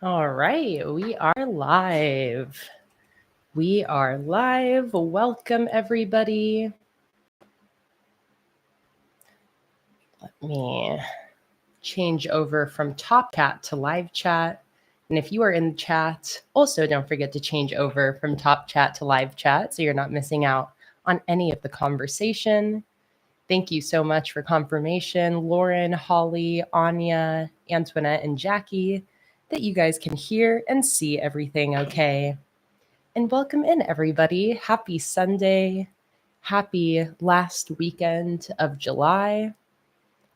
All right, we are live. We are live. Welcome, everybody. Let me change over from top chat to live chat. And if you are in the chat, also don't forget to change over from top chat to live chat so you're not missing out on any of the conversation. Thank you so much for confirmation, Lauren, Holly, Anya, Antoinette, and Jackie, that you guys can hear and see everything okay. And welcome in, everybody. Happy Sunday. Happy last weekend of July.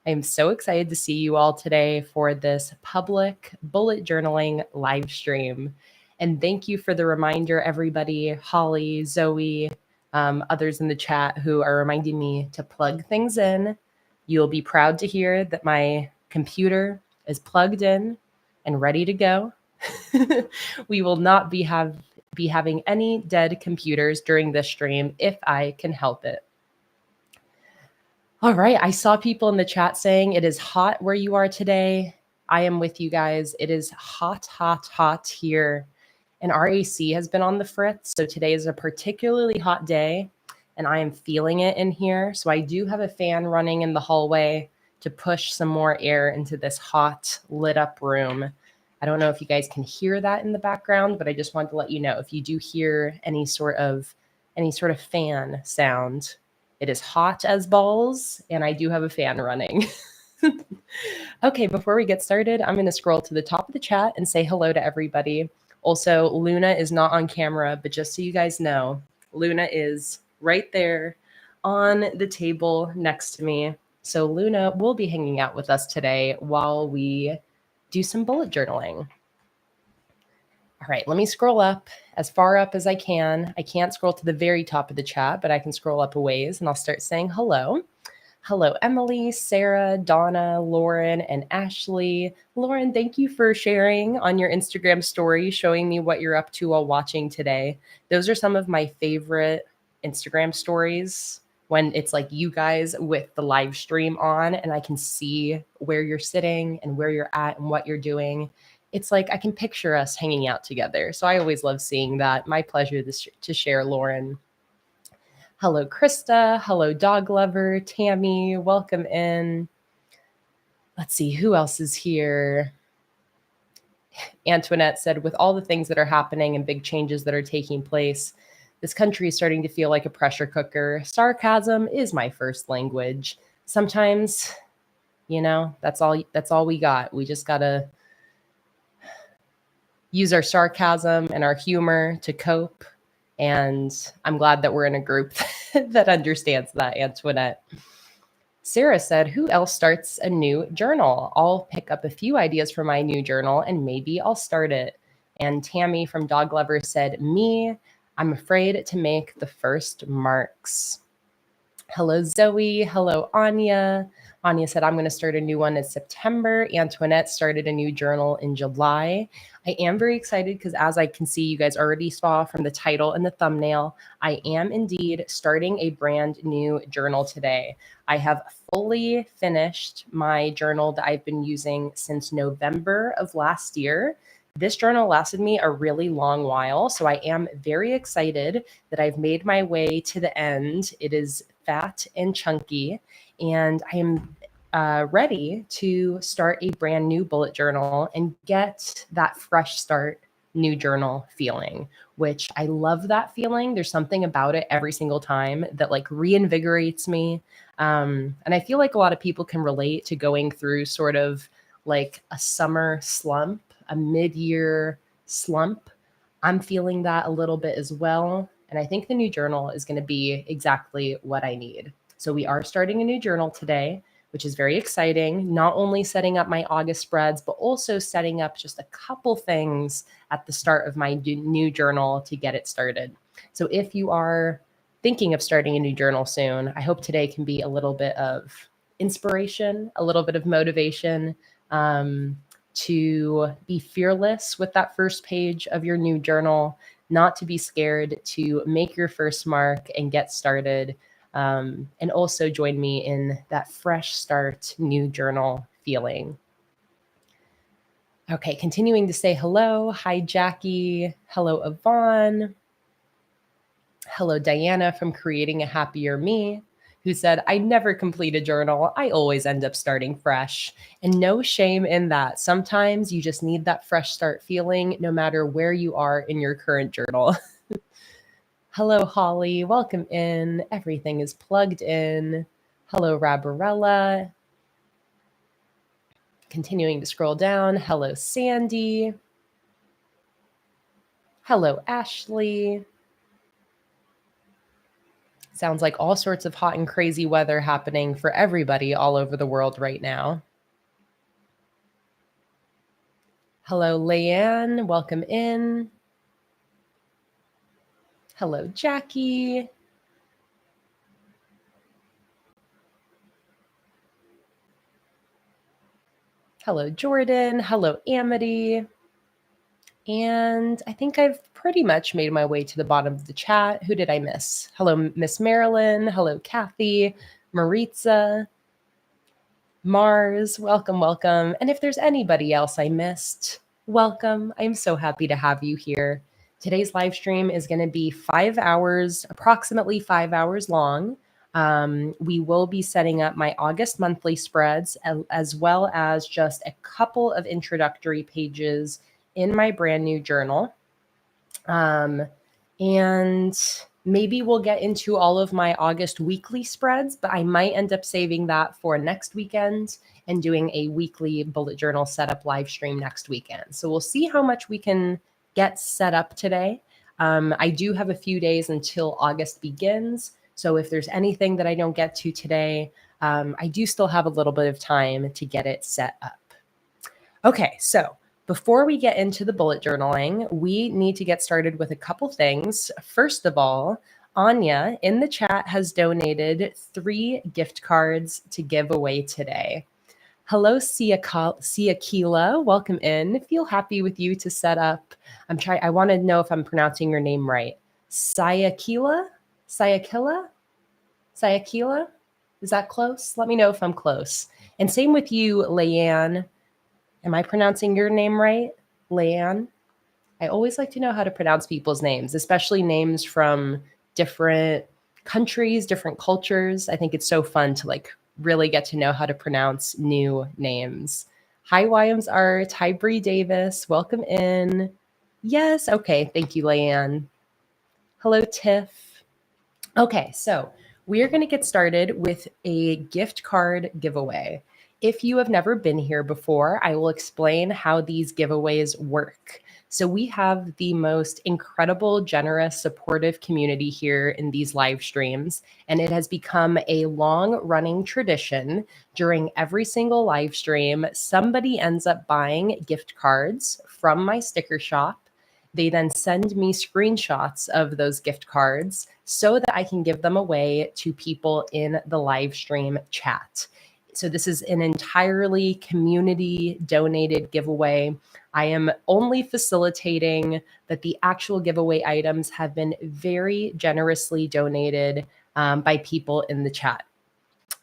I am so excited to see you all today for this public bullet journaling live stream. And thank you for the reminder, everybody, Holly, Zoe, others in the chat who are reminding me to plug things in. You'll be proud to hear that my computer is plugged in and ready to go. We will not be having any dead computers during this stream if I can help it. All right. I saw people in the chat saying it is hot where you are today. I am with you guys. It is hot, hot, hot here. And our AC has been on the fritz. So today is a particularly hot day and I am feeling it in here. So I do have a fan running in the hallway to push some more air into this hot lit up room. I don't know if you guys can hear that in the background, but I just wanted to let you know if you do hear any sort of fan sound, it is hot as balls, and I do have a fan running. Okay, before we get started, I'm going to scroll to the top of the chat and say hello to everybody. Also, Luna is not on camera, but just so you guys know, Luna is right there on the table next to me. So Luna will be hanging out with us today while we do some bullet journaling. All right, let me scroll up as far up as I can. I can't scroll to the very top of the chat, but I can scroll up a ways and I'll start saying hello. Hello, Emily, Sarah, Donna, Lauren, and Ashley. Lauren, thank you for sharing on your Instagram story, showing me what you're up to while watching today. Those are some of my favorite Instagram stories when it's like you guys with the live stream on and I can see where you're sitting and where you're at and what you're doing. It's like I can picture us hanging out together. So I always love seeing that. My pleasure to share, Lauren. Hello, Krista. Hello, dog lover. Tammy, welcome in. Let's see, who else is here? Antoinette said, with all the things that are happening and big changes that are taking place, this country is starting to feel like a pressure cooker. Sarcasm is my first language. Sometimes, that's all we got. We just got to use our sarcasm and our humor to cope. And I'm glad that we're in a group that understands that, Antoinette. Sarah said, who else starts a new journal? I'll pick up a few ideas for my new journal and maybe I'll start it. And Tammy from Dog Lover said, me, I'm afraid to make the first marks. Hello, Zoe. Hello, Anya. Anya said, I'm going to start a new one in September. Antoinette started a new journal in July. I am very excited because as I can see, you guys already saw from the title and the thumbnail, I am indeed starting a brand new journal today. I have fully finished my journal that I've been using since November of last year. This journal lasted me a really long while, so I am very excited that I've made my way to the end. It is fat and chunky, and I am ready to start a brand new bullet journal and get that fresh start new journal feeling, which I love that feeling. There's something about it every single time that like reinvigorates me. And I feel like a lot of people can relate to going through sort of like a summer slump, a mid-year slump. I'm feeling that a little bit as well. And I think the new journal is going to be exactly what I need. So we are starting a new journal today, which is very exciting. Not only setting up my August spreads, but also setting up just a couple things at the start of my new journal to get it started. So if you are thinking of starting a new journal soon, I hope today can be a little bit of inspiration, a little bit of motivation, to be fearless with that first page of your new journal, not to be scared to make your first mark and get started. And also join me in that fresh start new journal feeling. Okay, continuing to say hello. Hi, Jackie. Hello, Yvonne. Hello, Diana from Creating a Happier Me, who said, I never complete a journal. I always end up starting fresh. And no shame in that. Sometimes you just need that fresh start feeling, no matter where you are in your current journal. Hello, Holly. Welcome in. Everything is plugged in. Hello, Rabarella. Continuing to scroll down. Hello, Sandy. Hello, Ashley. Sounds like all sorts of hot and crazy weather happening for everybody all over the world right now. Hello, Leanne. Welcome in. Hello, Jackie. Hello, Jordan. Hello, Amity. And I think I've pretty much made my way to the bottom of the chat. Who did I miss? Hello, Miss Marilyn. Hello, Kathy. Maritza. Mars. Welcome, welcome. And if there's anybody else I missed, welcome. I'm so happy to have you here. Today's live stream is going to be 5 hours, approximately 5 hours long. We will be setting up my August monthly spreads, as well as just a couple of introductory pages in my brand new journal. And maybe we'll get into all of my August weekly spreads, but I might end up saving that for next weekend and doing a weekly bullet journal setup live stream next weekend. So we'll see how much we can get set up today. I do have a few days until August begins. So if there's anything that I don't get to today, I do still have a little bit of time to get it set up. Okay, so before we get into the bullet journaling, we need to get started with a couple things. First of all, Anya in the chat has donated 3 gift cards to give away today. Hello, Siakila. Welcome in. Feel happy with you to set up. I want to know if I'm pronouncing your name right. Siakila? Is that close? Let me know if I'm close. And same with you, Leanne. Am I pronouncing your name right? Leanne? I always like to know how to pronounce people's names, especially names from different countries, different cultures. I think it's so fun to really get to know how to pronounce new names. Hi, Wyams Art. Hi, Bree Davis. Welcome in. Yes. Okay. Thank you, Leanne. Hello, Tiff. Okay. So we are going to get started with a gift card giveaway. If you have never been here before, I will explain how these giveaways work. So we have the most incredible, generous, supportive community here in these live streams, and it has become a long-running tradition. During every single live stream, somebody ends up buying gift cards from my sticker shop. They then send me screenshots of those gift cards so that I can give them away to people in the live stream chat. So this is an entirely community donated giveaway. I am only facilitating that the actual giveaway items have been very generously donated by people in the chat.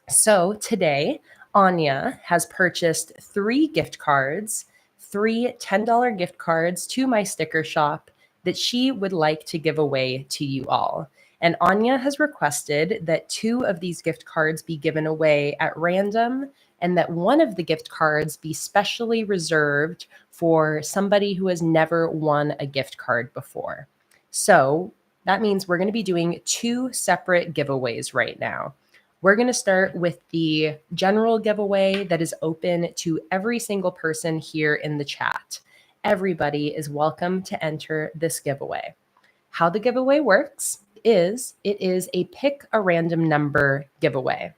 So today, Anya has purchased 3 gift cards, 3 $10 gift cards to my sticker shop that she would like to give away to you all. And Anya has requested that 2 of these gift cards be given away at random and that one of the gift cards be specially reserved for somebody who has never won a gift card before. So that means we're going to be doing 2 separate giveaways right now. We're going to start with the general giveaway that is open to every single person here in the chat. Everybody is welcome to enter this giveaway. How the giveaway works is it is a pick a random number giveaway.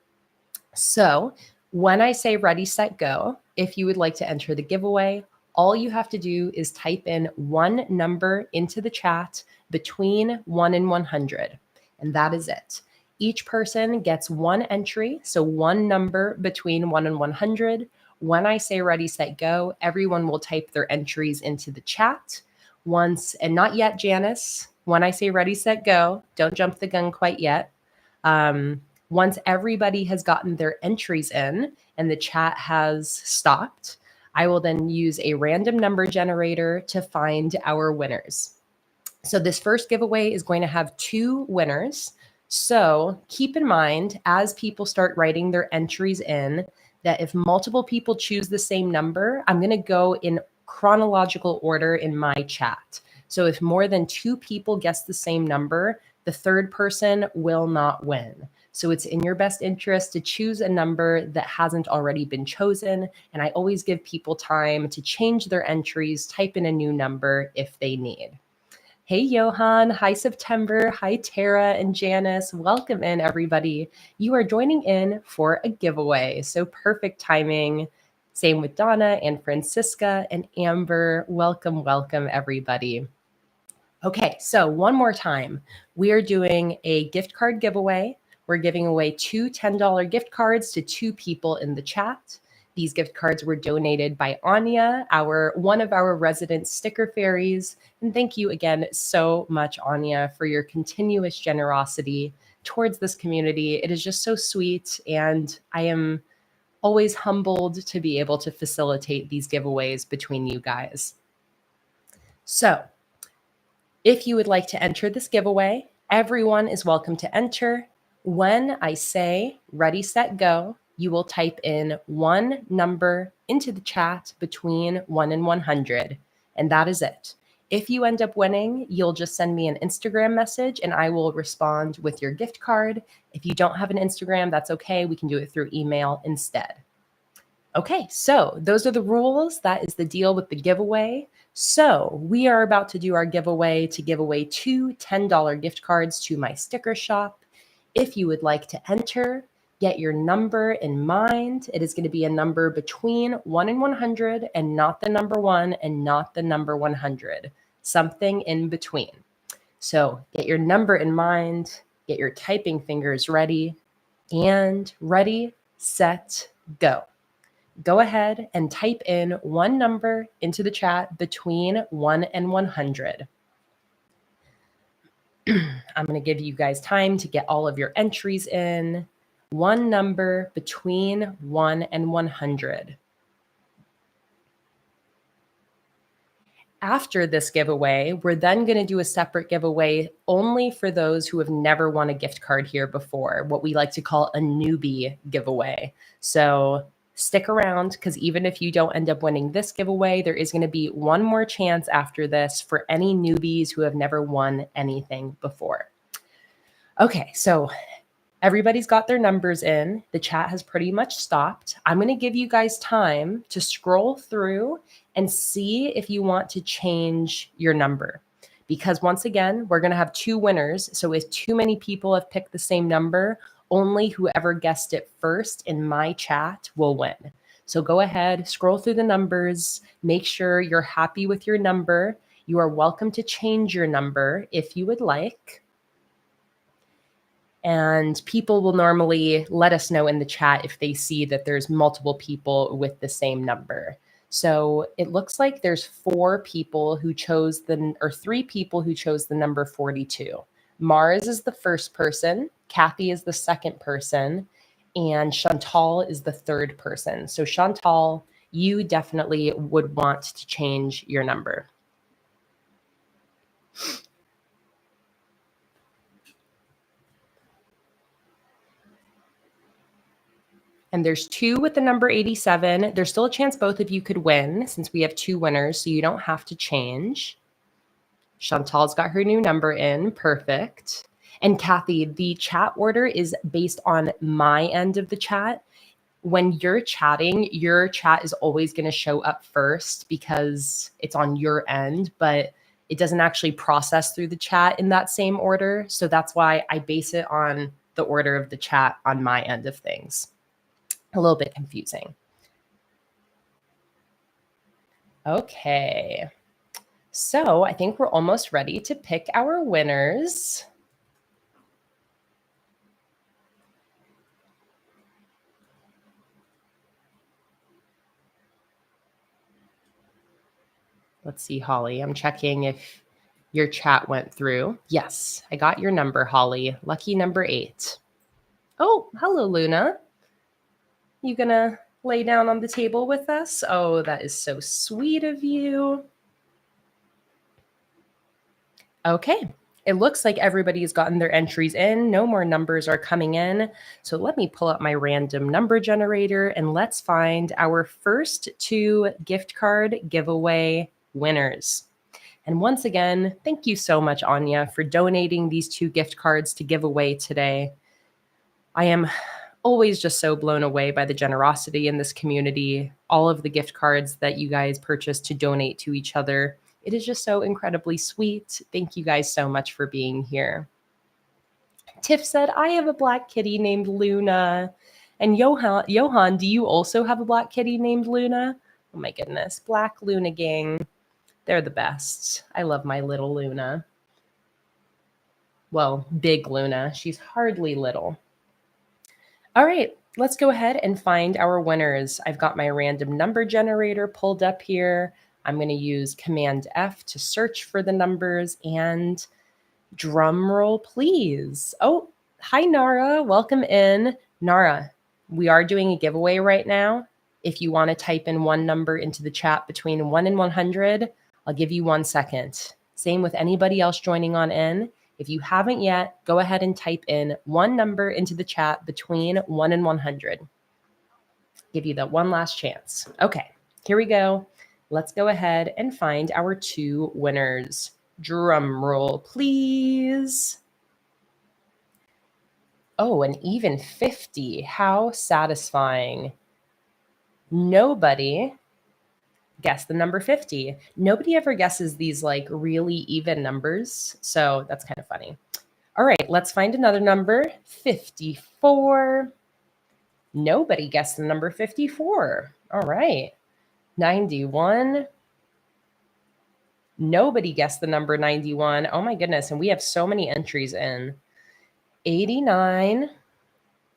So when I say ready, set, go, if you would like to enter the giveaway, all you have to do is type in one number into the chat between 1 and 100, and that is it. Each person gets 1 entry, so one number between 1 and 100. When I say ready, set, go, everyone will type their entries into the chat. Once, and not yet, Janice, when I say ready, set, go, don't jump the gun quite yet. Once everybody has gotten their entries in and the chat has stopped, I will then use a random number generator to find our winners. So this first giveaway is going to have 2 winners. So keep in mind, as people start writing their entries in, that if multiple people choose the same number, I'm going to go in chronological order in my chat. So if more than 2 people guess the same number, the third person will not win. So it's in your best interest to choose a number that hasn't already been chosen. And I always give people time to change their entries, type in a new number if they need. Hey, Johan. Hi, September. Hi, Tara and Janice. Welcome in, everybody. You are joining in for a giveaway. So perfect timing. Same with Donna and Francisca and Amber. Welcome, welcome, everybody. Okay, so one more time. We are doing a gift card giveaway. We're giving away 2 $10 gift cards to 2 people in the chat. These gift cards were donated by Anya, one of our resident sticker fairies. And thank you again so much, Anya, for your continuous generosity towards this community. It is just so sweet. And I am always humbled to be able to facilitate these giveaways between you guys. So if you would like to enter this giveaway, everyone is welcome to enter. When I say ready, set, go, you will type in one number into the chat between 1 and 100, and that is it. If you end up winning, you'll just send me an Instagram message and I will respond with your gift card. If you don't have an Instagram, that's okay. We can do it through email instead. Okay, so those are the rules. That is the deal with the giveaway. So we are about to do our giveaway to give away 2 $10 gift cards to my sticker shop. If you would like to enter, get your number in mind. It is going to be a number between 1 and 100 and not the number 1 and not the number 100, something in between. So get your number in mind, get your typing fingers ready, and ready, set, go. Go ahead and type in one number into the chat between 1 and 100. I'm going to give you guys time to get all of your entries in. One number between 1 and 100. After this giveaway, we're then going to do a separate giveaway only for those who have never won a gift card here before, what we like to call a newbie giveaway. So stick around, because even if you don't end up winning this giveaway, there is going to be one more chance after this for any newbies who have never won anything before. Okay, so everybody's got their numbers in. The chat has pretty much stopped. I'm going to give you guys time to scroll through and see if you want to change your number. Because once again, we're going to have 2 winners. So if too many people have picked the same number, only whoever guessed it first in my chat will win. So go ahead, scroll through the numbers, make sure you're happy with your number. You are welcome to change your number if you would like. And people will normally let us know in the chat if they see that there's multiple people with the same number. So it looks like there's 4 people who chose or 3 people who chose the number 42. Mars is the first person, Kathy is the second person, and Chantal is the third person. So Chantal, you definitely would want to change your number. And there's 2 with the number 87. There's still a chance both of you could win since we have 2 winners, so you don't have to change. Chantal's got her new number in. Perfect. And Kathy, the chat order is based on my end of the chat. When you're chatting, your chat is always going to show up first because it's on your end, but it doesn't actually process through the chat in that same order. So that's why I base it on the order of the chat on my end of things. A little bit confusing. Okay. So I think we're almost ready to pick our winners. Let's see, Holly. I'm checking if your chat went through. Yes, I got your number, Holly. Lucky number 8. Oh, hello, Luna. You gonna lay down on the table with us. Oh, that is so sweet of you. Okay. It looks like everybody's gotten their entries in. No more numbers are coming in. So let me pull up my random number generator and let's find our first 2 gift card giveaway winners. And once again, thank you so much, Anya, for donating these 2 gift cards to give away today. I am always just so blown away by the generosity in this community, all of the gift cards that you guys purchase to donate to each other. It is just so incredibly sweet. Thank you guys so much for being here. Tiff said, I have a black kitty named Luna. And Johan, do you also have a black kitty named Luna? Oh my goodness. Black Luna gang. They're the best. I love my little Luna. Well, big Luna. She's hardly little. All right, let's go ahead and find our winners. I've got my random number generator pulled up here. I'm going to use Command F to search for the numbers and drum roll, please. Oh, hi, Nara. Welcome in. Nara, we are doing a giveaway right now. If you want to type in one number into the chat between 1 and 100, I'll give you 1 second. Same with anybody else joining on in. If you haven't yet, go ahead and type in one number into the chat between 1 and 100. Give you that one last chance. Okay, here we go. Let's go ahead and find our 2 winners. Drum roll, please. Oh, an even 50. How satisfying. Nobody guessed the number 50. Nobody ever guesses these like really even numbers. So that's kind of funny. All right, let's find another number. 54. Nobody guessed the number 54. All right. 91. Nobody guessed the number 91. Oh my goodness. And we have so many entries in. 89.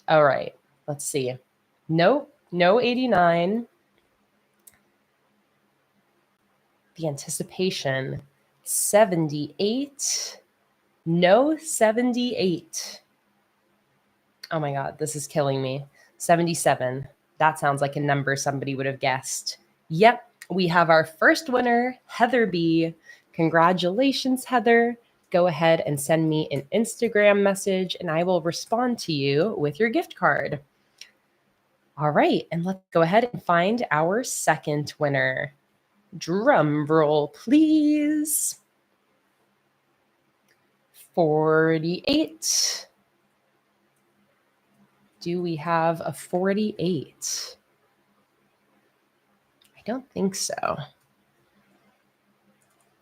All right. Let's see. Nope. No 89. The anticipation. 78. No 78. Oh my God. This is killing me. 77. That sounds like a number somebody would have guessed. Yep. We have our first winner, Heather B. Congratulations, Heather. Go ahead and send me an Instagram message and I will respond to you with your gift card. All right, and let's go ahead and find our second winner. Drum roll, please. 48. Do we have a 48? I don't think so.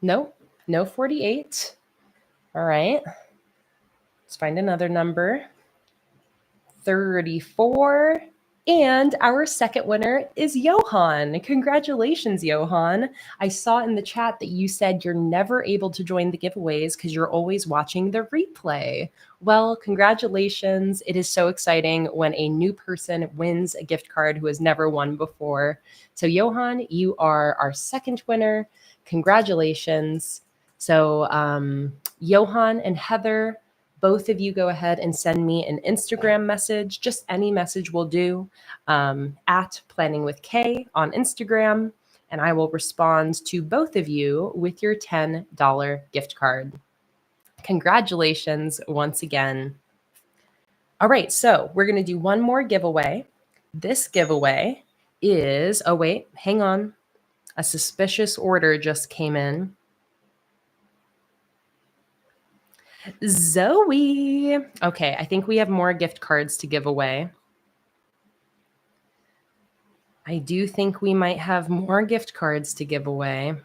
Nope, no 48. All right. Let's find another number. 34. And our second winner is Johan. Congratulations, Johan. I saw in the chat that you said you're never able to join the giveaways because you're always watching the replay. Well, congratulations. It is so exciting when a new person wins a gift card who has never won before. So, Johan, you are our second winner. Congratulations. So, Johan and Heather, both of you go ahead and send me an Instagram message. Just any message will do, at PlanningWithKay on Instagram. And I will respond to both of you with your $10 gift card. Congratulations once again. All right, so we're going to do one more giveaway. This giveaway is, oh wait, hang on. A suspicious order just came in. Zoe. Okay, I think we have more gift cards to give away. I do think we might have more gift cards to give away,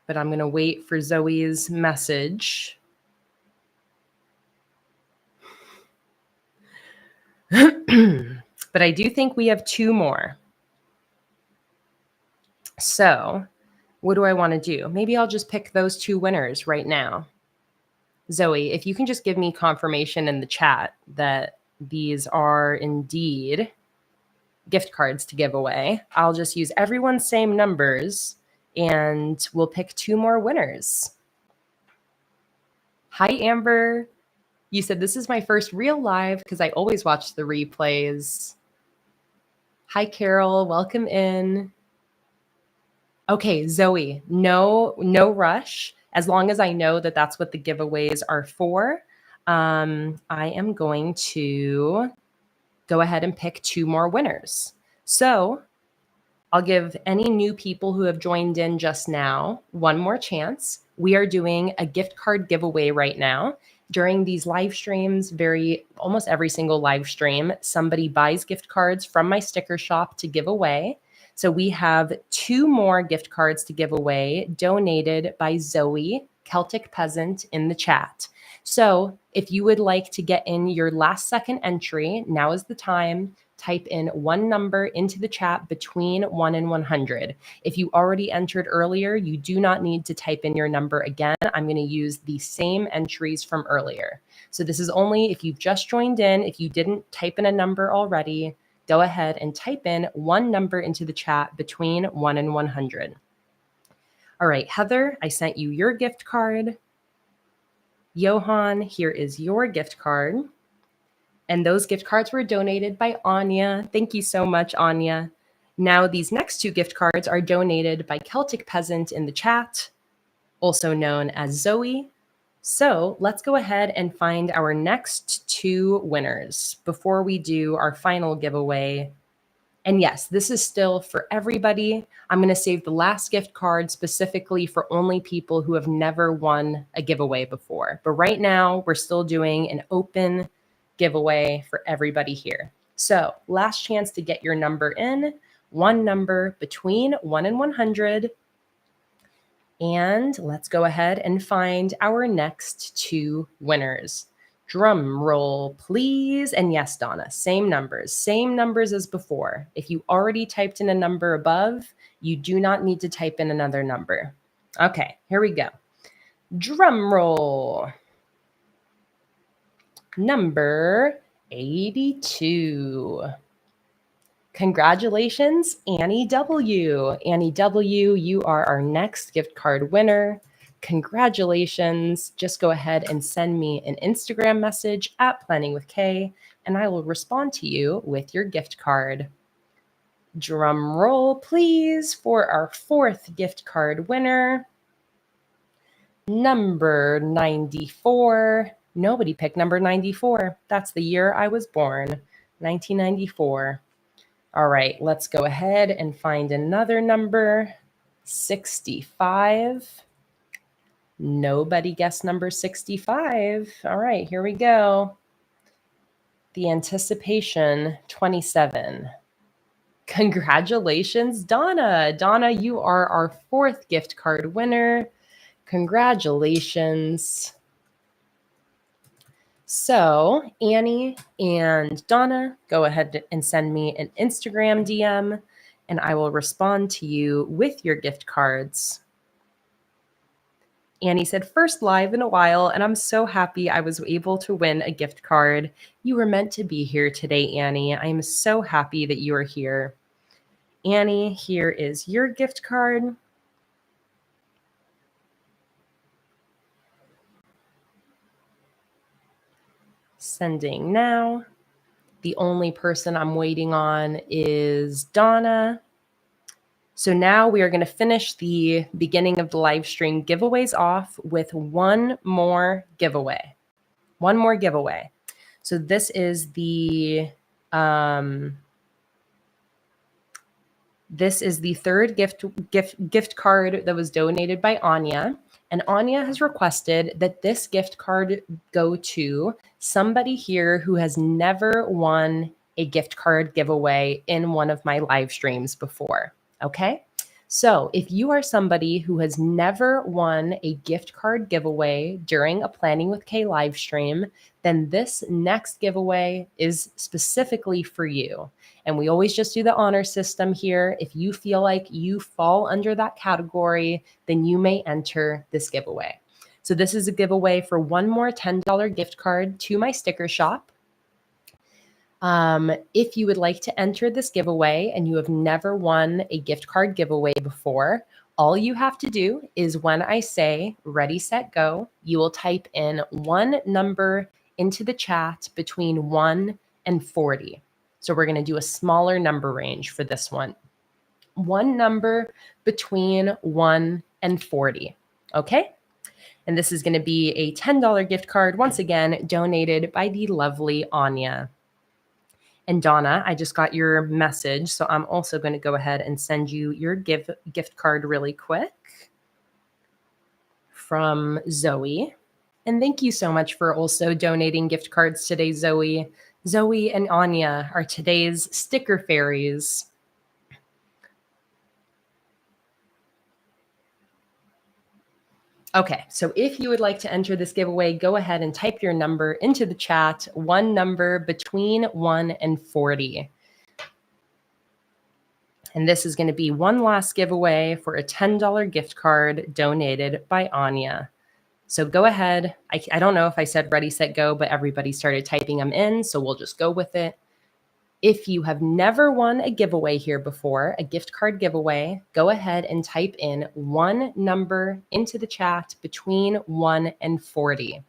but I'm going to wait for Zoe's message. But I do think we have 2 more. So what do I want to do? Maybe I'll just pick those 2 winners right now. Zoe, if you can just give me confirmation in the chat that these are indeed gift cards to give away, I'll just use everyone's same numbers and we'll pick 2 more winners. Hi, Amber. You said this is my first real live because I always watch the replays. Hi, Carol. Welcome in. Okay, Zoe, no rush. As long as I know that that's what the giveaways are for, I am going to go ahead and pick 2 more winners. So I'll give any new people who have joined in just now one more chance. We are doing a gift card giveaway right now. During these live streams, almost every single live stream, somebody buys gift cards from my sticker shop to give away. So we have 2 more gift cards to give away donated by Zoe, Celtic Peasant, in the chat. So if you would like to get in your last second entry, now is the time. Type in one number into the chat between 1 and 100. If you already entered earlier, you do not need to type in your number again. I'm going to use the same entries from earlier. So this is only if you've just joined in. If you didn't type in a number already, go ahead and type in one number into the chat between 1 and 100. All right, Heather, I sent you your gift card. Johan, here is your gift card. And those gift cards were donated by Anya. Thank you so much, Anya. Now these next 2 gift cards are donated by Celtic Peasant in the chat, also known as Zoe. So let's go ahead and find our next 2 winners before we do our final giveaway. And yes, this is still for everybody. I'm going to save the last gift card specifically for only people who have never won a giveaway before. But right now, we're still doing an open giveaway for everybody here. So last chance to get your number in, one number between 1 and 100. And let's go ahead and find our next 2 winners. Drum roll, please. And yes, Donna, same numbers as before. If you already typed in a number above, you do not need to type in another number. Okay, here we go. Drum roll. Number 82. Congratulations, Annie W. Annie W., you are our next gift card winner. Congratulations. Just go ahead and send me an Instagram message at PlanningWithKay, and I will respond to you with your gift card. Drum roll, please, for our 4th gift card winner. Number 94. Nobody picked number 94. That's the year I was born, 1994. All right, let's go ahead and find another number, 65. Nobody guessed number 65. All right, here we go. The anticipation, 27. Congratulations, Donna. Donna, you are our 4th gift card winner. Congratulations. So Annie and Donna, go ahead and send me an Instagram DM, and I will respond to you with your gift cards. Annie said, first live in a while, and I'm so happy I was able to win a gift card. You were meant to be here today, Annie. I am so happy that you are here. Annie, here is your gift card. Sending now. The only person I'm waiting on is Donna. So now we are going to finish the beginning of the live stream giveaways off with one more giveaway. One more giveaway. So this is the 3rd gift card that was donated by Anya. And Anya has requested that this gift card go to somebody here who has never won a gift card giveaway in one of my live streams before. Okay? So if you are somebody who has never won a gift card giveaway during a Planning with Kay live stream, then this next giveaway is specifically for you. And we always just do the honor system here. If you feel like you fall under that category, then you may enter this giveaway. So this is a giveaway for one more $10 gift card to my sticker shop. If you would like to enter this giveaway and you have never won a gift card giveaway before, all you have to do is when I say ready, set, go, you will type in one number into the chat between 1 and 40. So we're going to do a smaller number range for this one. One number between 1 and 40. Okay? And this is going to be a $10 gift card, once again, donated by the lovely Anya. And Donna, I just got your message, so I'm also going to go ahead and send you your gift card really quick from Zoe. And thank you so much for also donating gift cards today, Zoe. Zoe and Anya are today's sticker fairies. Okay, so if you would like to enter this giveaway, go ahead and type your number into the chat, one number between 1 and 40. And this is going to be one last giveaway for a $10 gift card donated by Anya. So go ahead. I don't know if I said ready, set, go, but everybody started typing them in, so we'll just go with it. If you have never won a giveaway here before, a gift card giveaway, go ahead and type in one number into the chat between 1 and 40.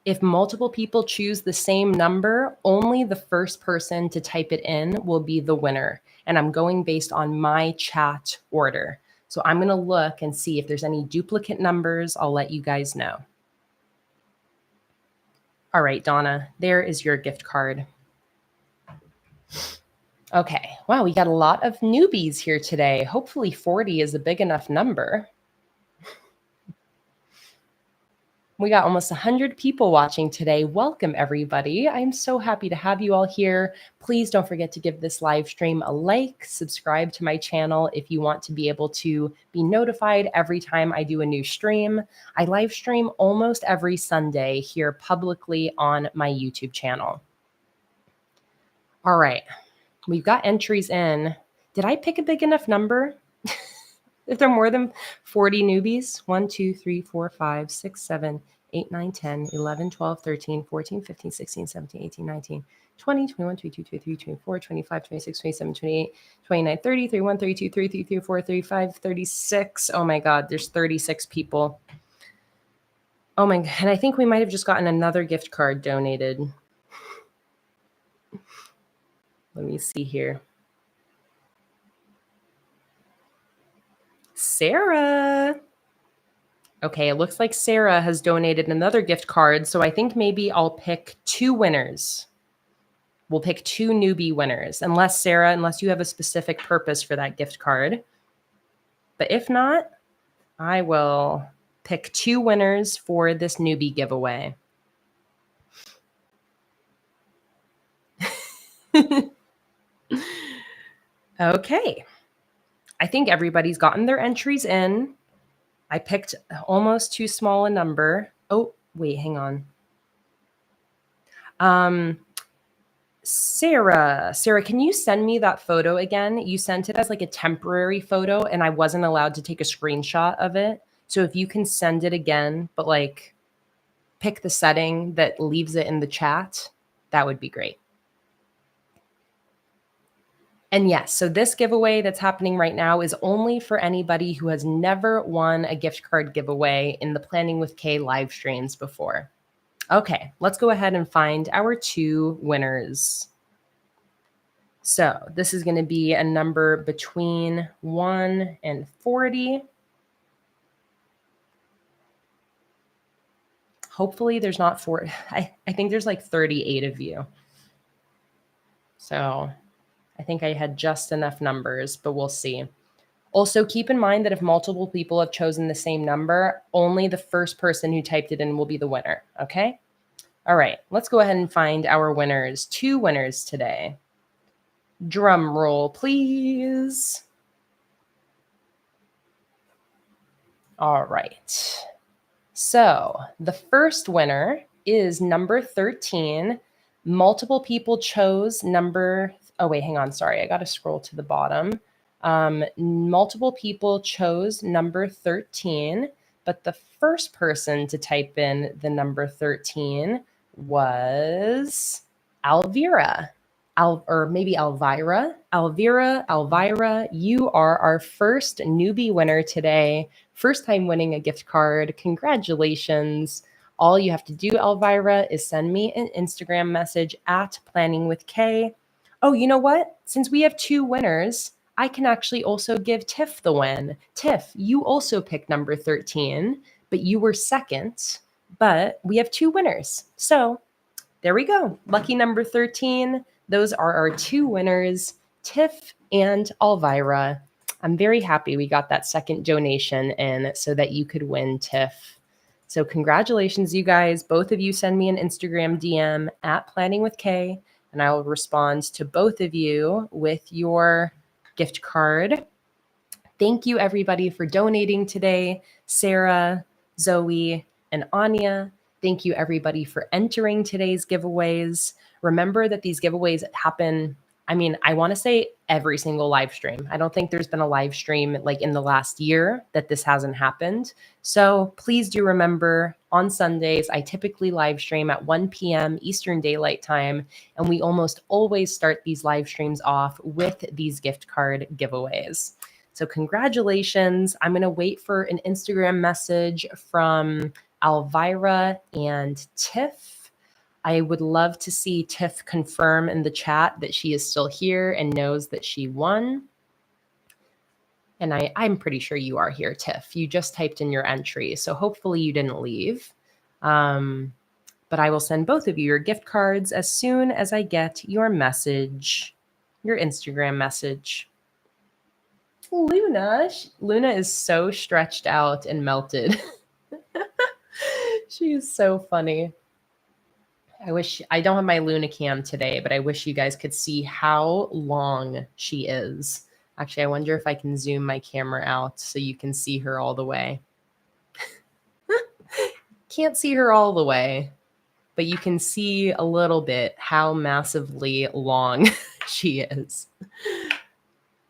If multiple people choose the same number, only the first person to type it in will be the winner. And I'm going based on my chat order. So I'm going to look and see if there's any duplicate numbers. I'll let you guys know. All right, Donna, there is your gift card. Okay, wow, we got a lot of newbies here today. Hopefully 40 is a big enough number. We got almost 100 people watching today. Welcome, everybody. I'm so happy to have you all here. Please don't forget to give this live stream a like, subscribe to my channel if you want to be able to be notified every time I do a new stream. I live stream almost every Sunday here publicly on my YouTube channel. All right, we've got entries in. Did I pick a big enough number? If there are more than 40 newbies, 1, 2, 3, 4, 5, 6, 7, 8, 9, 10, 11, 12, 13, 14, 15, 16, 17, 18, 19, 20, 21, 22, 23, 24, 25, 26, 27, 28, 29, 30, 31, 32, 33, 34, 35, 36. Oh my God, there's 36 people. Oh my God, and I think we might have just gotten another gift card donated. Let me see here. Sarah. Okay, it looks like Sarah has donated another gift card, so I think maybe I'll pick two winners. We'll pick two newbie winners, unless Sarah, unless you have a specific purpose for that gift card. But if not, I will pick two winners for this newbie giveaway. Okay. I think everybody's gotten their entries in. I picked almost too small a number. Oh, wait, hang on. Sarah, can you send me that photo again? You sent it as like a temporary photo and I wasn't allowed to take a screenshot of it. So if you can send it again, but like pick the setting that leaves it in the chat, that would be great. And yes, so this giveaway that's happening right now is only for anybody who has never won a gift card giveaway in the Planning with Kay live streams before. Okay, let's go ahead and find our two winners. So this is going to be a number between 1 and 40. Hopefully there's not 4. I think there's like 38 of you. So I think I had just enough numbers, but we'll see. Also, keep in mind that if multiple people have chosen the same number, only the first person who typed it in will be the winner, okay? All right, let's go ahead and find our winners. Two winners today. Drum roll, please. All right. So the first winner is number 13. Multiple people chose number... Oh, wait, hang on. Sorry, I got to scroll to the bottom. Multiple people chose number 13, but the first person to type in the number 13 was Alvira. Or maybe Elvira. Elvira, you are our first newbie winner today. First time winning a gift card. Congratulations. All you have to do, Elvira, is send me an Instagram message at PlanningWithKay. Oh, you know what? Since we have 2 winners, I can actually also give Tiff the win. Tiff, you also picked number 13, but you were second. But we have 2 winners. So there we go. Lucky number 13. Those are our 2 winners, Tiff and Elvira. I'm very happy we got that second donation in so that you could win, Tiff. So congratulations, you guys. Both of you send me an Instagram DM at PlanningWithKay, and I will respond to both of you with your gift card. Thank you, everybody, for donating today. Sarah, Zoe, and Anya. Thank you, everybody, for entering today's giveaways. Remember that these giveaways happen, I want to say every single live stream. I don't think there's been a live stream like in the last year that this hasn't happened. So please do remember, on Sundays, I typically live stream at 1 p.m. Eastern Daylight Time, and we almost always start these live streams off with these gift card giveaways. So congratulations. I'm going to wait for an Instagram message from Elvira and Tiff. I would love to see Tiff confirm in the chat that she is still here and knows that she won. And I'm pretty sure you are here, Tiff. You just typed in your entry, so hopefully you didn't leave. But I will send both of you your gift cards as soon as I get your message, your Instagram message. Luna is so stretched out and melted. She is so funny. I don't have my Luna cam today, but I wish you guys could see how long she is. Actually, I wonder if I can zoom my camera out so you can see her all the way. Can't see her all the way, but you can see a little bit how massively long she is.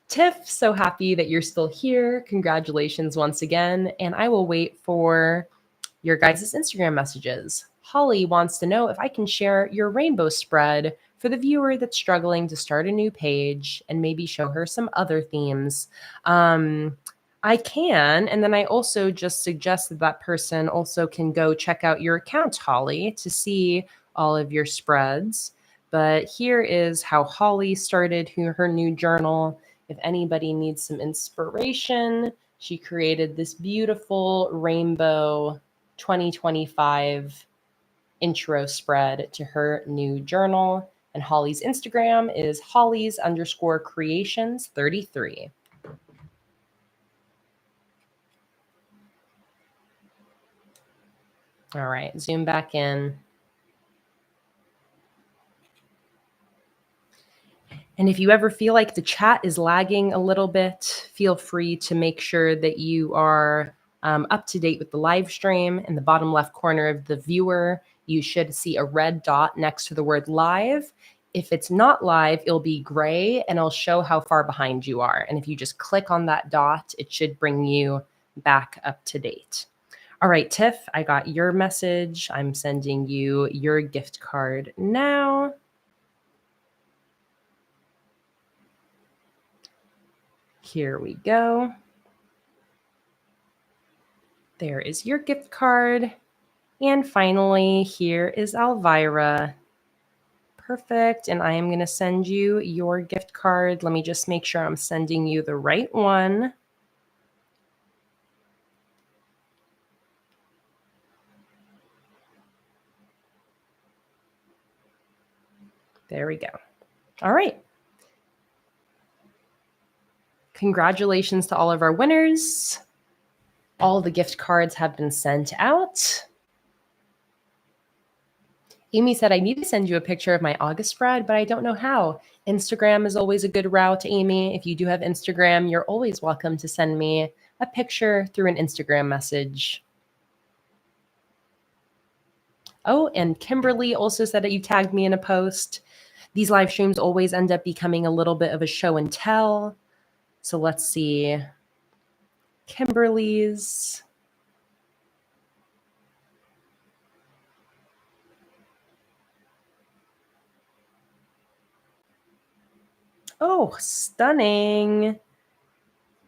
Tiff, so happy that you're still here. Congratulations once again. And I will wait for your guys' Instagram messages. Holly wants to know if I can share your rainbow spread for the viewer that's struggling to start a new page and maybe show her some other themes. I can. And then I also just suggest that that person also can go check out your account, Holly, to see all of your spreads. But here is how Holly started her new journal. If anybody needs some inspiration, she created this beautiful rainbow 2025 intro spread to her new journal. And Holly's Instagram is Holly's_creations33. All right, zoom back in. And if you ever feel like the chat is lagging a little bit, feel free to make sure that you are up to date with the live stream. In the bottom left corner of the viewer, you should see a red dot next to the word live. If it's not live, it'll be gray and it'll show how far behind you are. And if you just click on that dot, it should bring you back up to date. All right, Tiff, I got your message. I'm sending you your gift card now. Here we go. There is your gift card. And finally, here is Elvira. Perfect. And I am going to send you your gift card. Let me just make sure I'm sending you the right one. There we go. All right. Congratulations to all of our winners. All the gift cards have been sent out. Amy said, I need to send you a picture of my August spread, but I don't know how. Instagram is always a good route, Amy. If you do have Instagram, you're always welcome to send me a picture through an Instagram message. Oh, and Kimberly also said that you tagged me in a post. These live streams always end up becoming a little bit of a show and tell. So let's see. Kimberly's. Oh, stunning.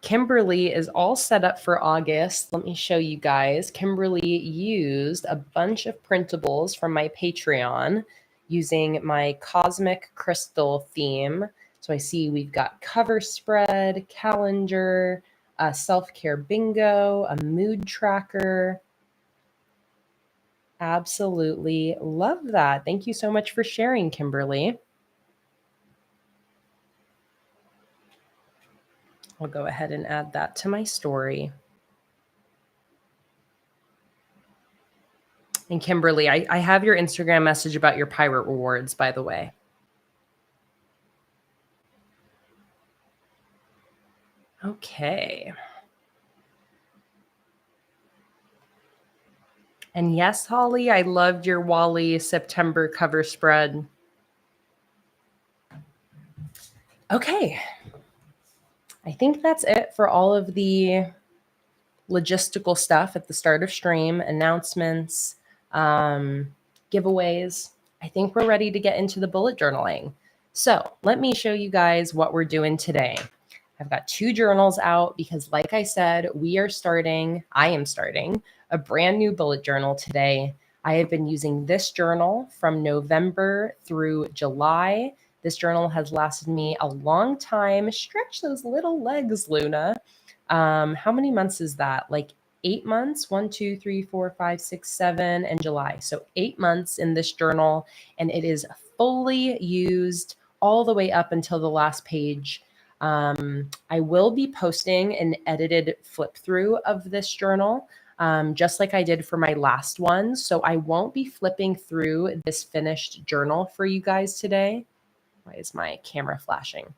Kimberly is all set up for August. Let me show you guys. Kimberly used a bunch of printables from my Patreon using my Cosmic Crystal theme. So I see we've got cover spread, calendar, a self-care bingo, a mood tracker. Absolutely love that. Thank you so much for sharing, Kimberly. I'll go ahead and add that to my story. And Kimberly, I have your Instagram message about your pirate rewards, by the way. Okay. And yes, Holly, I loved your Wally September cover spread. Okay. I think that's it for all of the logistical stuff at the start of stream, announcements, giveaways. I think we're ready to get into the bullet journaling. So let me show you guys what we're doing today. I've got 2 journals out because, like I said, I am starting a brand new bullet journal today. I have been using this journal from November through July. This journal has lasted me a long time. Stretch those little legs, Luna. How many months is that? Like 8 months? 1, 2, 3, 4, 5, 6, 7, and July. So 8 months in this journal, and it is fully used all the way up until the last page. I will be posting an edited flip through of this journal, just like I did for my last one. So I won't be flipping through this finished journal for you guys today. Why is my camera flashing?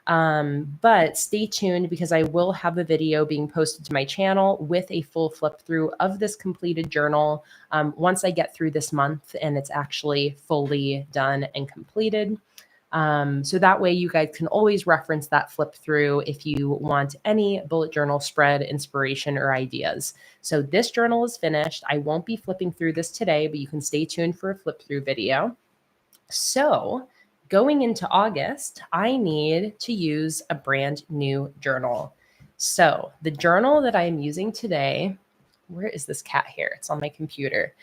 But stay tuned because I will have a video being posted to my channel with a full flip through of this completed journal once I get through this month and it's actually fully done and completed. So that way you guys can always reference that flip through if you want any bullet journal spread inspiration or ideas. So this journal is finished. I won't be flipping through this today, but you can stay tuned for a flip through video. So going into August, I need to use a brand new journal. So the journal that I am using today, where is this cat hair? It's on my computer,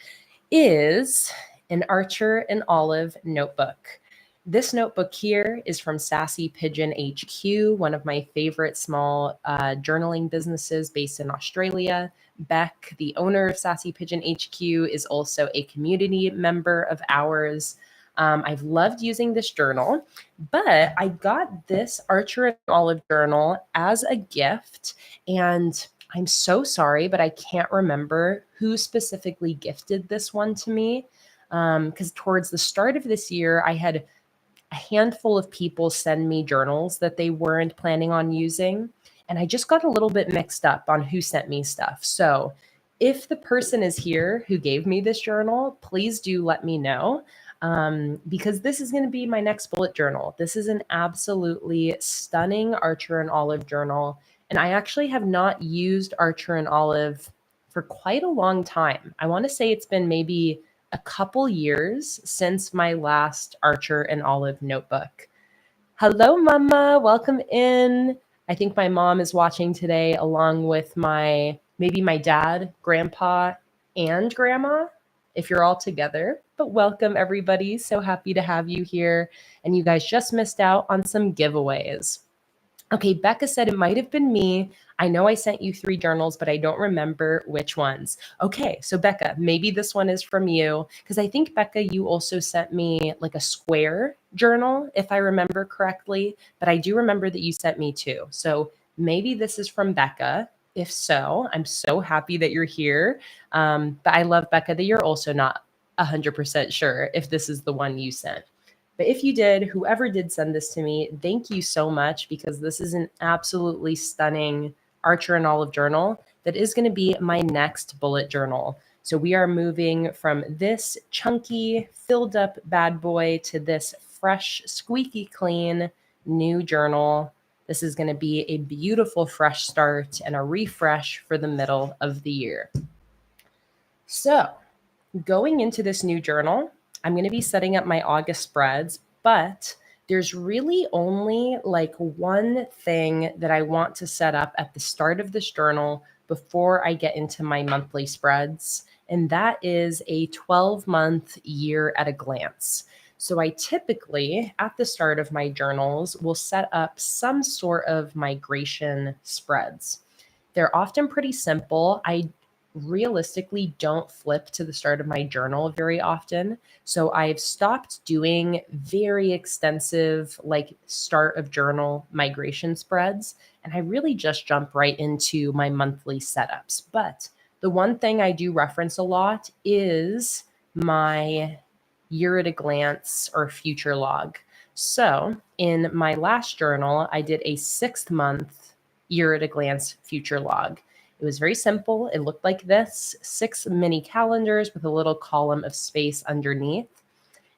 is an Archer and Olive notebook. This notebook here is from Sassy Pigeon HQ, one of my favorite small journaling businesses based in Australia. Beck, the owner of Sassy Pigeon HQ, is also a community member of ours. I've loved using this journal, but I got this Archer and Olive journal as a gift, and I'm so sorry, but I can't remember who specifically gifted this one to me. Because towards the start of this year, I had a handful of people send me journals that they weren't planning on using. And I just got a little bit mixed up on who sent me stuff. So if the person is here who gave me this journal, please do let me know. Because this is going to be my next bullet journal. This is an absolutely stunning Archer and Olive journal. And I actually have not used Archer and Olive for quite a long time. I want to say it's been maybe a couple years since my last Archer and Olive notebook. Hello, Mama. Welcome in. I think my mom is watching today along with maybe my dad, grandpa, and grandma, if you're all together. But welcome, everybody. So happy to have you here. And you guys just missed out on some giveaways. Okay, Becca said it might have been me. I know I sent you 3 journals, but I don't remember which ones. Okay, so Becca, maybe this one is from you, because I think, Becca, you also sent me like a square journal, if I remember correctly, but I do remember that you sent me 2. So maybe this is from Becca. If so, I'm so happy that you're here. But I love, Becca, that you're also not 100% sure if this is the one you sent. But if you did, whoever did send this to me, thank you so much, because this is an absolutely stunning Archer and Olive journal that is going to be my next bullet journal. So we are moving from this chunky, filled up bad boy to this fresh, squeaky clean new journal. This is going to be a beautiful fresh start and a refresh for the middle of the year. So going into this new journal, I'm going to be setting up my August spreads, but there's really only like one thing that I want to set up at the start of this journal before I get into my monthly spreads, and that is a 12-month year at a glance. So I typically, at the start of my journals, will set up some sort of migration spreads. They're often pretty simple. I realistically don't flip to the start of my journal very often. So I've stopped doing very extensive, like start of journal migration spreads. And I really just jump right into my monthly setups. But the one thing I do reference a lot is my year at a glance or future log. So in my last journal, I did a 6-month year at a glance future log. It was very simple. It looked like this: 6 mini calendars with a little column of space underneath.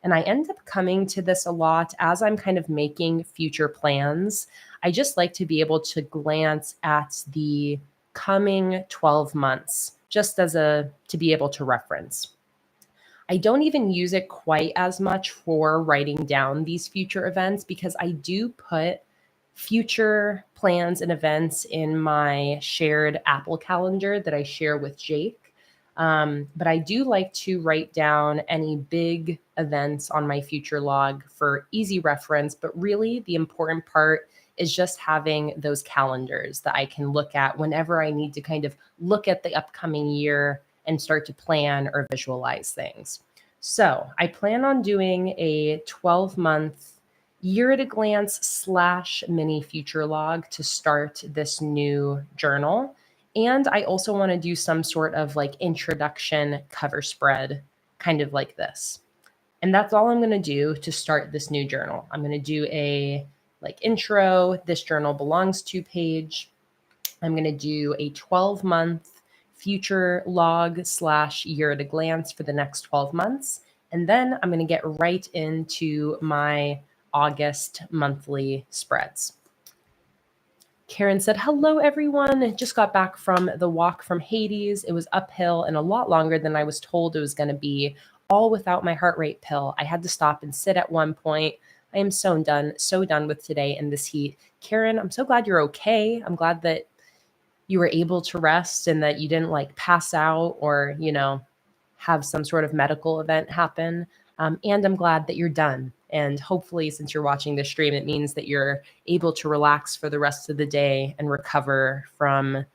And I end up coming to this a lot as I'm kind of making future plans. I just like to be able to glance at the coming 12 months just as to be able to reference. I don't even use it quite as much for writing down these future events because I do put future plans and events in my shared Apple calendar that I share with Jake. But I do like to write down any big events on my future log for easy reference. But really, the important part is just having those calendars that I can look at whenever I need to kind of look at the upcoming year and start to plan or visualize things. So I plan on doing a 12-month year at a glance / mini future log to start this new journal. And I also want to do some sort of like introduction cover spread, kind of like this. And that's all I'm going to do to start this new journal. I'm going to do a like intro, this journal belongs to page. I'm going to do a 12-month future log / year at a glance for the next 12 months. And then I'm going to get right into my August monthly spreads. Karen said, hello, everyone. Just got back from the walk from Hades. It was uphill and a lot longer than I was told it was going to be, all without my heart rate pill. I had to stop and sit at one point. I am so done with today in this heat. Karen, I'm so glad you're okay. I'm glad that you were able to rest and that you didn't like pass out or, have some sort of medical event happen. And I'm glad that you're done. And hopefully, since you're watching this stream, it means that you're able to relax for the rest of the day and recover from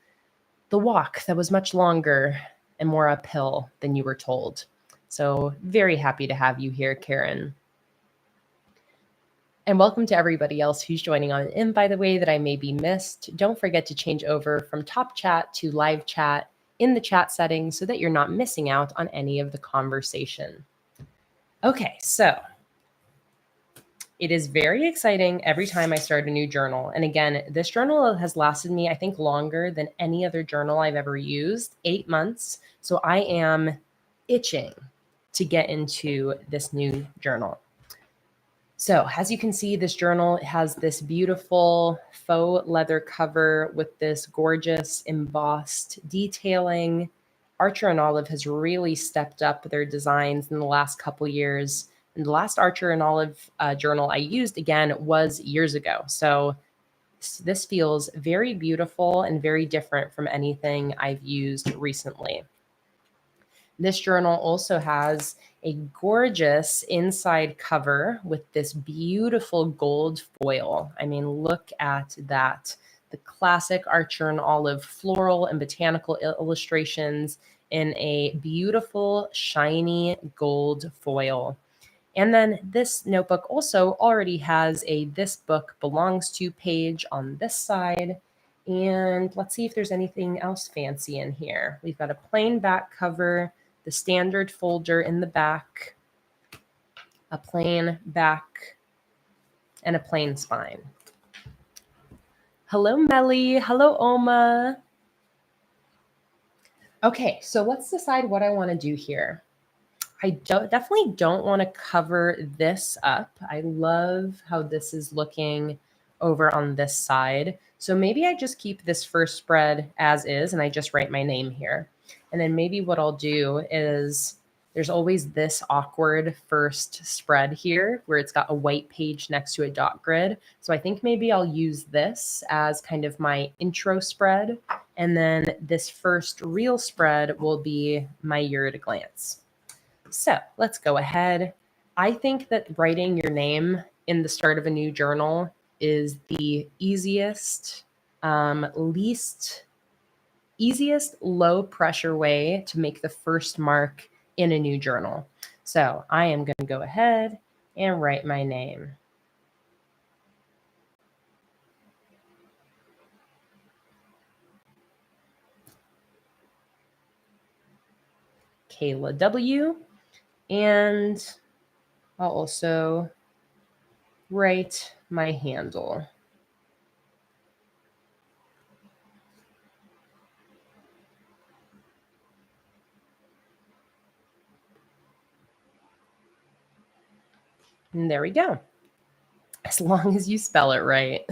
the walk that was much longer and more uphill than you were told. So very happy to have you here, Karen. And welcome to everybody else who's joining on in, by the way, that I may be missed. Don't forget to change over from top chat to live chat in the chat settings so that you're not missing out on any of the conversation. Okay, so it is very exciting every time I start a new journal. And again, this journal has lasted me, I think, longer than any other journal I've ever used, 8 months. So I am itching to get into this new journal. So as you can see, this journal has this beautiful faux leather cover with this gorgeous embossed detailing. Archer and Olive has really stepped up their designs in the last couple years. And the last Archer and Olive journal I used, again, was years ago. So this feels very beautiful and very different from anything I've used recently. This journal also has a gorgeous inside cover with this beautiful gold foil. I mean, look at that. The classic Archer and Olive floral and botanical illustrations in a beautiful, shiny gold foil. And then this notebook also already has a "This Book Belongs To" page on this side. And let's see if there's anything else fancy in here. We've got a plain back cover, the standard folder in the back, a plain back, and a plain spine. Hello, Melly. Hello, Oma. Okay, so let's decide what I want to do here. I definitely don't want to cover this up. I love how this is looking over on this side. So maybe I just keep this first spread as is and I just write my name here. And then maybe what I'll do is There's always this awkward first spread here where it's got a white page next to a dot grid. So I think maybe I'll use this as kind of my intro spread. And then this first real spread will be my year at a glance. So let's go ahead. I think that writing your name in the start of a new journal is the easiest, easiest low pressure way to make the first mark in a new journal. So I am going to go ahead and write my name. Kayla W. And I'll also write my handle. And there we go. As long as you spell it right.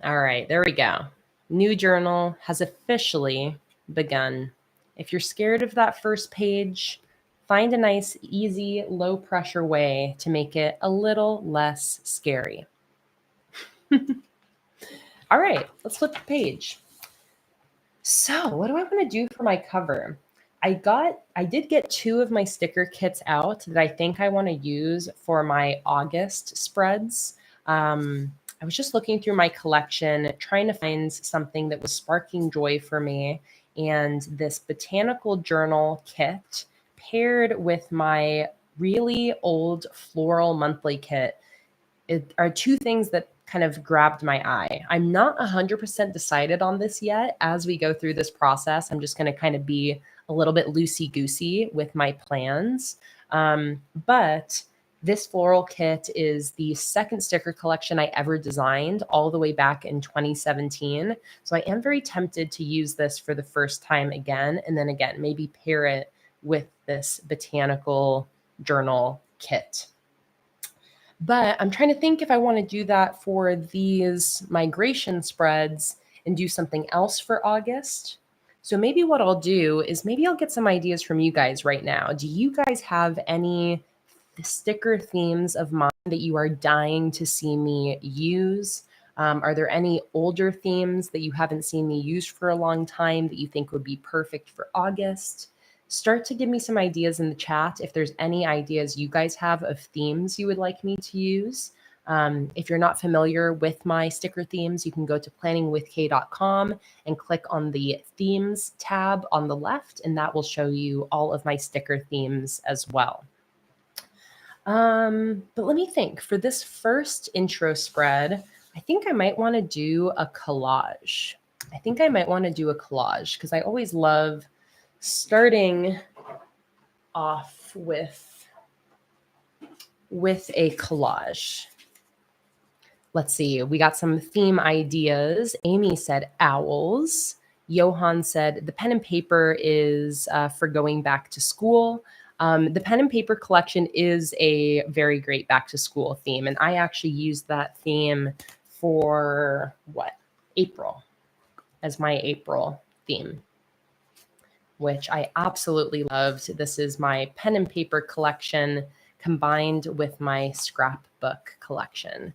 All right, there we go. New journal has officially begun. If you're scared of that first page, find a nice, easy, low pressure way to make it a little less scary. All right, let's flip the page. So what do I want to do for my cover? I did get 2 of my sticker kits out that I think I want to use for my August spreads. I was just looking through my collection, trying to find something that was sparking joy for me. And this botanical journal kit paired with my really old floral monthly kit are 2 things that kind of grabbed my eye. I'm not 100% decided on this yet. As we go through this process, I'm just going to kind of be a little bit loosey-goosey with my plans. But this floral kit is the second sticker collection I ever designed all the way back in 2017. So I am very tempted to use this for the first time again. And then again, maybe pair it with this botanical journal kit. But I'm trying to think if I want to do that for these migration spreads and do something else for August. So maybe what I'll do is maybe I'll get some ideas from you guys right now. Do you guys have any sticker themes of mine that you are dying to see me use? Are there any older themes that you haven't seen me use for a long time that you think would be perfect for August? Start to give me some ideas in the chat if there's any ideas you guys have of themes you would like me to use. If you're not familiar with my sticker themes, you can go to planningwithkay.com and click on the themes tab on the left, and that will show you all of my sticker themes as well. But let me think. For this first intro spread, I think I might want to do a collage. Because I always love starting off with a collage. Let's see. We got some theme ideas. Amy said owls. Johan said the pen and paper is for going back to school. The pen and paper collection is a very great back to school theme. And I actually used that theme for April as my April theme, which I absolutely loved. This is my pen and paper collection combined with my scrapbook collection.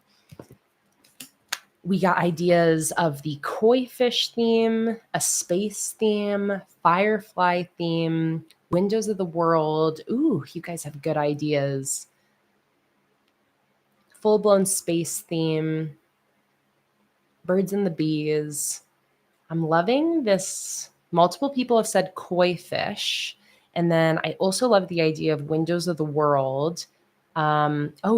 We got ideas of the koi fish theme, a space theme, firefly theme, windows of the world. Ooh, you guys have good ideas. Full-blown space theme, birds and the bees. I'm loving this. Multiple people have said koi fish. And then I also love the idea of windows of the world.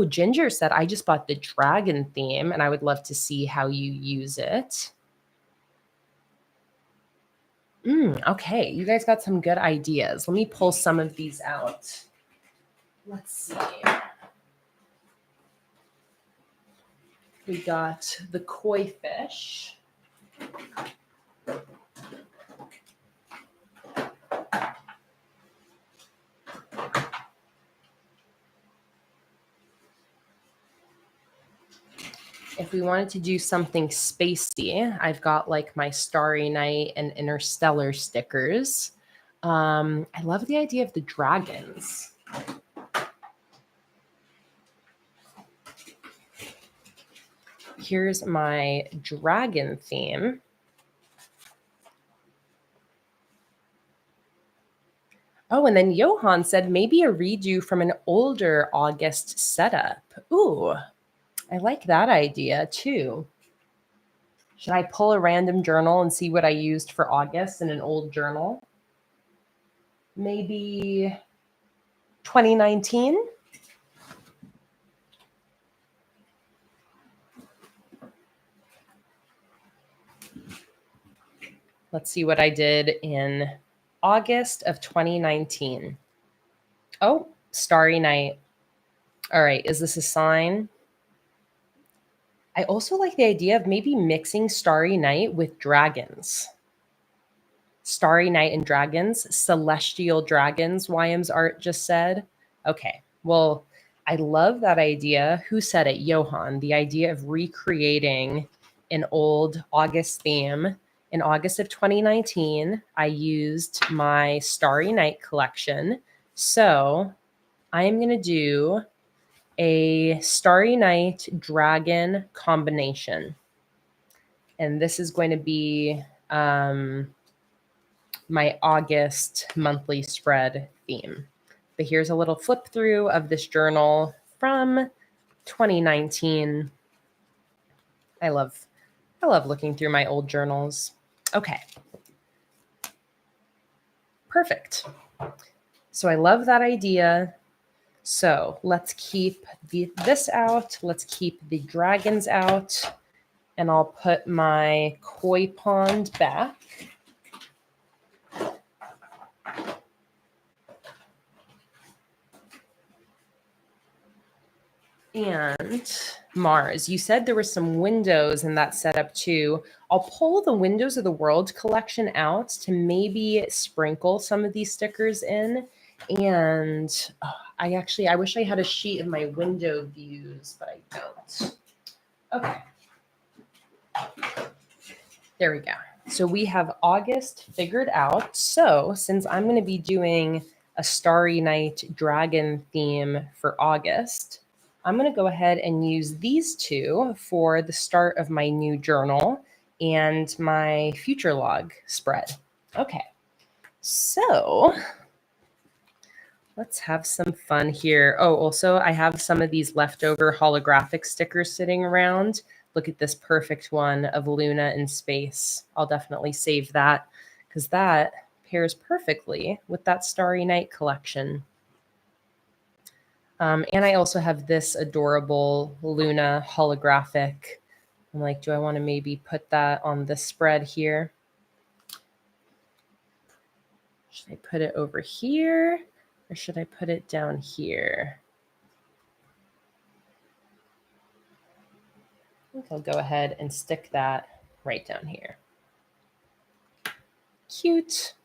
Ginger said, I just bought the dragon theme and I would love to see how you use it. Okay, you guys got some good ideas. Let me pull some of these out. Let's see. We got the koi fish. If we wanted to do something spacey, I've got like my Starry Night and Interstellar stickers. I love the idea of the dragons. Here's my dragon theme. Oh, and then Johan said maybe a redo from an older August setup. Ooh, I like that idea too. Should I pull a random journal and see what I used for August in an old journal? Maybe 2019? Let's see what I did in August of 2019. Oh, Starry Night. All right, is this a sign? I also like the idea of maybe mixing Starry Night with dragons. Starry Night and dragons, celestial dragons, YM's art just said. Okay, well, I love that idea. Who said it? Johan. The idea of recreating an old August theme. In August of 2019, I used my Starry Night collection. So I'm going to do a Starry Night dragon combination. And this is going to be my August monthly spread theme. But here's a little flip through of this journal from 2019. I love looking through my old journals. Okay. Perfect. So I love that idea. So let's keep this out. Let's keep the dragons out. And I'll put my koi pond back. And Mars, you said there were some windows in that setup too. I'll pull the Windows of the World collection out to maybe sprinkle some of these stickers in. And I wish I had a sheet of my window views, but I don't. Okay. There we go. So we have August figured out. So since I'm going to be doing a Starry Night dragon theme for August, I'm going to go ahead and use these two for the start of my new journal and my future log spread. Okay, so let's have some fun here. Oh, also, I have some of these leftover holographic stickers sitting around. Look at this perfect one of Luna in space. I'll definitely save that because that pairs perfectly with that Starry Night collection. And I also have this adorable Luna holographic. I'm like, do I want to maybe put that on this spread here? Should I put it over here or should I put it down here? I think I'll go ahead and stick that right down here. Cute.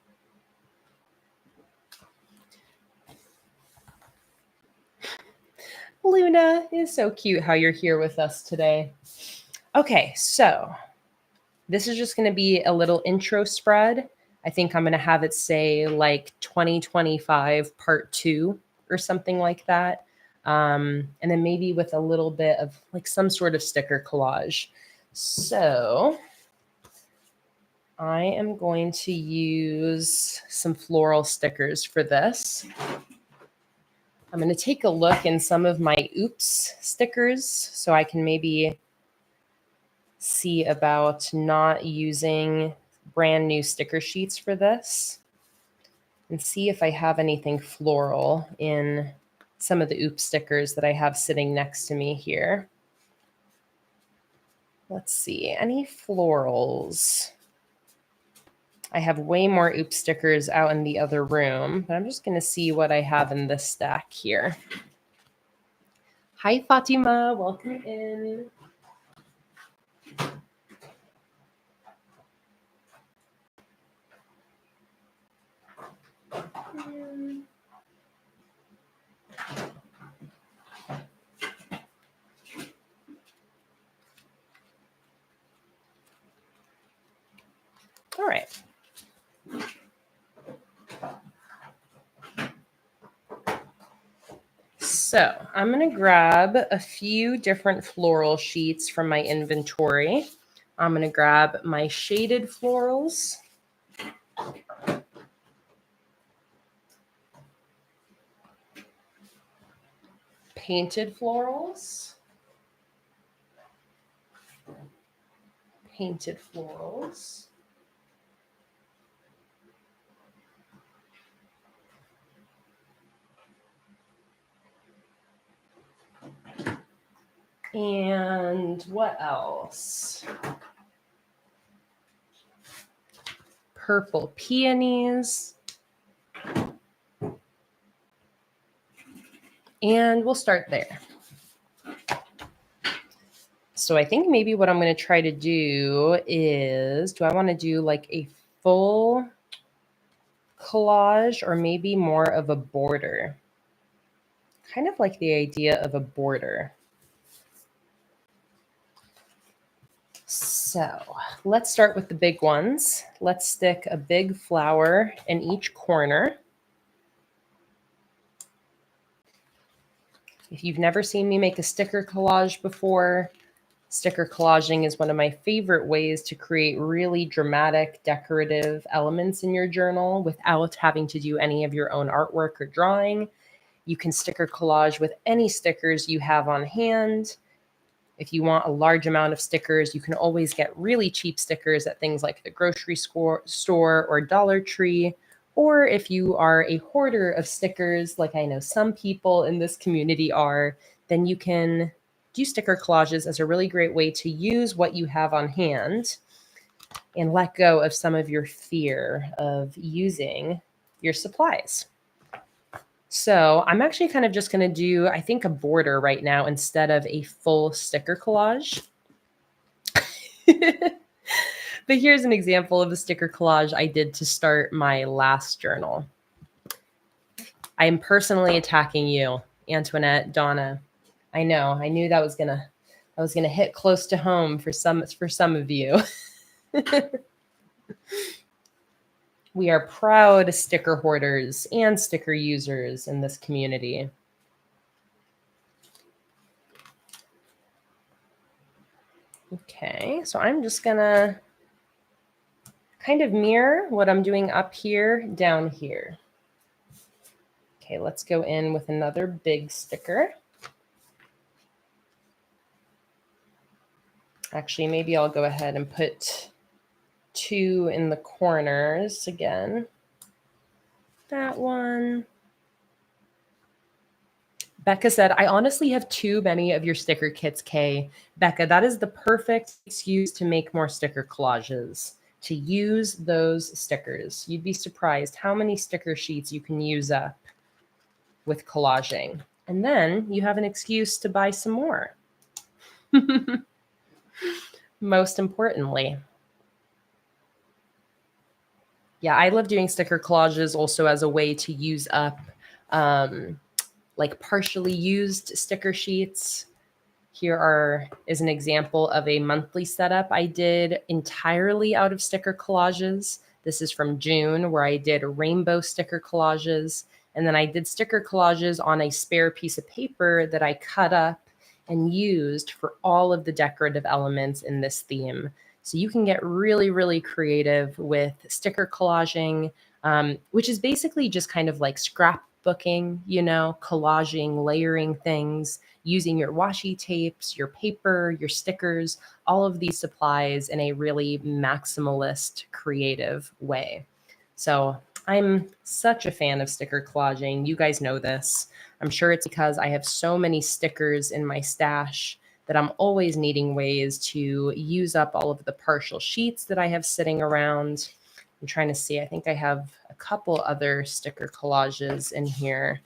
Luna is so cute how you're here with us today. Okay, so this is just going to be a little intro spread. I think I'm going to have it say like 2025 part 2 or something like that. And then maybe with a little bit of like some sort of sticker collage. So I am going to use some floral stickers for this. I'm going to take a look in some of my oops stickers so I can maybe see about not using brand new sticker sheets for this and see if I have anything floral in some of the oops stickers that I have sitting next to me here. Let's see, any florals? I have way more oops stickers out in the other room, but I'm just going to see what I have in this stack here. Hi, Fatima. Welcome in. All right. So I'm going to grab a few different floral sheets from my inventory. I'm going to grab my shaded florals. Painted florals. Painted florals. And what else? Purple peonies. And we'll start there. So I think maybe what I'm going to try to do is, do I want to do like a full collage or maybe more of a border? Kind of like the idea of a border. So let's start with the big ones. Let's stick a big flower in each corner. If you've never seen me make a sticker collage before, sticker collaging is one of my favorite ways to create really dramatic, decorative elements in your journal without having to do any of your own artwork or drawing. You can sticker collage with any stickers you have on hand. If you want a large amount of stickers, you can always get really cheap stickers at things like the grocery store or Dollar Tree. Or if you are a hoarder of stickers, like I know some people in this community are, then you can do sticker collages as a really great way to use what you have on hand and let go of some of your fear of using your supplies. So I'm actually kind of just going to do, I think, a border right now instead of a full sticker collage. But here's an example of a sticker collage I did to start my last journal. I am personally attacking you, Antoinette, Donna. I know. I knew that was gonna hit close to home for some of you. We are proud sticker hoarders and sticker users in this community. Okay, so I'm just gonna kind of mirror what I'm doing up here down here. Okay, let's go in with another big sticker. Actually, maybe I'll go ahead and put 2 in the corners again. That one. Becca said, I honestly have too many of your sticker kits, Kay. Becca, that is the perfect excuse to make more sticker collages, to use those stickers. You'd be surprised how many sticker sheets you can use up with collaging. And then you have an excuse to buy some more. Most importantly. Yeah, I love doing sticker collages also as a way to use up like partially used sticker sheets. Here is an example of a monthly setup I did entirely out of sticker collages. This is from June, where I did rainbow sticker collages. And then I did sticker collages on a spare piece of paper that I cut up and used for all of the decorative elements in this theme. So you can get really, really creative with sticker collaging, which is basically just kind of like scrapbooking, you know, collaging, layering things, using your washi tapes, your paper, your stickers, all of these supplies in a really maximalist, creative way. So I'm such a fan of sticker collaging. You guys know this. I'm sure it's because I have so many stickers in my stash that I'm always needing ways to use up all of the partial sheets that I have sitting around. I'm trying to see. I think I have a couple other sticker collages in here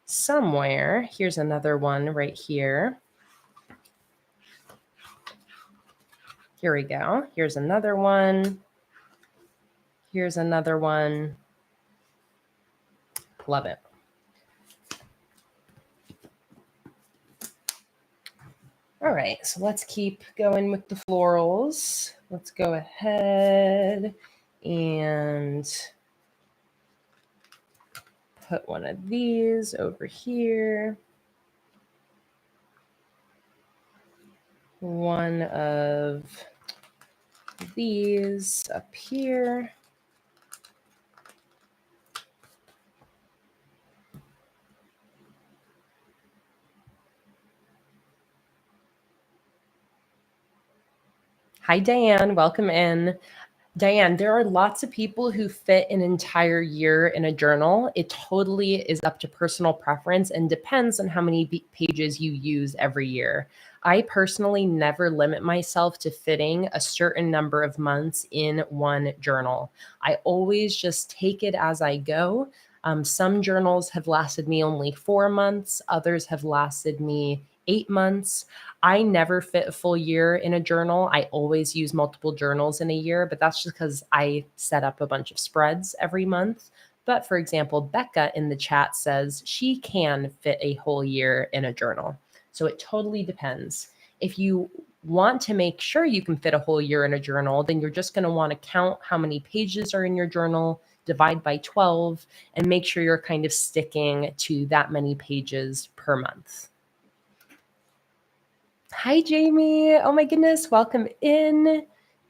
somewhere. Here's another one right here. Here we go. Here's another one. Here's another one. Love it. All right, so let's keep going with the florals. Let's go ahead and put one of these over here. one of these up here. Hi, Diane. Welcome in. Diane, there are lots of people who fit an entire year in a journal. It totally is up to personal preference and depends on how many pages you use every year. I personally never limit myself to fitting a certain number of months in one journal. I always just take it as I go. Some journals have lasted me only 4 months, others have lasted me 8 months. I never fit a full year in a journal. I always use multiple journals in a year, but that's just because I set up a bunch of spreads every month. But for example, Becca in the chat says she can fit a whole year in a journal. So it totally depends. If you want to make sure you can fit a whole year in a journal, then you're just going to want to count how many pages are in your journal, divide by 12, and make sure you're kind of sticking to that many pages per month. Hi, Jamie. Oh my goodness. Welcome in.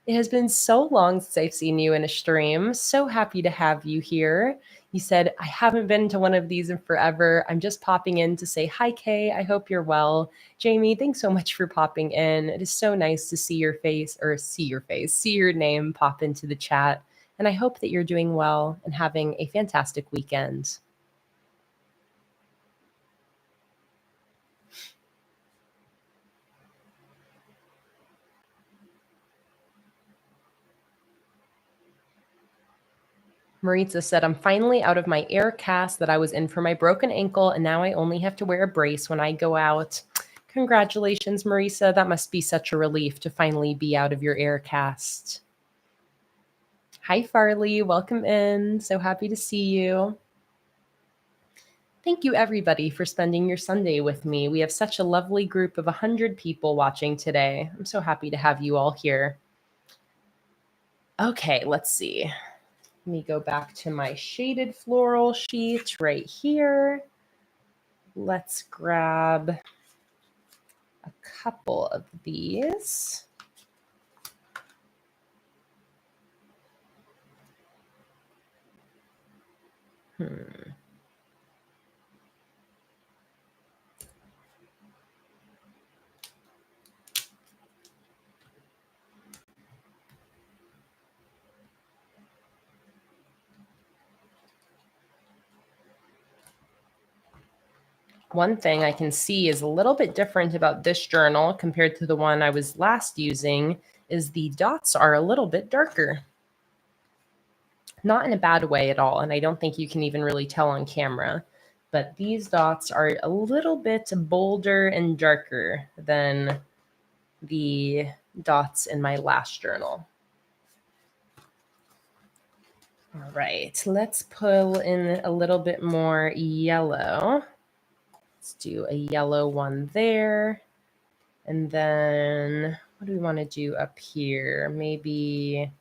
It has been so long since I've seen you in a stream. So happy to have you here. You said, I haven't been to one of these in forever. I'm just popping in to say hi, Kay. I hope you're well. Jamie, thanks so much for popping in. It is so nice to see your face, see your name pop into the chat. And I hope that you're doing well and having a fantastic weekend. Maritza said, I'm finally out of my air cast that I was in for my broken ankle, and now I only have to wear a brace when I go out. Congratulations, Marisa. That must be such a relief to finally be out of your air cast. Hi, Farley. Welcome in. So happy to see you. Thank you, everybody, for spending your Sunday with me. We have such a lovely group of 100 people watching today. I'm so happy to have you all here. Okay, let's see. Let me go back to my shaded floral sheet right here. Let's grab a couple of these. One thing I can see is a little bit different about this journal compared to the one I was last using is the dots are a little bit darker. Not in a bad way at all, and I don't think you can even really tell on camera, but these dots are a little bit bolder and darker than the dots in my last journal. All right, let's pull in a little bit more yellow. Let's do a yellow one there. And then what do we want to do up here? Maybe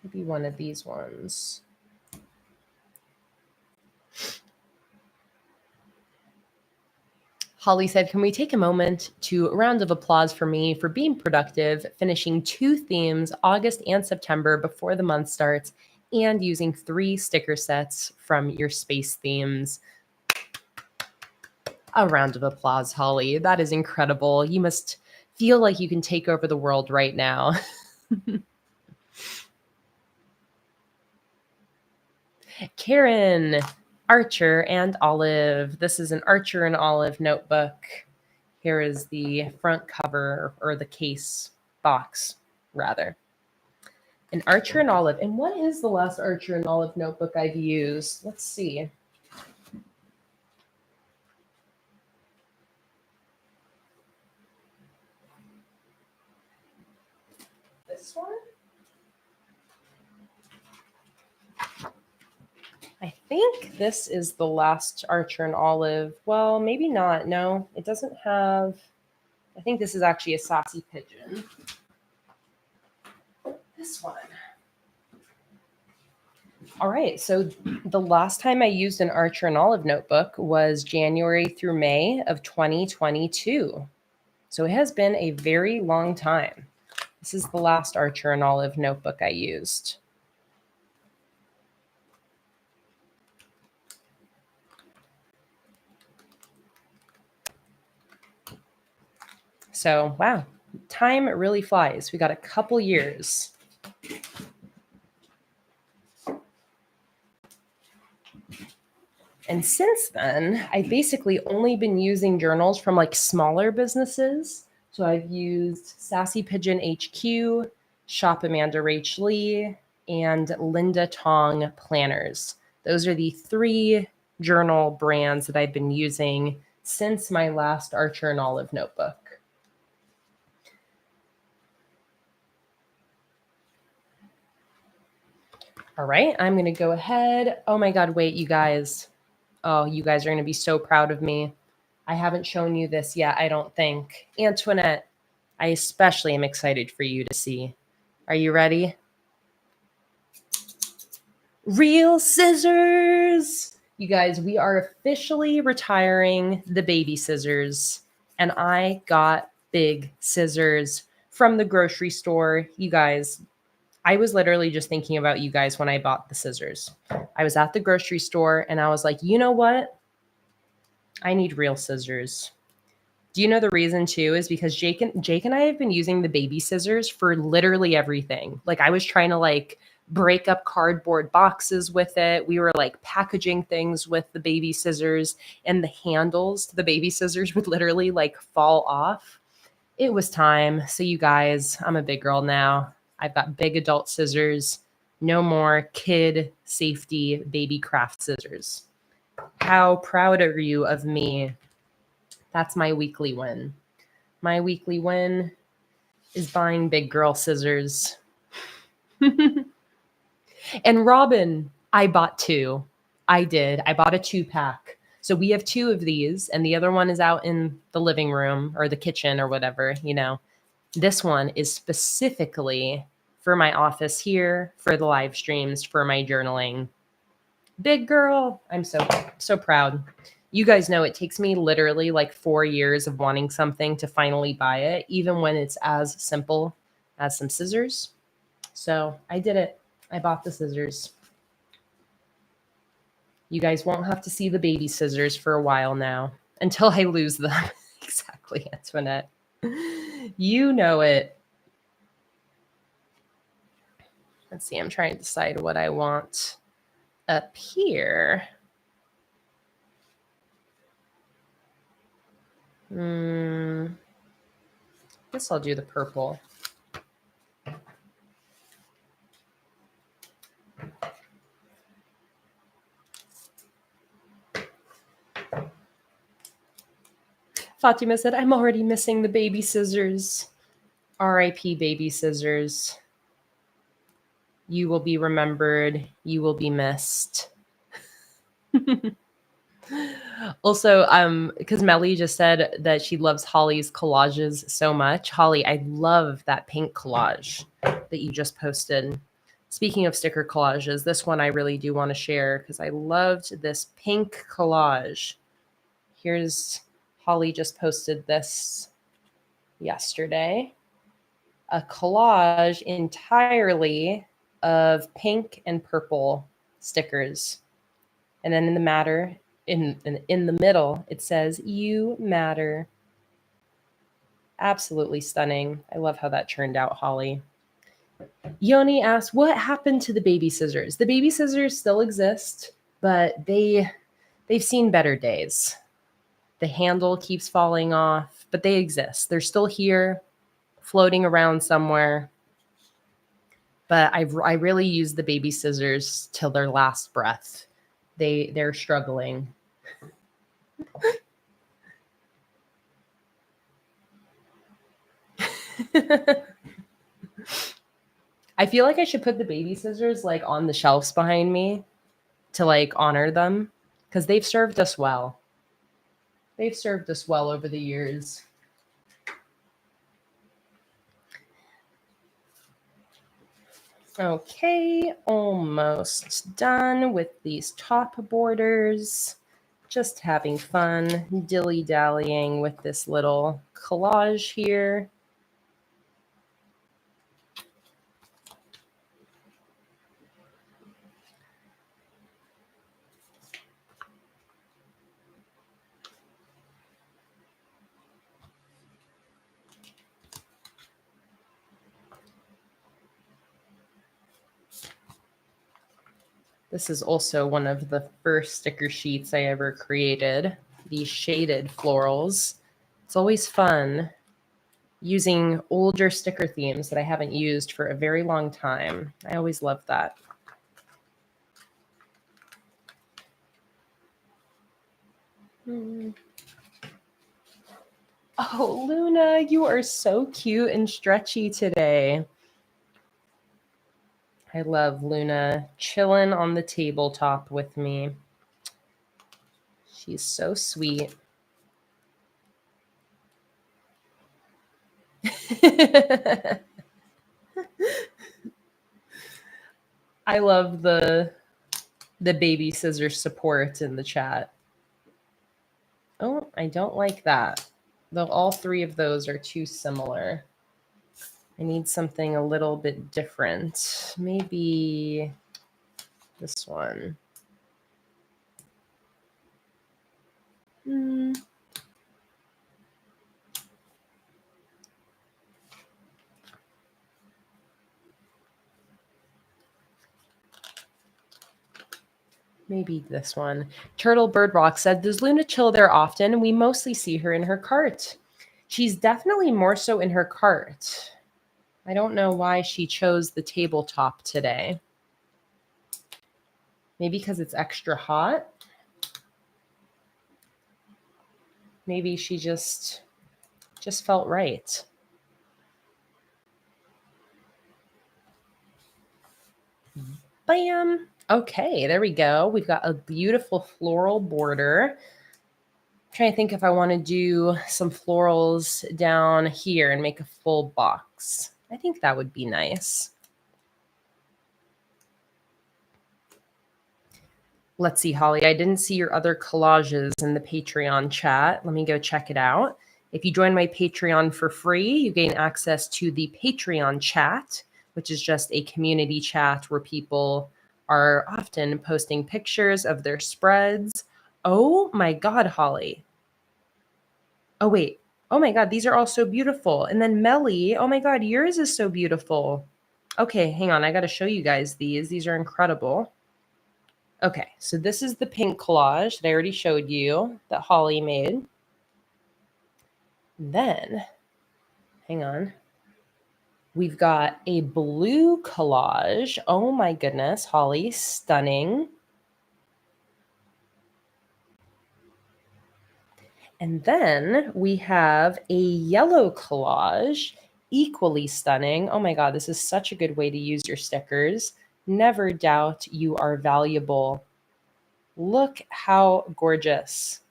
maybe one of these ones. Holly said, can we take a moment to a round of applause for me for being productive, finishing 2 themes, August and September, before the month starts, and using 3 sticker sets from your space themes. A round of applause, Holly. That is incredible. You must feel like you can take over the world right now. Karen, Archer, and Olive. This is an Archer and Olive notebook. Here is the front cover, or the case box, rather. An Archer and Olive. And what is the last Archer and Olive notebook I've used? Let's see. This one? I think this is the last Archer and Olive. Well, maybe not. No, it doesn't have. I think this is actually a Sassy Pigeon. This one. All right. So the last time I used an Archer and Olive notebook was January through May of 2022. So it has been a very long time. This is the last Archer and Olive notebook I used. So, wow, time really flies. We got a couple years. And since then, I've basically only been using journals from like smaller businesses. So I've used Sassy Pigeon HQ, Shop Amanda Rach Lee, and Linda Tong planners. Those are the 3 journal brands that I've been using since my last Archer and Olive notebook. All right, I'm going to go ahead. Oh my God, wait, you guys. Oh, you guys are going to be so proud of me. I haven't shown you this yet, I don't think. Antoinette, I especially am excited for you to see. Are you ready? Real scissors! You guys, we are officially retiring the baby scissors. And I got big scissors from the grocery store. You guys, I was literally just thinking about you guys when I bought the scissors. I was at the grocery store and I was like, you know what? I need real scissors. Do you know the reason too is because Jake and I have been using the baby scissors for literally everything. Like I was trying to like break up cardboard boxes with it. We were like packaging things with the baby scissors and the handles to the baby scissors would literally like fall off. It was time. So you guys, I'm a big girl now. I've got big adult scissors. No more kid safety baby craft scissors. How proud are you of me? That's my weekly win. My weekly win is buying big girl scissors. And Robin, I bought 2. I did. I bought a 2-pack. So we have 2 of these, and the other one is out in the living room or the kitchen or whatever, you know. This one is specifically for my office here, for the live streams, for my journaling. Big girl. I'm so proud. You guys know it takes me literally like 4 years of wanting something to finally buy it, even when it's as simple as some scissors. So I did it. I bought the scissors. You guys won't have to see the baby scissors for a while now until I lose them. Exactly, Antoinette. You know it. Let's see. I'm trying to decide what I want up here. Guess I'll do the purple. Fatima said, I'm already missing the baby scissors. R.I.P. baby scissors. You will be remembered. You will be missed. Also, because Melly just said that she loves Holly's collages so much. Holly, I love that pink collage that you just posted. Speaking of sticker collages, this one I really do want to share because I loved this pink collage. Here's Holly just posted this yesterday. A collage entirely of pink and purple stickers. And then in the middle, it says, you matter. Absolutely stunning. I love how that turned out, Holly. Yoni asked, what happened to the baby scissors? The baby scissors still exist, but they've seen better days. The handle keeps falling off, but they exist. They're still here, floating around somewhere. But I really use the baby scissors till their last breath. They're struggling. I feel like I should put the baby scissors like on the shelves behind me to like honor them because they've served us well. They've served us well over the years. Okay, almost done with these top borders. Just having fun dilly-dallying with this little collage here. This is also one of the first sticker sheets I ever created, these shaded florals. It's always fun using older sticker themes that I haven't used for a very long time. I always love that. Oh, Luna, you are so cute and stretchy today. I love Luna chilling on the tabletop with me. She's so sweet. I love the baby scissor support in the chat. Oh, I don't like that. Though all three of those are too similar. I need something a little bit different. Maybe this one. Maybe this one. Turtle Bird Rock said, does Luna chill there often? We mostly see her in her cart. She's definitely more so in her cart. I don't know why she chose the tabletop today. Maybe because it's extra hot. Maybe she just felt right. Bam. Okay, there we go. We've got a beautiful floral border. I'm trying to think if I want to do some florals down here and make a full box. I think that would be nice. Let's see, Holly. I didn't see your other collages in the Patreon chat. Let me go check it out. If you join my Patreon for free, you gain access to the Patreon chat, which is just a community chat where people are often posting pictures of their spreads. Oh my God, Holly. Oh, wait. Oh my God, these are all so beautiful. And then Melly, oh my God, yours is so beautiful. Okay, hang on. I got to show you guys these. These are incredible. Okay, so this is the pink collage that I already showed you that Holly made. Then, hang on. We've got a blue collage. Oh my goodness, Holly, stunning. And then we have a yellow collage, equally stunning. Oh my God, this is such a good way to use your stickers. Never doubt you are valuable. Look how gorgeous.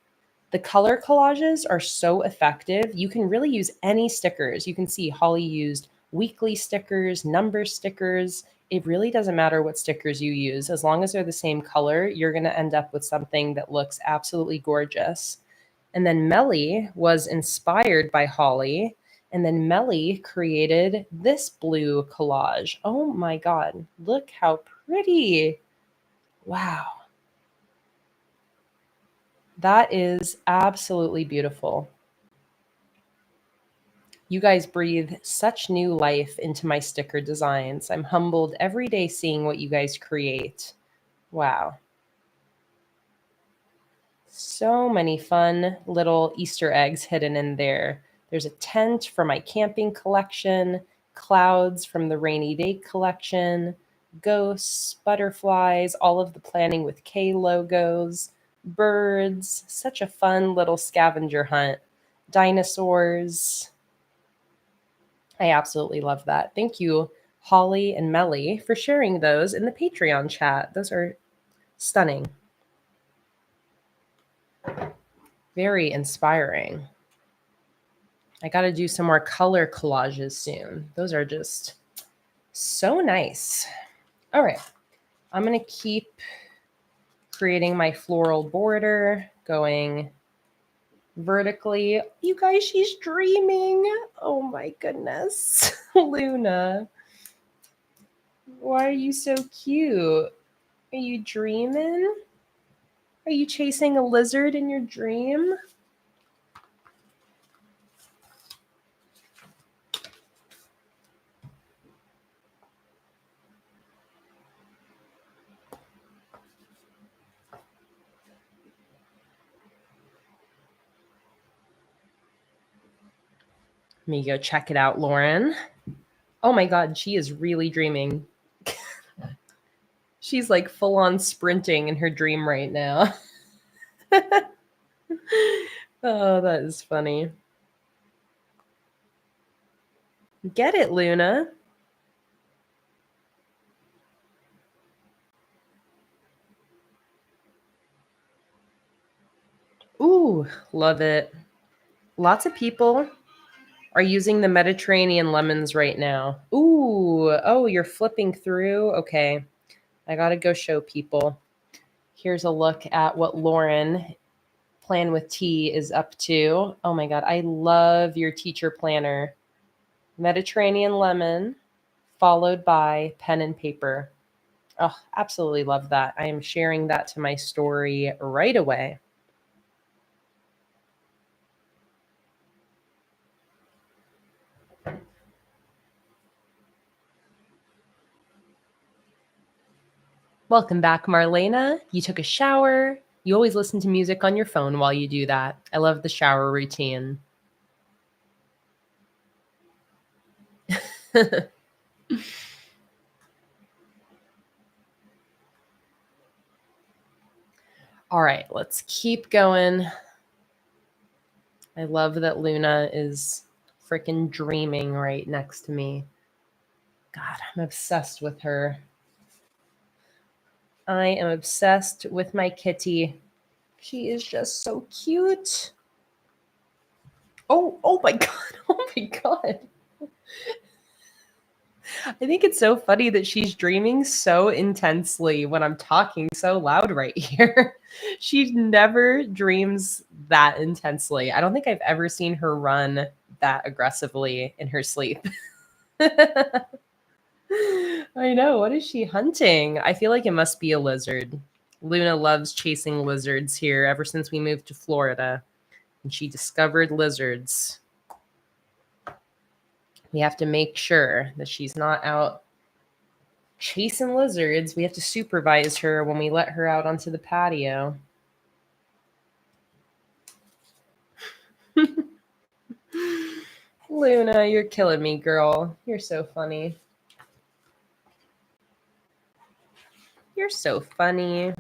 The color collages are so effective. You can really use any stickers. You can see Holly used weekly stickers, number stickers. It really doesn't matter what stickers you use. As long as they're the same color, you're going to end up with something that looks absolutely gorgeous. And then Melly was inspired by Holly. And then Melly created this blue collage. Oh my God, look how pretty. Wow. That is absolutely beautiful. You guys breathe such new life into my sticker designs. I'm humbled every day seeing what you guys create. Wow. So many fun little Easter eggs hidden in there. There's a tent for my camping collection, clouds from the rainy day collection, ghosts, butterflies, all of the Planning with K logos, birds, such a fun little scavenger hunt, dinosaurs. I absolutely love that. Thank you, Holly and Melly, for sharing those in the Patreon chat. Those are stunning. Very inspiring. I got to do some more color collages soon. Those are just So nice. All right. I'm going to keep creating my floral border, going vertically. You guys, she's dreaming. Oh my goodness. Luna, why are you so cute? Are you dreaming? Are you chasing a lizard in your dream? Let me go check it out, Lauren. Oh my God, she is really dreaming. She's like full on sprinting in her dream right now. Oh, that is funny. Get it, Luna. Ooh, love it. Lots of people are using the Mediterranean lemons right now. Ooh, oh, you're flipping through? Okay, I gotta go show people. Here's a look at what Lauren, Plan with T, is up to. Oh my God, I love your teacher planner. Mediterranean lemon, followed by pen and paper. Oh, absolutely love that. I am sharing that to my story right away. Welcome back, Marlena. You took a shower. You always listen to music on your phone while you do that. I love the shower routine. All right, let's keep going. I love that Luna is freaking dreaming right next to me. God, I'm obsessed with her. I am obsessed with my kitty. She is just so cute. Oh my God. Oh my God. I think it's so funny that she's dreaming so intensely when I'm talking so loud right here. She never dreams that intensely. I don't think I've ever seen her run that aggressively in her sleep. I know. What is she hunting? I feel like it must be a lizard. Luna loves chasing lizards here ever since we moved to Florida, and she discovered lizards. We have to make sure that she's not out chasing lizards. We have to supervise her when we let her out onto the patio. Luna, you're killing me, girl. You're so funny. You're so funny.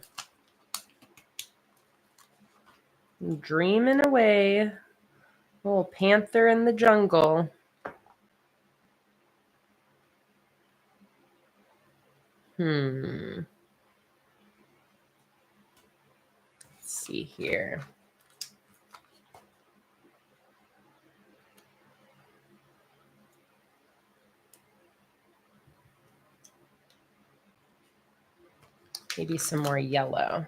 Dreaming away. Little panther in the jungle. Let's see here. Maybe some more yellow.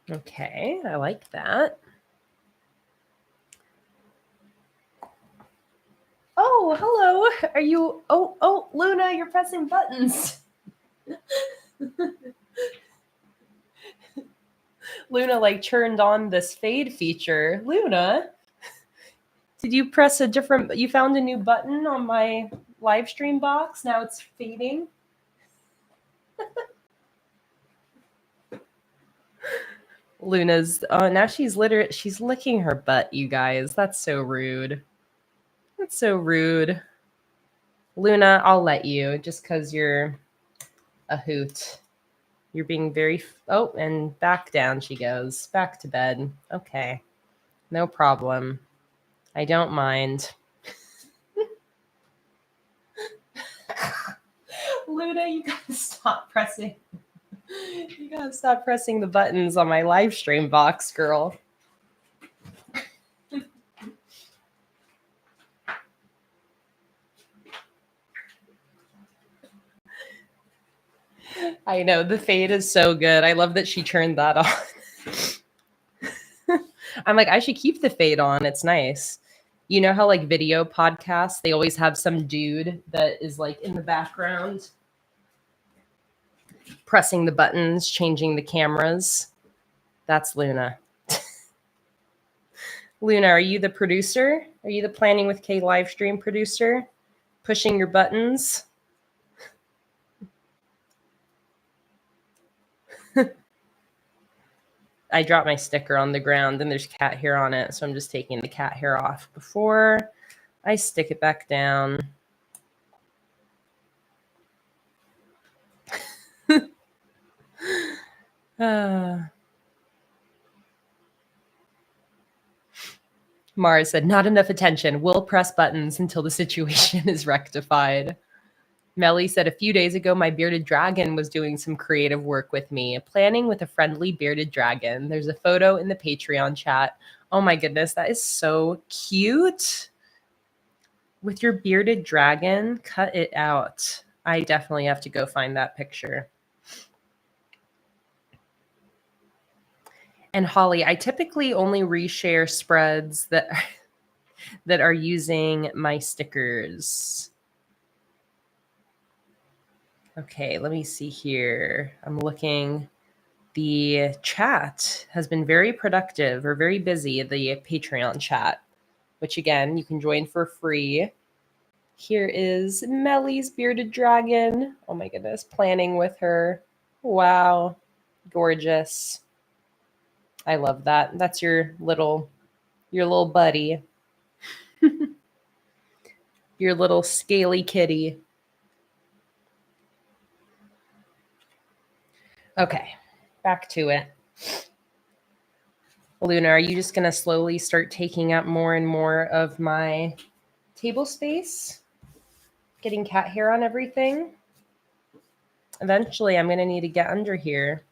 Okay, I like that. Oh, hello. Are you... Oh, Luna, you're pressing buttons. Luna like turned on this fade feature. Luna, did you press a different... You found a new button on my live stream box? Now it's fading. Luna's... Oh, now she's licking her butt, you guys. That's so rude. That's so rude. Luna, I'll let you just because you're a hoot. You're being very... Oh, and back down she goes. Back to bed. Okay. No problem. I don't mind. Luna, you gotta stop pressing. You gotta stop pressing the buttons on my live stream box, girl. I know, the fade is so good. I love that she turned that on. I'm like, I should keep the fade on. It's nice. You know how like video podcasts, they always have some dude that is like in the background pressing the buttons, changing the cameras. That's Luna. Luna, are you the producer? Are you the Planning with Kay live stream producer? Pushing your buttons? I dropped my sticker on the ground and there's cat hair on it. So I'm just taking the cat hair off before I stick it back down. Mara said, not enough attention. We'll press buttons until the situation is rectified. Melly said, a few days ago, my bearded dragon was doing some creative work with me, planning with a friendly bearded dragon. There's a photo in the Patreon chat. Oh my goodness, that is so cute. With your bearded dragon, cut it out. I definitely have to go find that picture. And Holly, I typically only reshare spreads that are using my stickers. Okay, let me see here. I'm looking. The chat has been very productive or very busy, the Patreon chat, which again, you can join for free. Here is Melly's bearded dragon. Oh my goodness, planning with her. Wow, gorgeous. I love that. That's your little buddy. Your little scaly kitty. Okay, back to it. Luna, are you just going to slowly start taking up more and more of my table space? Getting cat hair on everything? Eventually, I'm going to need to get under here.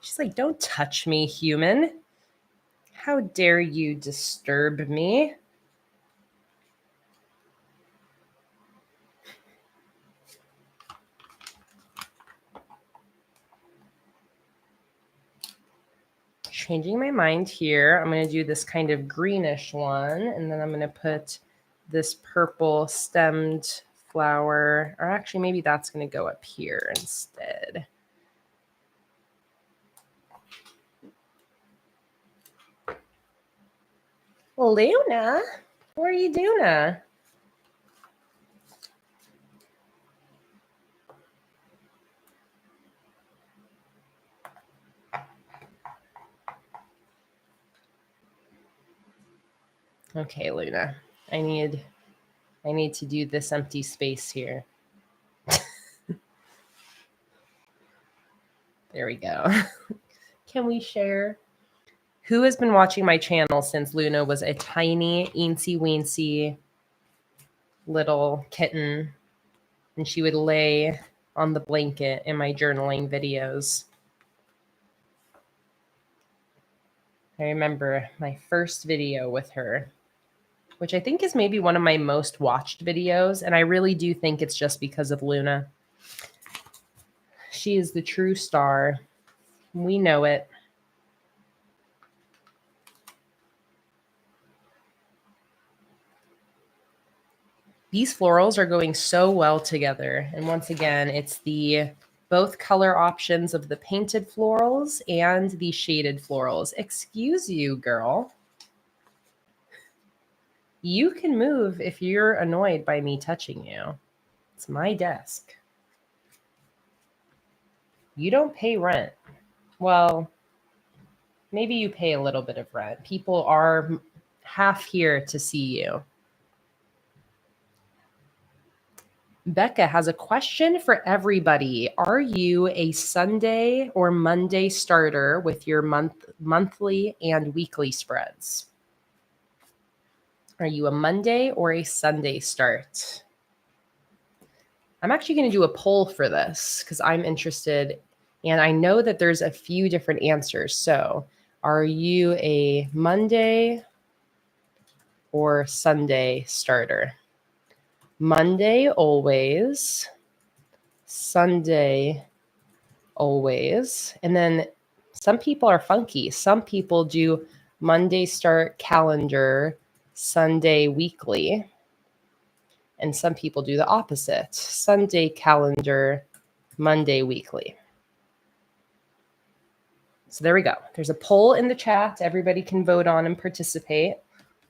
She's like, don't touch me, human. How dare you disturb me? Changing my mind here. I'm going to do this kind of greenish one, and then I'm going to put this purple stemmed flower, or actually maybe that's going to go up here instead. Luna, what are you doing? Okay, Luna, I need to do this empty space here. There we go. Can we share? Who has been watching my channel since Luna was a tiny, eensy-weensy little kitten, and she would lay on the blanket in my journaling videos? I remember my first video with her, which I think is maybe one of my most watched videos, and I really do think it's just because of Luna. She is the true star. We know it. These florals are going so well together. And once again, it's the both color options of the painted florals and the shaded florals. Excuse you, girl. You can move if you're annoyed by me touching you. It's my desk. You don't pay rent. Well, maybe you pay a little bit of rent. People are half here to see you. Becca has a question for everybody. Are you a Sunday or Monday starter with your monthly and weekly spreads? Are you a Monday or a Sunday start? I'm actually going to do a poll for this because I'm interested. And I know that there's a few different answers. So are you a Monday or Sunday starter? Monday always, Sunday always. And then some people are funky. Some people do Monday start calendar, Sunday weekly. And some people do the opposite, Sunday calendar, Monday weekly. So there we go. There's a poll in the chat. Everybody can vote on and participate.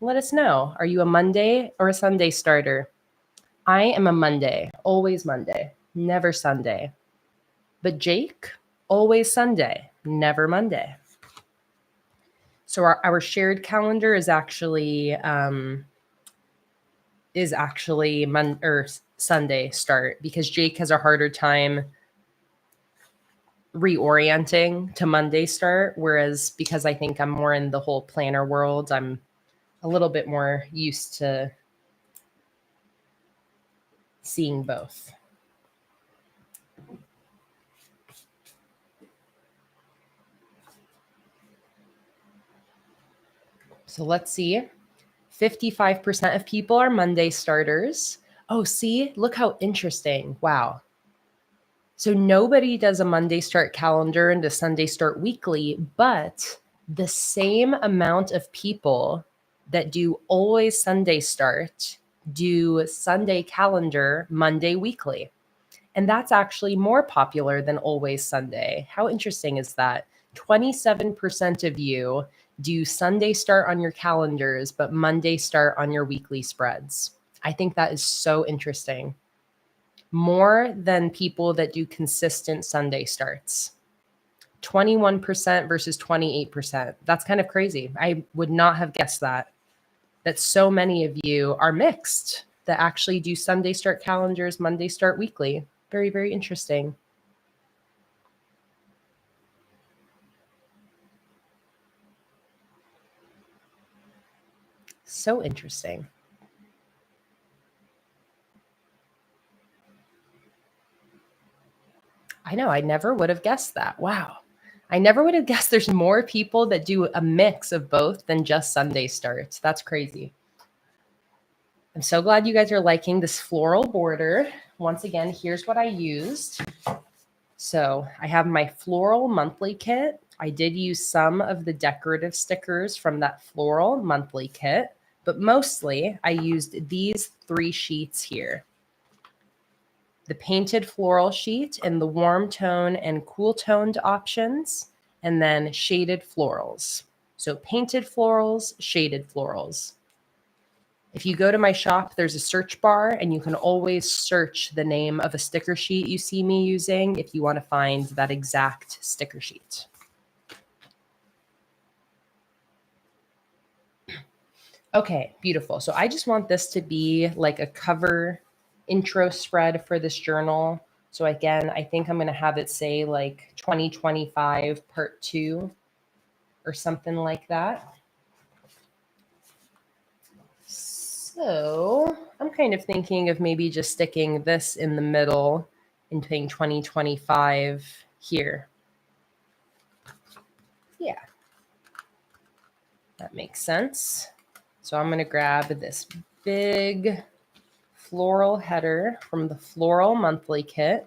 Let us know. Are you a Monday or a Sunday starter? I am a Monday, always Monday, never Sunday. But Jake, always Sunday, never Monday. So our shared calendar is actually Sunday start because Jake has a harder time reorienting to Monday start, whereas because I think I'm more in the whole planner world, I'm a little bit more used to seeing both. So let's see. 55% of people are Monday starters. Oh, see, look how interesting. Wow. So nobody does a Monday start calendar and a Sunday start weekly, but the same amount of people that do always Sunday start do Sunday calendar, Monday weekly. And that's actually more popular than always Sunday. How interesting is that? 27% of you do Sunday start on your calendars, but Monday start on your weekly spreads. I think that is so interesting. More than people that do consistent Sunday starts. 21% versus 28%. That's kind of crazy. I would not have guessed that so many of you are mixed that actually do Sunday start calendars, Monday start weekly. Very, very interesting. So interesting. I know. I never would have guessed that. Wow. I never would have guessed there's more people that do a mix of both than just Sunday starts. That's crazy. I'm so glad you guys are liking this floral border. Once again, here's what I used. So I have my floral monthly kit. I did use some of the decorative stickers from that floral monthly kit, but mostly I used these 3 sheets here. The painted floral sheet and the warm tone and cool toned options, and then shaded florals. So painted florals, shaded florals. If you go to my shop, there's a search bar and you can always search the name of a sticker sheet you see me using if you want to find that exact sticker sheet. Okay, beautiful. So I just want this to be like a cover intro spread for this journal. So again, I think I'm going to have it say like 2025 part 2 or something like that. So I'm kind of thinking of maybe just sticking this in the middle and putting 2025 here. Yeah, that makes sense. So I'm going to grab this big floral header from the Floral Monthly Kit.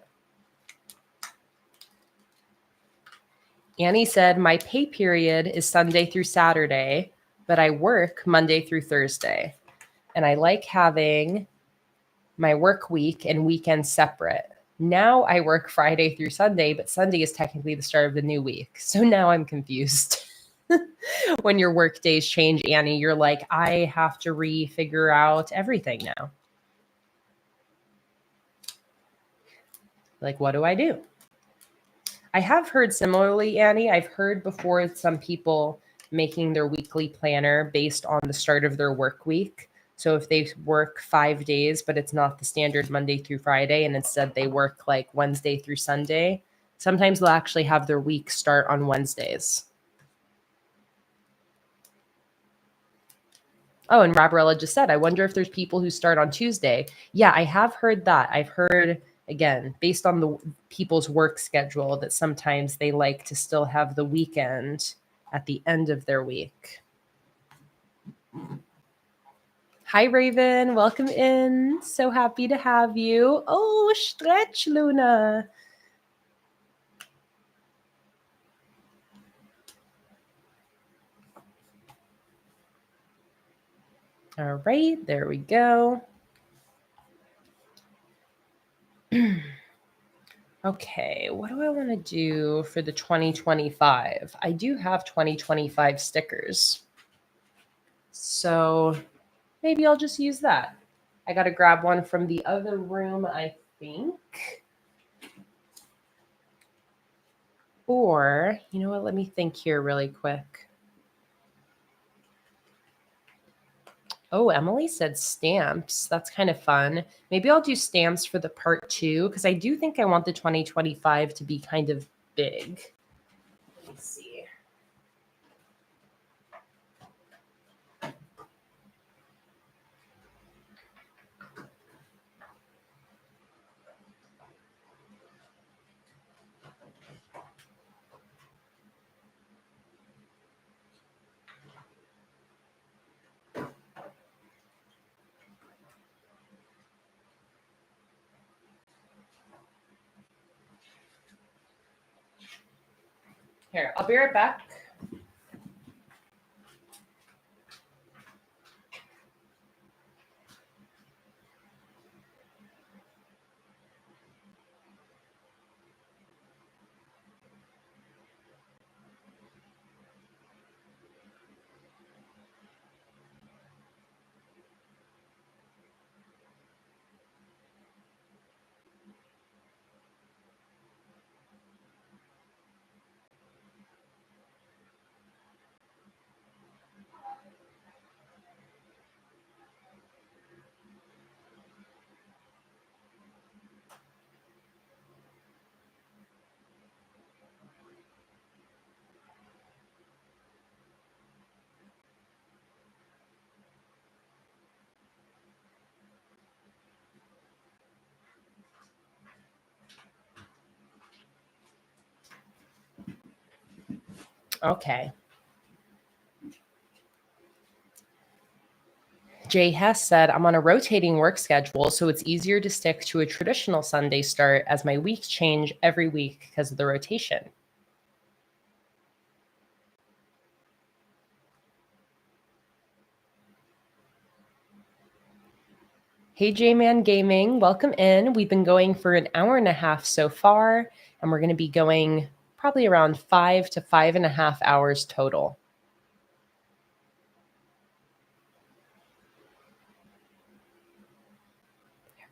Annie said, my pay period is Sunday through Saturday, but I work Monday through Thursday. And I like having my work week and weekend separate. Now I work Friday through Sunday, but Sunday is technically the start of the new week. So now I'm confused. When your work days change, Annie, you're like, I have to figure out everything now. Like, what do I do? I have heard similarly, Annie. I've heard before some people making their weekly planner based on the start of their work week. So if they work 5 days, but it's not the standard Monday through Friday, and instead they work like Wednesday through Sunday, sometimes they'll actually have their week start on Wednesdays. Oh, and Roberella just said, I wonder if there's people who start on Tuesday. Yeah, I have heard that. I've heard again, based on the people's work schedule, that sometimes they like to still have the weekend at the end of their week. Hi, Raven. Welcome in. So happy to have you. Oh, stretch, Luna. All right, there we go. Okay, what do I want to do for the 2025? I do have 2025 stickers. So maybe I'll just use that. I got to grab one from the other room, I think. Or, you know what? Let me think here really quick. Oh, Emily said stamps. That's kind of fun. Maybe I'll do stamps for the part 2 because I do think I want the 2025 to be kind of big. Let me see. Here, I'll be right back. Okay. Jay Hess said, I'm on a rotating work schedule, so it's easier to stick to a traditional Sunday start as my weeks change every week because of the rotation. Hey, J-Man Gaming, welcome in. We've been going for an hour and a half so far, and we're going to be going probably around 5 to 5.5 hours total.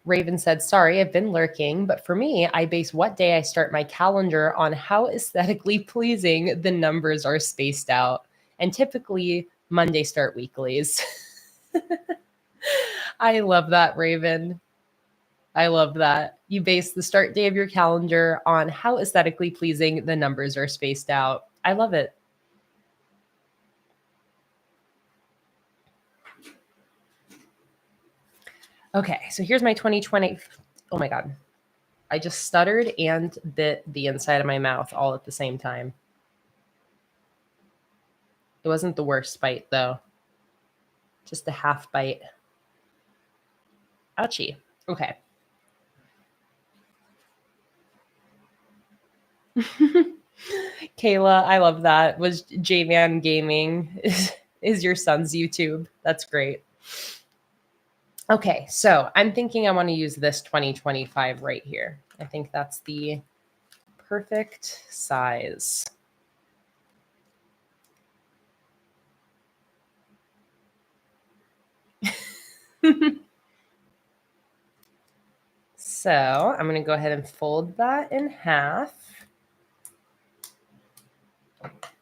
Raven said, sorry, I've been lurking, but for me, I base what day I start my calendar on how aesthetically pleasing the numbers are spaced out, and typically Monday start weeklies. I love that, Raven. I love that. You base the start day of your calendar on how aesthetically pleasing the numbers are spaced out. I love it. Okay, so here's my 2020. Oh my God. I just stuttered and bit the inside of my mouth all at the same time. It wasn't the worst bite, though. Just a half bite. Ouchie. Okay. Kayla, I love that. Was J-Man Gaming is your son's YouTube. That's great. Okay, so I'm thinking I want to use this 2025 right here. I think that's the perfect size. So I'm going to go ahead and fold that in half.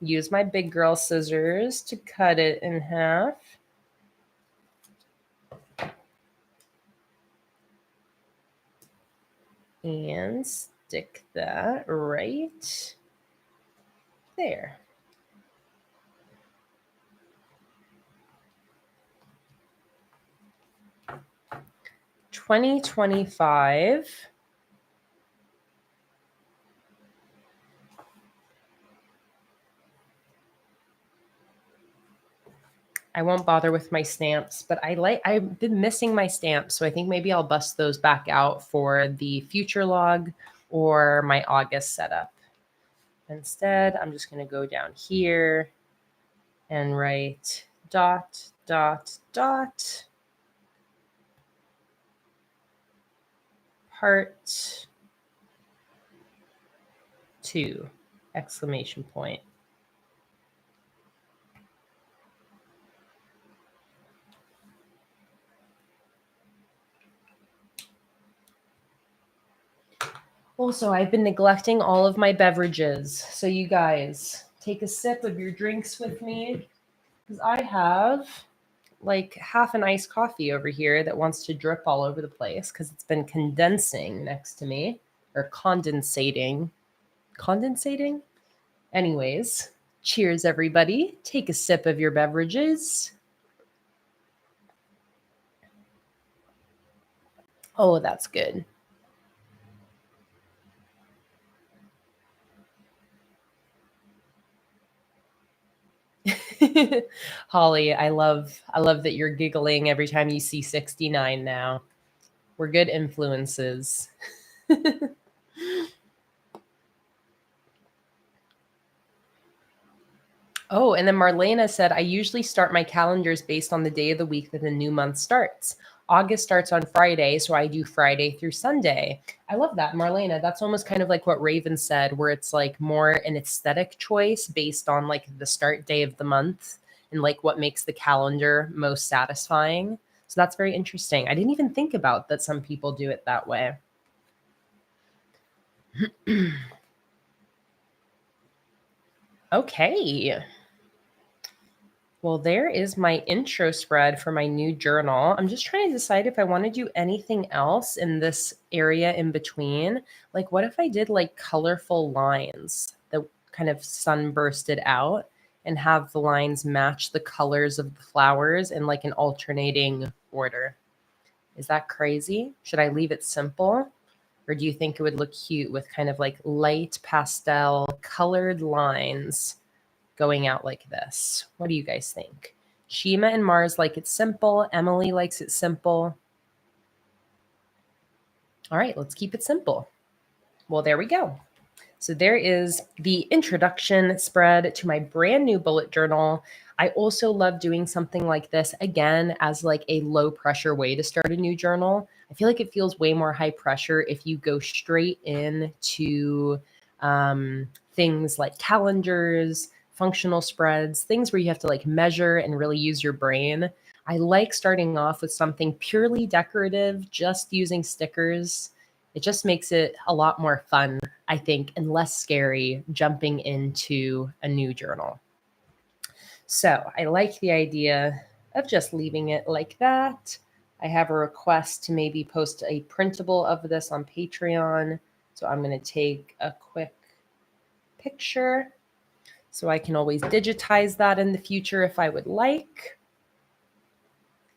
Use my big girl scissors to cut it in half. And stick that right there. $20.25 I won't bother with my stamps, but I've been missing my stamps. So I think maybe I'll bust those back out for the future log or my August setup. Instead, I'm just going to go down here and write dot, dot, dot, part 2, exclamation point. Also, I've been neglecting all of my beverages. So you guys take a sip of your drinks with me, because I have like half an iced coffee over here that wants to drip all over the place because it's been condensing next to me, or condensating. Condensating? Anyways, cheers, everybody. Take a sip of your beverages. Oh, that's good. Holly, I love that you're giggling every time you see 69 now. We're good influences. Oh, and then Marlena said, I usually start my calendars based on the day of the week that the new month starts. August starts on Friday, so I do Friday through Sunday. I love that, Marlena. That's almost kind of like what Raven said, where it's like more an aesthetic choice based on like the start day of the month and like what makes the calendar most satisfying. So that's very interesting. I didn't even think about that some people do it that way. Okay. Well, there is my intro spread for my new journal. I'm just trying to decide if I want to do anything else in this area in between. Like, what if I did like colorful lines that kind of sunbursted out and have the lines match the colors of the flowers in like an alternating order? Is that crazy? Should I leave it simple? Or do you think it would look cute with kind of like light pastel colored lines going out like this? What do you guys think? Shima and Mars like it simple. Emily likes it simple. All right, let's keep it simple. Well, there we go. So there is the introduction spread to my brand new bullet journal. I also love doing something like this again as like a low pressure way to start a new journal. I feel like it feels way more high pressure if you go straight into things like calendars, functional spreads, things where you have to like measure and really use your brain. I like starting off with something purely decorative, just using stickers. It just makes it a lot more fun, I think, and less scary jumping into a new journal. So I like the idea of just leaving it like that. I have a request to maybe post a printable of this on Patreon. So I'm going to take a quick picture so I can always digitize that in the future if I would like.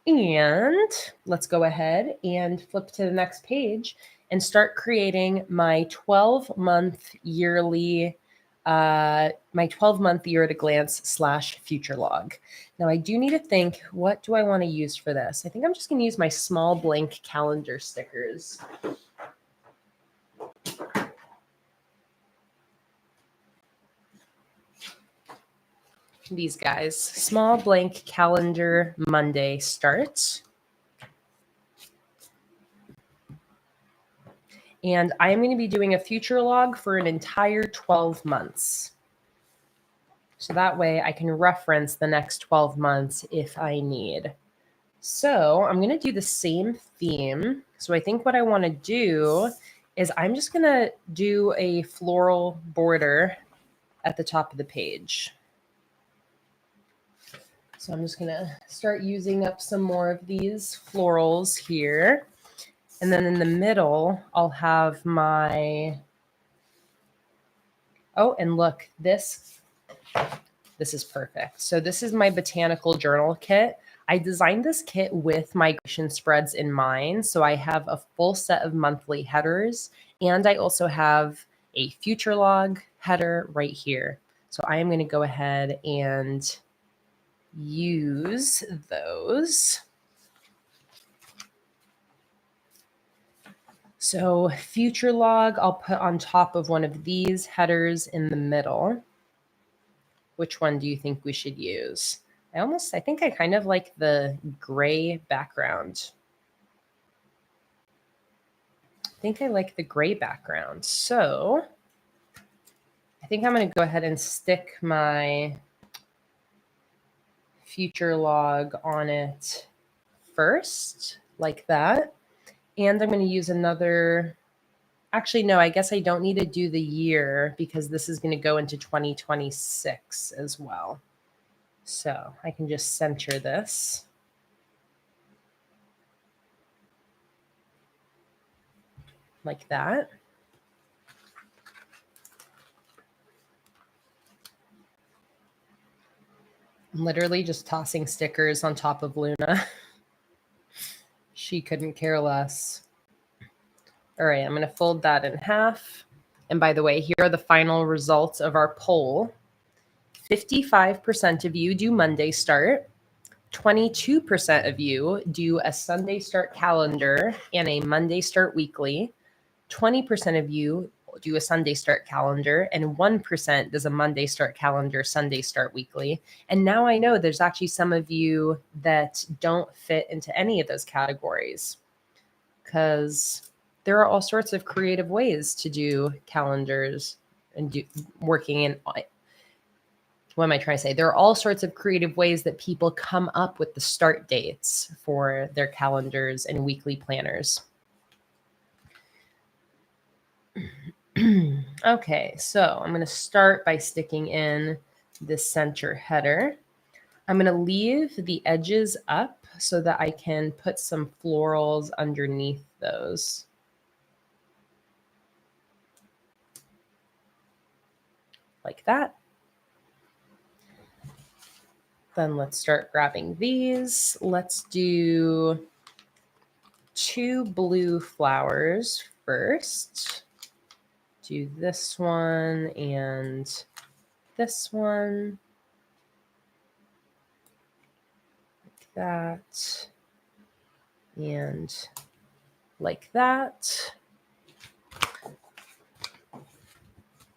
And let's go ahead and flip to the next page and start creating my 12-month yearly, my 12-month year at a glance / future log. Now I do need to think, what do I want to use for this? I think I'm just going to use my small blank calendar stickers. These guys, small blank calendar Monday start. And I am going to be doing a future log for an entire 12 months. So that way I can reference the next 12 months if I need. So I'm going to do the same theme. So I think what I want to do is I'm just going to do a floral border at the top of the page. So I'm just going to start using up some more of these florals here. And then in the middle, I'll have my, oh, and look, this is perfect. So this is my botanical journal kit. I designed this kit with migration spreads in mind. So I have a full set of monthly headers, and I also have a future log header right here. So I am going to go ahead and use those. So future log, I'll put on top of one of these headers in the middle. Which one do you think we should use? I think I kind of like the gray background. I think I like the gray background. So I think I'm going to go ahead and stick my future log on it first, like that. And I'm going to use another. Actually, no, I guess I don't need to do the year because this is going to go into 2026 as well. So I can just center this. Like that. I'm literally just tossing stickers on top of Luna. She couldn't care less. All right, I'm going to fold that in half. And by the way, here are the final results of our poll. 55% of you do Monday start. 22% of you do a Sunday start calendar and a Monday start weekly. 20% of you do a Sunday start calendar, and 1% does a Monday start calendar, Sunday start weekly. And now I know there's actually some of you that don't fit into any of those categories because there are all sorts of creative ways to do calendars and do working in. What am I trying to say? There are all sorts of creative ways that people come up with the start dates for their calendars and weekly planners. Okay, so I'm going to start by sticking in this center header. I'm going to leave the edges up so that I can put some florals underneath those. Like that. Then let's start grabbing these. Let's do 2 blue flowers first. Do this one and this one. Like that. And like that.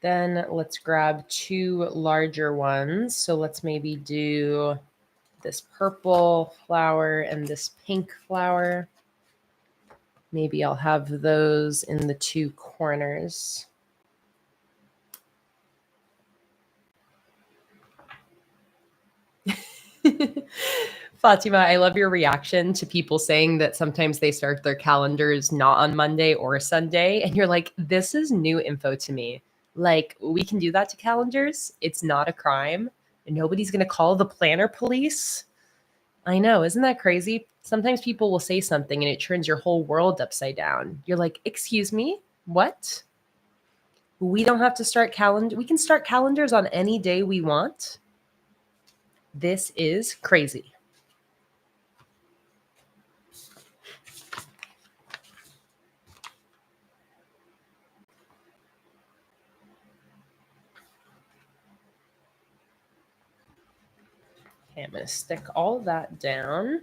Then let's grab 2 larger ones. So let's maybe do this purple flower and this pink flower. Maybe I'll have those in the 2 corners. Fatima, I love your reaction to people saying that sometimes they start their calendars not on Monday or Sunday. And you're like, this is new info to me. Like, we can do that to calendars. It's not a crime. And nobody's going to call the planner police. I know. Isn't that crazy? Sometimes people will say something and it turns your whole world upside down. You're like, excuse me? What? We don't have to start calendar. We can start calendars on any day we want. This is crazy. Okay, I'm going to stick all of that down.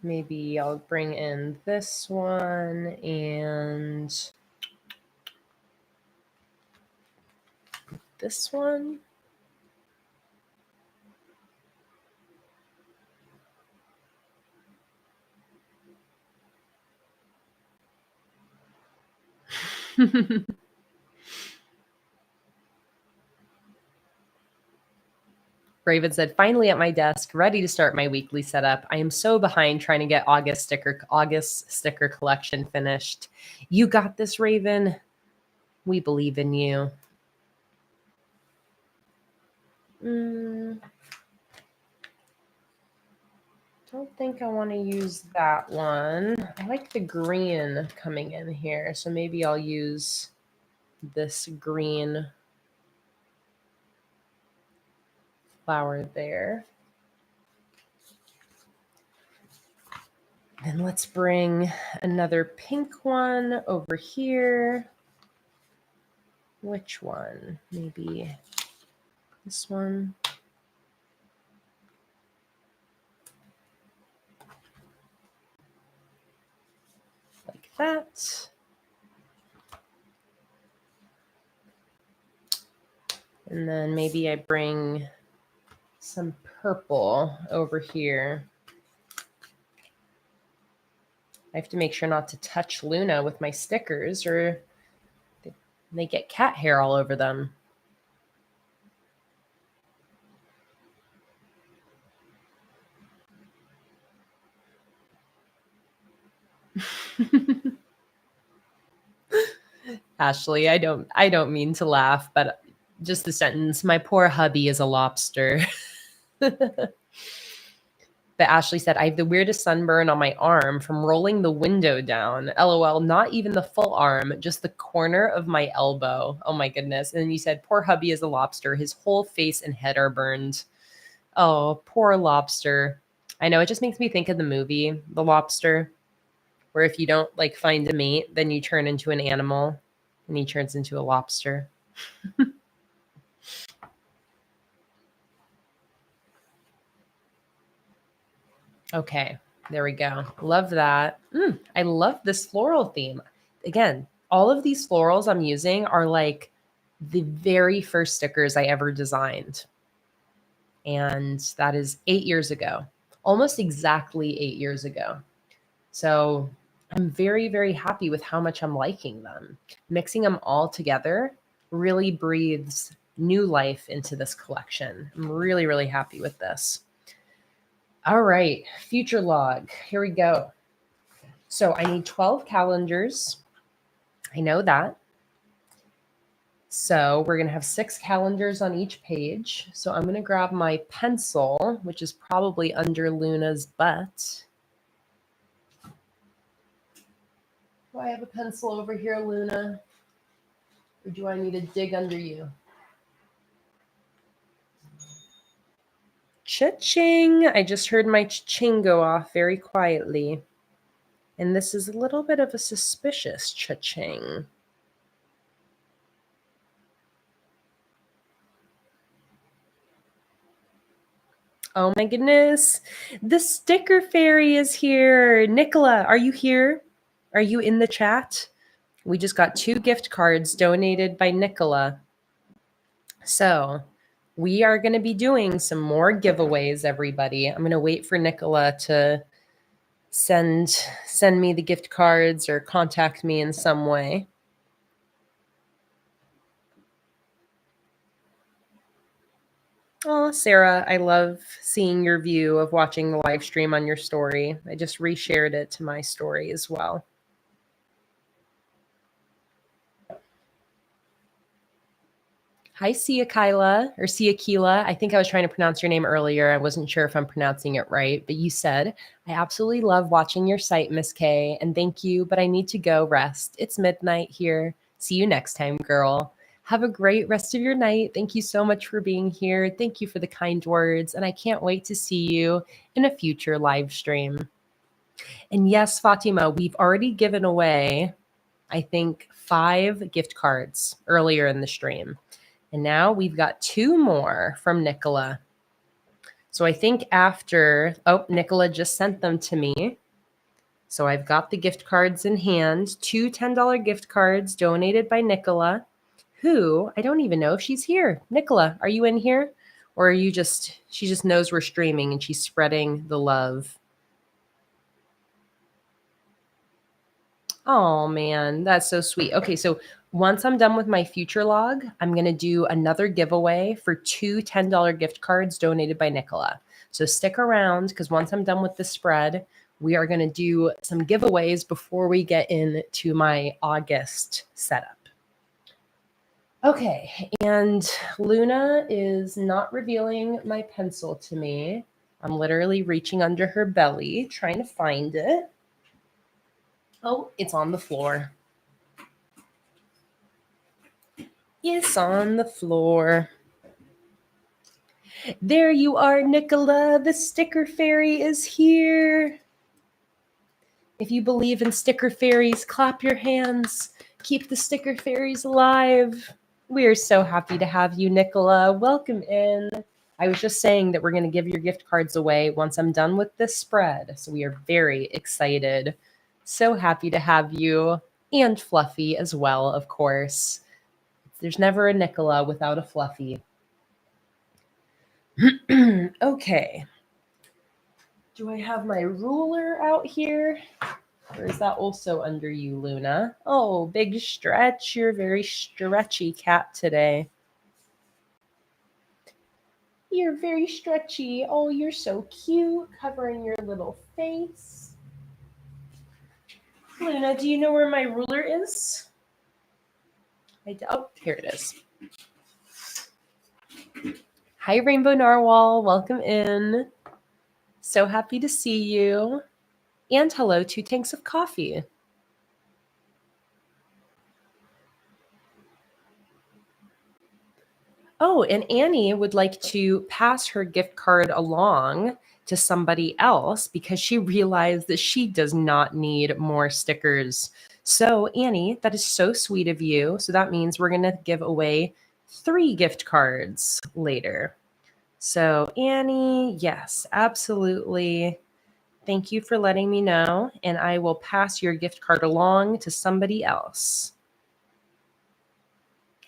Maybe I'll bring in this one and this one. Raven said, finally at my desk, ready to start my weekly setup. I am so behind trying to get August sticker collection finished. You got this, Raven. We believe in you. Don't think I want to use that one. I like the green coming in here, so maybe I'll use this green flower there. Then let's bring another pink one over here. Which one? Maybe this one. Like that. And then maybe I bring some purple over here. I have to make sure not to touch Luna with my stickers or they get cat hair all over them. Ashley, I don't mean to laugh, but just the sentence, my poor hubby is a lobster. But Ashley said, I have the weirdest sunburn on my arm from rolling the window down. LOL, not even the full arm, just the corner of my elbow. Oh my goodness. And then you said, poor hubby is a lobster. His whole face and head are burned. Oh, poor lobster. I know, it just makes me think of the movie, The Lobster, where if you don't like find a mate, then you turn into an animal and he turns into a lobster. Okay, there we go. Love that. I love this floral theme. Again, all of these florals I'm using are like the very first stickers I ever designed. And that is 8 years ago, almost exactly 8 years ago. So I'm very, very happy with how much I'm liking them. Mixing them all together really breathes new life into this collection. I'm really, really happy with this. All right, future log. Here we go. So I need 12 calendars. I know that. So we're going to have 6 calendars on each page. So I'm going to grab my pencil, which is probably under Luna's butt. Do I have a pencil over here, Luna? Or do I need to dig under you? Cha-ching! I just heard my cha-ching go off very quietly. And this is a little bit of a suspicious cha-ching. Oh my goodness. The sticker fairy is here. Nicola, are you here? Are you in the chat? We just got 2 gift cards donated by Nicola. So we are going to be doing some more giveaways, everybody. I'm going to wait for Nicola to send me the gift cards or contact me in some way. Oh, Sarah, I love seeing your view of watching the live stream on your story. I just reshared it to my story as well. Hi, Sia Kyla or Sia Keela. I think I was trying to pronounce your name earlier. I wasn't sure if I'm pronouncing it right, but you said, I absolutely love watching your site, Miss K, and thank you, but I need to go rest. It's midnight here. See you next time, girl. Have a great rest of your night. Thank you so much for being here. Thank you for the kind words, and I can't wait to see you in a future live stream. And yes, Fatima, we've already given away, I think, 5 gift cards earlier in the stream. And now we've got 2 more from Nicola. So I think after, Nicola just sent them to me. So I've got the gift cards in hand, 2 $10 gift cards donated by Nicola, who I don't even know if she's here. Nicola, are you in here? Or are you she just knows we're streaming and she's spreading the love? Oh man, that's so sweet. Okay, so once I'm done with my future log, I'm going to do another giveaway for 2 $10 gift cards donated by Nicola. So stick around because once I'm done with the spread, we are going to do some giveaways before we get into my August setup. Okay, and Luna is not revealing my pencil to me. I'm literally reaching under her belly, trying to find it. Oh, it's on the floor. It's on the floor. There you are, Nicola. The sticker fairy is here. If you believe in sticker fairies, clap your hands. Keep the sticker fairies alive. We are so happy to have you, Nicola. Welcome in. I was just saying that we're going to give your gift cards away once I'm done with this spread. So we are very excited. So happy to have you, and Fluffy as well, of course. There's never a Nicola without a Fluffy. Okay. Do I have my ruler out here? Or is that also under you, Luna? Oh, big stretch. You're a very stretchy cat today. You're very stretchy. Oh, you're so cute, covering your little face. Luna, do you know where my ruler is? Oh, here it is. Hi, Rainbow Narwhal. Welcome in. So happy to see you. And hello, 2 tanks of coffee. Oh, and Annie would like to pass her gift card along to somebody else because she realized that she does not need more stickers. So, Annie, that is so sweet of you. So that means we're going to give away 3 gift cards later. So, Annie, yes, absolutely. Thank you for letting me know. And I will pass your gift card along to somebody else.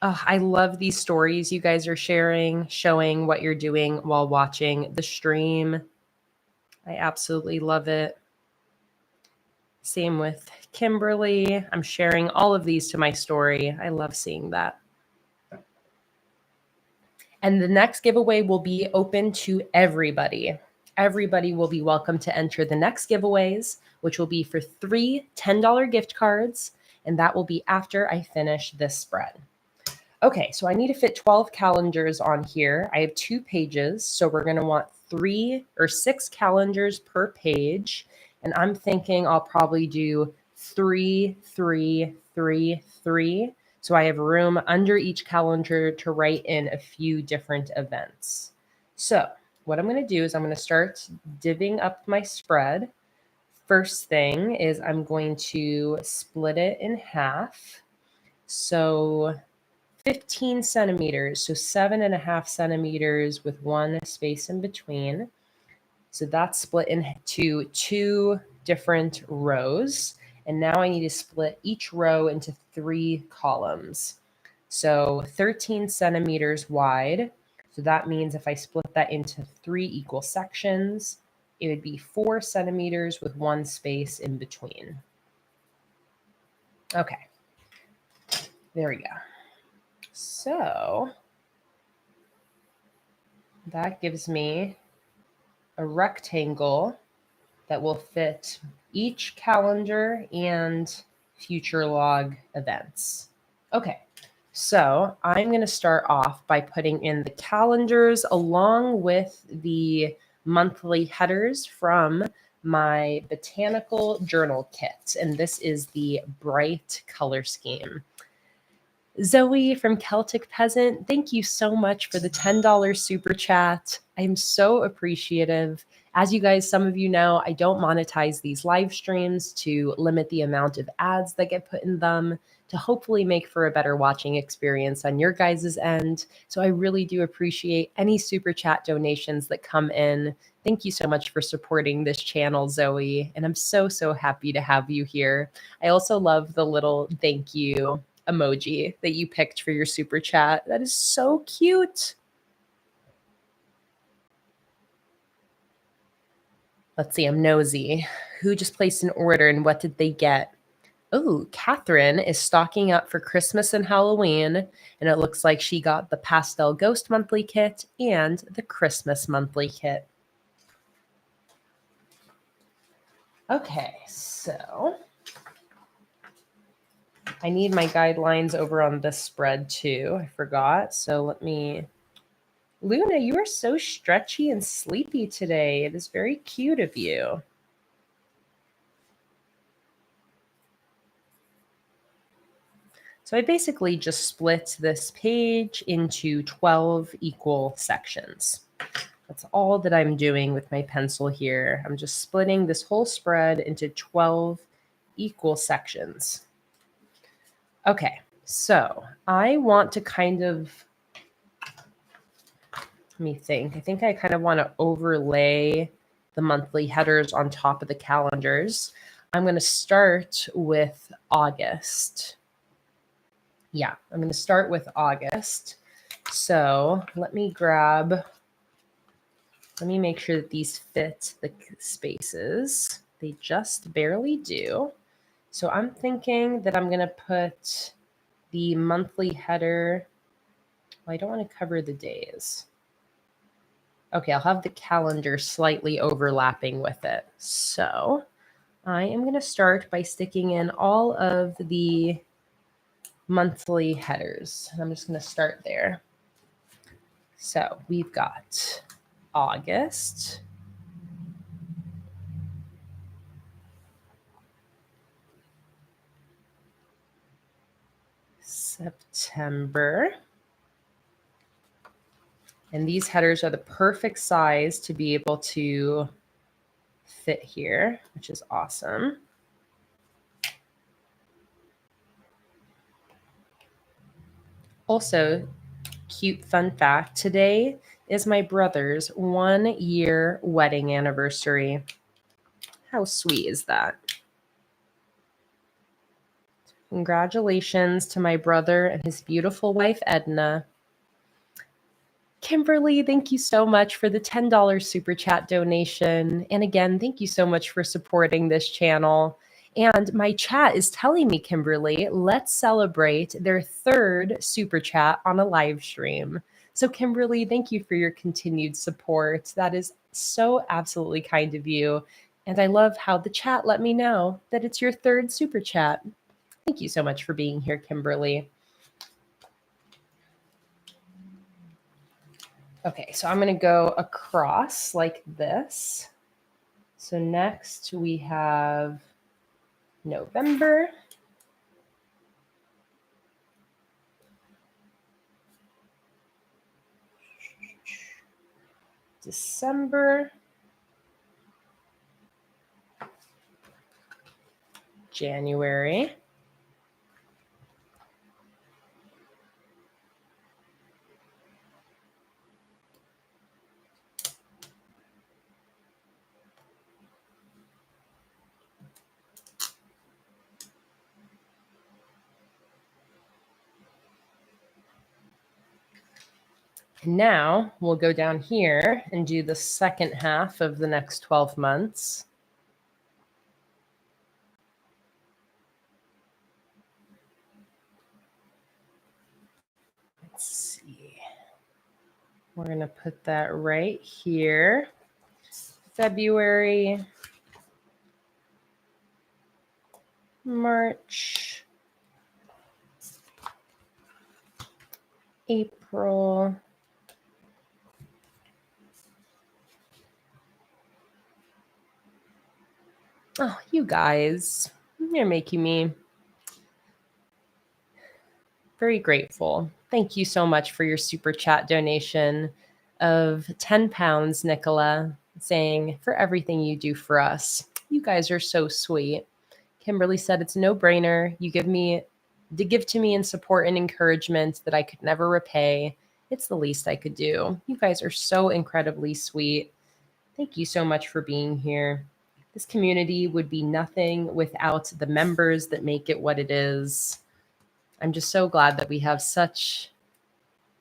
Oh, I love these stories you guys are sharing, showing what you're doing while watching the stream. I absolutely love it. Same with Kimberly. I'm sharing all of these to my story. I love seeing that. And the next giveaway will be open to everybody. Everybody will be welcome to enter the next giveaways, which will be for 3 $10 gift cards. And that will be after I finish this spread. Okay, so I need to fit 12 calendars on here. I have 2 pages, so we're going to want 3 or 6 calendars per page. And I'm thinking I'll probably do 3, 3, 3, 3. So I have room under each calendar to write in a few different events. So what I'm going to do is I'm going to start divvying up my spread. First thing is I'm going to split it in half. So 15 centimeters, so 7.5 centimeters with 1 space in between. So that's split into 2 different rows. And now I need to split each row into 3 columns. So 13 centimeters wide. So that means if I split that into 3 equal sections, it would be 4 centimeters with 1 space in between. Okay, there we go. So that gives me a rectangle that will fit each calendar and future log events. Okay, so I'm going to start off by putting in the calendars along with the monthly headers from my botanical journal kit. And this is the bright color scheme. Zoe from Celtic Peasant, thank you so much for the $10 super chat. I am so appreciative. As you guys, some of you know, I don't monetize these live streams to limit the amount of ads that get put in them to hopefully make for a better watching experience on your guys' end. So I really do appreciate any super chat donations that come in. Thank you so much for supporting this channel, Zoe. And I'm so, so happy to have you here. I also love the little thank you emoji that you picked for your super chat. That is so cute. Let's see, I'm nosy. Who just placed an order and what did they get? Oh, Catherine is stocking up for Christmas and Halloween, and it looks like she got the Pastel Ghost monthly kit and the Christmas monthly kit. Okay, so I need my guidelines over on this spread too. I forgot. So let me... Luna, you are so stretchy and sleepy today. It is very cute of you. So I basically just split this page into 12 equal sections. That's all that I'm doing with my pencil here. I'm just splitting this whole spread into 12 equal sections. Okay, so I want to kind of, let me think. I think I kind of want to overlay the monthly headers on top of the calendars. I'm going to start with August. Yeah, I'm going to start with August. So let me make sure that these fit the spaces. They just barely do. So I'm thinking that I'm going to put the monthly header. Well, I don't want to cover the days. Okay, I'll have the calendar slightly overlapping with it. So I am going to start by sticking in all of the monthly headers. I'm just going to start there. So we've got August, September, and these headers are the perfect size to be able to fit here, which is awesome. Also, cute fun fact, today is my brother's 1-year wedding anniversary. How sweet is that? Congratulations to my brother and his beautiful wife, Edna. Kimberly, thank you so much for the $10 super chat donation. And again, thank you so much for supporting this channel. And my chat is telling me, Kimberly, let's celebrate their 3rd super chat on a live stream. So Kimberly, thank you for your continued support. That is so absolutely kind of you. And I love how the chat let me know that it's your 3rd super chat. Thank you so much for being here, Kimberly. Okay, so I'm going to go across like this. So next we have November. December. January. And now we'll go down here and do the second half of the next 12 months. Let's see. We're going to put that right here. February, March, April, oh, you guys, you're making me very grateful. Thank you so much for your super chat donation of £10, Nicola, saying for everything you do for us. You guys are so sweet. Kimberly said it's a no-brainer. You give to me in support and encouragement that I could never repay. It's the least I could do. You guys are so incredibly sweet. Thank you so much for being here. This community would be nothing without the members that make it what it is. I'm just so glad that we have such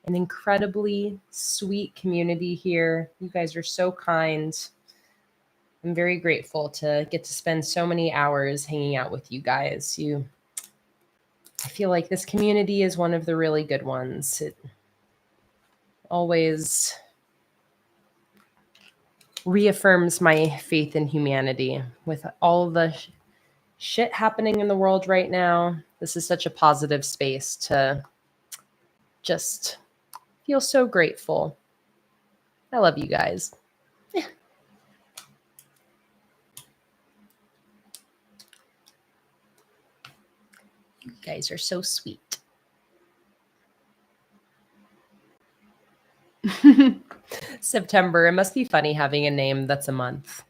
an incredibly sweet community here. You guys are so kind. I'm very grateful to get to spend so many hours hanging out with you guys. I feel like this community is one of the really good ones. It always reaffirms my faith in humanity. With all the shit happening in the world right now, this is such a positive space to just feel so grateful. I love you guys. You guys are so sweet. September. It must be funny having a name that's a month.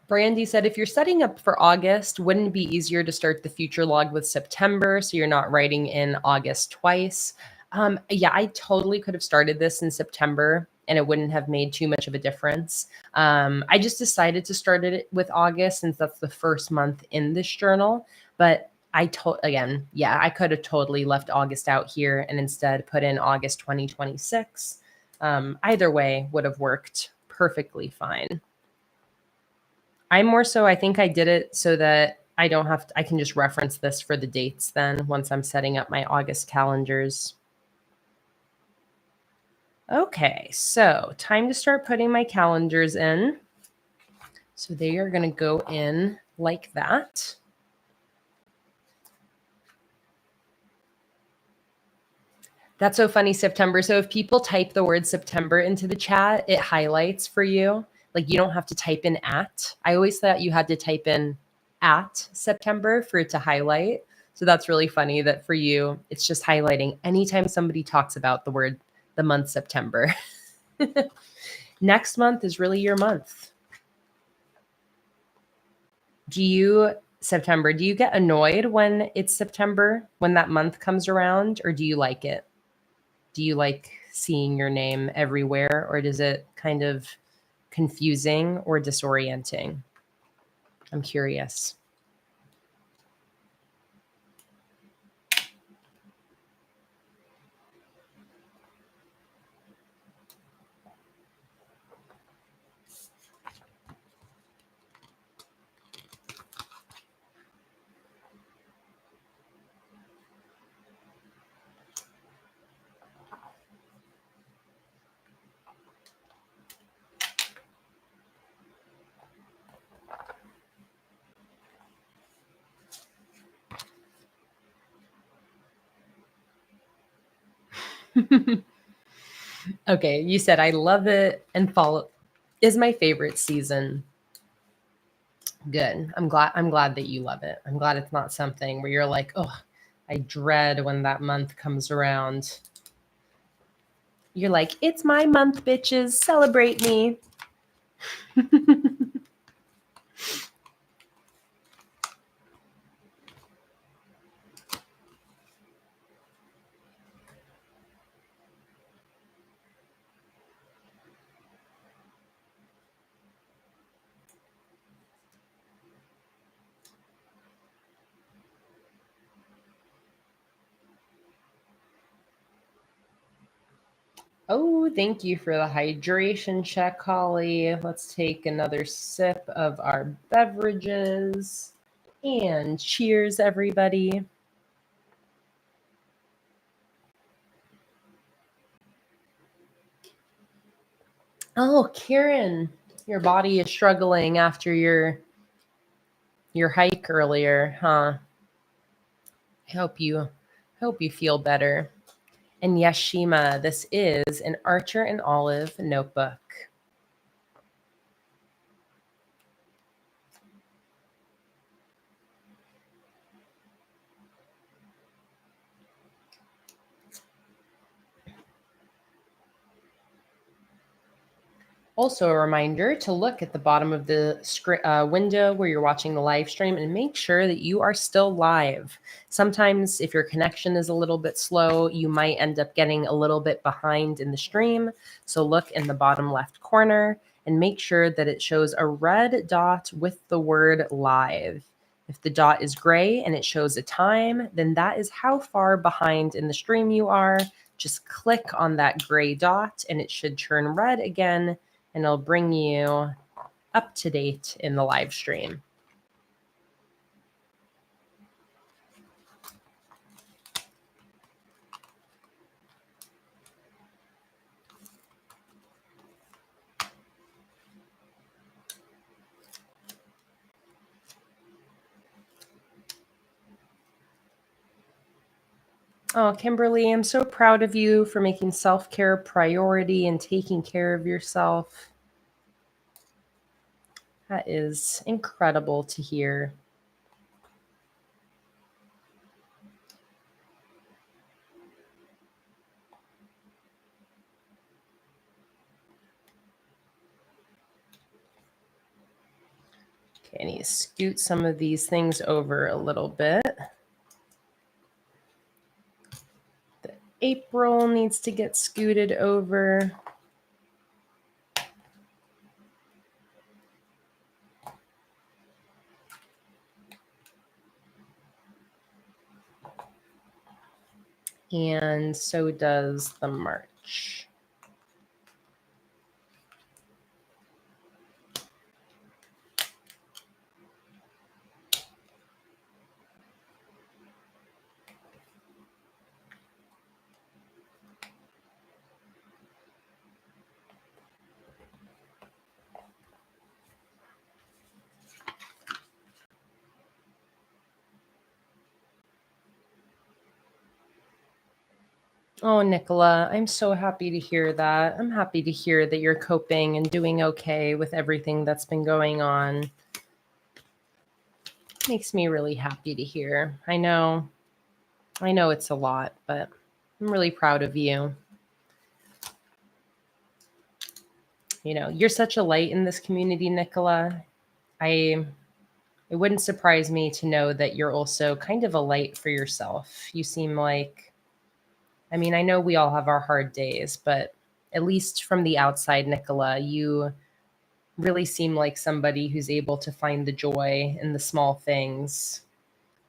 Brandy said, if you're setting up for August, wouldn't it be easier to start the future log with September so you're not writing in August twice? Yeah, I totally could have started this in September and it wouldn't have made too much of a difference. I just decided to start it with August since that's the first month in this journal. But again, yeah, I could have totally left August out here and instead put in August 2026. Either way would have worked perfectly fine. I'm more so, I think I did it so that I don't have to, I can just reference this for the dates then once I'm setting up my August calendars. Okay, so time to start putting my calendars in. So they are going to go in like that. That's so funny, September. So if people type the word September into the chat, it highlights for you. Like you don't have to type in at. I always thought you had to type in at September for it to highlight. So that's really funny that for you, it's just highlighting anytime somebody talks about the month September. Next month is really your month. September, do you get annoyed when it's September, when that month comes around, or do you like it? Do you like seeing your name everywhere, or does it kind of confusing or disorienting? I'm curious. Okay, you said I love it and fall is my favorite season. Good. I'm glad that you love it. I'm glad it's not something where you're like, "Oh, I dread when that month comes around." You're like, "It's my month, bitches. Celebrate me." Oh, thank you for the hydration check, Holly. Let's take another sip of our beverages. And cheers, everybody. Oh, Karen, your body is struggling after your hike earlier, huh? I hope you feel better. And Yashima, this is an Archer and Olive notebook. Also, a reminder to look at the bottom of the window where you're watching the live stream and make sure that you are still live. Sometimes, if your connection is a little bit slow, you might end up getting a little bit behind in the stream. So, look in the bottom left corner and make sure that it shows a red dot with the word live. If the dot is gray and it shows a time, then that is how far behind in the stream you are. Just click on that gray dot and it should turn red again, and it'll bring you up to date in the live stream. Oh, Kimberly, I'm so proud of you for making self-care a priority and taking care of yourself. That is incredible to hear. Okay, I need to scoot some of these things over a little bit. The April needs to get scooted over. And so does the March. Oh, Nicola, I'm so happy to hear that. I'm happy to hear that you're coping and doing okay with everything that's been going on. Makes me really happy to hear. I know it's a lot, but I'm really proud of you. You know, you're such a light in this community, Nicola. It wouldn't surprise me to know that you're also kind of a light for yourself. You seem like, I mean, I know we all have our hard days, but at least from the outside, Nicola, you really seem like somebody who's able to find the joy in the small things,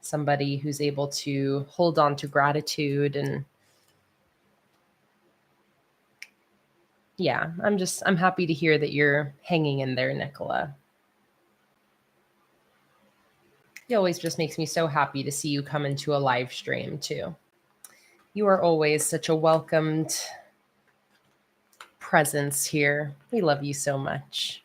somebody who's able to hold on to gratitude. And yeah, I'm happy to hear that you're hanging in there, Nicola. It always just makes me so happy to see you come into a live stream too. You are always such a welcomed presence here. We love you so much.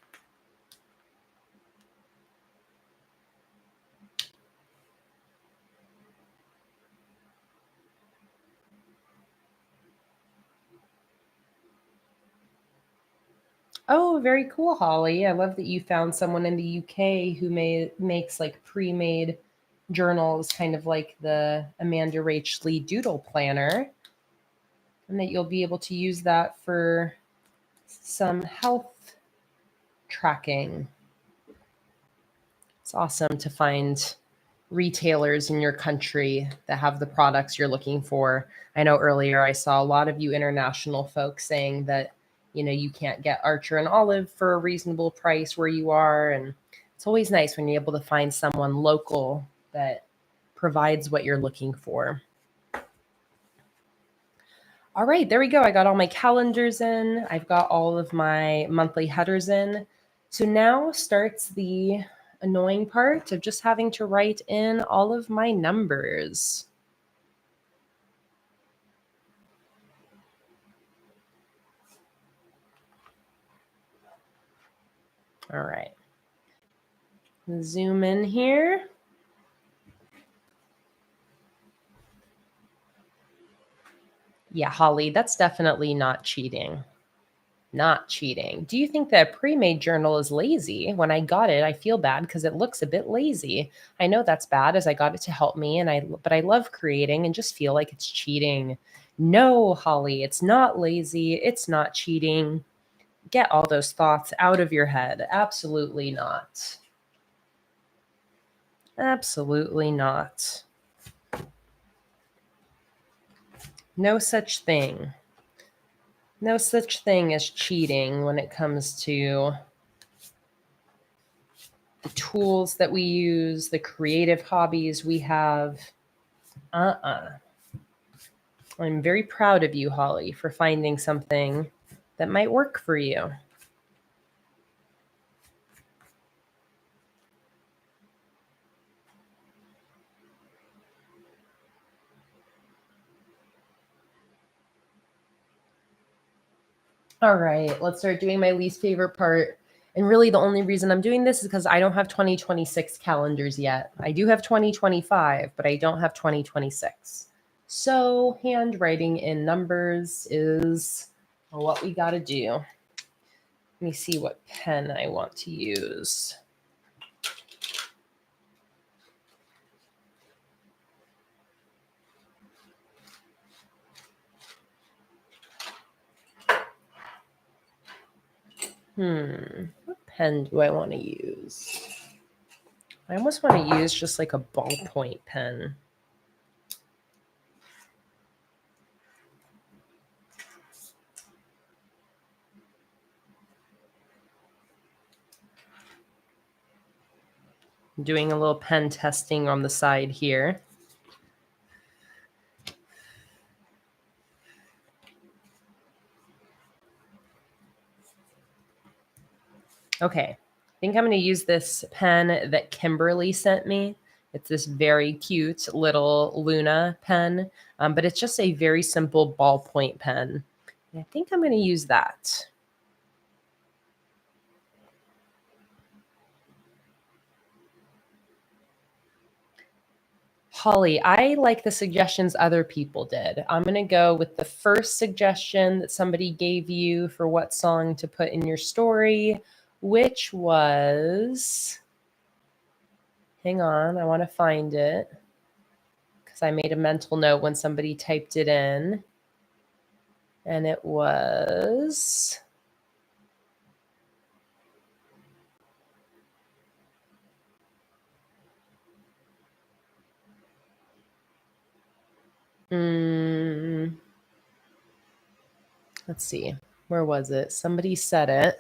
Oh, very cool, Holly. I love that you found someone in the UK who makes like pre-made journals, kind of like the Amanda Rachley Doodle Planner, and that you'll be able to use that for some health tracking. It's awesome to find retailers in your country that have the products you're looking for. I know earlier I saw a lot of you international folks saying that, you know, you can't get Archer and Olive for a reasonable price where you are. And it's always nice when you're able to find someone local that provides what you're looking for. All right, there we go. I got all my calendars in. I've got all of my monthly headers in. So now starts the annoying part of just having to write in all of my numbers. All right. Zoom in here. Yeah, Holly, that's definitely not cheating. Not cheating. Do you think that a pre-made journal is lazy? When I got it, I feel bad because it looks a bit lazy. I know that's bad as I got it to help me, but I love creating and just feel like it's cheating. No, Holly, it's not lazy. It's not cheating. Get all those thoughts out of your head. Absolutely not. Absolutely not. No such thing. No such thing as cheating when it comes to the tools that we use, the creative hobbies we have. I'm very proud of you, Holly, for finding something that might work for you. All right, let's start doing my least favorite part. And really, the only reason I'm doing this is because I don't have 2026 calendars yet. I do have 2025, but I don't have 2026. So, handwriting in numbers is what we got to do. Let me see what pen I want to use. What pen do I want to use? I almost want to use just like a ballpoint pen. I'm doing a little pen testing on the side here. Okay, I think I'm going to use this pen that Kimberly sent me. It's this very cute little Luna pen, but it's just a very simple ballpoint pen. And I think I'm going to use that. Holly, I like the suggestions other people did. I'm going to go with the first suggestion that somebody gave you for what song to put in your story, which was, hang on, I want to find it because I made a mental note when somebody typed it in. And it was let's see, where was it? Somebody said it.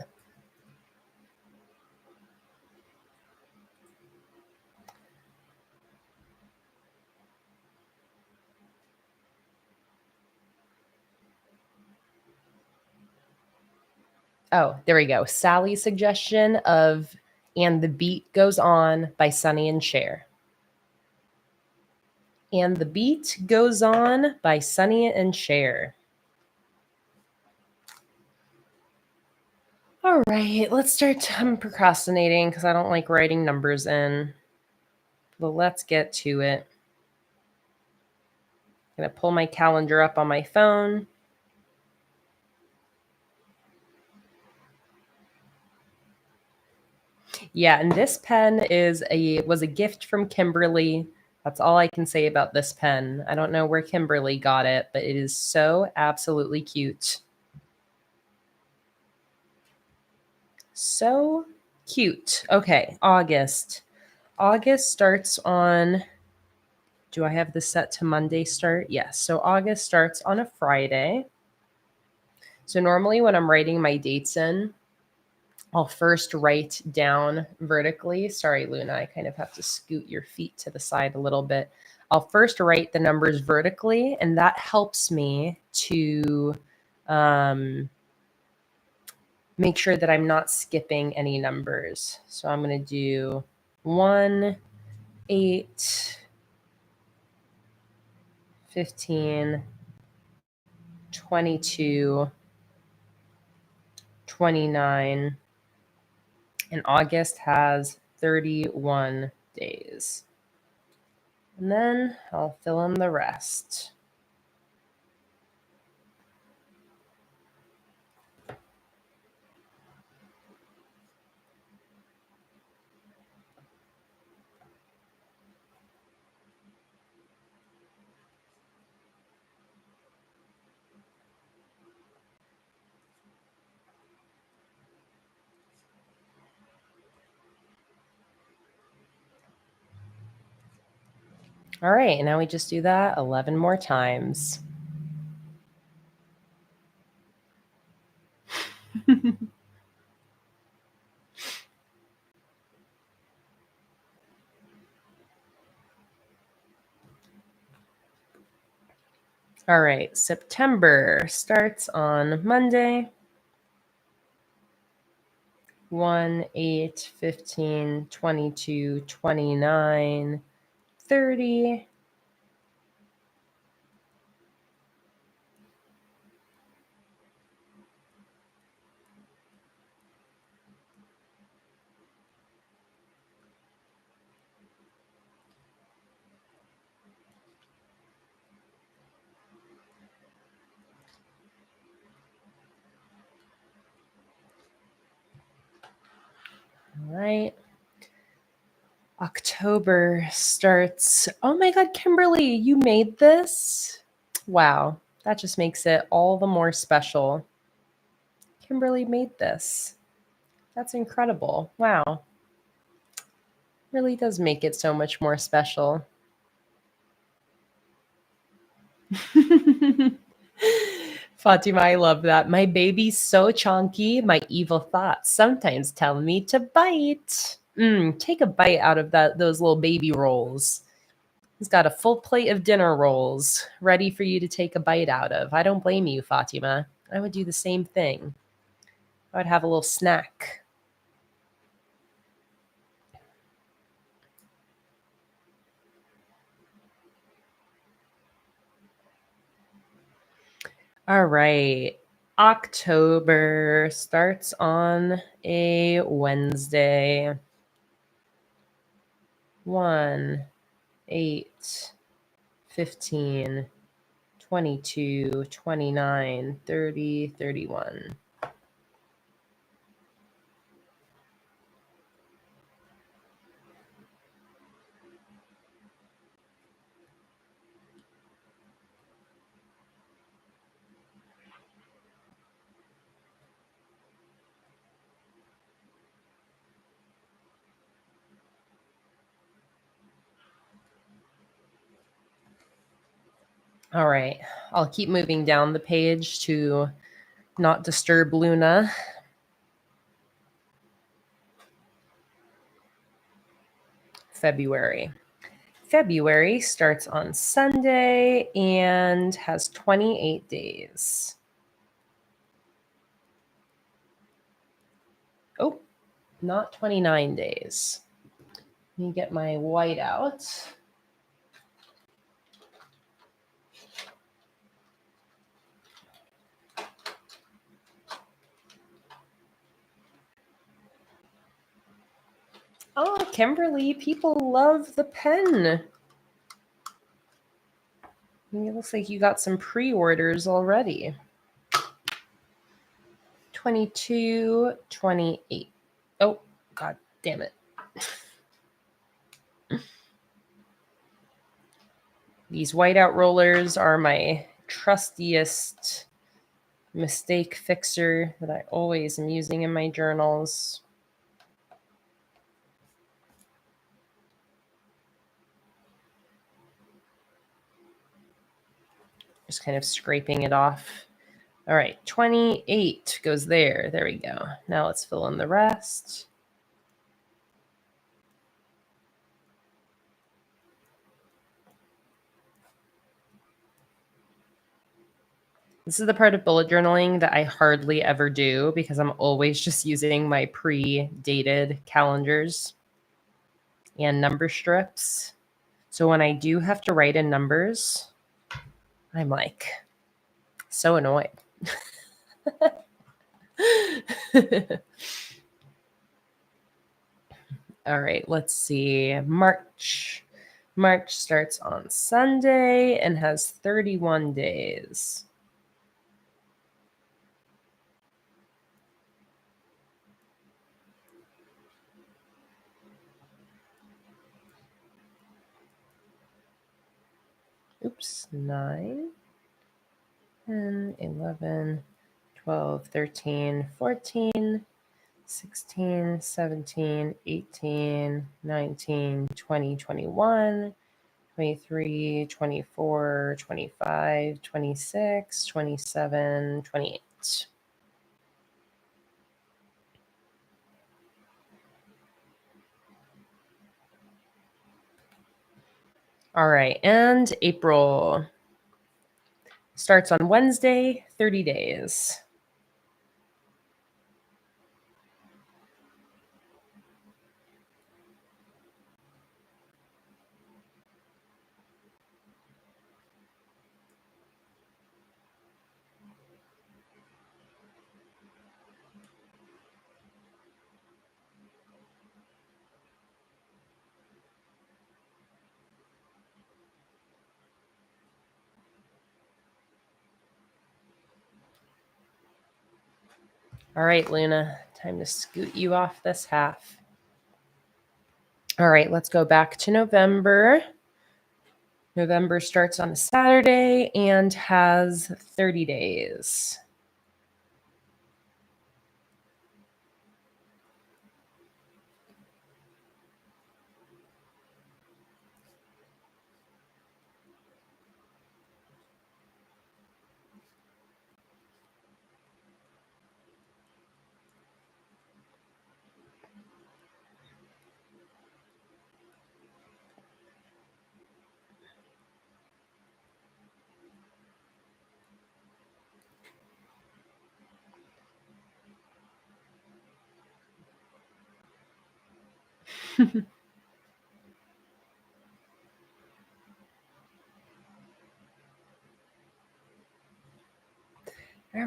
Oh, there we go. Sally's suggestion of And the Beat Goes On by Sonny and Cher. And the Beat Goes On by Sonny and Cher. All right, let's start. I'm procrastinating because I don't like writing numbers in. But let's get to it. I'm going to pull my calendar up on my phone. Yeah, and this pen was a gift from Kimberly. That's all I can say about this pen. I don't know where Kimberly got it, but it is so absolutely cute. So cute. Okay, August. August starts on, do I have this set to Monday start? Yes. So August starts on a Friday. So normally when I'm writing my dates in, I'll first write down vertically. Sorry, Luna, I kind of have to scoot your feet to the side a little bit. I'll first write the numbers vertically, and that helps me to make sure that I'm not skipping any numbers. So I'm going to do 1, 8, 15, 22, 29, and August has 31 days. And then I'll fill in the rest. All right, now we just do that 11 more times. All right, September starts on Monday. 1, 8, 15, 22, 29, 30. All right. October starts. Oh my God, Kimberly, you made this? Wow, that just makes it all the more special. Kimberly made this. That's incredible. Wow. Really does make it so much more special. Fatima, I love that. My baby's so chunky, my evil thoughts sometimes tell me to bite. Take a bite out of those little baby rolls. He's got a full plate of dinner rolls ready for you to take a bite out of. I don't blame you, Fatima. I would do the same thing. I would have a little snack. All right. October starts on a Wednesday. 1, 8, 15, 22, 29, 30, 31. All right. I'll keep moving down the page to not disturb Luna. February. February starts on Sunday and has 28 days. Oh, not 29 days. Let me get my white out. Oh, Kimberly, people love the pen. It looks like you got some pre-orders already. 22, 28. Oh, God damn it. These whiteout rollers are my trustiest mistake fixer that I always am using in my journals. Just kind of scraping it off. All right, 28 goes there. There we go. Now let's fill in the rest. This is the part of bullet journaling that I hardly ever do because I'm always just using my pre-dated calendars and number strips. So when I do have to write in numbers, I'm like so annoyed. All right, let's see. March. March starts on Sunday and has 31 days. Oops, 9, 10, 11, 12, 13, 14, 16, 17, 18, 19, 20, 21, 23, 24, 25, 26, 27, 28. All right, and April starts on Wednesday, 30 days. All right, Luna, time to scoot you off this half. All right, let's go back to November. November starts on a Saturday and has 30 days. All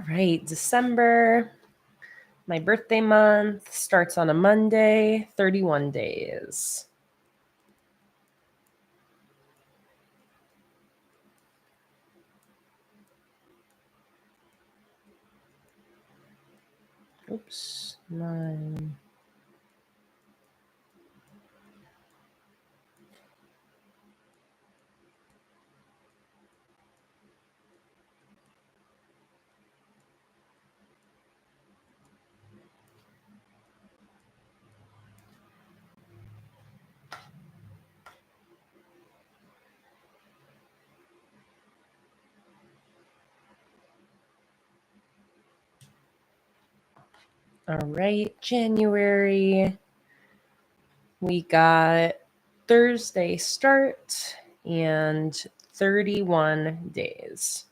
right, December, my birthday month, starts on a Monday, 31 days. Oops, 9. All right, January, we got Thursday start and 31 days.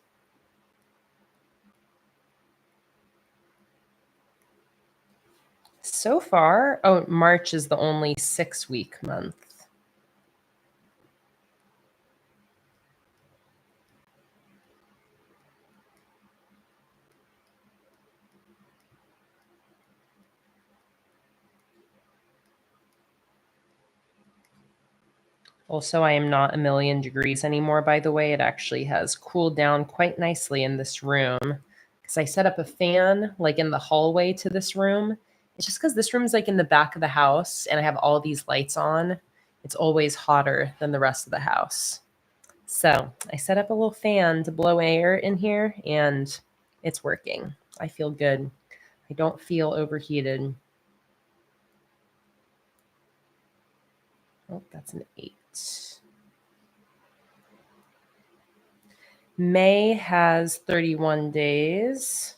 So far, March is the only 6-week month. Also, I am not a million degrees anymore, by the way. It actually has cooled down quite nicely in this room because I set up a fan like in the hallway to this room. It's just because this room is like in the back of the house and I have all these lights on. It's always hotter than the rest of the house. So I set up a little fan to blow air in here and it's working. I feel good. I don't feel overheated. Oh, that's an 8. May has 31 days.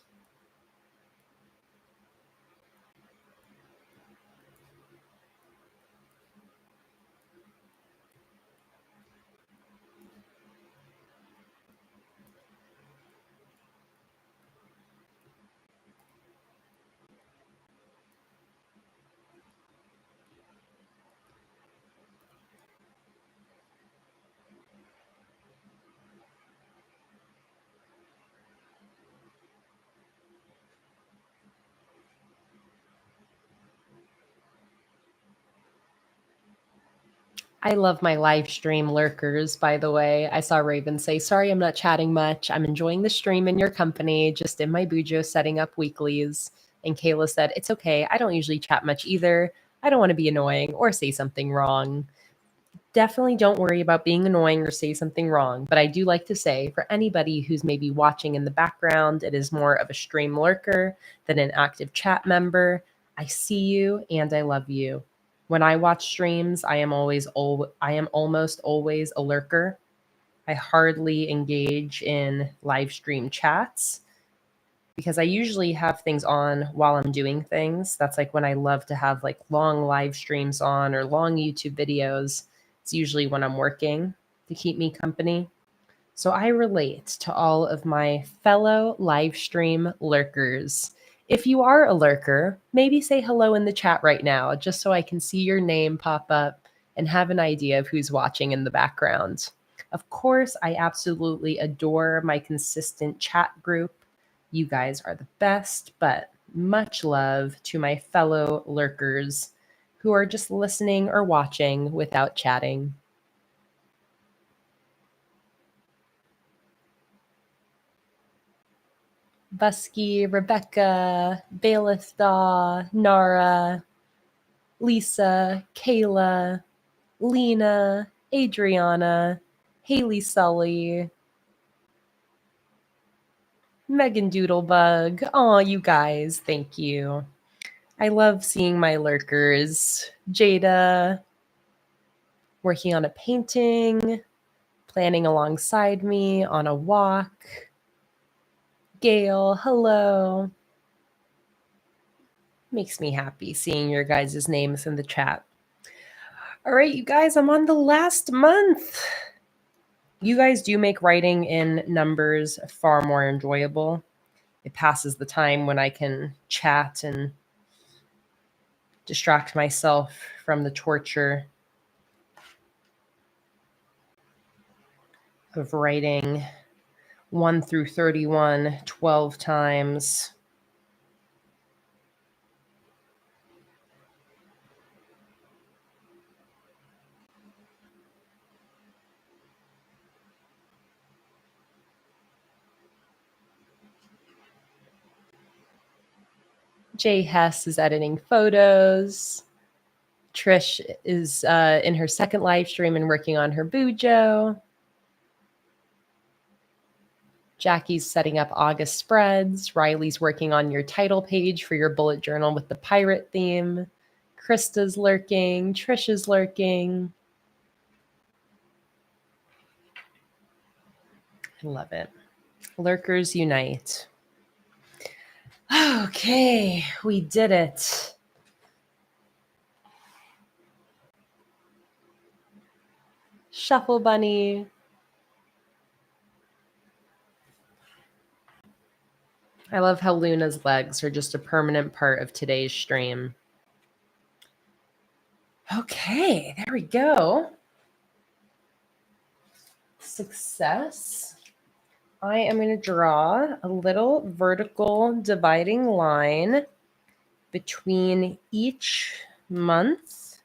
I love my live stream lurkers, by the way. I saw Raven say, sorry, I'm not chatting much. I'm enjoying the stream in your company, just in my bujo setting up weeklies. And Kayla said, it's okay. I don't usually chat much either. I don't want to be annoying or say something wrong. Definitely don't worry about being annoying or say something wrong. But I do like to say, for anybody who's maybe watching in the background, it is more of a stream lurker than an active chat member. I see you and I love you. When I watch streams, I am almost always a lurker. I hardly engage in live stream chats because I usually have things on while I'm doing things. That's like when I love to have like long live streams on or long YouTube videos. It's usually when I'm working to keep me company. So I relate to all of my fellow live stream lurkers. If you are a lurker, maybe say hello in the chat right now, just so I can see your name pop up and have an idea of who's watching in the background. Of course, I absolutely adore my consistent chat group. You guys are the best, but much love to my fellow lurkers who are just listening or watching without chatting. Busky, Rebecca, Bailiff Daw, Nara, Lisa, Kayla, Lena, Adriana, Haley Sully, Megan Doodlebug. Aw, you guys, thank you. I love seeing my lurkers. Jada, working on a painting, planning alongside me on a walk. Gail, hello. Makes me happy seeing your guys' names in the chat. All right, you guys, I'm on the last month. You guys do make writing in numbers far more enjoyable. It passes the time when I can chat and distract myself from the torture of writing 1 through 31 12 times. Jay Hess is editing photos. Trish is in her second live stream and working on her Bujo. Jackie's setting up August spreads. Riley's working on your title page for your bullet journal with the pirate theme. Krista's lurking. Trisha's lurking. I love it. Lurkers unite. Okay, we did it. Shuffle bunny. I love how Luna's legs are just a permanent part of today's stream. Okay, there we go. Success. I am going to draw a little vertical dividing line between each month,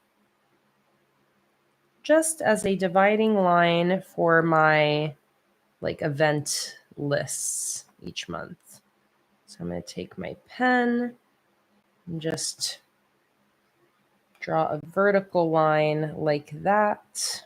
just as a dividing line for my event lists each month. So I'm going to take my pen and just draw a vertical line like that.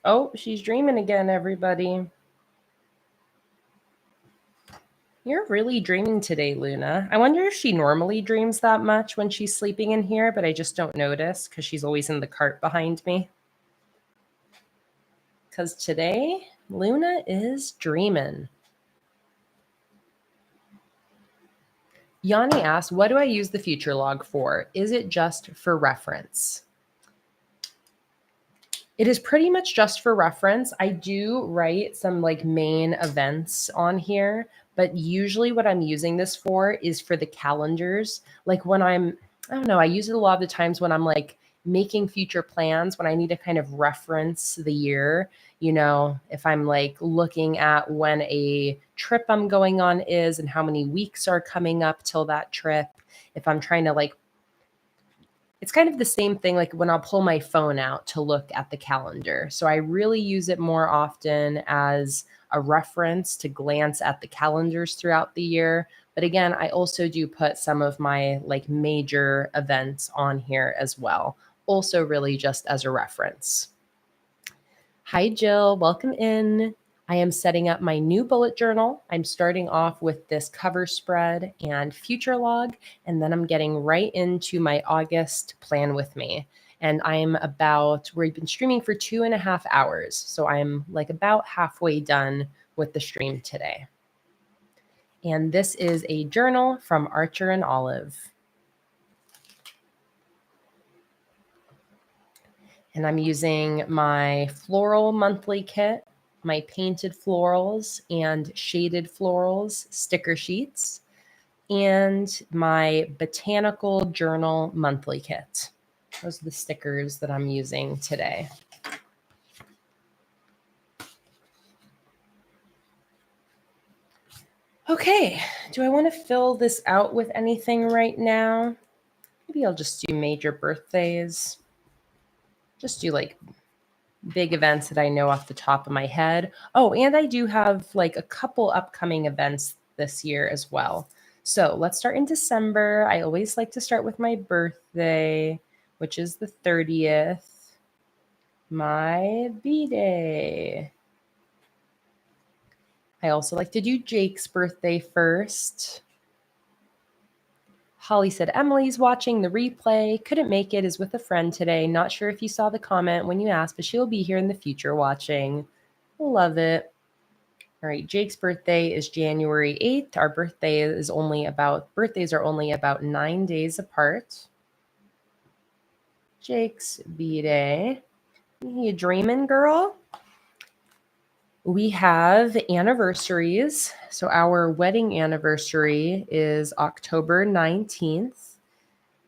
Oh, she's dreaming again, everybody. You're really dreaming today, Luna. I wonder if she normally dreams that much when she's sleeping in here, but I just don't notice because she's always in the cart behind me. Because today, Luna is dreaming. Yanni asks, what do I use the future log for? Is it just for reference? It is pretty much just for reference. I do write some main events on here, but usually what I'm using this for is for the calendars. When I don't know, I use it a lot of the times when I'm making future plans, when I need to kind of reference the year, if I'm looking at when a trip I'm going on is and how many weeks are coming up till that trip. If I'm trying to it's kind of the same thing when I'll pull my phone out to look at the calendar. So I really use it more often as a reference to glance at the calendars throughout the year. But again, I also do put some of my major events on here as well. Also really just as a reference. Hi, Jill. Welcome in. I am setting up my new bullet journal. I'm starting off with this cover spread and future log, and then I'm getting right into my August plan with me. And we've been streaming for 2.5 hours. So I'm about halfway done with the stream today. And this is a journal from Archer and Olive. And I'm using my floral monthly kit, my painted florals and shaded florals sticker sheets, and my botanical journal monthly kit. Those are the stickers that I'm using today. Okay, do I want to fill this out with anything right now? Maybe I'll just do major birthdays. Just do big events that I know off the top of my head. Oh, and I do have a couple upcoming events this year as well. So let's start in December. I always like to start with my birthday, which is the 30th. My B-Day. I also like to do Jake's birthday first. Holly said, Emily's watching the replay. Couldn't make it, is with a friend today. Not sure if you saw the comment when you asked, but she'll be here in the future watching. Love it. All right, Jake's birthday is January 8th. Our birthdays are only about 9 days apart. Jake's B-Day. You dreaming, girl? We have anniversaries. So our wedding anniversary is October 19th.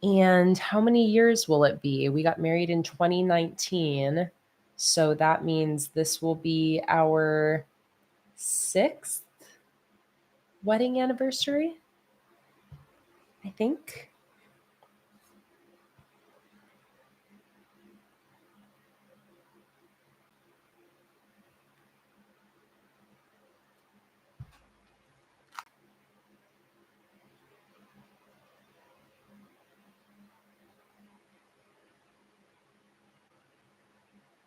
And how many years will it be? We got married in 2019. So that means this will be our 6th wedding anniversary, I think.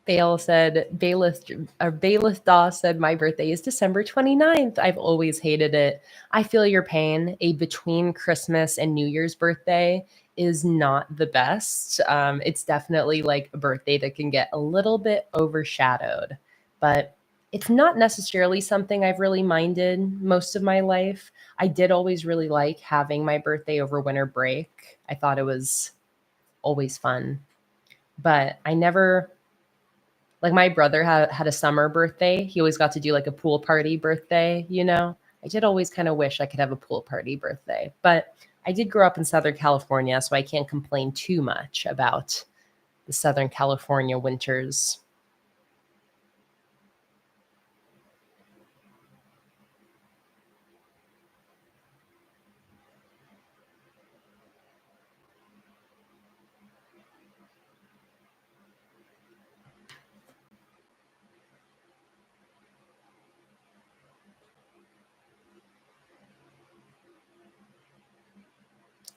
Bailiff Daw said, my birthday is December 29th. I've always hated it. I feel your pain. A between Christmas and New Year's birthday is not the best. It's definitely like a birthday that can get a little bit overshadowed, but it's not necessarily something I've really minded most of my life. I did always really like having my birthday over winter break. I thought it was always fun, but I never, like my brother had a summer birthday. He always got to do like a pool party birthday, you know? I did always kind of wish I could have a pool party birthday, but I did grow up in Southern California, so I can't complain too much about the Southern California winters.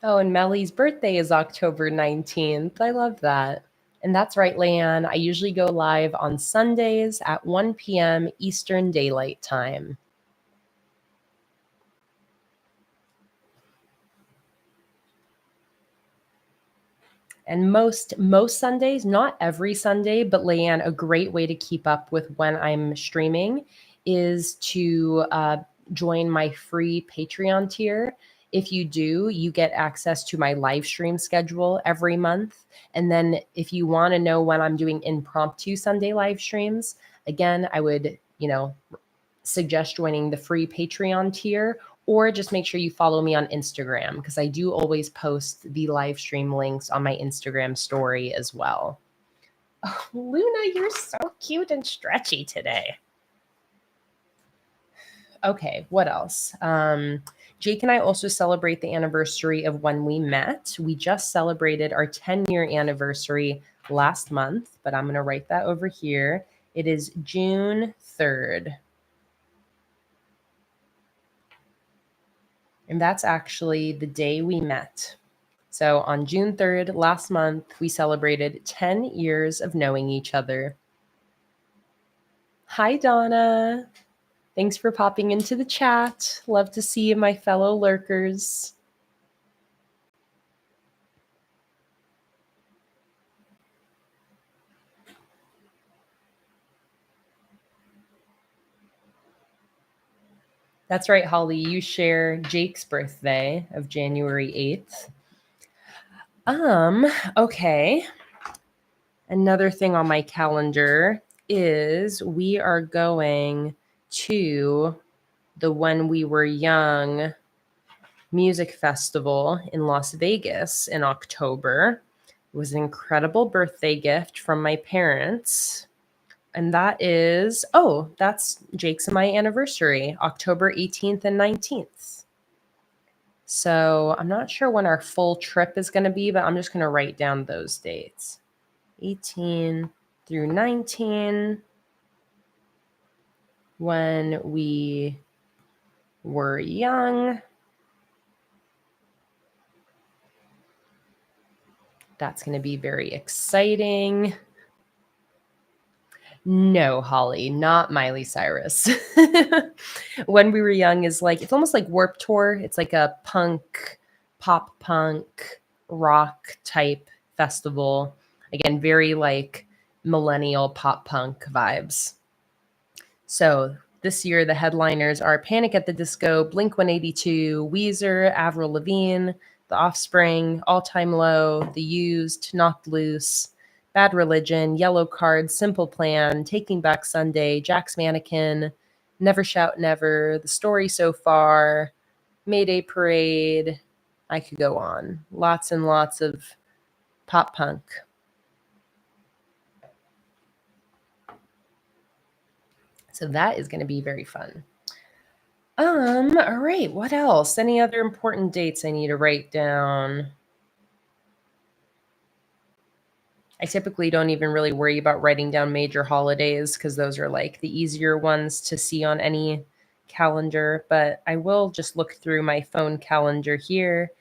Oh, and Melly's birthday is October 19th. I love that. And that's right, Leanne. I usually go live on Sundays at 1 p.m. Eastern Daylight Time. And most Sundays, not every Sunday, but Leanne, a great way to keep up with when I'm streaming is to join my free Patreon tier. If you do, you get access to my live stream schedule every month. And then if you want to know when I'm doing impromptu Sunday live streams, again, I would, suggest joining the free Patreon tier, or just make sure you follow me on Instagram because I do always post the live stream links on my Instagram story as well. Oh, Luna, you're so cute and stretchy today. Okay, what else? Jake and I also celebrate the anniversary of when we met. We just celebrated our 10-year anniversary last month, but I'm going to write that over here. It is June 3rd. And that's actually the day we met. So on June 3rd, last month, we celebrated 10 years of knowing each other. Hi, Donna. Thanks for popping into the chat. Love to see you, my fellow lurkers. That's right, Holly. You share Jake's birthday of January 8th. Okay. Another thing on my calendar is we are going to the When We Were Young music festival in Las Vegas in October. It was an incredible birthday gift from my parents. And that's Jake's and my anniversary, October 18th and 19th. So I'm not sure when our full trip is going to be, but I'm just going to write down those dates. 18 through 19, when we were young. That's going to be very exciting. No, Holly, not Miley Cyrus. When We Were Young is like, it's almost like Warped Tour. It's like a punk pop punk rock type festival. Again, very like millennial pop punk vibes. So this year, the headliners are Panic at the Disco, Blink 182, Weezer, Avril Lavigne, The Offspring, All Time Low, The Used, Knocked Loose, Bad Religion, Yellow Card, Simple Plan, Taking Back Sunday, Jack's Mannequin, Never Shout Never, The Story So Far, Mayday Parade. I could go on. Lots and lots of pop punk. So that is going to be very fun. All right. What else? Any other important dates I need to write down? I typically don't even really worry about writing down major holidays because those are like the easier ones to see on any calendar. But I will just look through my phone calendar here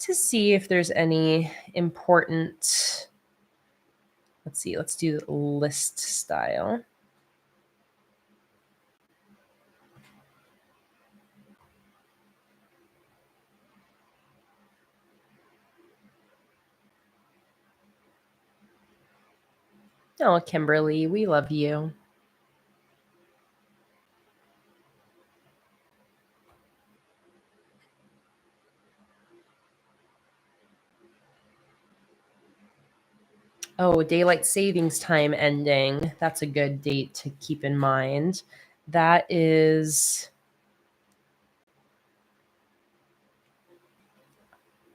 to see if there's any important. Let's see. Let's do list style. Oh, Kimberly, we love you. Oh, daylight savings time ending. That's a good date to keep in mind. That is.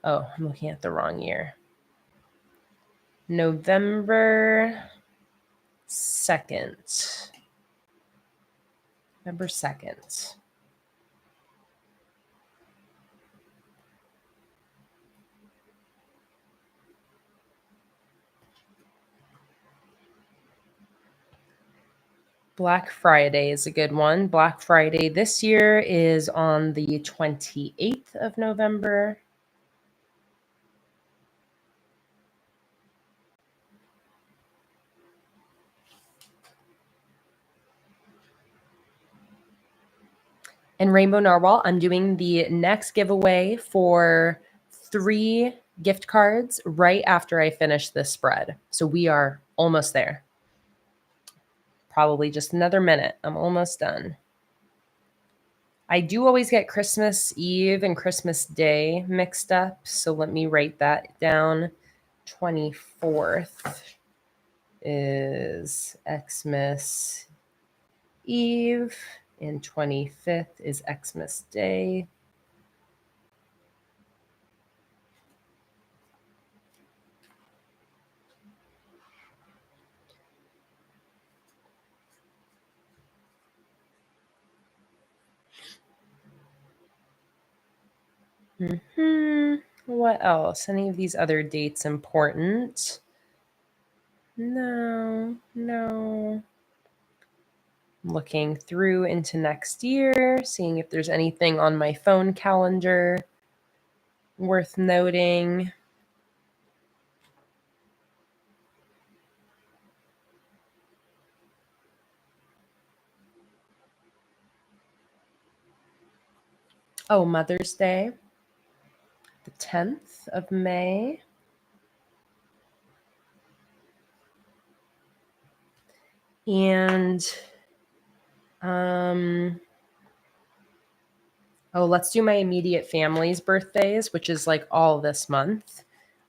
Oh, I'm looking at the wrong year. November 2nd. November 2nd. Black Friday is a good one. Black Friday this year is on the 28th of November. And Rainbow Narwhal, I'm doing the next giveaway for 3 gift cards right after I finish this spread. So we are almost there. Probably just another minute. I'm almost done. I do always get Christmas Eve and Christmas Day mixed up. So let me write that down. 24th is Xmas Eve and 25th is Xmas Day. What else? Any of these other dates important? No. Looking through into next year, seeing if there's anything on my phone calendar worth noting. Oh, Mother's Day, the 10th of May. And let's do my immediate family's birthdays, which is like all this month.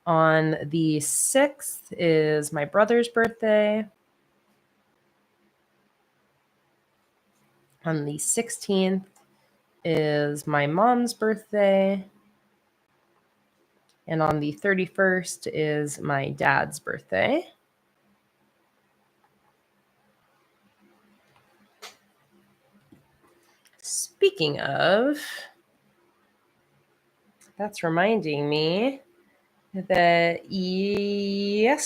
On the 6th is my brother's birthday. On the 16th is my mom's birthday. And on the 31st is my dad's birthday. Speaking of, that's reminding me that yesterday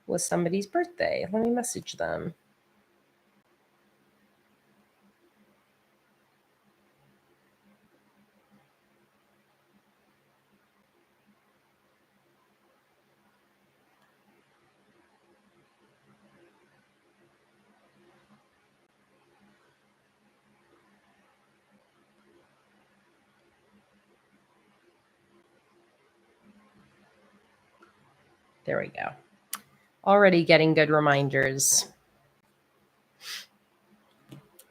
was somebody's birthday. Let me message them. There we go. Already getting good reminders.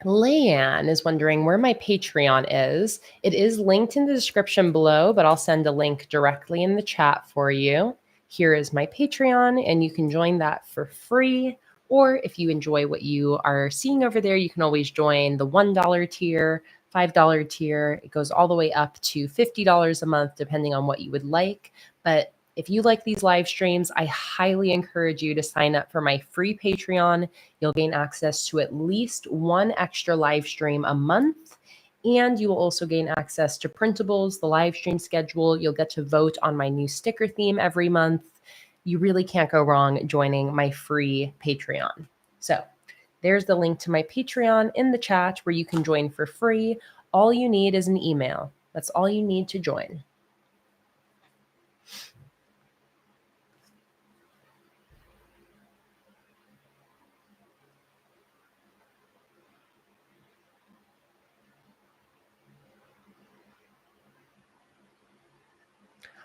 Leanne is wondering where my Patreon is. It is linked in the description below, but I'll send a link directly in the chat for you. Here is my Patreon, and you can join that for free. Or if you enjoy what you are seeing over there, you can always join the $1 tier, $5 tier. It goes all the way up to $50 a month, depending on what you would like. But if you like these live streams, I highly encourage you to sign up for my free Patreon. You'll gain access to at least one extra live stream a month. And you will also gain access to printables, the live stream schedule. You'll get to vote on my new sticker theme every month. You really can't go wrong joining my free Patreon. So there's the link to my Patreon in the chat where you can join for free. All you need is an email. That's all you need to join.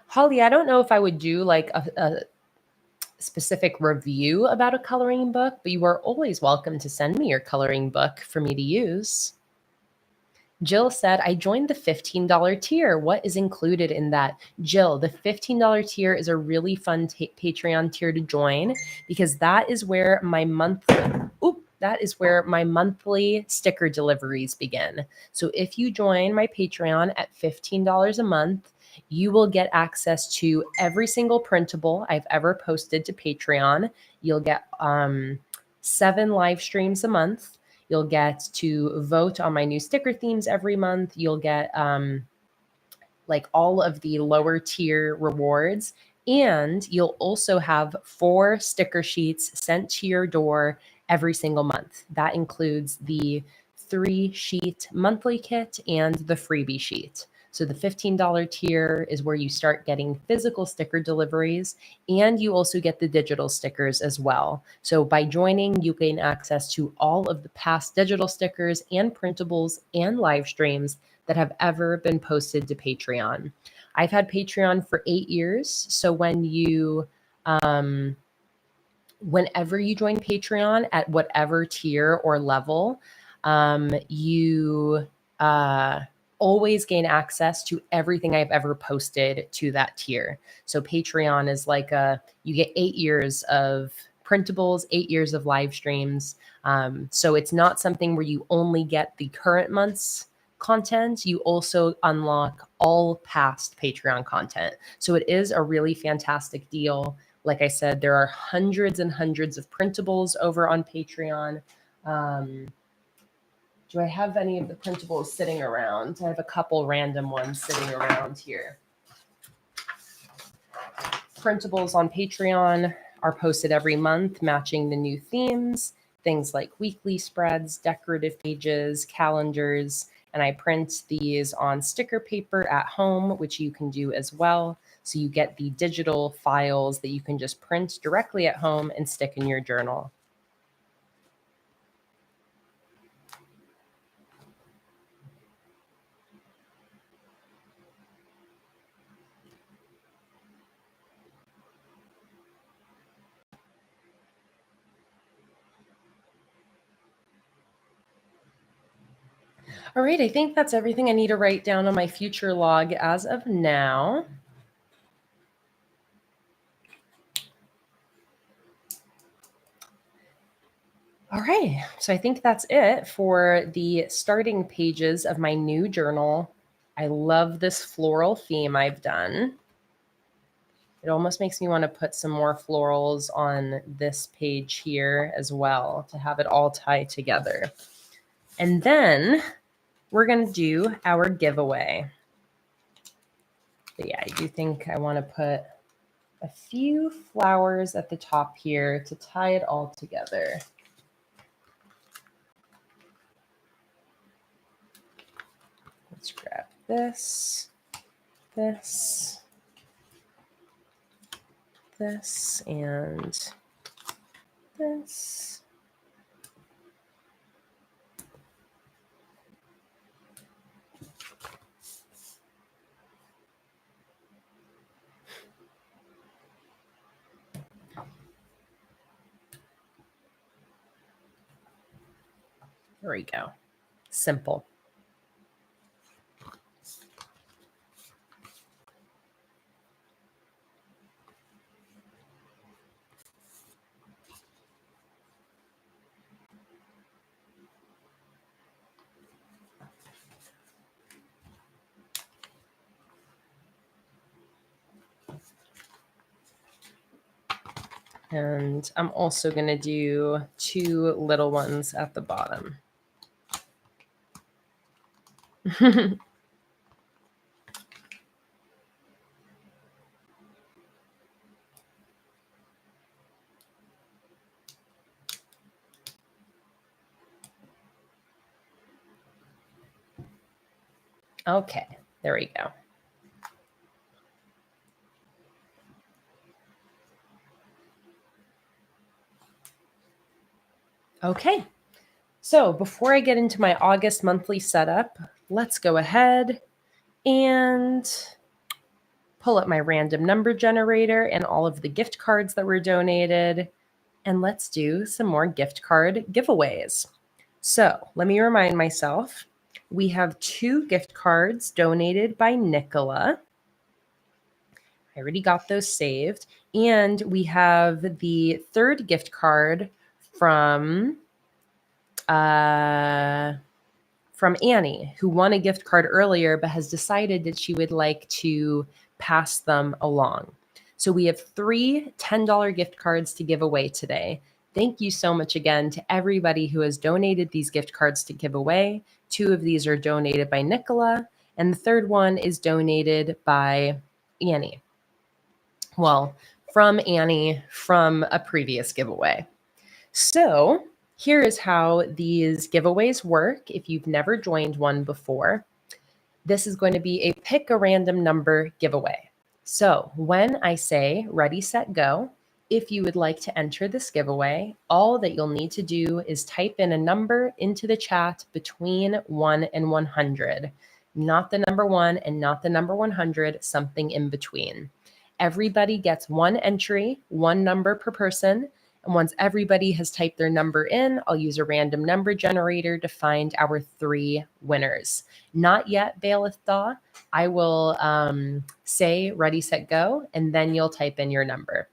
Holly, I don't know if I would do like a specific review about a coloring book, but you are always welcome to send me your coloring book for me to use. Jill said, I joined the $15 tier. What is included in that? Jill, the $15 tier is a really fun Patreon tier to join because that is where my monthly sticker deliveries begin. So if you join my Patreon at $15 a month, you will get access to every single printable I've ever posted to Patreon. You'll get 7 live streams a month. You'll get to vote on my new sticker themes every month. You'll get like all of the lower tier rewards. And you'll also have 4 sticker sheets sent to your door every single month. That includes the 3-sheet monthly kit and the freebie sheet. So the $15 tier is where you start getting physical sticker deliveries, and you also get the digital stickers as well. So by joining, you gain access to all of the past digital stickers and printables and live streams that have ever been posted to Patreon. I've had Patreon for 8 years. So whenever you join Patreon at whatever tier or level, you always gain access to everything I've ever posted to that tier. So Patreon is like you get 8 years of printables, 8 years of live streams. So it's not something where you only get the current month's content. You also unlock all past Patreon content. So it is a really fantastic deal. Like I said, there are hundreds and hundreds of printables over on Patreon. Do I have any of the printables sitting around? I have a couple random ones sitting around here. Printables on Patreon are posted every month, matching the new themes, things like weekly spreads, decorative pages, calendars, and I print these on sticker paper at home, which you can do as well. So you get the digital files that you can just print directly at home and stick in your journal. All right, I think that's everything I need to write down on my future log as of now. All right, so I think that's it for the starting pages of my new journal. I love this floral theme I've done. It almost makes me want to put some more florals on this page here as well to have it all tie together. And then we're going to do our giveaway. But yeah, I do think I want to put a few flowers at the top here to tie it all together. Let's grab this, this, this, and this. There we go. Simple. And I'm also going to do 2 little ones at the bottom. Okay, there we go. Okay, so before I get into my August monthly setup, let's go ahead and pull up my random number generator and all of the gift cards that were donated, and let's do some more gift card giveaways. So let me remind myself, we have 2 gift cards donated by Nicola. I already got those saved. And we have the 3rd gift card from Annie, who won a gift card earlier, but has decided that she would like to pass them along. So we have 3 $10 gift cards to give away today. Thank you so much again to everybody who has donated these gift cards to give away. 2 of these are donated by Nicola, and the 3rd one is donated by Annie. Well, from Annie from a previous giveaway. So here is how these giveaways work. If you've never joined one before, this is going to be a pick a random number giveaway. So when I say ready, set, go, if you would like to enter this giveaway, all that you'll need to do is type in a number into the chat between 1 and 100, not the number 1 and not the number 100, something in between. Everybody gets 1 entry, 1 number per person. And once everybody has typed their number in, I'll use a random number generator to find our 3 winners. Not yet, Bailiff Daw. I will say ready, set, go, and then you'll type in your number.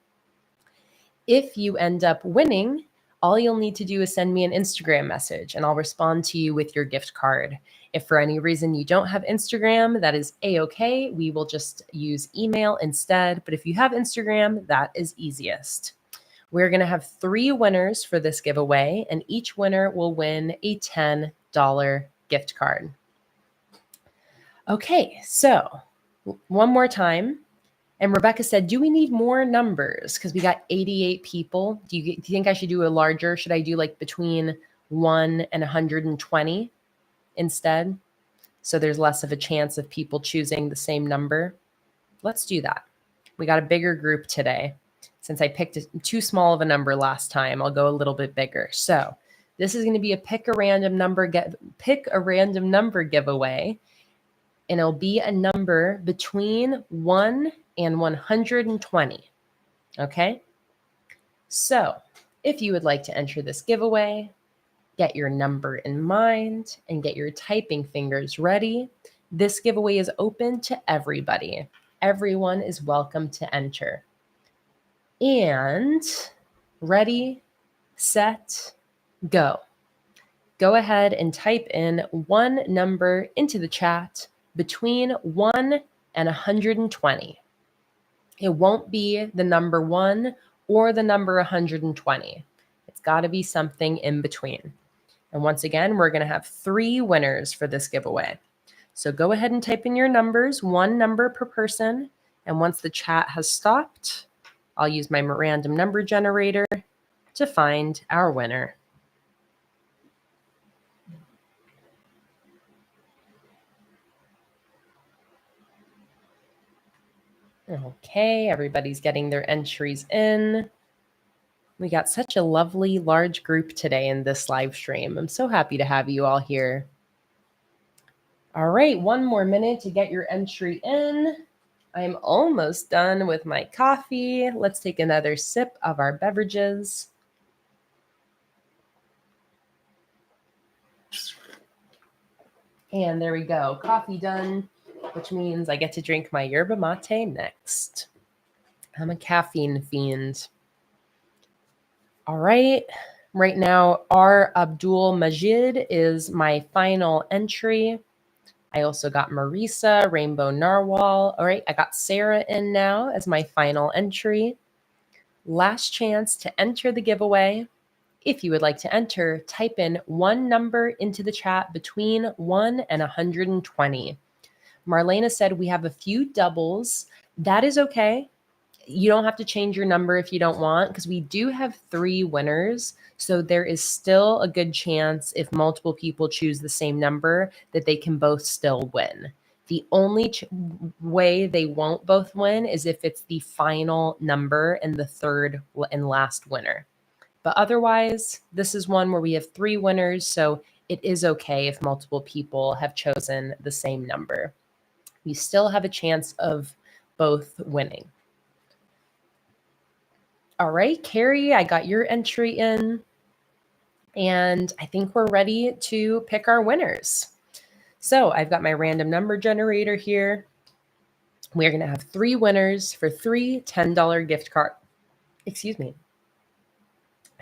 If you end up winning, all you'll need to do is send me an Instagram message and I'll respond to you with your gift card. If for any reason you don't have Instagram, that is a-okay. We will just use email instead. But if you have Instagram, that is easiest. We're going to have 3 winners for this giveaway, and each winner will win a $10 gift card. Okay, so one more time. And Rebecca said, do we need more numbers? Because we got 88 people. Do you think I should do a larger? Should I do like between 1 and 120 instead? So there's less of a chance of people choosing the same number. Let's do that. We got a bigger group today. Since I picked too small of a number last time, I'll go a little bit bigger. So this is going to be a pick a random number giveaway. And it'll be a number between 1 and 120. Okay? So if you would like to enter this giveaway, get your number in mind and get your typing fingers ready. This giveaway is open to everybody. Everyone is welcome to enter. And ready, set, go. Go ahead and type in 1 number into the chat between 1 and 120. It won't be the number 1 or the number 120. It's got to be something in between. And once again, we're going to have 3 winners for this giveaway. So go ahead and type in your numbers, 1 number per person. And once the chat has stopped, I'll use my random number generator to find our winner. Okay, everybody's getting their entries in. We got such a lovely large group today in this live stream. I'm so happy to have you all here. All right, 1 more minute to get your entry in. I'm almost done with my coffee. Let's take another sip of our beverages. And there we go. Coffee done, which means I get to drink my yerba mate next. I'm a caffeine fiend. All right. Right now, R. Abdul Majid is my final entry. I also got Marisa, Rainbow Narwhal. All right. I got Sarah in now as my final entry. Last chance to enter the giveaway. If you would like to enter, type in one number into the chat between 1 and 120. Marlena said we have a few doubles. That is okay. You don't have to change your number if you don't want, because we do have 3 winners. So there is still a good chance if multiple people choose the same number that they can both still win. The only way they won't both win is if it's the final number and the third and last winner. But otherwise, this is one where we have 3 winners. So it is okay if multiple people have chosen the same number. You still have a chance of both winning. All right, Carrie, I got your entry in. And I think we're ready to pick our winners. So I've got my random number generator here. We're going to have 3 winners for 3 $10 gift cards. Excuse me.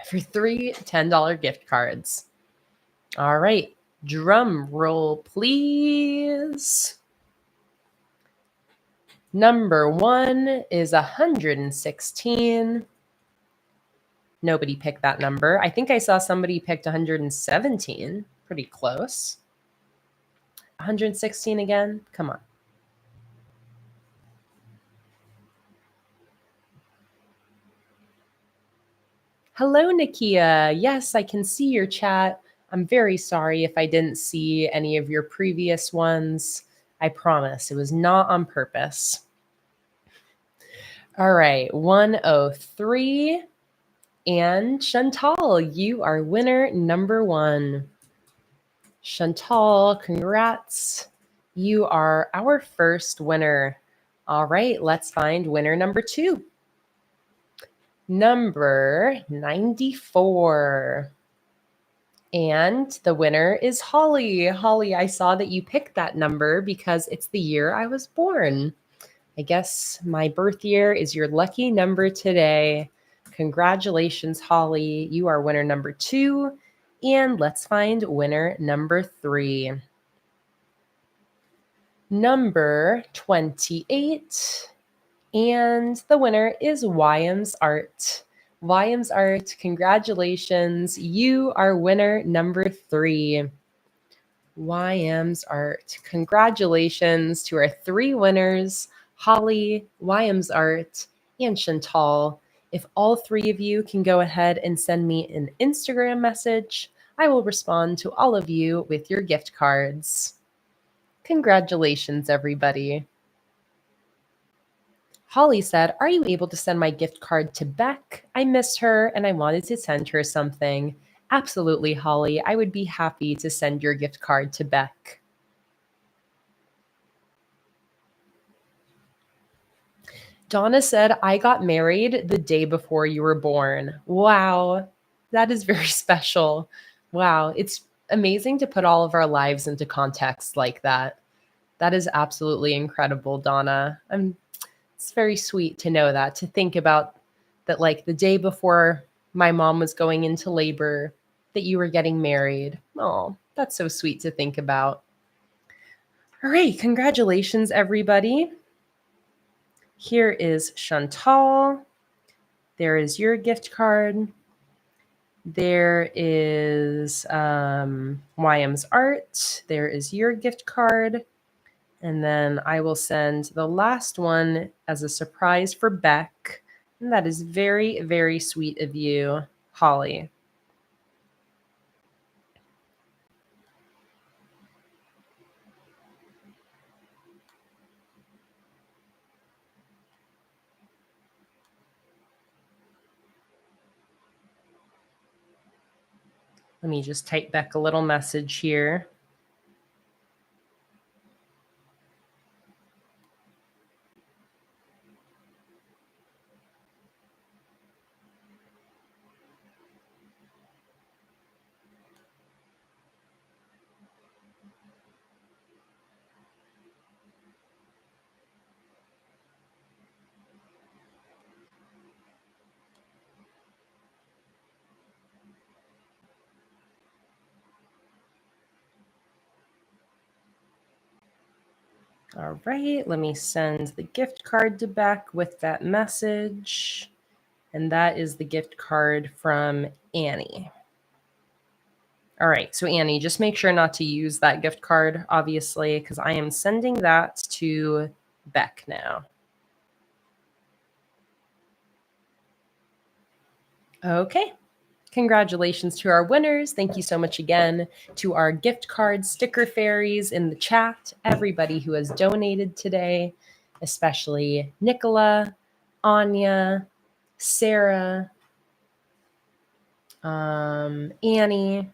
For 3 $10 gift cards. All right. Drum roll, please. Number 1 is 116. Nobody picked that number. I think I saw somebody picked 117. Pretty close. 116 again? Come on. Hello, Nakia. Yes, I can see your chat. I'm very sorry if I didn't see any of your previous ones. I promise it was not on purpose. All right, 103. And Chantal, you are winner number 1. Chantal, congrats. You are our first winner. All right, let's find winner number 2. Number 94. And the winner is Holly. Holly, I saw that you picked that number because it's the year I was born. I guess my birth year is your lucky number today. Congratulations, Holly. You are winner number 2. And let's find winner number 3. Number 28. And the winner is YM's Art. YM's Art, congratulations. You are winner number 3. YM's Art. Congratulations to our 3 winners, Holly, YM's Art, and Chantal. If all 3 of you can go ahead and send me an Instagram message, I will respond to all of you with your gift cards. Congratulations, everybody. Holly said, "Are you able to send my gift card to Beck? I miss her and I wanted to send her something." Absolutely, Holly. I would be happy to send your gift card to Beck. Donna said, "I got married the day before you were born." Wow, that is very special. Wow, it's amazing to put all of our lives into context like that. That is absolutely incredible, Donna. It's very sweet to know that, to think about that, like the day before my mom was going into labor, that you were getting married. Oh, that's so sweet to think about. All right, congratulations, everybody. Here is Chantal. There is your gift card. There is YM's Art. There is your gift card. And then I will send the last one as a surprise for Beck. And that is very, very sweet of you, Holly. Let me just type Beck a little message here. All right, let me send the gift card to Beck with that message. And that is the gift card from Annie. All right, so Annie, just make sure not to use that gift card, obviously, because I am sending that to Beck now. Okay. Congratulations to our winners. Thank you so much again to our gift card sticker fairies in the chat, everybody who has donated today, especially Nicola, Anya, Sarah, Annie.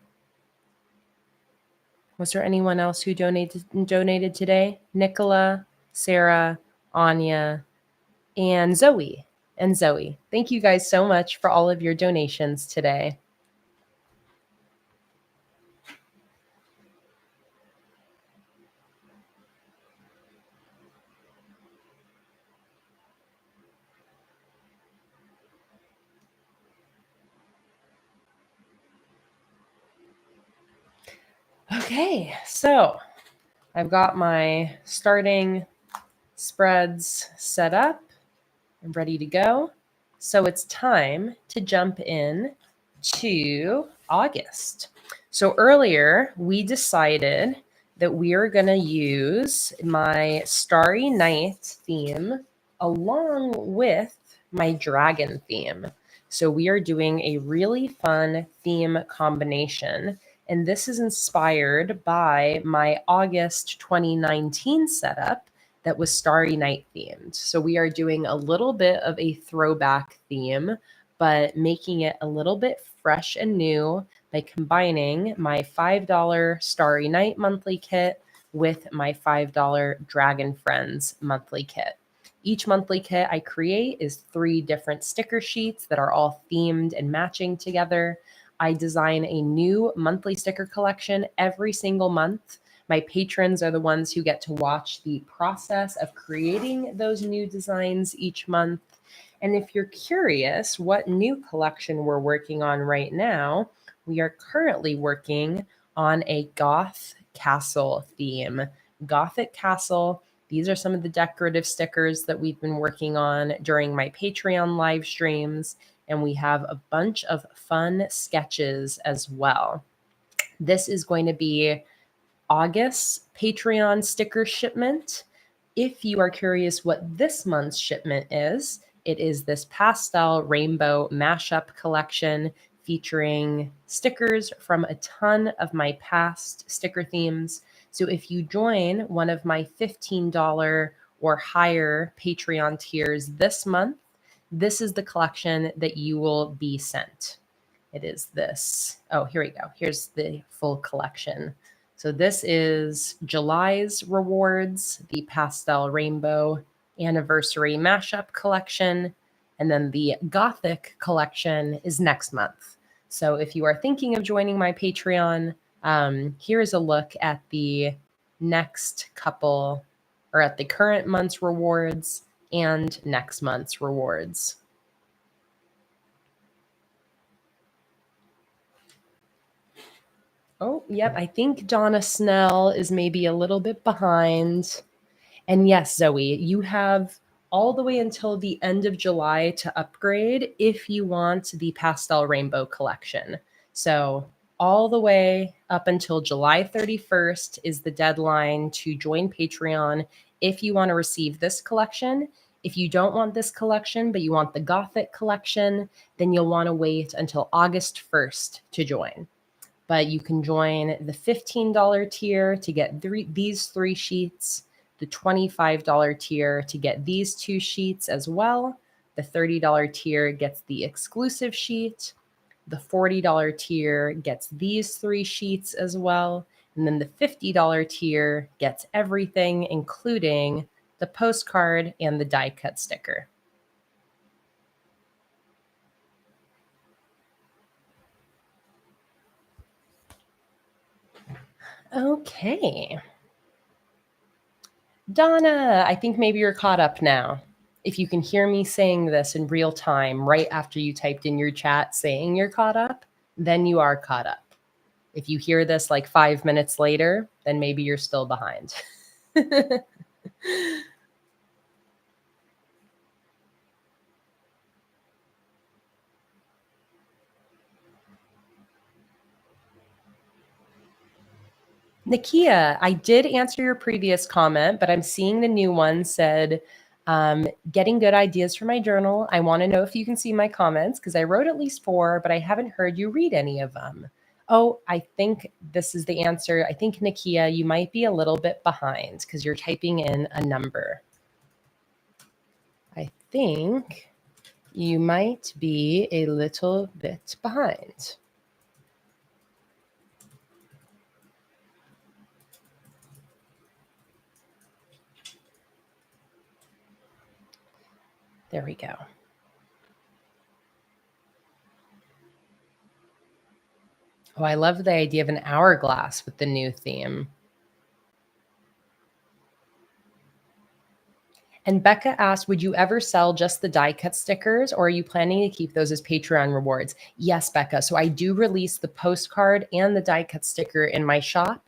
Was there anyone else who donated today? Nicola, Sarah, Anya, and Zoe. Thank you guys so much for all of your donations today. Okay, so I've got my starting spreads set up and ready to go. So it's time to jump in to August. So earlier we decided that we are going to use my Starry Night theme along with my dragon theme. So we are doing a really fun theme combination. And this is inspired by my August 2019 setup that was Starry Night themed. So we are doing a little bit of a throwback theme, but making it a little bit fresh and new by combining my $5 Starry Night monthly kit with my $5 Dragon Friends monthly kit. Each monthly kit I create is 3 different sticker sheets that are all themed and matching together. I design a new monthly sticker collection every single month. My patrons are the ones who get to watch the process of creating those new designs each month. And if you're curious what new collection we're working on right now, we are currently working on a goth castle theme. Gothic castle. These are some of the decorative stickers that we've been working on during my Patreon live streams. And we have a bunch of fun sketches as well. This is going to be August's Patreon sticker shipment. If you are curious what this month's shipment is, it is this pastel rainbow mashup collection featuring stickers from a ton of my past sticker themes. So if you join one of my $15 or higher Patreon tiers this month, this is the collection that you will be sent. It is this. Oh, here we go. Here's the full collection. So this is July's rewards, the Pastel Rainbow Anniversary Mashup Collection, and then the Gothic Collection is next month. So if you are thinking of joining my Patreon, here is a look at the next couple, or at the current month's rewards and next month's rewards. Oh, yep. I think Donna Snell is maybe a little bit behind. And yes, Zoe, you have all the way until the end of July to upgrade if you want the Pastel Rainbow collection. So all the way up until July 31st is the deadline to join Patreon if you want to receive this collection. If you don't want this collection, but you want the Gothic collection, then you'll want to wait until August 1st to join. But you can join the $15 tier to get these 3 sheets, the $25 tier to get these 2 sheets as well. The $30 tier gets the exclusive sheet. The $40 tier gets these 3 sheets as well. And then the $50 tier gets everything, including the postcard and the die cut sticker. Okay. Donna, I think maybe you're caught up now. If you can hear me saying this in real time right after you typed in your chat saying you're caught up, then you are caught up. If you hear this like 5 minutes later, then maybe you're still behind. Nakia, I did answer your previous comment, but I'm seeing the new one said, getting good ideas for my journal. I want to know if you can see my comments because I wrote at least 4, but I haven't heard you read any of them. Oh, I think this is the answer. I think, Nakia, you might be a little bit behind because you're typing in a number. I think you might be a little bit behind. There we go. Oh, I love the idea of an hourglass with the new theme. And Becca asked, would you ever sell just the die cut stickers or are you planning to keep those as Patreon rewards? Yes, Becca. So I do release the postcard and the die cut sticker in my shop.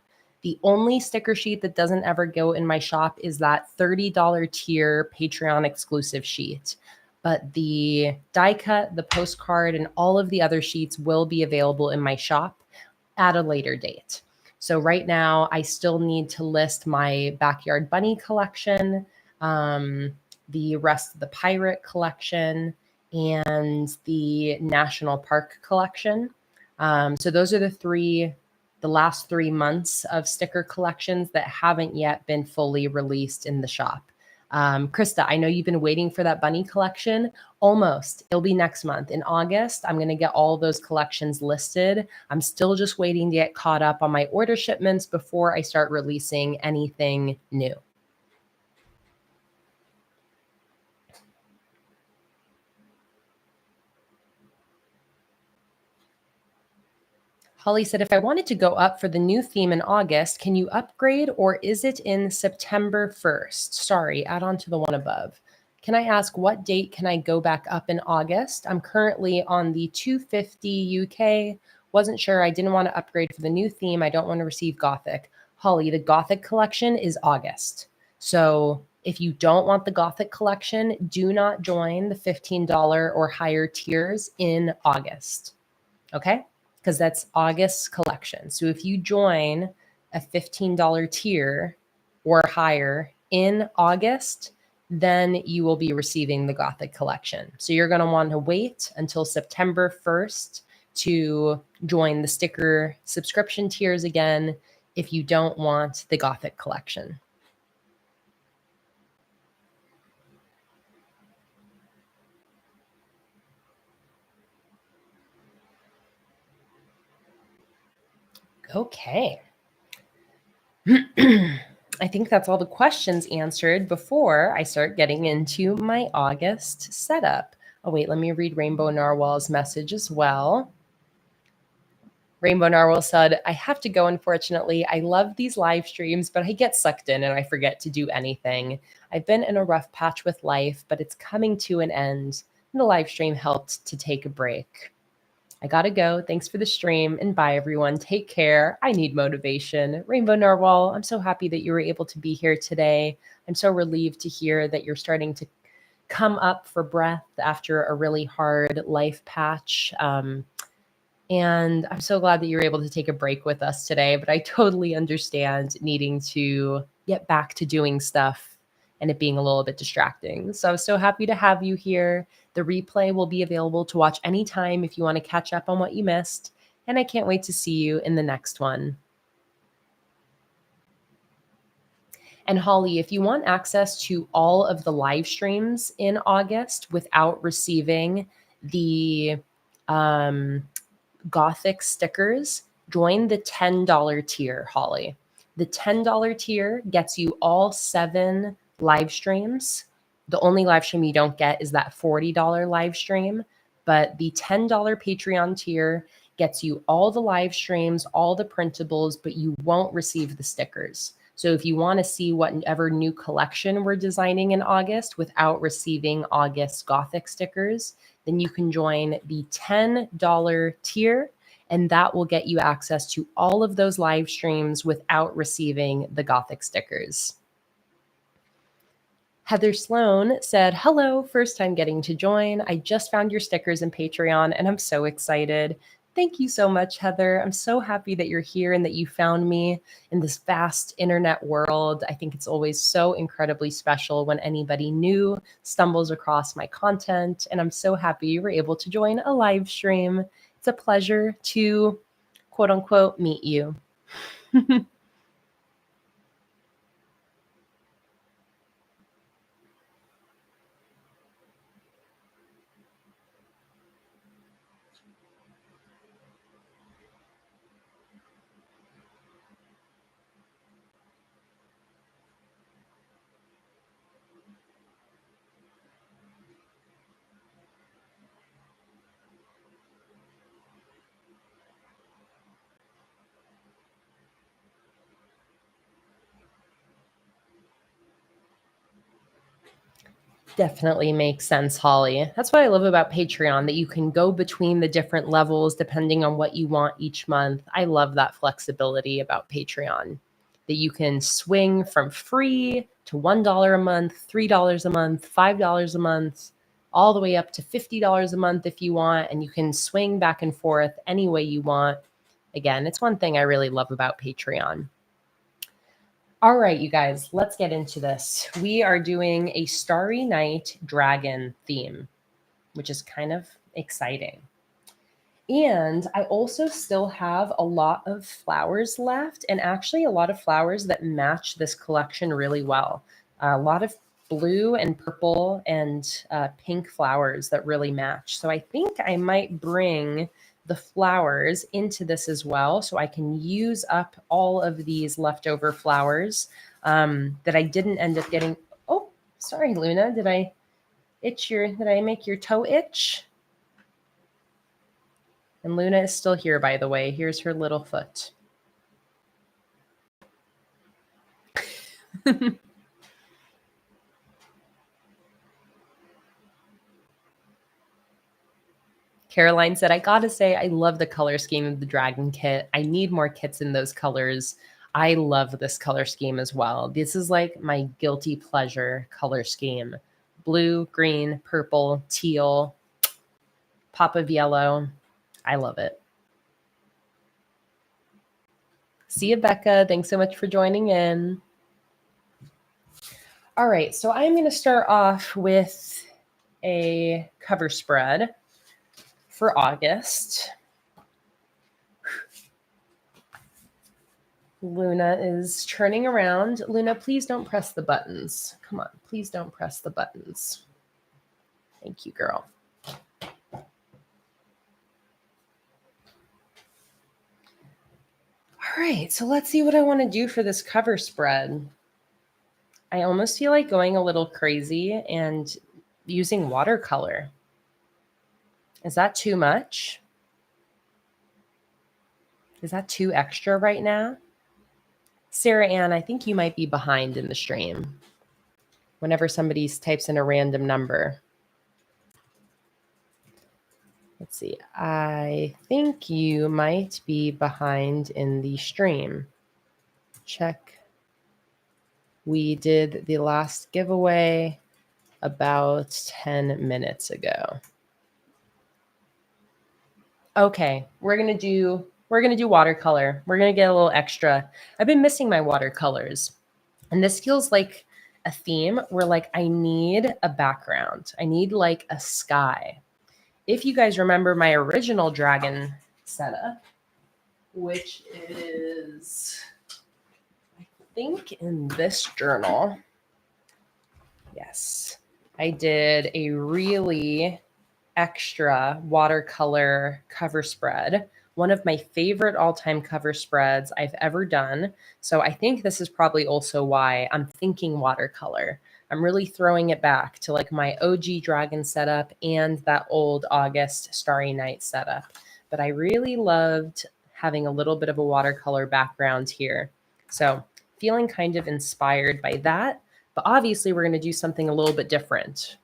The only sticker sheet that doesn't ever go in my shop is that $30 tier Patreon exclusive sheet. But the die cut, the postcard, and all of the other sheets will be available in my shop at a later date. So right now, I still need to list my Backyard Bunny collection, the rest of the Pirate collection, and the National Park collection. So those are the last 3 months of sticker collections that haven't yet been fully released in the shop. Krista, I know you've been waiting for that bunny collection. Almost. It'll be next month. In August, I'm going to get all those collections listed. I'm still just waiting to get caught up on my order shipments before I start releasing anything new. Holly said, if I wanted to go up for the new theme in August, can you upgrade or is it in September 1st? Sorry, add on to the one above. Can I ask what date can I go back up in August? I'm currently on the 250 UK. Wasn't sure. I didn't want to upgrade for the new theme. I don't want to receive Gothic. Holly, the Gothic collection is August. So if you don't want the Gothic collection, do not join the $15 or higher tiers in August. Okay? Because that's August's collection. So if you join a $15 tier or higher in August, then you will be receiving the Gothic collection. So you're going to want to wait until September 1st to join the sticker subscription tiers again if you don't want the Gothic collection. Okay. I think that's all the questions answered before I start getting into my August setup. Oh, wait, let me read Rainbow Narwhal's message as well. Rainbow Narwhal said, I have to go, unfortunately. I love these live streams, but I get sucked in and I forget to do anything. I've been in a rough patch with life, but it's coming to an end. And the live stream helped to take a break. I gotta go. Thanks for the stream and bye, everyone. Take care. I need motivation. Rainbow Narwhal, I'm so happy that you were able to be here today. I'm so relieved to hear that you're starting to come up for breath after a really hard life patch. And I'm so glad that you're able to take a break with us today, but I totally understand needing to get back to doing stuff and it being a little bit distracting. So I was so happy to have you here. The replay will be available to watch anytime if you want to catch up on what you missed. And I can't wait to see you in the next one. And Holly, if you want access to all of the live streams in August without receiving the Gothic stickers, join the $10 tier, Holly. The $10 tier gets you all 7 live streams. The only live stream you don't get is that $40 live stream, but the $10 Patreon tier gets you all the live streams, all the printables, but you won't receive the stickers. So if you want to see whatever new collection we're designing in August without receiving August Gothic stickers, then you can join the $10 tier, and that will get you access to all of those live streams without receiving the Gothic stickers. Heather Sloan said, hello, first time getting to join. I just found your stickers in Patreon and I'm so excited. Thank you so much, Heather. I'm so happy that you're here and that you found me in this vast internet world. I think it's always so incredibly special when anybody new stumbles across my content. And I'm so happy you were able to join a live stream. It's a pleasure to quote unquote meet you. Definitely makes sense, Holly. That's what I love about Patreon, that you can go between the different levels depending on what you want each month. I love that flexibility about Patreon, that you can swing from free to $1 a month, $3 a month, $5 a month, all the way up to $50 a month if you want. And you can swing back and forth any way you want. Again, it's one thing I really love about Patreon. All right, you guys, let's get into this. We are doing a Starry Night dragon theme, which is kind of exciting. And I also still have a lot of flowers left, and actually a lot of flowers that match this collection really well. A lot of blue and purple and pink flowers that really match. So I think I might bring the flowers into this as well, so I can use up all of these leftover flowers that I didn't end up getting. Oh, sorry, Luna. Did I make your toe itch? And Luna is still here, by the way. Here's her little foot. Caroline said, I gotta say, I love the color scheme of the dragon kit. I need more kits in those colors. I love this color scheme as well. This is like my guilty pleasure color scheme. Blue, green, purple, teal, pop of yellow. I love it. See you, Becca. Thanks so much for joining in. All right, so I'm going to start off with a cover spread for August. Luna is turning around. Luna, please don't press the buttons. Come on, please don't press the buttons. Thank you, girl. All right, so let's see what I want to do for this cover spread. I almost feel like going a little crazy and using watercolor. Is that too much? Is that too extra right now? Sarah Ann, I think you might be behind in the stream whenever somebody types in a random number. Let's see. I think you might be behind in the stream. Check. We did the last giveaway about 10 minutes ago. Okay, we're gonna do watercolor. We're gonna get a little extra. I've been missing my watercolors, and this feels like a theme where like I need a background. I need like a sky. If you guys remember my original dragon setup, which is, I think, in this journal. Yes, I did a really extra watercolor cover spread, one of my favorite all-time cover spreads I've ever done. So I think this is probably also why I'm thinking watercolor. I'm really throwing it back to like my OG dragon setup and that old August Starry Night setup. But I really loved having a little bit of a watercolor background here. So feeling kind of inspired by that. But obviously we're going to do something a little bit different.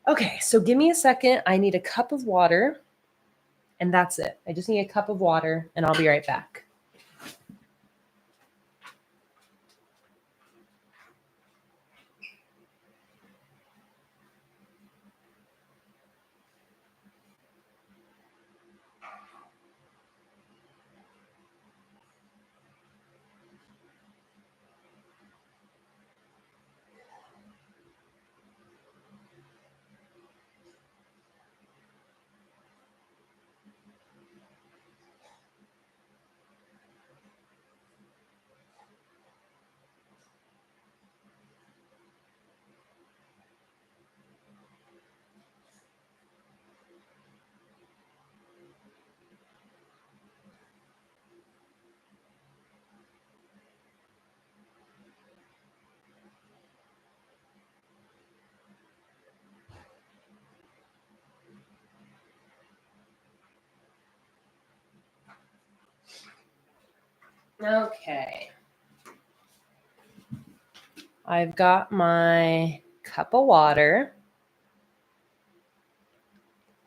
Okay, so give me a second. I need a cup of water, and that's it. I just need a cup of water, and I'll be right back. Okay. I've got my cup of water.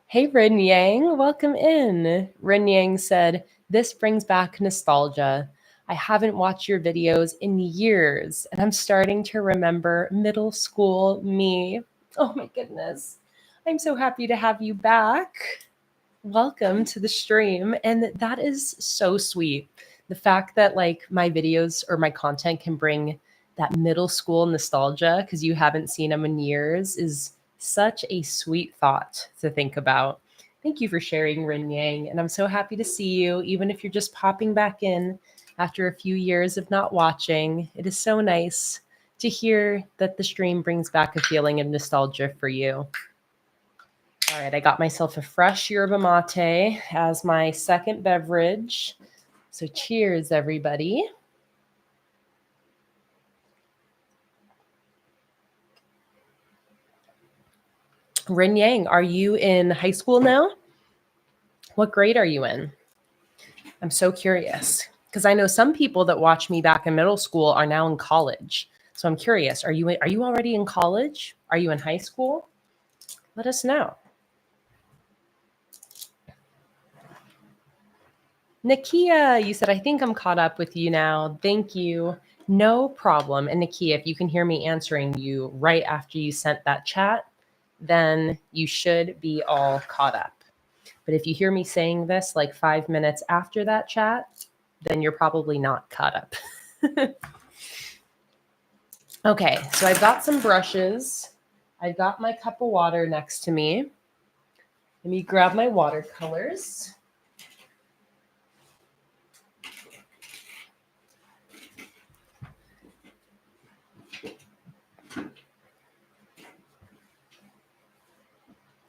Hey, Rin Yang, welcome in. Rin Yang said, this brings back nostalgia. I haven't watched your videos in years, and I'm starting to remember middle school me. Oh my goodness. I'm so happy to have you back. Welcome to the stream. And that is so sweet. The fact that like my videos or my content can bring that middle school nostalgia because you haven't seen them in years is such a sweet thought to think about. Thank you for sharing, Rin Yang. And I'm so happy to see you, even if you're just popping back in after a few years of not watching. It is so nice to hear that the stream brings back a feeling of nostalgia for you. All right, I got myself a fresh yerba mate as my second beverage. So cheers, everybody. Rin Yang, are you in high school now? What grade are you in? I'm so curious because I know some people that watch me back in middle school are now in college. So I'm curious, are you already in college? Are you in high school? Let us know. Nakia, you said, I think I'm caught up with you now. Thank you. No problem. And Nakia, if you can hear me answering you right after you sent that chat, then you should be all caught up. But if you hear me saying this like 5 minutes after that chat, then you're probably not caught up. Okay, so I've got some brushes. I've got my cup of water next to me. Let me grab my watercolors.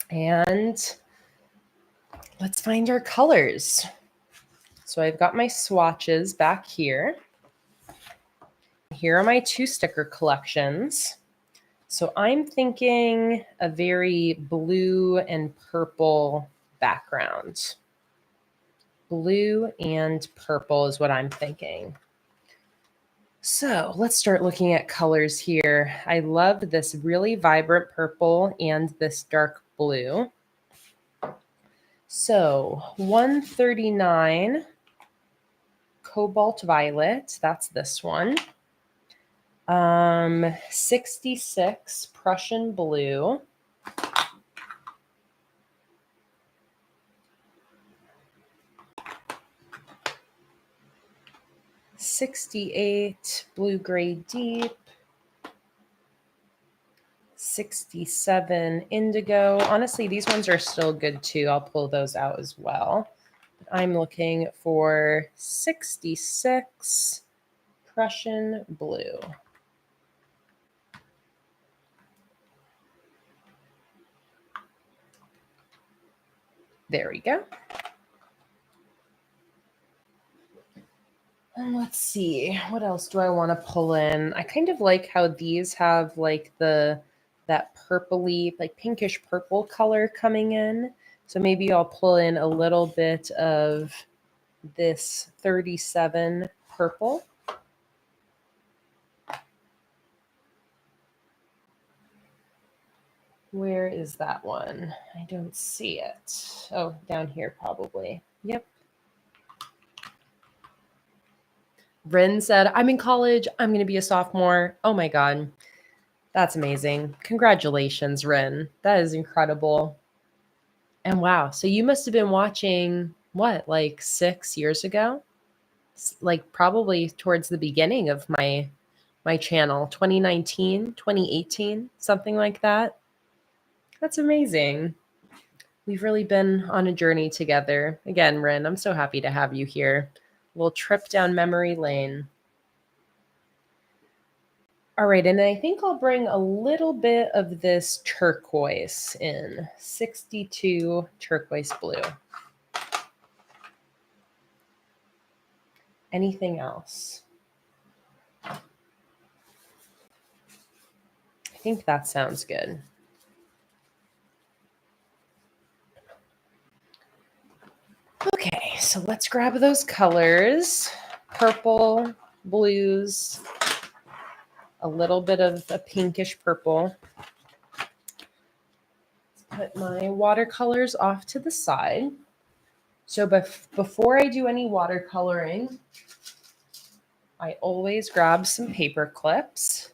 And let's find our colors. So I've got my swatches back here. Here are my 2 sticker collections. So I'm thinking a very blue and purple background. Blue and purple is what I'm thinking. So let's start looking at colors here. I love this really vibrant purple and this dark blue. So 139 Cobalt Violet, that's this one. 66 Prussian Blue. 68 Blue Gray Deep. 67 Indigo. Honestly, these ones are still good too. I'll pull those out as well. I'm looking for 66 Prussian Blue. There we go. And let's see, what else do I want to pull in? I kind of like how these have like that purpley, like pinkish purple color coming in. So maybe I'll pull in a little bit of this 37 purple. Where is that one? I don't see it. Oh, down here probably. Yep. Rin said, I'm in college. I'm going to be a sophomore. Oh my God. That's amazing. Congratulations, Rin. That is incredible. And wow. So you must have been watching what, like 6 years ago? Like probably towards the beginning of my channel, 2019, 2018, something like that. That's amazing. We've really been on a journey together. Again, Rin, I'm so happy to have you here. We'll trip down memory lane. All right, and I think I'll bring a little bit of this turquoise in. 62 turquoise blue. Anything else? I think that sounds good. Okay, so let's grab those colors. purple, blues, a little bit of a pinkish purple. Put my watercolors off to the side. So before I do any watercoloring, I always grab some paper clips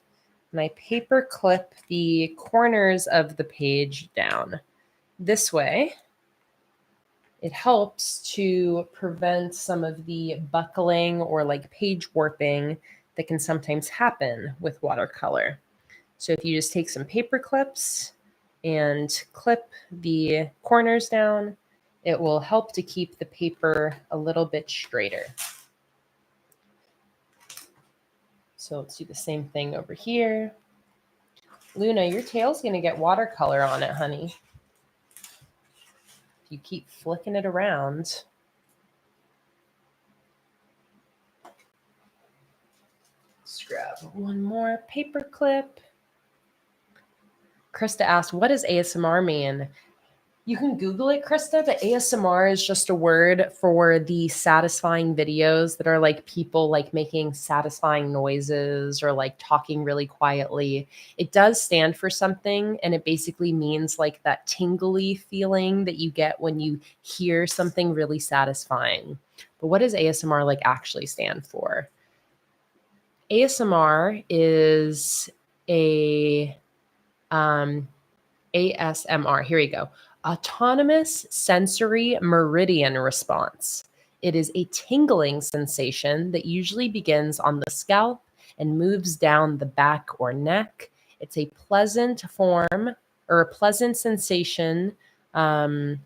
and I paper clip the corners of the page down. This way, it helps to prevent some of the buckling or like page warping that can sometimes happen with watercolor. So if you just take some paper clips and clip the corners down, it will help to keep the paper a little bit straighter. So let's do the same thing over here. Luna, your tail's going to get watercolor on it, honey. If you keep flicking it around. Let's grab one more paper clip. Krista asked, what does ASMR mean? You can Google it, Krista, but ASMR is just a word for the satisfying videos that are like people like making satisfying noises or like talking really quietly. It does stand for something, and it basically means like that tingly feeling that you get when you hear something really satisfying. But what does ASMR like actually stand for? ASMR is ASMR. Here we go. Autonomous sensory meridian response. It is a tingling sensation that usually begins on the scalp and moves down the back or neck. It's a pleasant form or a pleasant sensation. So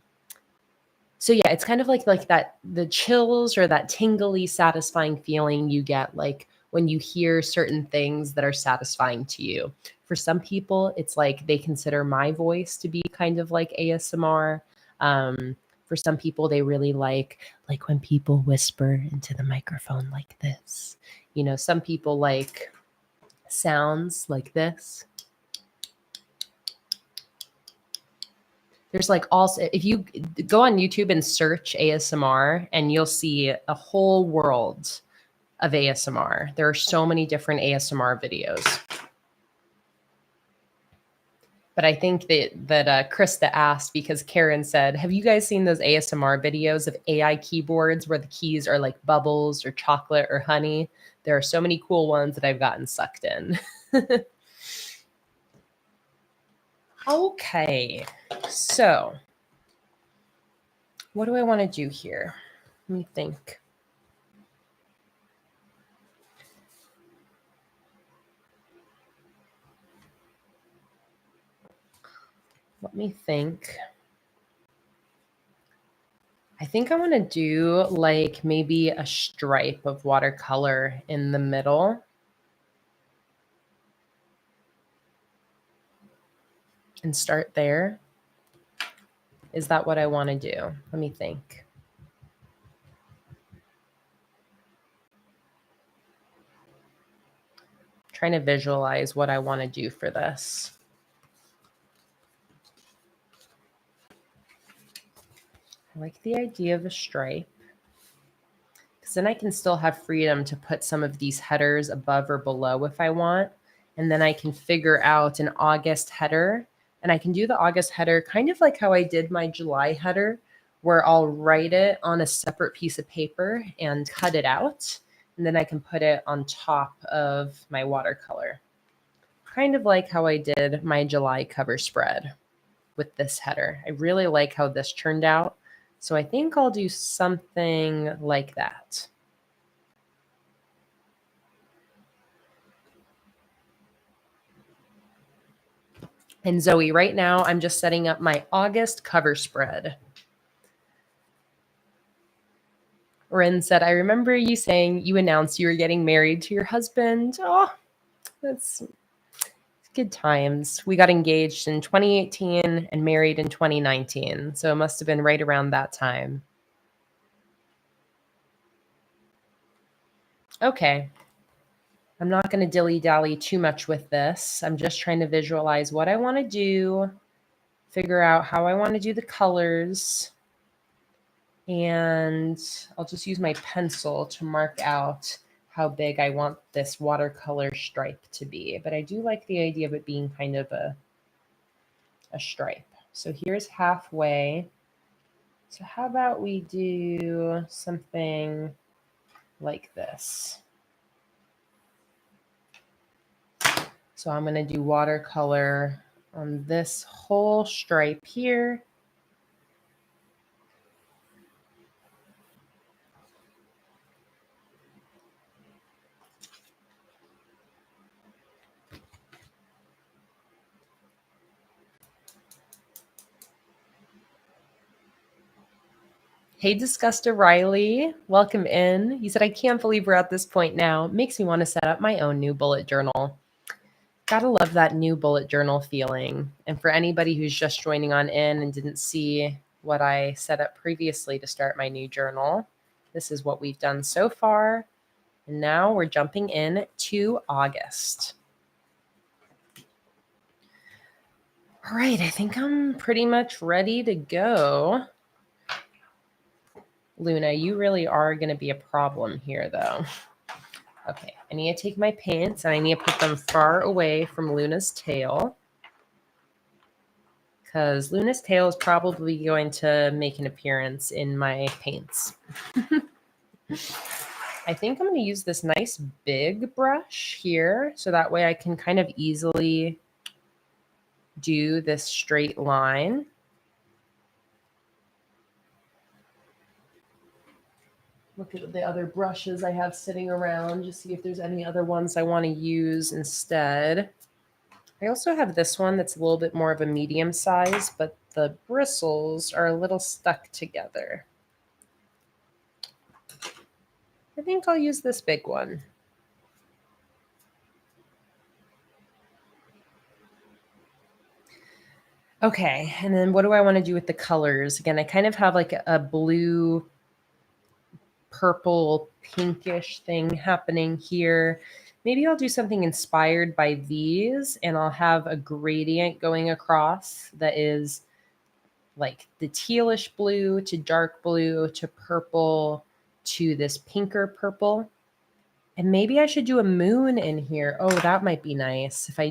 yeah, it's kind of like that, the chills or that tingly, satisfying feeling you get like when you hear certain things that are satisfying to you. For some people, it's like they consider my voice to be kind of like ASMR. For some people, they really like when people whisper into the microphone like this. You know, some people like sounds like this. There's like also, if you go on YouTube and search ASMR, and you'll see a whole world of ASMR. There are so many different ASMR videos. But I think that Krista asked because Karen said, have you guys seen those ASMR videos of AI keyboards where the keys are like bubbles or chocolate or honey? There are so many cool ones that I've gotten sucked in. Okay, so what do I want to do here? Let me think. Let me think. I think I want to do like maybe a stripe of watercolor in the middle. And start there. Is that what I want to do? Let me think. Trying to visualize what I want to do for this. I like the idea of a stripe, because then I can still have freedom to put some of these headers above or below if I want. And then I can figure out an August header. And I can do the August header kind of like how I did my July header, where I'll write it on a separate piece of paper and cut it out. And then I can put it on top of my watercolor. Kind of like how I did my July cover spread with this header. I really like how this turned out. So I think I'll do something like that. And Zoe, right now I'm just setting up my August cover spread. Ren said, I remember you saying you announced you were getting married to your husband. Oh, that's good times. We got engaged in 2018 and married in 2019. So it must have been right around that time. Okay. I'm not going to dilly-dally too much with this. I'm just trying to visualize what I want to do, figure out how I want to do the colors. And I'll just use my pencil to mark out how big I want this watercolor stripe to be. But I do like the idea of it being kind of a stripe. So here's halfway. So how about we do something like this? So I'm going to do watercolor on this whole stripe here. Hey, Disgusta Riley, welcome in. You said, I can't believe we're at this point now. Makes me want to set up my own new bullet journal. Gotta love that new bullet journal feeling. And for anybody who's just joining on in and didn't see what I set up previously to start my new journal, this is what we've done so far. And now we're jumping in to August. All right, I think I'm pretty much ready to go. Luna, you really are going to be a problem here, though. Okay, I need to take my paints and I need to put them far away from Luna's tail, because Luna's tail is probably going to make an appearance in my paints. I think I'm going to use this nice big brush here, so that way I can kind of easily do this straight line. Look at the other brushes I have sitting around, just see if there's any other ones I want to use instead. I also have this one that's a little bit more of a medium size, but the bristles are a little stuck together. I think I'll use this big one. Okay, and then what do I want to do with the colors? Again, I kind of have like a blue, purple, pinkish thing happening here. Maybe I'll do something inspired by these, and I'll have a gradient going across that is like the tealish blue to dark blue to purple to this pinker purple. And maybe I should do a moon in here. Oh, that might be nice if I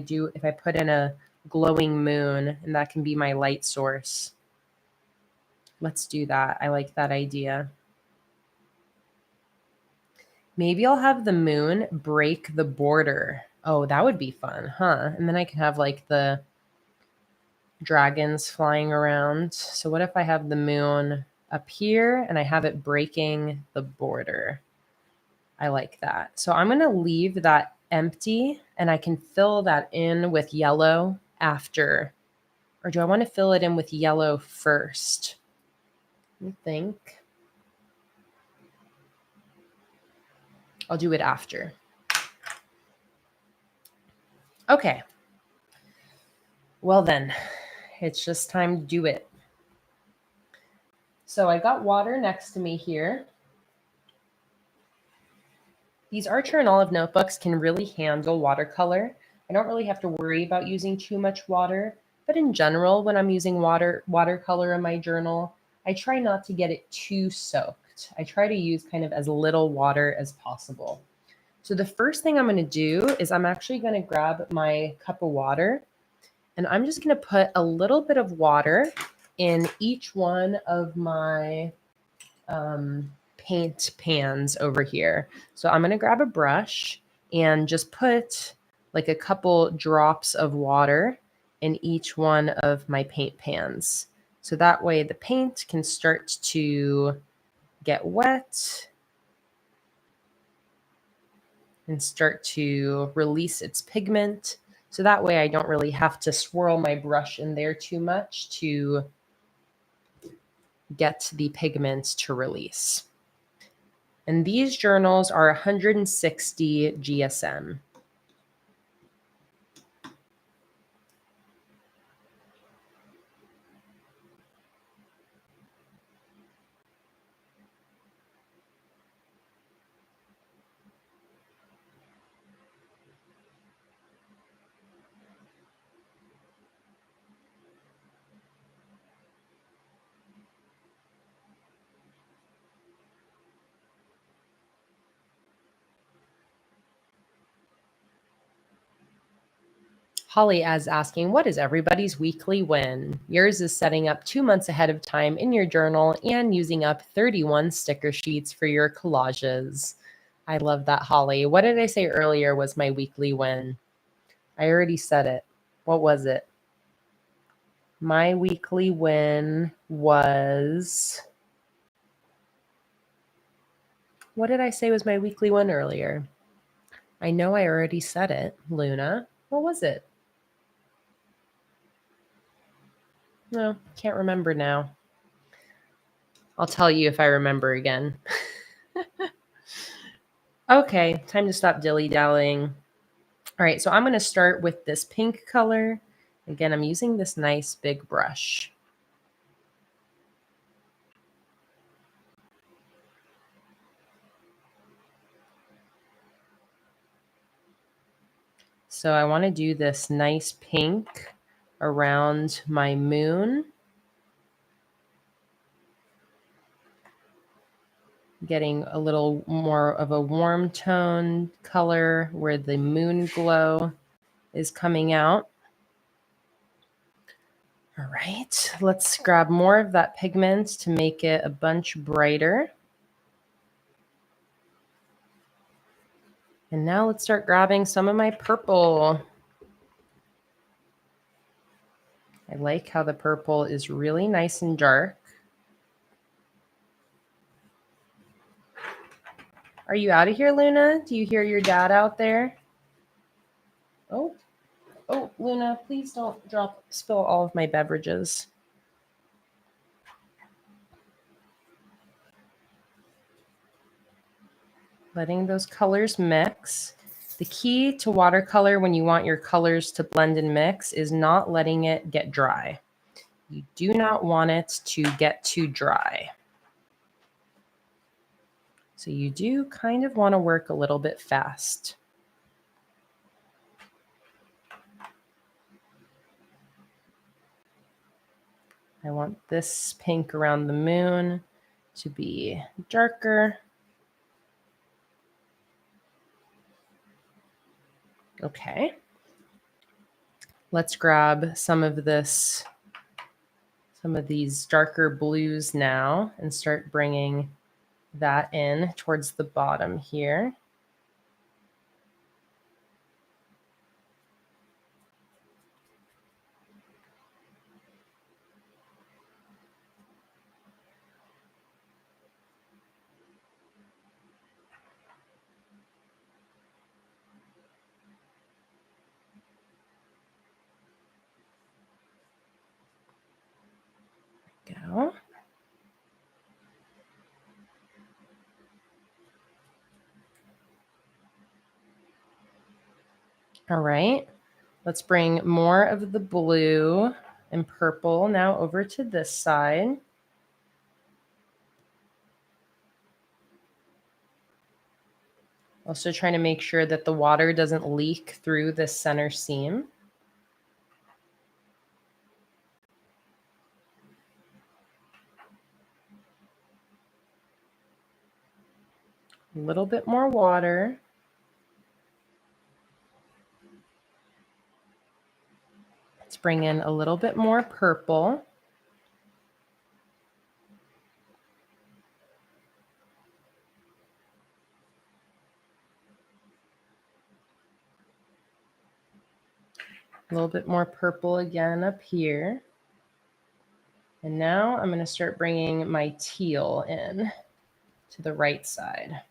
put in a glowing moon, and that can be my light source. Let's do that. I like that idea. Maybe I'll have the moon break the border. Oh, that would be fun, huh? And then I can have like the dragons flying around. So what if I have the moon up here and I have it breaking the border? I like that. So I'm going to leave that empty, and I can fill that in with yellow after. Or do I want to fill it in with yellow first? Let me think. I'll do it after. Okay. Well then, it's just time to do it. So I got water next to me here. These Archer and Olive notebooks can really handle watercolor. I don't really have to worry about using too much water, but in general, when I'm using watercolor in my journal, I try not to get it too soaked. I try to use kind of as little water as possible. So the first thing I'm going to do is I'm actually going to grab my cup of water, and I'm just going to put a little bit of water in each one of my paint pans over here. So I'm going to grab a brush and just put like a couple drops of water in each one of my paint pans. So that way the paint can start to get wet and start to release its pigment. So that way I don't really have to swirl my brush in there too much to get the pigment to release. And these journals are 160 GSM. Holly is asking, what is everybody's weekly win? Yours is setting up 2 months ahead of time in your journal and using up 31 sticker sheets for your collages. I love that, Holly. What did I say earlier was my weekly win? I already said it. What was it? My weekly win was... What did I say was my weekly win earlier? I know I already said it, Luna. What was it? No, can't remember now. I'll tell you if I remember again. Okay, time to stop dilly-dallying. All right, so I'm going to start with this pink color. Again, I'm using this nice big brush. So I want to do this nice pink around my moon. Getting a little more of a warm tone color where the moon glow is coming out. All right, let's grab more of that pigment to make it a bunch brighter. And now let's start grabbing some of my purple. I like how the purple is really nice and dark. Are you out of here, Luna? Do you hear your dad out there? Oh, Luna, please don't spill all of my beverages. Letting those colors mix. The key to watercolor when you want your colors to blend and mix is not letting it get dry. You do not want it to get too dry. So you do kind of want to work a little bit fast. I want this pink around the moon to be darker. Okay. Let's grab some of these darker blues now and start bringing that in towards the bottom here. Go. All right, let's bring more of the blue and purple now over to this side. Also trying to make sure that the water doesn't leak through this center seam. A little bit more water. Let's bring in a little bit more purple. A little bit more purple again up here. And now I'm going to start bringing my teal in to the right side.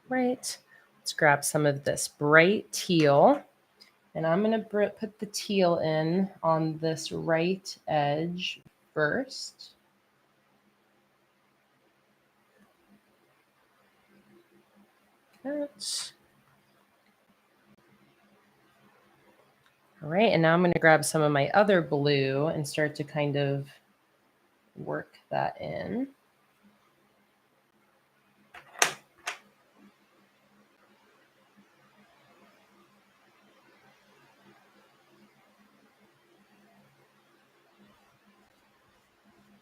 Right. Let's grab some of this bright teal. And I'm going to put the teal in on this right edge first. That's... All right, and now I'm going to grab some of my other blue and start to kind of work that in.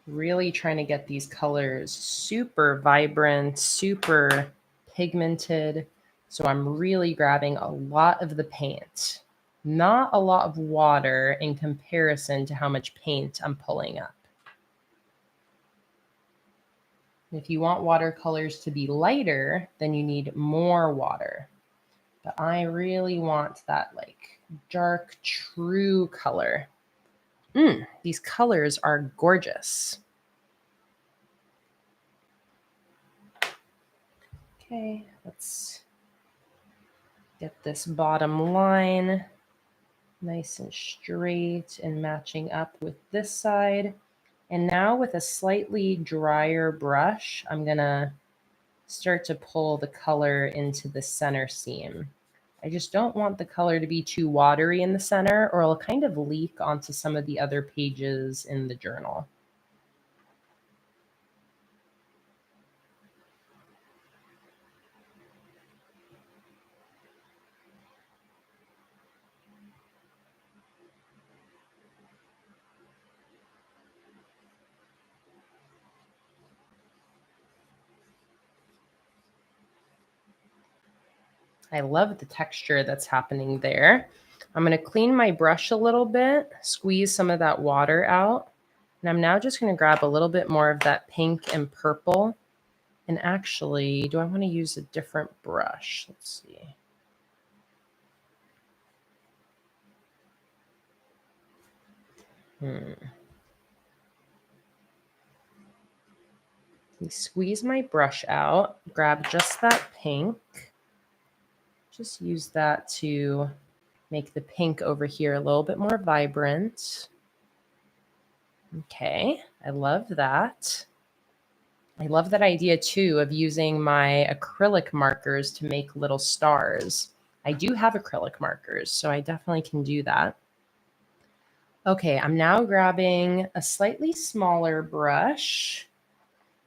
Really trying to get these colors super vibrant, super pigmented. So I'm really grabbing a lot of the paint, not a lot of water in comparison to how much paint I'm pulling up. If you want watercolors to be lighter, then you need more water. But I really want that like dark, true color. These colors are gorgeous. Okay, let's get this bottom line nice and straight and matching up with this side. And now with a slightly drier brush, I'm gonna start to pull the color into the center seam. I just don't want the color to be too watery in the center, or it'll kind of leak onto some of the other pages in the journal. I love the texture that's happening there. I'm going to clean my brush a little bit, squeeze some of that water out. And I'm now just going to grab a little bit more of that pink and purple. And actually, do I want to use a different brush? Let's see. Squeeze my brush out, grab just that pink. Just use that to make the pink over here a little bit more vibrant. Okay, I love that. I love that idea too of using my acrylic markers to make little stars. I do have acrylic markers, so I definitely can do that. Okay, I'm now grabbing a slightly smaller brush,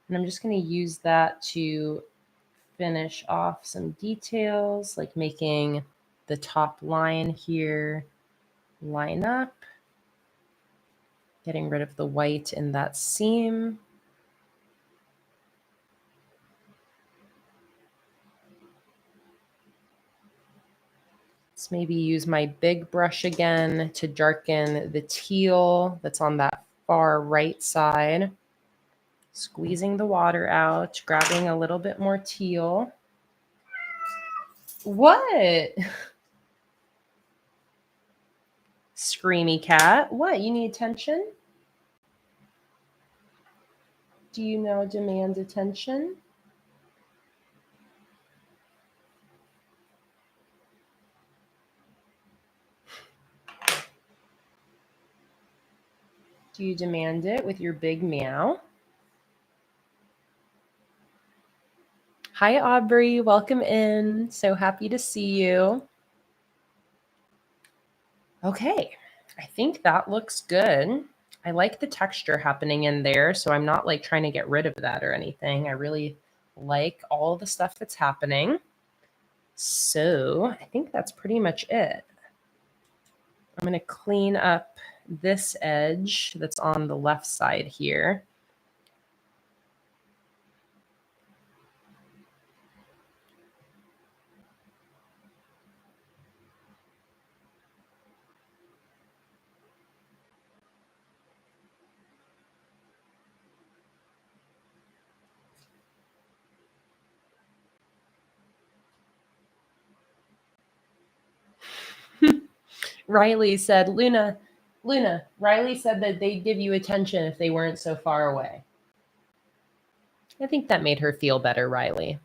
and I'm just going to use that to finish off some details, like making the top line here line up, getting rid of the white in that seam. Let's maybe use my big brush again to darken the teal that's on that far right side. Squeezing the water out, grabbing a little bit more teal. What? Screamy cat. What? You need attention? Do you now demand attention? Do you demand it with your big meow? Hi, Aubrey. Welcome in. So happy to see you. Okay, I think that looks good. I like the texture happening in there, so I'm not like trying to get rid of that or anything. I really like all the stuff that's happening. So I think that's pretty much it. I'm going to clean up this edge that's on the left side here. Riley said, Luna, Riley said that they'd give you attention if they weren't so far away. I think that made her feel better, Riley.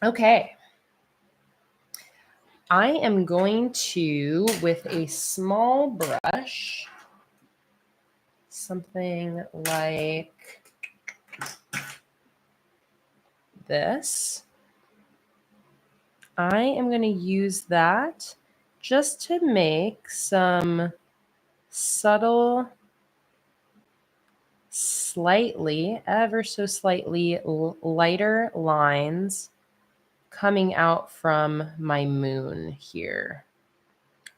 Okay. I am going to, with a small brush, something like this. I am going to use that just to make some subtle, slightly, ever so slightly lighter lines coming out from my moon here.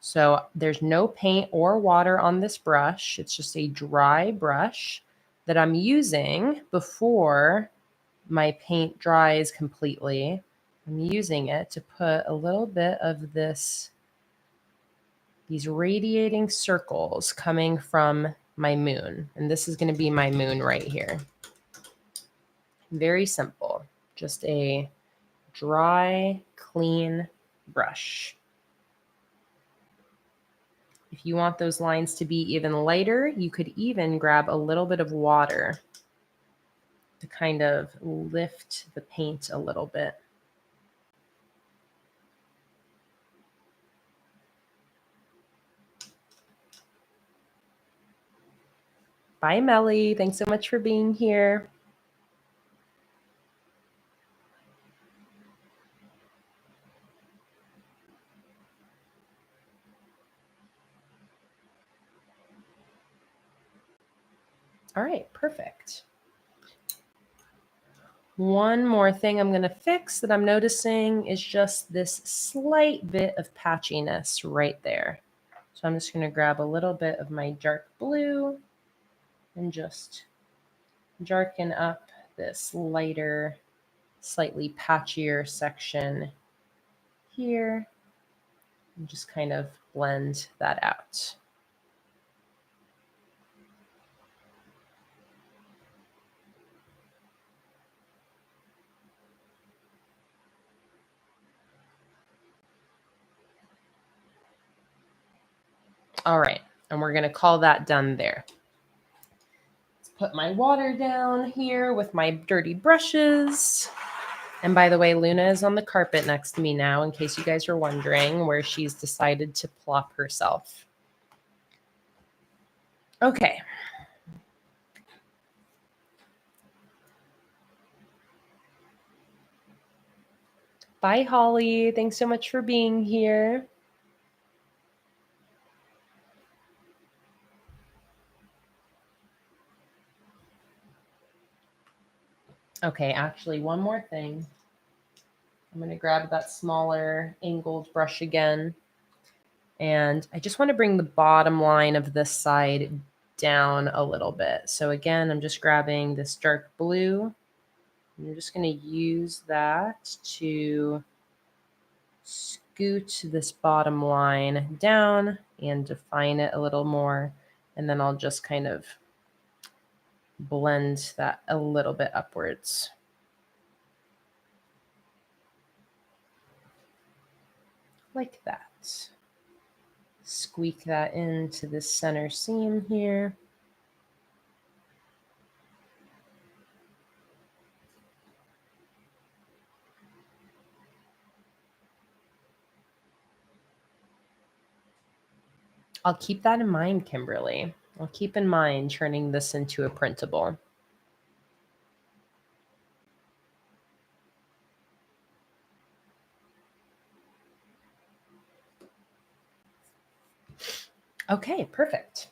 So there's no paint or water on this brush. It's just a dry brush that I'm using before my paint dries completely. I'm using it to put a little bit of these radiating circles coming from my moon. And this is going to be my moon right here. Very simple. Just a dry, clean brush. If you want those lines to be even lighter, you could even grab a little bit of water to kind of lift the paint a little bit. Bye, Melly. Thanks so much for being here. All right, perfect. One more thing I'm going to fix that I'm noticing is just this slight bit of patchiness right there. So I'm just going to grab a little bit of my dark blue and just darken up this lighter, slightly patchier section here and just kind of blend that out. All right, and we're going to call that done there. Let's put my water down here with my dirty brushes. And by the way, Luna is on the carpet next to me now, in case you guys are wondering where she's decided to plop herself. Okay. Bye, Holly. Thanks so much for being here. Okay, actually, one more thing. I'm going to grab that smaller angled brush again. And I just want to bring the bottom line of this side down a little bit. So again, I'm just grabbing this dark blue. I'm just going to use that to scoot this bottom line down and define it a little more. And then I'll just kind of blend that a little bit upwards. Like that. Squeak that into the center seam here. I'll keep that in mind, Kimberly. I'll keep in mind turning this into a printable. Okay, perfect.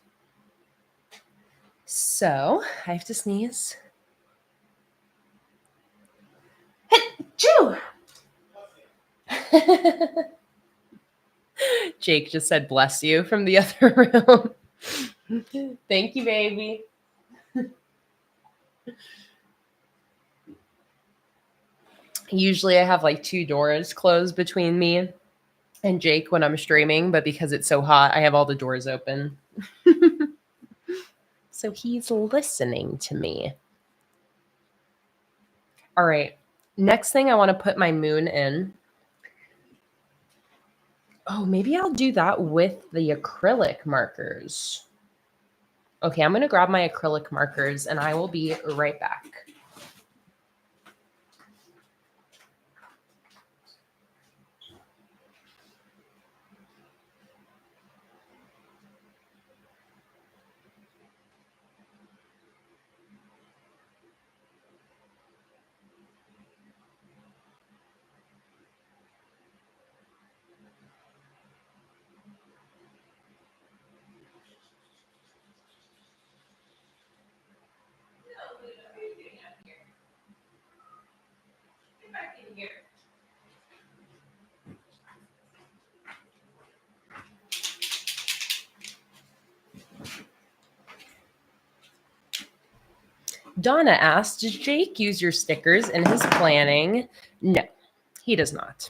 So I have to sneeze. Achoo! Jake just said bless you from the other room. Thank you, baby. Usually I have like 2 doors closed between me and Jake when I'm streaming, but because it's so hot, I have all the doors open. So he's listening to me. All right. Next thing, I want to put my moon in. Oh, maybe I'll do that with the acrylic markers. Okay, I'm going to grab my acrylic markers and I will be right back. Donna asked, does Jake use your stickers in his planning? No, he does not.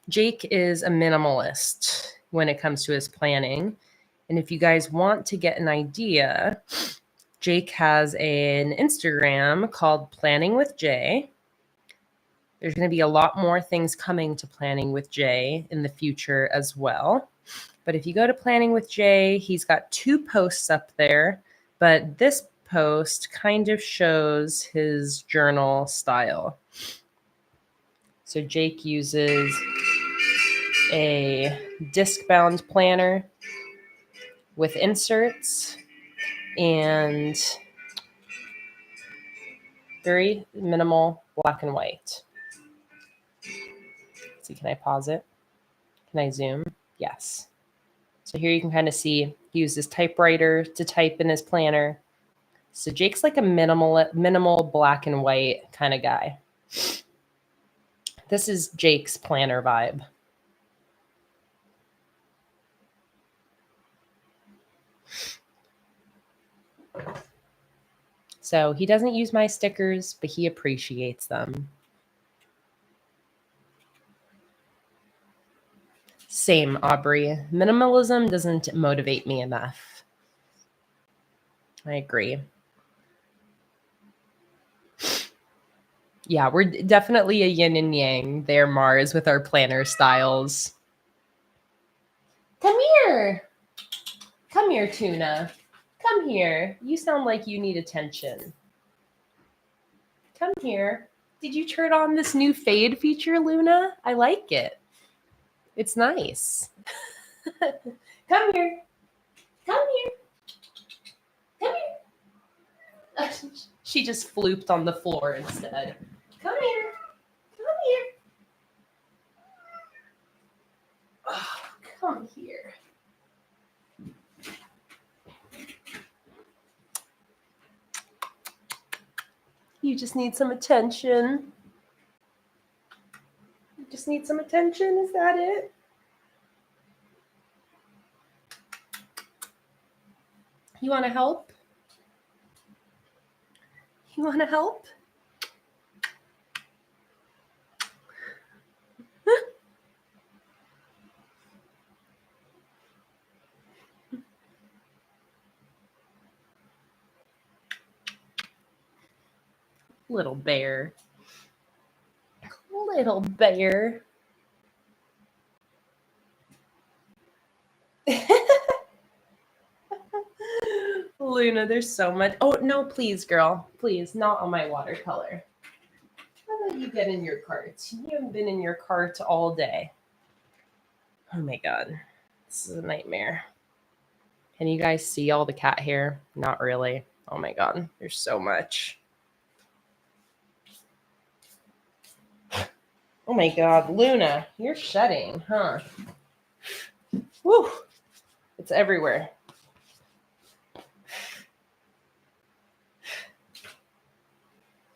Jake is a minimalist when it comes to his planning. And if you guys want to get an idea, Jake has an Instagram called PlanningWithKay. There's going to be a lot more things coming to Planning with Jay in the future as well. But if you go to Planning with Jay, he's got 2 posts up there. But this post kind of shows his journal style. So Jake uses a disc-bound planner with inserts and very minimal black and white. Let's see, can I pause it? Can I zoom? Yes. So here you can kind of see he uses typewriter to type in his planner. So Jake's like a minimal black and white kind of guy. This is Jake's planner vibe. So he doesn't use my stickers, but he appreciates them. Same, Aubrey. Minimalism doesn't motivate me enough. I agree. Yeah, we're definitely a yin and yang there, Mars, with our planner styles. Come here. Come here, Tuna. Come here. You sound like you need attention. Come here. Did you turn on this new fade feature, Luna? I like it. It's nice. Come here. Come here. Come here. She just flooped on the floor instead. Come here. Come here. Oh, come here. You just need some attention. You just need some attention. Is that it? You want to help? You want to help? Little bear. Little bear. Luna, there's so much. Oh, no, please, girl. Please, not on my watercolor. How about you get in your cart? You haven't been in your cart all day. Oh my God. This is a nightmare. Can you guys see all the cat hair? Not really. Oh my God. There's so much. Oh my God. Luna, you're shedding, huh? Woo. It's everywhere.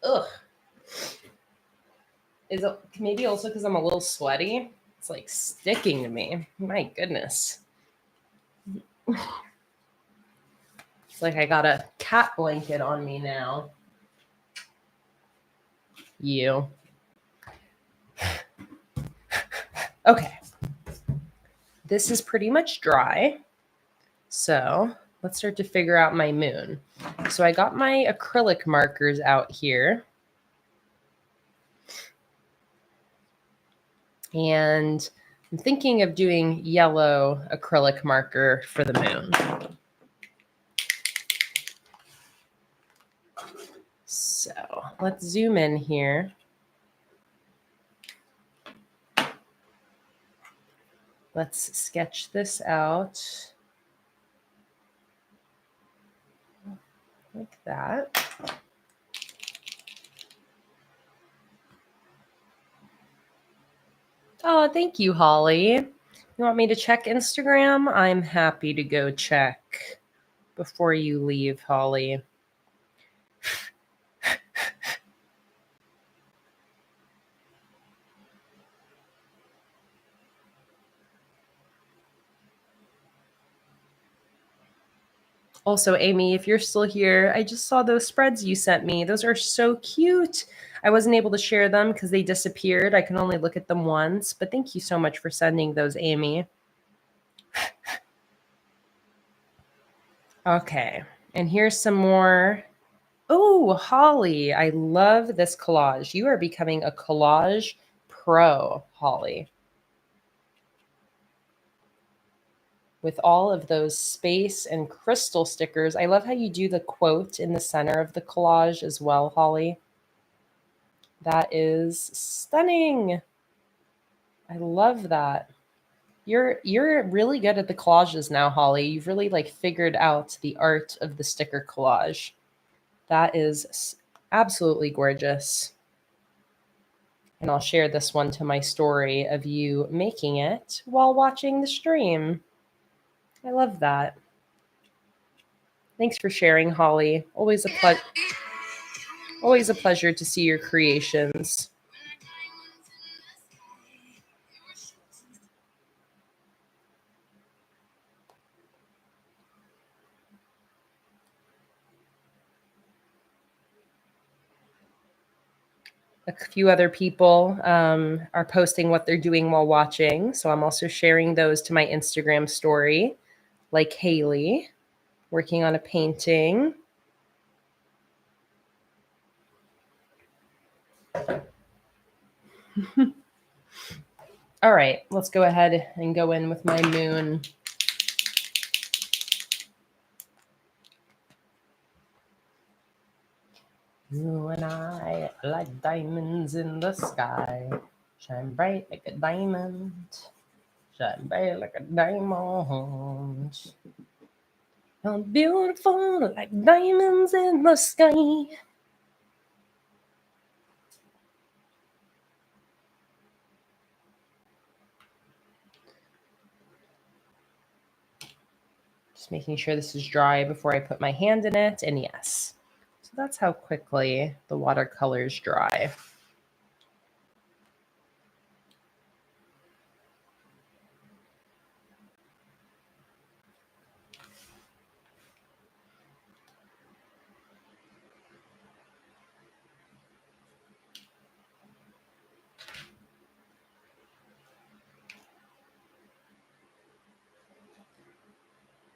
Ugh. Is it maybe also because I'm a little sweaty? It's like sticking to me. My goodness. It's like I got a cat blanket on me now. You. Okay. This is pretty much dry. So let's start to figure out my moon. So I got my acrylic markers out here. And I'm thinking of doing yellow acrylic marker for the moon. So let's zoom in here. Let's sketch this out like that. Oh, thank you, Holly. You want me to check Instagram? I'm happy to go check before you leave, Holly. Also, Amy, if you're still here, I just saw those spreads you sent me. Those are so cute. I wasn't able to share them because they disappeared. I can only look at them once, but thank you so much for sending those, Amy. Okay, and here's some more. Oh, Holly, I love this collage. You are becoming a collage pro, Holly. With all of those space and crystal stickers. I love how you do the quote in the center of the collage as well, Holly. That is stunning. I love that. You're really good at the collages now, Holly. You've really like figured out the art of the sticker collage. That is absolutely gorgeous. And I'll share this one to my story of you making it while watching the stream. I love that. Thanks for sharing, Holly. Always a pleasure to see your creations. A few other people are posting what they're doing while watching. So I'm also sharing those to my Instagram story, like Haley, working on a painting. All right, let's go ahead and go in with my moon. You and I are like diamonds in the sky. Shine bright like a diamond. Shine bright like a diamond. You're beautiful like diamonds in the sky. Just making sure this is dry before I put my hand in it. And yes. So that's how quickly the watercolors dry.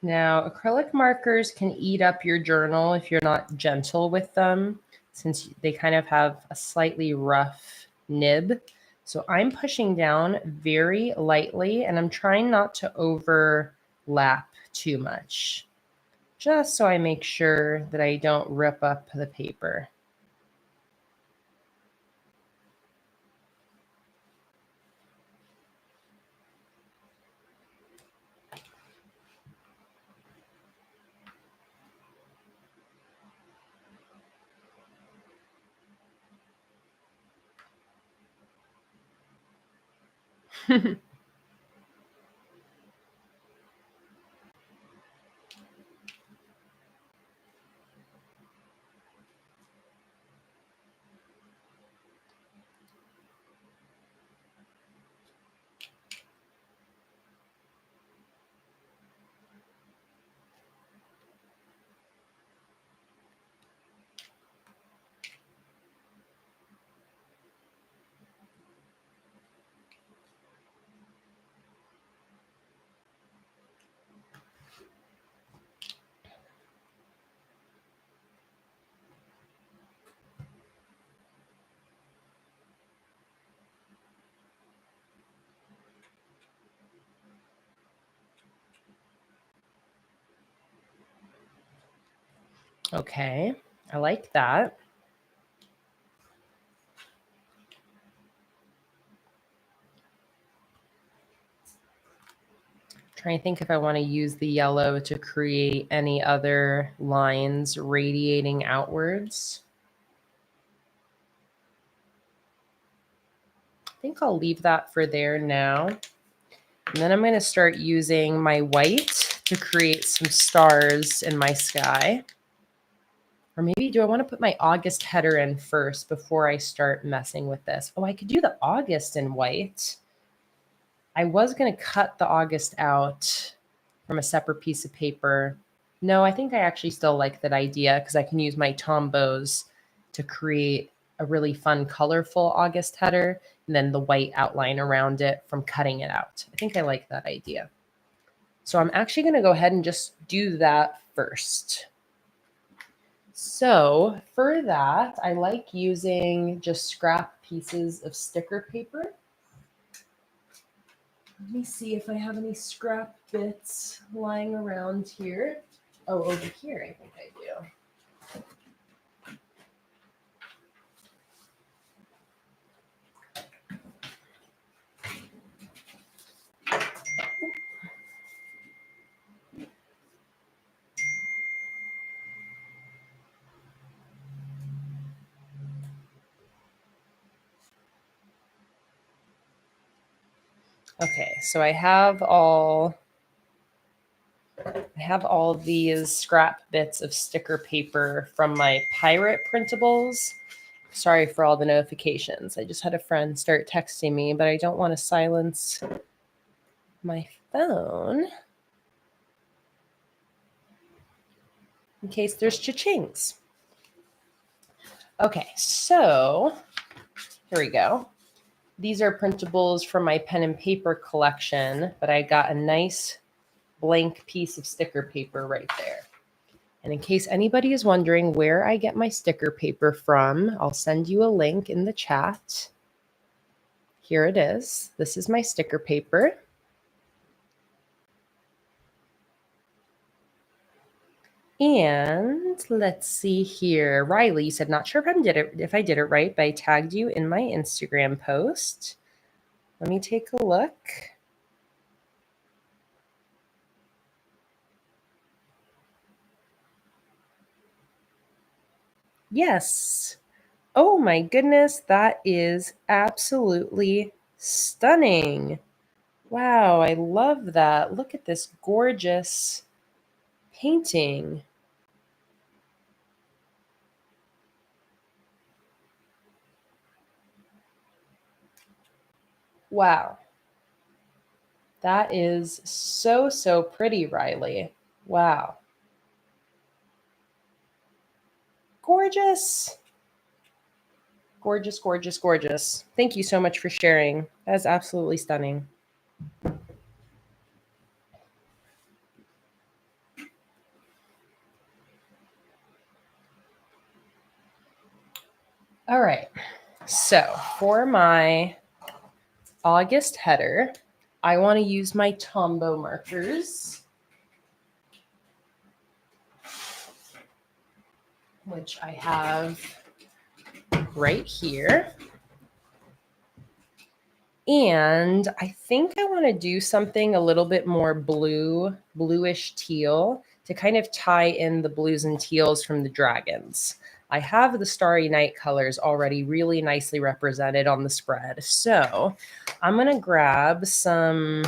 Now, acrylic markers can eat up your journal if you're not gentle with them, since they kind of have a slightly rough nib. So I'm pushing down very lightly, and I'm trying not to overlap too much, just so I make sure that I don't rip up the paper. Okay, I like that. Trying to think if I want to use the yellow to create any other lines radiating outwards. I think I'll leave that for there now. And then I'm going to start using my white to create some stars in my sky. Or maybe do I want to put my August header in first before I start messing with this? Oh, I could do the August in white. I was going to cut the August out from a separate piece of paper, No, I think I actually still like that idea because I can use my Tombows to create a really fun, colorful August header and then the white outline around it from cutting it out. I think I like that idea. So I'm actually going to go ahead and just do that first. So for that, I like using just scrap pieces of sticker paper. Let me see if I have any scrap bits lying around here. Oh, over here, I think I do. Okay, so I have all these scrap bits of sticker paper from my pirate printables. Sorry for all the notifications. I just had a friend start texting me, but I don't want to silence my phone in case there's cha-chings. Okay, so here we go. These are printables from my pen and paper collection, but I got a nice blank piece of sticker paper right there. And in case anybody is wondering where I get my sticker paper from, I'll send you a link in the chat. Here it is. This is my sticker paper. And let's see here. Riley said, not sure if I did it right, but I tagged you in my Instagram post. Let me take a look. Yes. Oh my goodness, that is absolutely stunning. Wow, I love that. Look at this gorgeous painting. Wow. That is so, so pretty, Riley. Wow. Gorgeous. Gorgeous, gorgeous, gorgeous. Thank you so much for sharing. That is absolutely stunning. All right. So for my August header, I want to use my Tombow markers, which I have right here. And I think I want to do something a little bit more bluish teal to kind of tie in the blues and teals from the dragons. I have the Starry Night colors already really nicely represented on the spread. So I'm going to grab some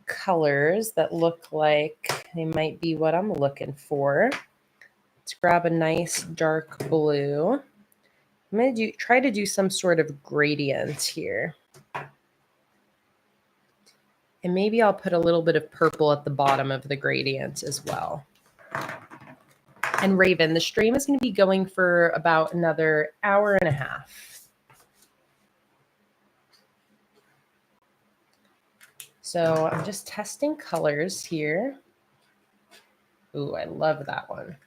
colors that look like they might be what I'm looking for. Let's grab a nice dark blue. I'm going to try to do some sort of gradient here. And maybe I'll put a little bit of purple at the bottom of the gradient as well. And Raven, the stream is going to be going for about another hour and a half. So I'm just testing colors here. Ooh, I love that one.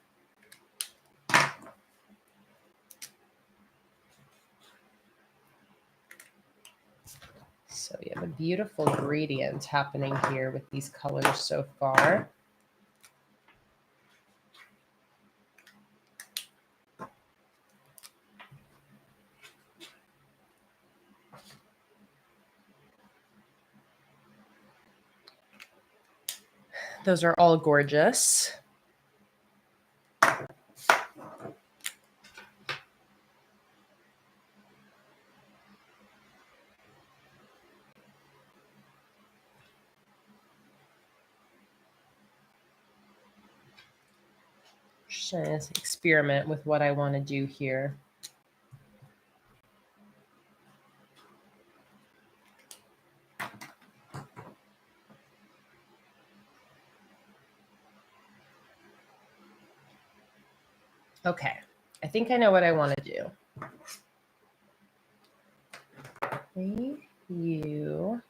So we have a beautiful gradient happening here with these colors so far. Those are all gorgeous. Just gonna experiment with what I want to do here. Okay, I think I know what I want to do. A-U-G.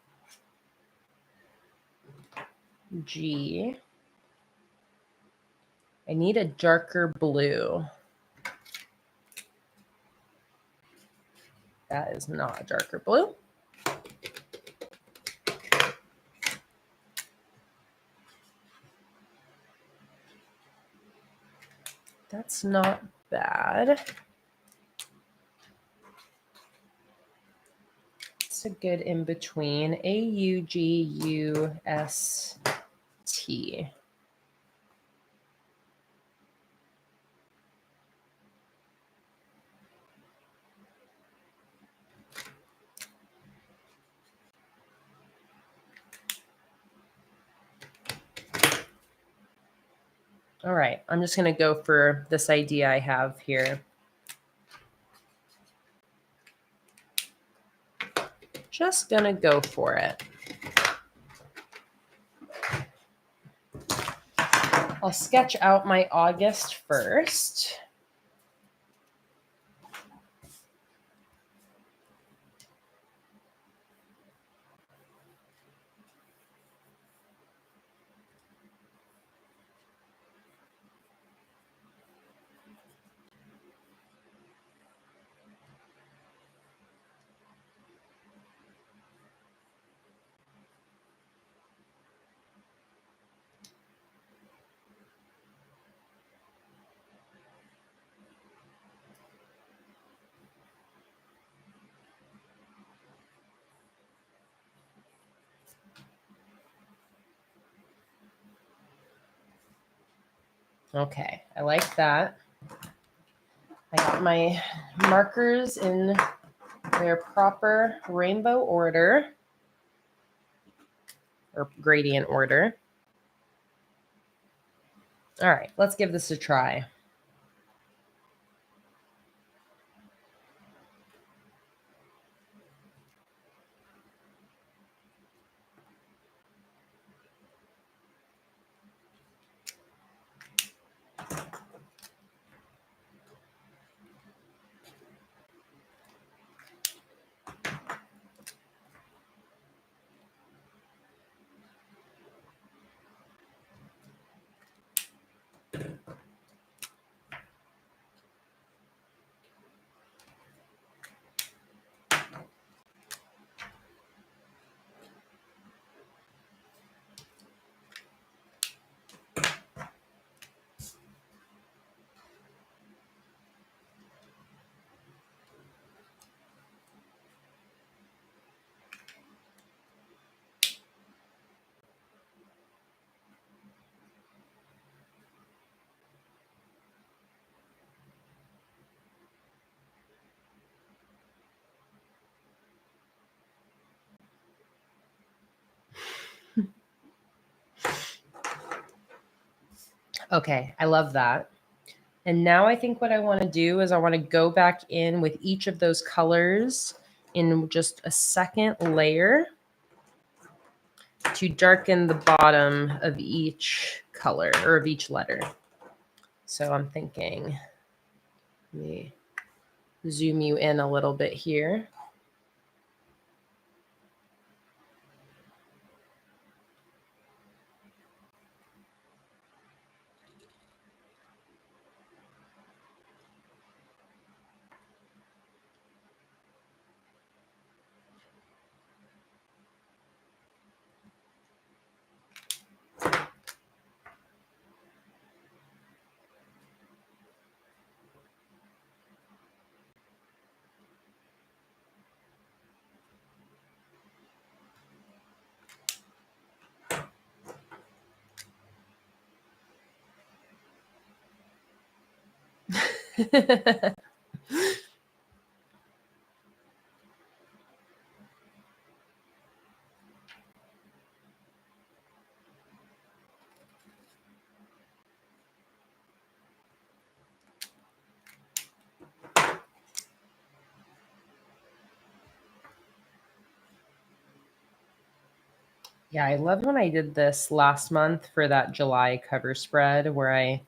I need a darker blue. That is not a darker blue. That's not bad. It's a good in between. A-U-G-U-S-T. All right, I'm just going to go for this idea I have here. Just going to go for it. I'll sketch out my August first. Okay, I like that. I got my markers in their proper rainbow order or gradient order. All right, let's give this a try. Okay, I love that. And now I think what I want to do is I want to go back in with each of those colors in just a second layer to darken the bottom of each color or of each letter. So I'm thinking, let me zoom you in a little bit here. Yeah, I loved when I did this last month for that July cover spread where I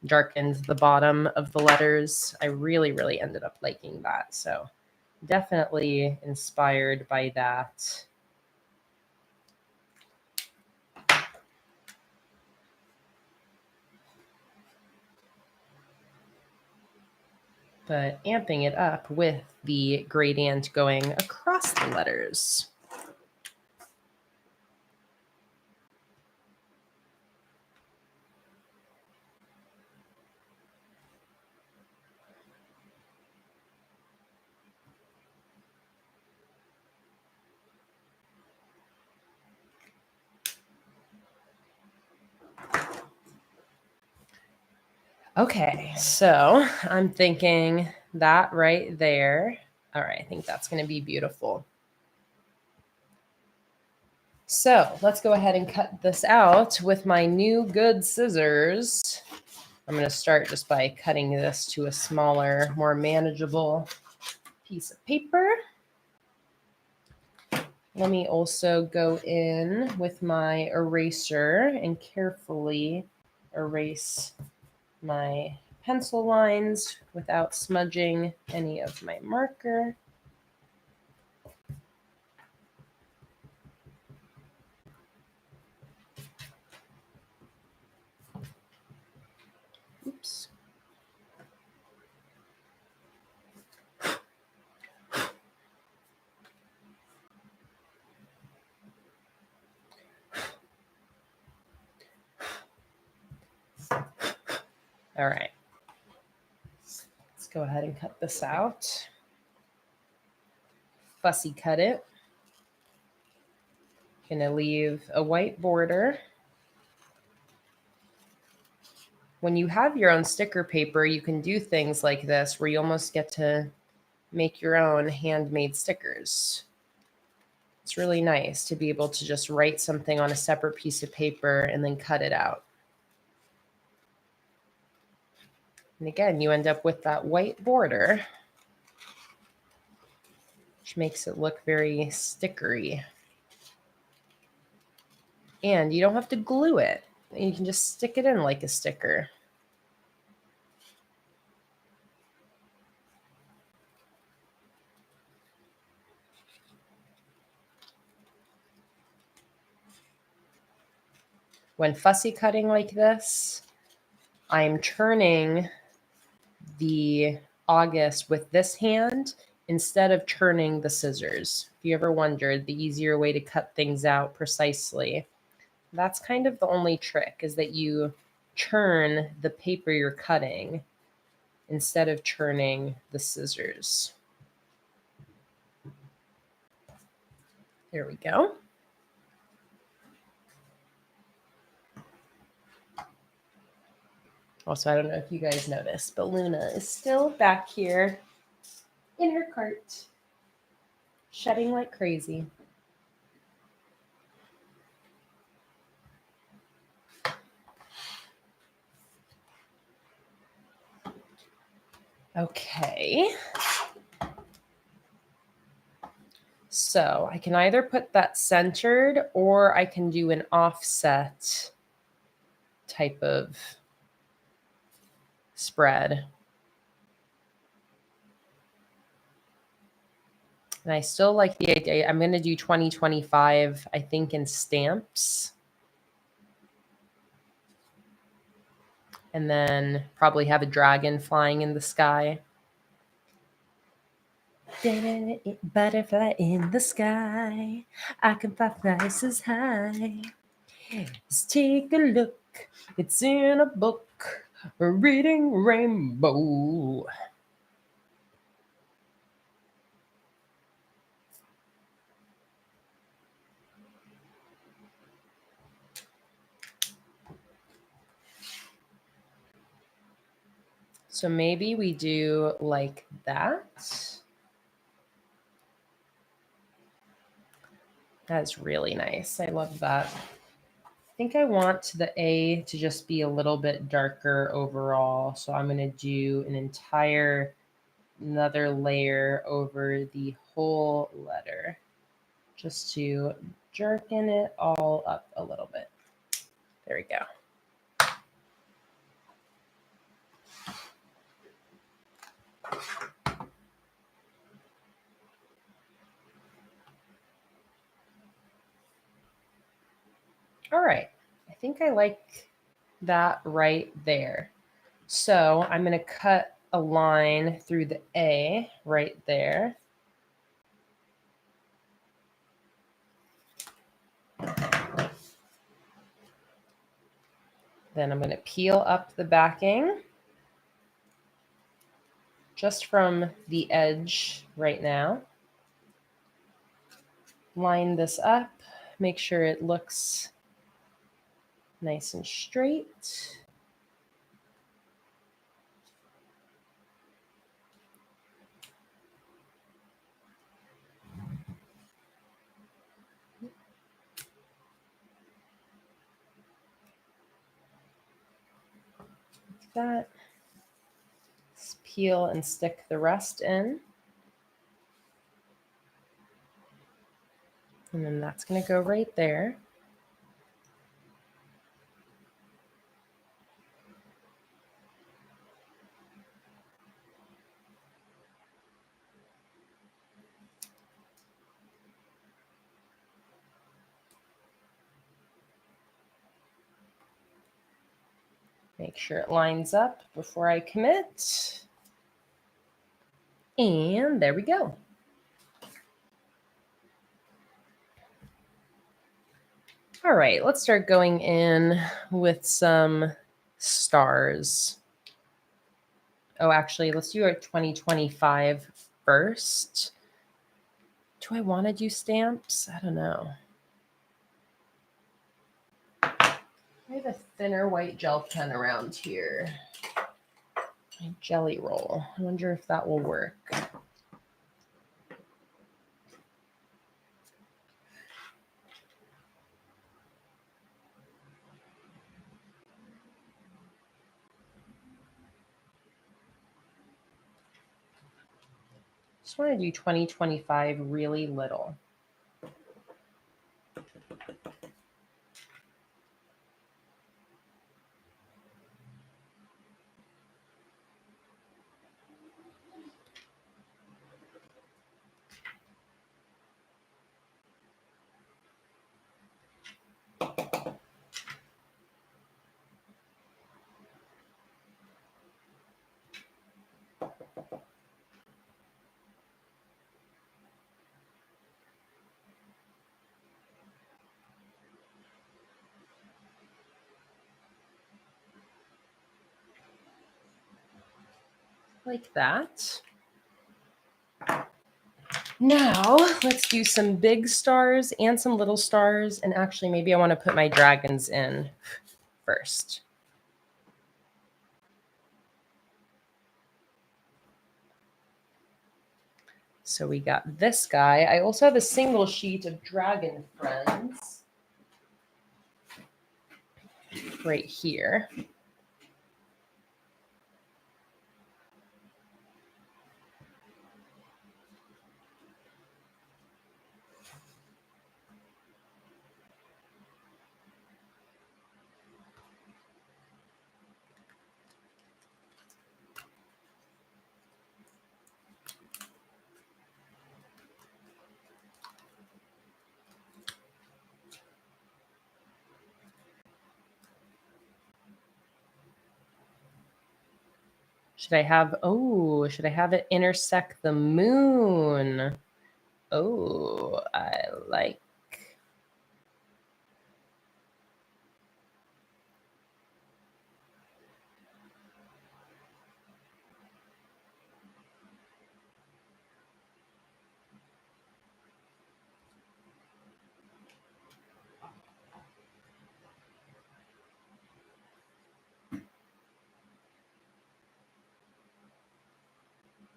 darkened the bottom of the letters. I really, really ended up liking that. So definitely inspired by that. But amping it up with the gradient going across the letters. Okay, so I'm thinking that right there. All right, I think that's going to be beautiful. So let's go ahead and cut this out with my new good scissors. I'm going to start just by cutting this to a smaller, more manageable piece of paper. Let me also go in with my eraser and carefully erase my pencil lines without smudging any of my marker. Oops. All right. Let's go ahead and cut this out. Fussy cut it. Gonna leave a white border. When you have your own sticker paper, you can do things like this where you almost get to make your own handmade stickers. It's really nice to be able to just write something on a separate piece of paper and then cut it out. And again, you end up with that white border, which makes it look very stickery. And you don't have to glue it. You can just stick it in like a sticker. When fussy cutting like this, I'm turning the August with this hand instead of churning the scissors. If you ever wondered the easier way to cut things out precisely, that's kind of the only trick, is that you churn the paper you're cutting instead of churning the scissors. There we go. Also, I don't know if you guys noticed, but Luna is still back here in her cart, shedding like crazy. Okay. So I can either put that centered or I can do an offset type of spread. And I still like the idea. I'm going to do 2025, I think, in stamps. And then probably have a dragon flying in the sky. Butterfly in the sky. I can fly prices high. Let's take a look. It's in a book. Reading Rainbow. So maybe we do like that. That's really nice. I love that. I think I want the A to just be a little bit darker overall. So I'm going to do another layer over the whole letter just to darken it all up a little bit. There we go. think I like that right there. So I'm going to cut a line through the A right there. Then I'm going to peel up the backing just from the edge right now. Line this up, make sure it looks nice and straight. Like that. Let's peel and stick the rest in. And then that's going to go right there. Make sure it lines up before I commit. And there we go. All right, let's start going in with some stars. Oh, actually, let's do our 2025 first. Do I want to do stamps? I don't know. I have a thinner white gel pen around here. My jelly roll. I wonder if that will work. Just want to do 2025 really little. Like that. Now let's do some big stars and some little stars. And actually, maybe I want to put my dragons in first. So we got this guy. I also have a single sheet of Dragon Friends right here. Should I have it intersect the moon? Oh, I like.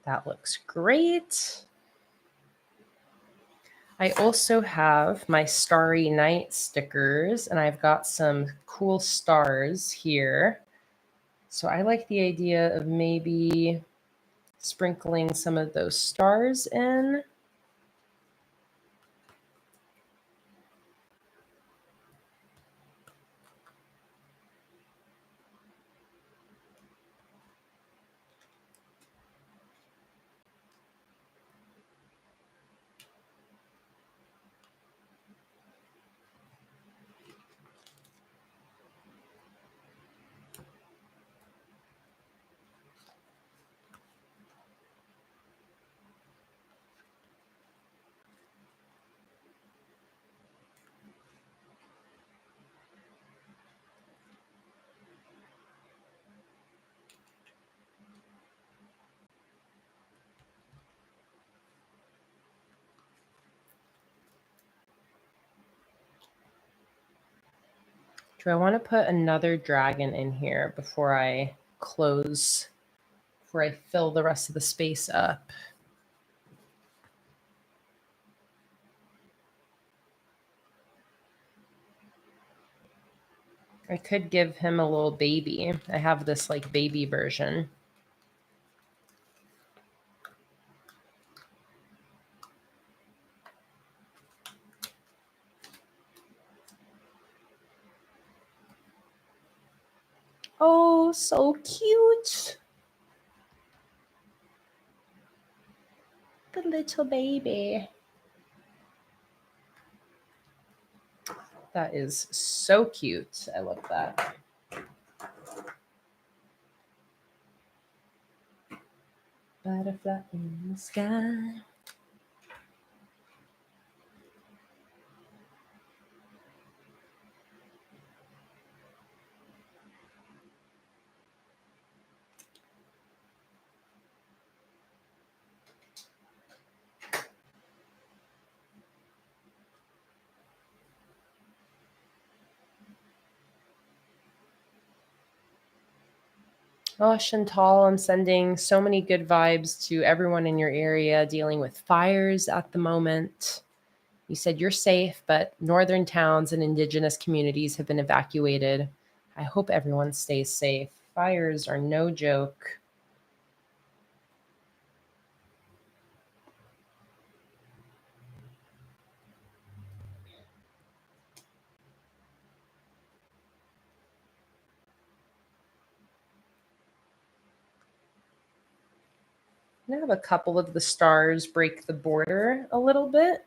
That looks great. I also have my Starry Night stickers, and I've got some cool stars here. So I like the idea of maybe sprinkling some of those stars in. Do I want to put another dragon in here before I close, before I fill the rest of the space up? I could give him a little baby. I have this like baby version. Oh, so cute. The little baby. That is so cute. I love that. Butterfly in the sky. Oh, Chantal, I'm sending so many good vibes to everyone in your area dealing with fires at the moment. You said you're safe, but northern towns and indigenous communities have been evacuated. I hope everyone stays safe. Fires are no joke. I'm gonna have a couple of the stars break the border a little bit.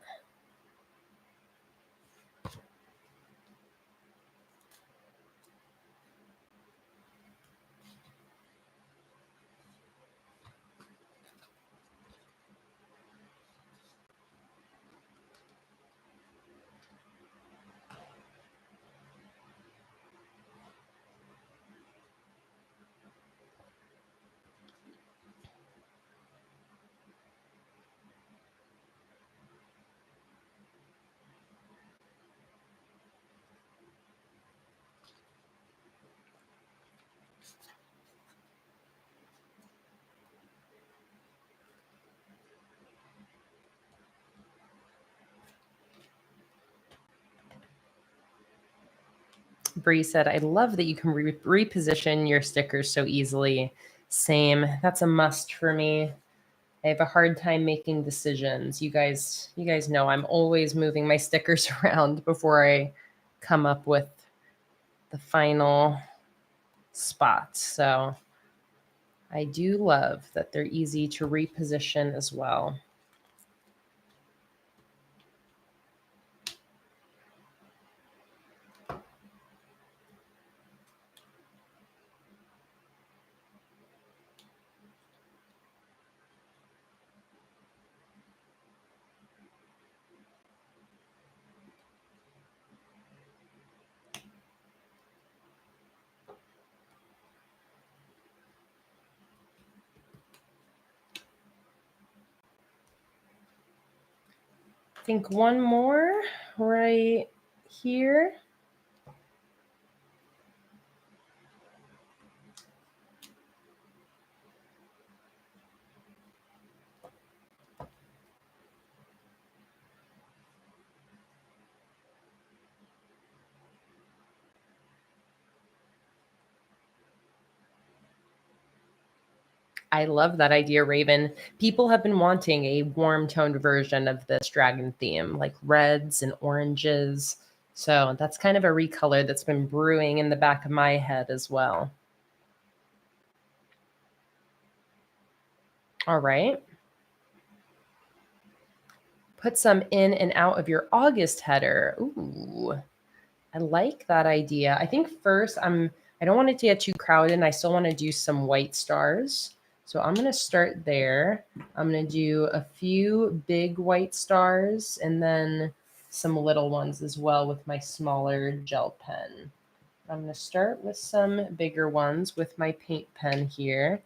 Bree said, I love that you can reposition your stickers so easily. Same. That's a must for me. I have a hard time making decisions. You guys know I'm always moving my stickers around before I come up with the final spot. So I do love that they're easy to reposition as well. I think one more right here. I love that idea, Raven. People have been wanting a warm toned version of this dragon theme, like reds and oranges. So that's kind of a recolor that's been brewing in the back of my head as well. All right. Put some in and out of your August header. Ooh, I like that idea. I think first I don't want it to get too crowded and I still want to do some white stars. So I'm going to start there. I'm going to do a few big white stars and then some little ones as well with my smaller gel pen. I'm going to start with some bigger ones with my paint pen here.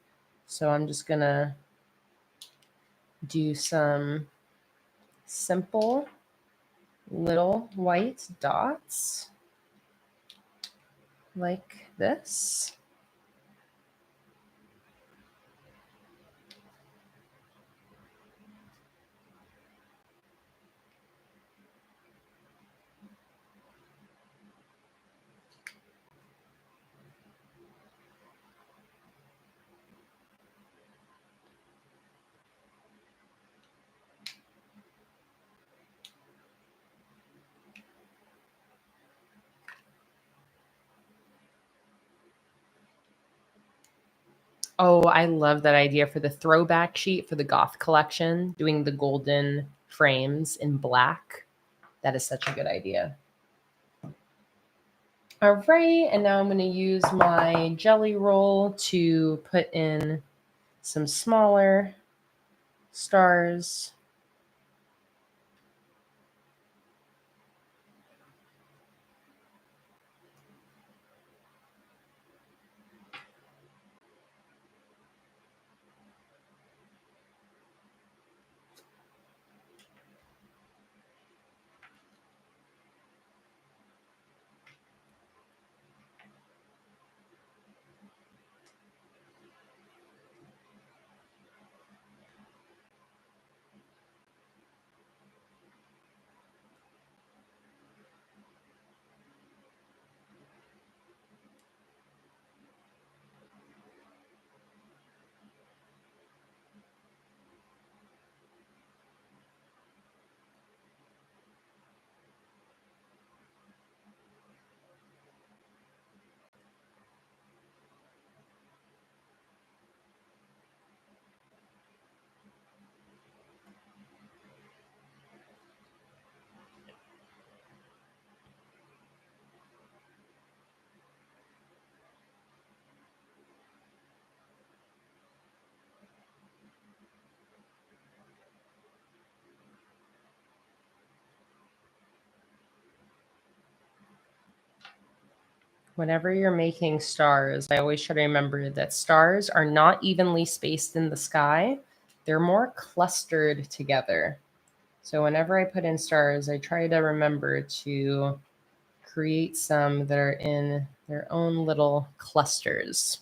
So I'm just going to do some simple little white dots. like this. Oh, I love that idea for the throwback sheet for the Goth collection, doing the golden frames in black. That is such a good idea. All right, and now I'm going to use my jelly roll to put in some smaller stars. Whenever you're making stars, I always try to remember that stars are not evenly spaced in the sky. They're more clustered together. So whenever I put in stars, I try to remember to create some that are in their own little clusters.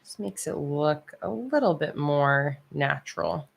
This makes it look a little bit more natural.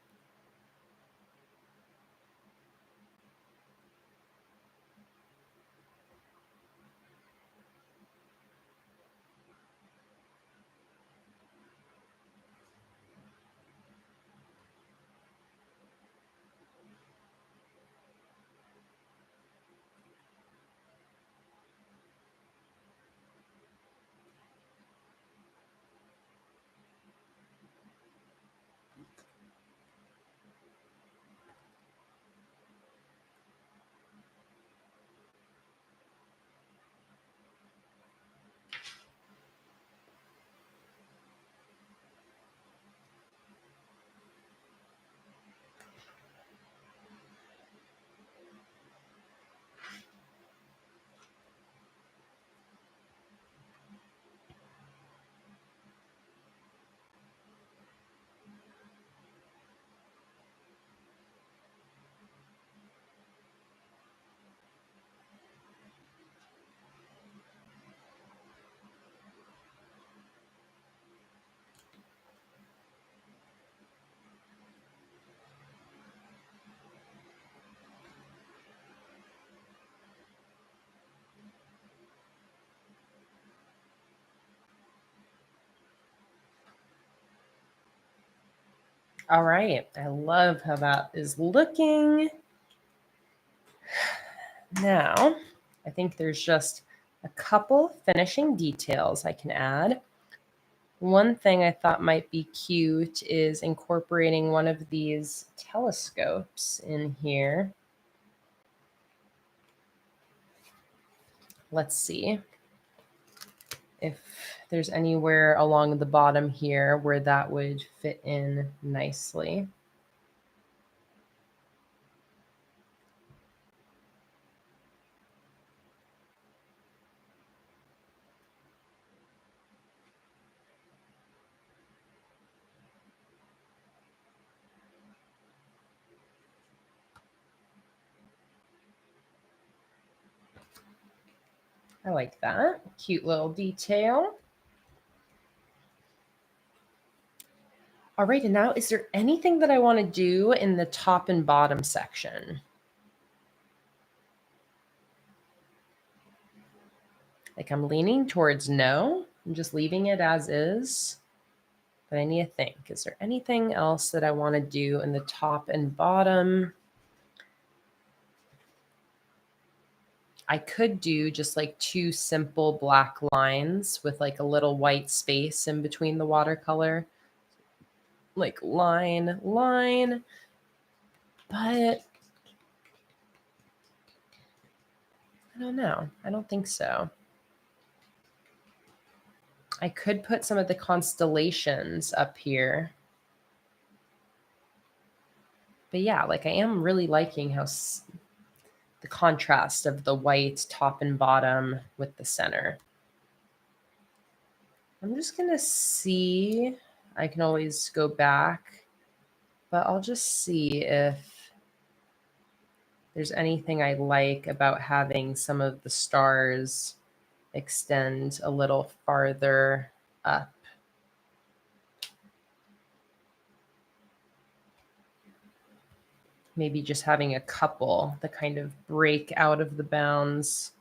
All right, I love how that is looking. Now, I think there's just a couple finishing details I can add. One thing I thought might be cute is incorporating one of these telescopes in here. Let's see if there's anywhere along the bottom here where that would fit in nicely. I like that. Cute little detail. All right, and now is there anything that I want to do in the top and bottom section? Like I'm leaning towards no. I'm just leaving it as is. But I need to think, is there anything else that I want to do in the top and bottom? I could do just like two simple black lines with like a little white space in between the watercolor. Like line, line. But I don't know. I don't think so. I could put some of the constellations up here. But yeah, like I am really liking how the contrast of the white top and bottom with the center. I'm just going to see. I can always go back, but I'll just see if there's anything I like about having some of the stars extend a little farther up. Maybe just having a couple that kind of break out of the bounds.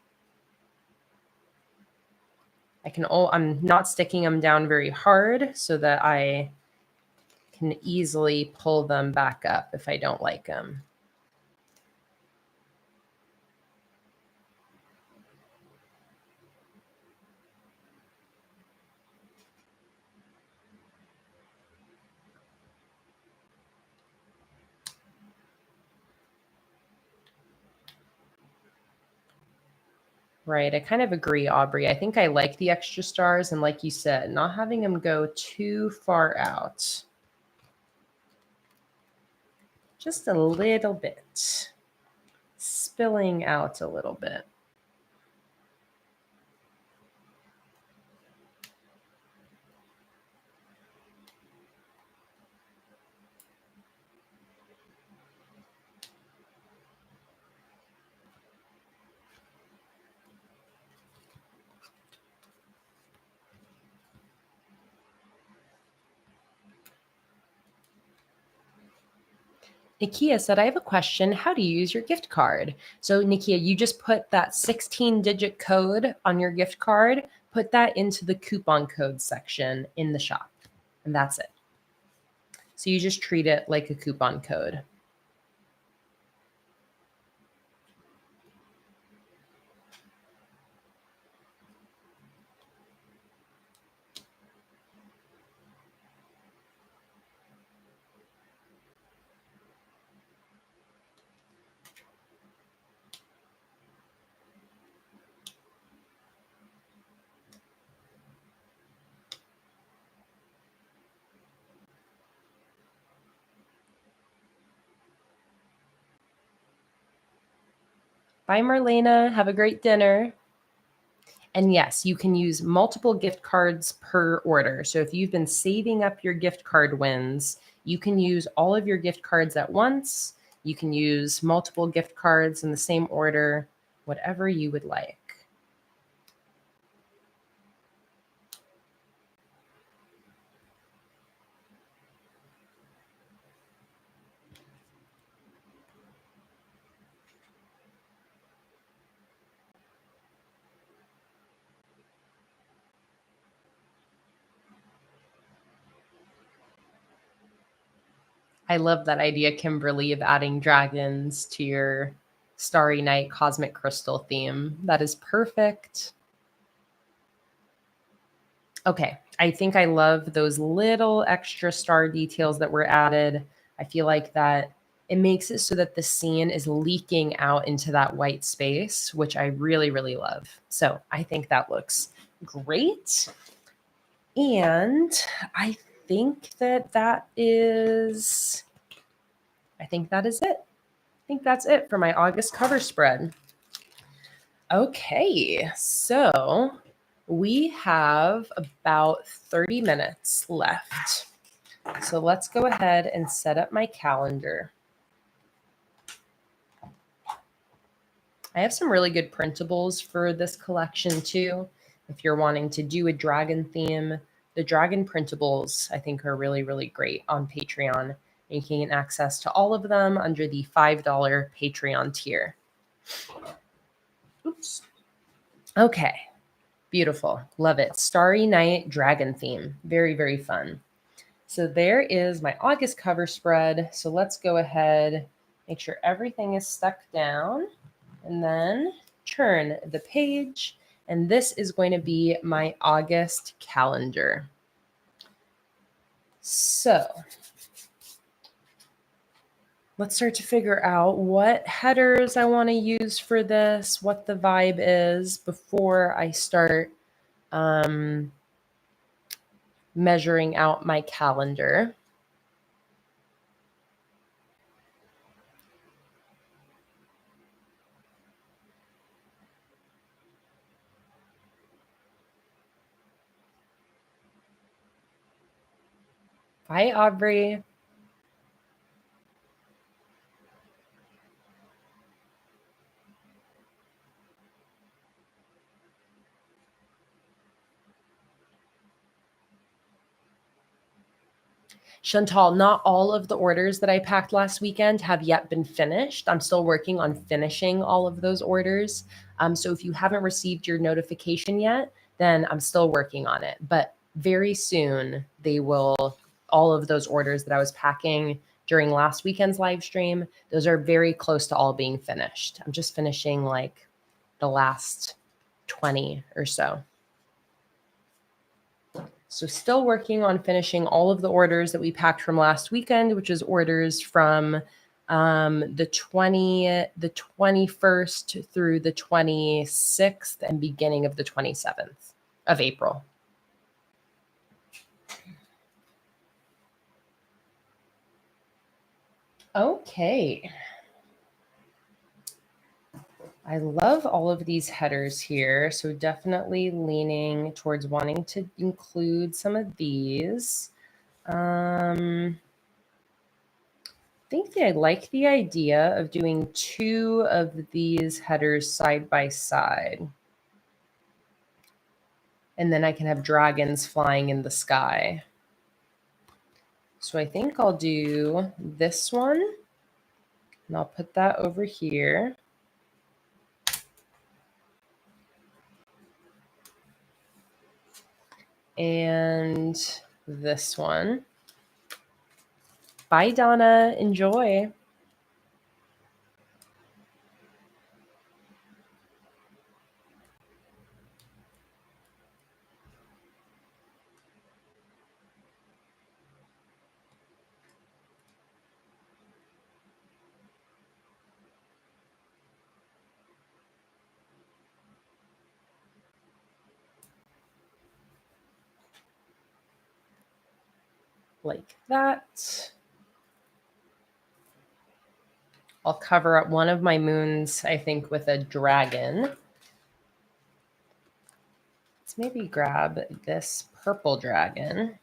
I'm not sticking them down very hard so that I can easily pull them back up if I don't like them. Right. I kind of agree, Aubrey. I think I like the extra stars. And like you said, not having them go too far out. Just a little bit. Spilling out a little bit. Nikia said, I have a question. How do you use your gift card? So Nikia, you just put that 16-digit code on your gift card, put that into the coupon code section in the shop, and that's it. So you just treat it like a coupon code. Bye, Marlena. Have a great dinner. And yes, you can use multiple gift cards per order. So if you've been saving up your gift card wins, you can use all of your gift cards at once. You can use multiple gift cards in the same order, whatever you would like. I love that idea, Kimberly, of adding dragons to your Starry Night Cosmic Crystal theme. That is perfect. Okay, I think I love those little extra star details that were added. I feel like that it makes it so that the scene is leaking out into that white space, which I really, really love. So I think that looks great. And I think that is it. I think that's it for my August cover spread. Okay, so we have about 30 minutes left. So let's go ahead and set up my calendar. I have some really good printables for this collection too. If you're wanting to do a dragon theme, the dragon printables I think are really, really great on Patreon. You can get access to all of them under the $5 Patreon tier. Oops. Okay. Beautiful. Love it. Starry Night dragon theme. Very, very fun. So there is my August cover spread. So let's go ahead, make sure everything is stuck down, and then turn the page. And this is going to be my August calendar. So let's start to figure out what headers I want to use for this, what the vibe is before I start measuring out my calendar. Hi, Aubrey. Chantal, not all of the orders that I packed last weekend have yet been finished. I'm still working on finishing all of those orders. So if you haven't received your notification yet, then I'm still working on it. But very soon, they will, all of those orders that I was packing during last weekend's live stream, those are very close to all being finished. I'm just finishing like the last 20 or so. So still working on finishing all of the orders that we packed from last weekend, which is orders from the 21st through the 26th and beginning of the 27th of April. Okay. I love all of these headers here. So definitely leaning towards wanting to include some of these. I think that I like the idea of doing 2 of these headers side by side. And then I can have dragons flying in the sky. So I think I'll do this one. And I'll put that over here. And this one. Bye, Donna. Enjoy. Like that. I'll cover up one of my moons, I think, with a dragon. Let's maybe grab this purple dragon.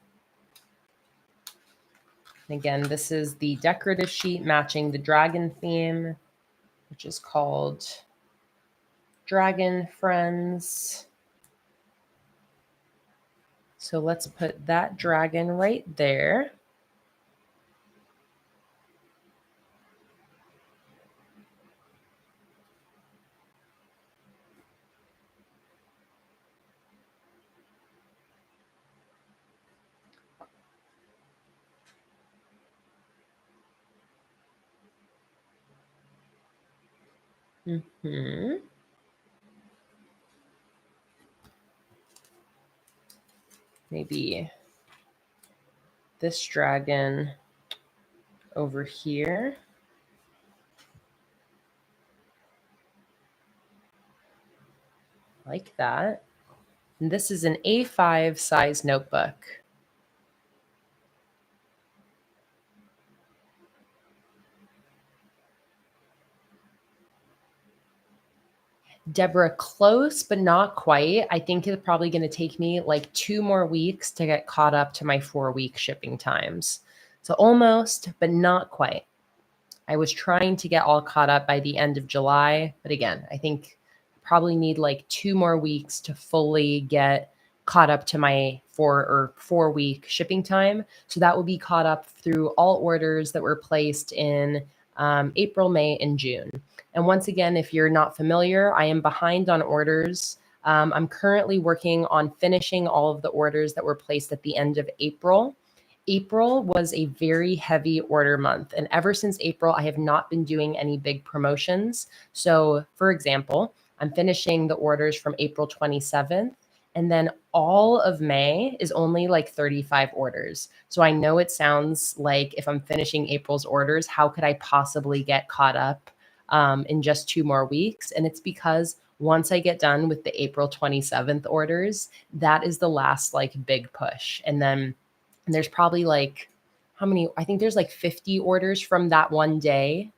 And again, this is the decorative sheet matching the dragon theme, which is called Dragon Friends. So let's put that dragon right there. Maybe this dragon over here. Like that. And this is an A5 size notebook. Deborah, close, but not quite. I think it's probably going to take me like 2 more weeks to get caught up to my 4-week shipping times. So almost, but not quite. I was trying to get all caught up by the end of July, but again, I think I probably need like 2 more weeks to fully get caught up to my 4-week shipping time. So that will be caught up through all orders that were placed in April, May, and June. And once again, if you're not familiar, I am behind on orders. I'm currently working on finishing all of the orders that were placed at the end of April. April was a very heavy order month. And ever since April, I have not been doing any big promotions. So, for example, I'm finishing the orders from April 27th. And then all of May is only like 35 orders. So I know it sounds like if I'm finishing April's orders, how could I possibly get caught up in just 2 more weeks? And it's because once I get done with the April 27th orders, that is the last like big push. And then there's probably like how many? I think there's like 50 orders from that one day.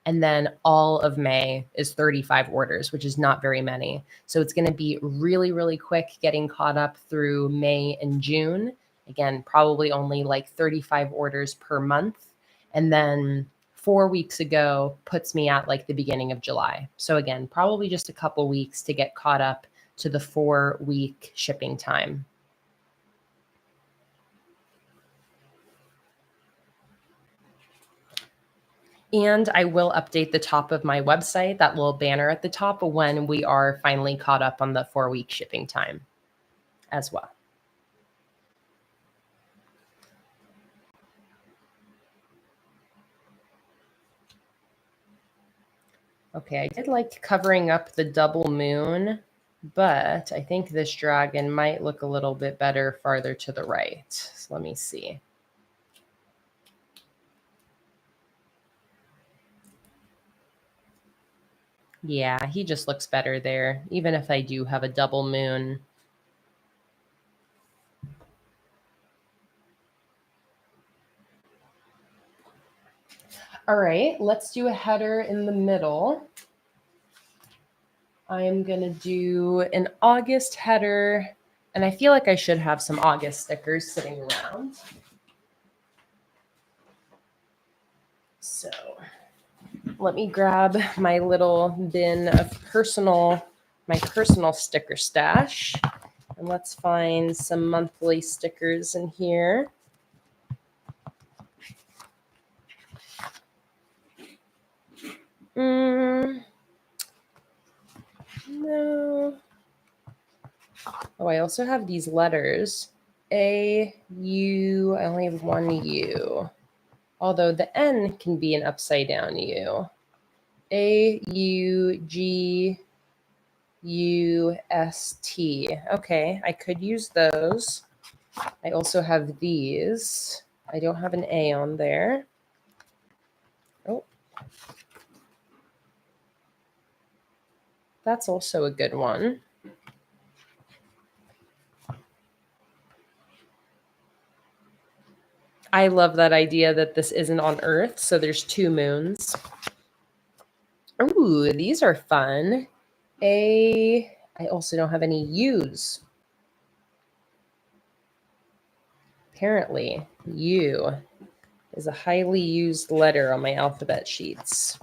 And then all of May is 35 orders, which is not very many. So it's going to be really, really quick getting caught up through May and June. Again, probably only like 35 orders per month. And then 4 weeks ago puts me at like the beginning of July. So again, probably just a couple weeks to get caught up to the 4-week shipping time. And I will update the top of my website, that little banner at the top, when we are finally caught up on the 4-week shipping time as well. Okay, I did like covering up the double moon, but I think this dragon might look a little bit better farther to the right. So let me see. Yeah, he just looks better there, even if I do have a double moon. All right, let's do a header in the middle. I'm going to do an August header, and I feel like I should have some August stickers sitting around. So let me grab my little bin of my personal sticker stash, and let's find some monthly stickers in here. No. Oh, I also have these letters. A, U, I only have one U. Although the N can be an upside down U. A, U, G, U, S, T. Okay, I could use those. I also have these. I don't have an A on there. Oh. That's also a good one. I love that idea that this isn't on Earth, so there's 2 moons. Ooh, these are fun. I also don't have any U's. Apparently, U is a highly used letter on my alphabet sheets.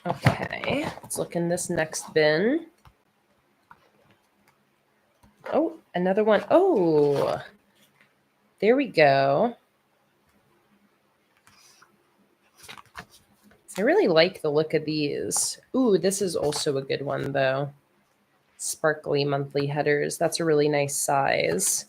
Okay, let's look in this next bin. Oh, another one. Oh, there we go. I really like the look of these. Ooh, this is also a good one, though. Sparkly monthly headers. That's a really nice size.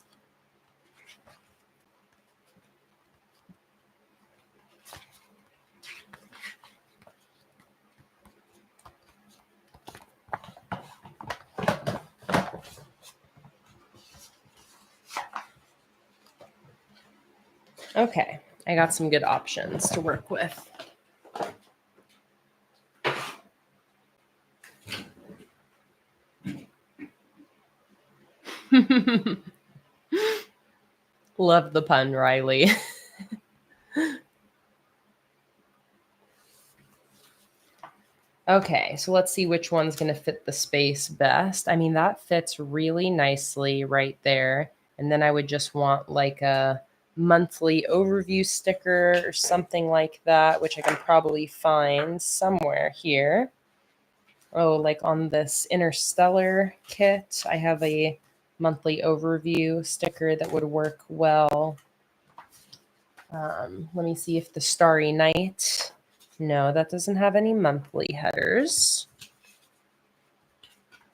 Okay, I got some good options to work with. Love the pun, Riley. Okay, so let's see which one's going to fit the space best. I mean, that fits really nicely right there. And then I would just want like a monthly overview sticker or something like that, which I can probably find somewhere here. Oh, like on this Interstellar kit, I have a monthly overview sticker that would work well. Let me see if the Starry Night. No, that doesn't have any monthly headers.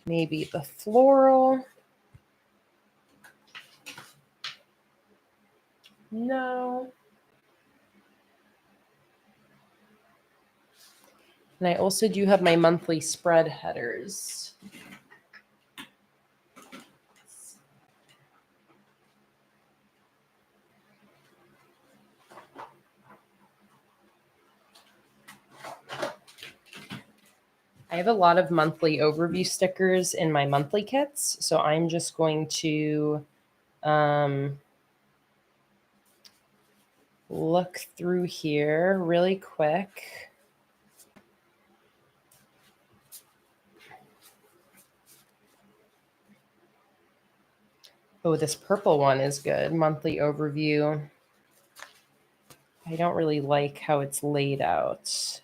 Maybe the floral. No. And I also do have my monthly spread headers. I have a lot of monthly overview stickers in my monthly kits, so I'm just going to look through here really quick. Oh, this purple one is good. Monthly overview. I don't really like how it's laid out.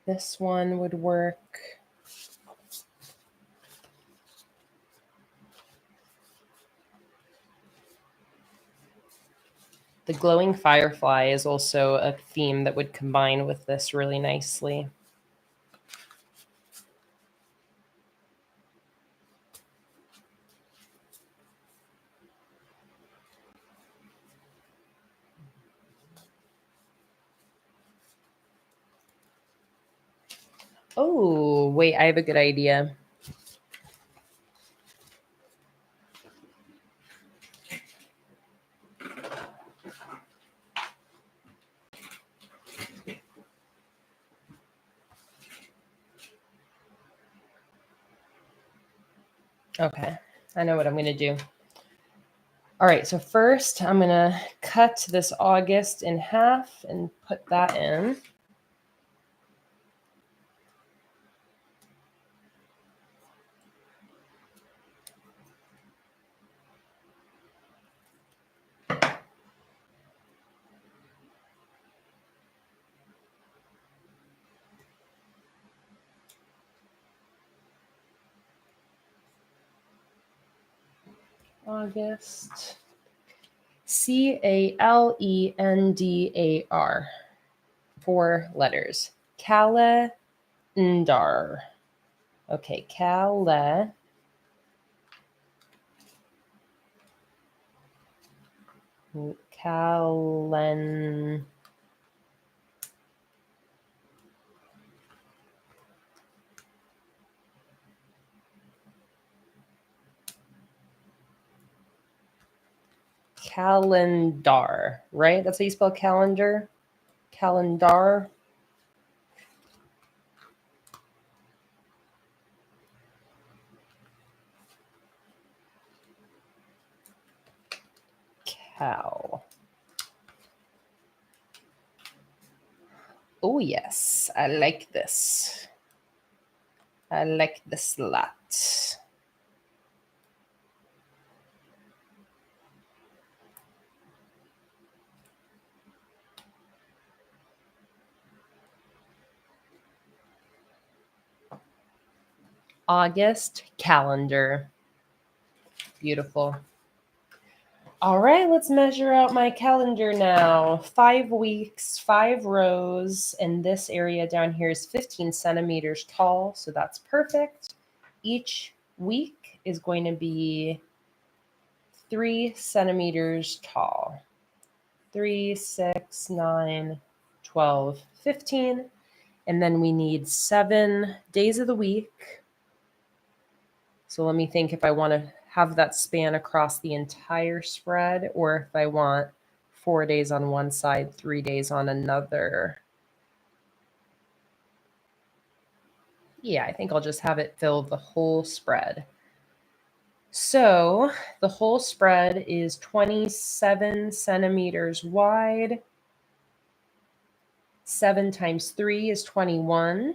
This one would work. The glowing firefly is also a theme that would combine with this really nicely. Oh, wait, I have a good idea. Okay, I know what I'm going to do. All right, so first I'm going to cut this August in half and put that in. August. Calendar. 4 letters. Calendar. Okay, Calendar. Calendar, right? That's how you spell calendar? Calendar. Cal. Oh, yes. I like this. I like this a lot. August calendar. Beautiful. All right, let's measure out my calendar now. 5 weeks, 5 rows, and this area down here is 15 centimeters tall, so that's perfect. Each week is going to be 3 centimeters tall. 3, 6, 9, 12, 15. And then we need 7 days of the week. So let me think if I want to have that span across the entire spread or if I want 4 days on one side, 3 days on another. Yeah, I think I'll just have it fill the whole spread. So the whole spread is 27 centimeters wide, 7 times 3 is 21.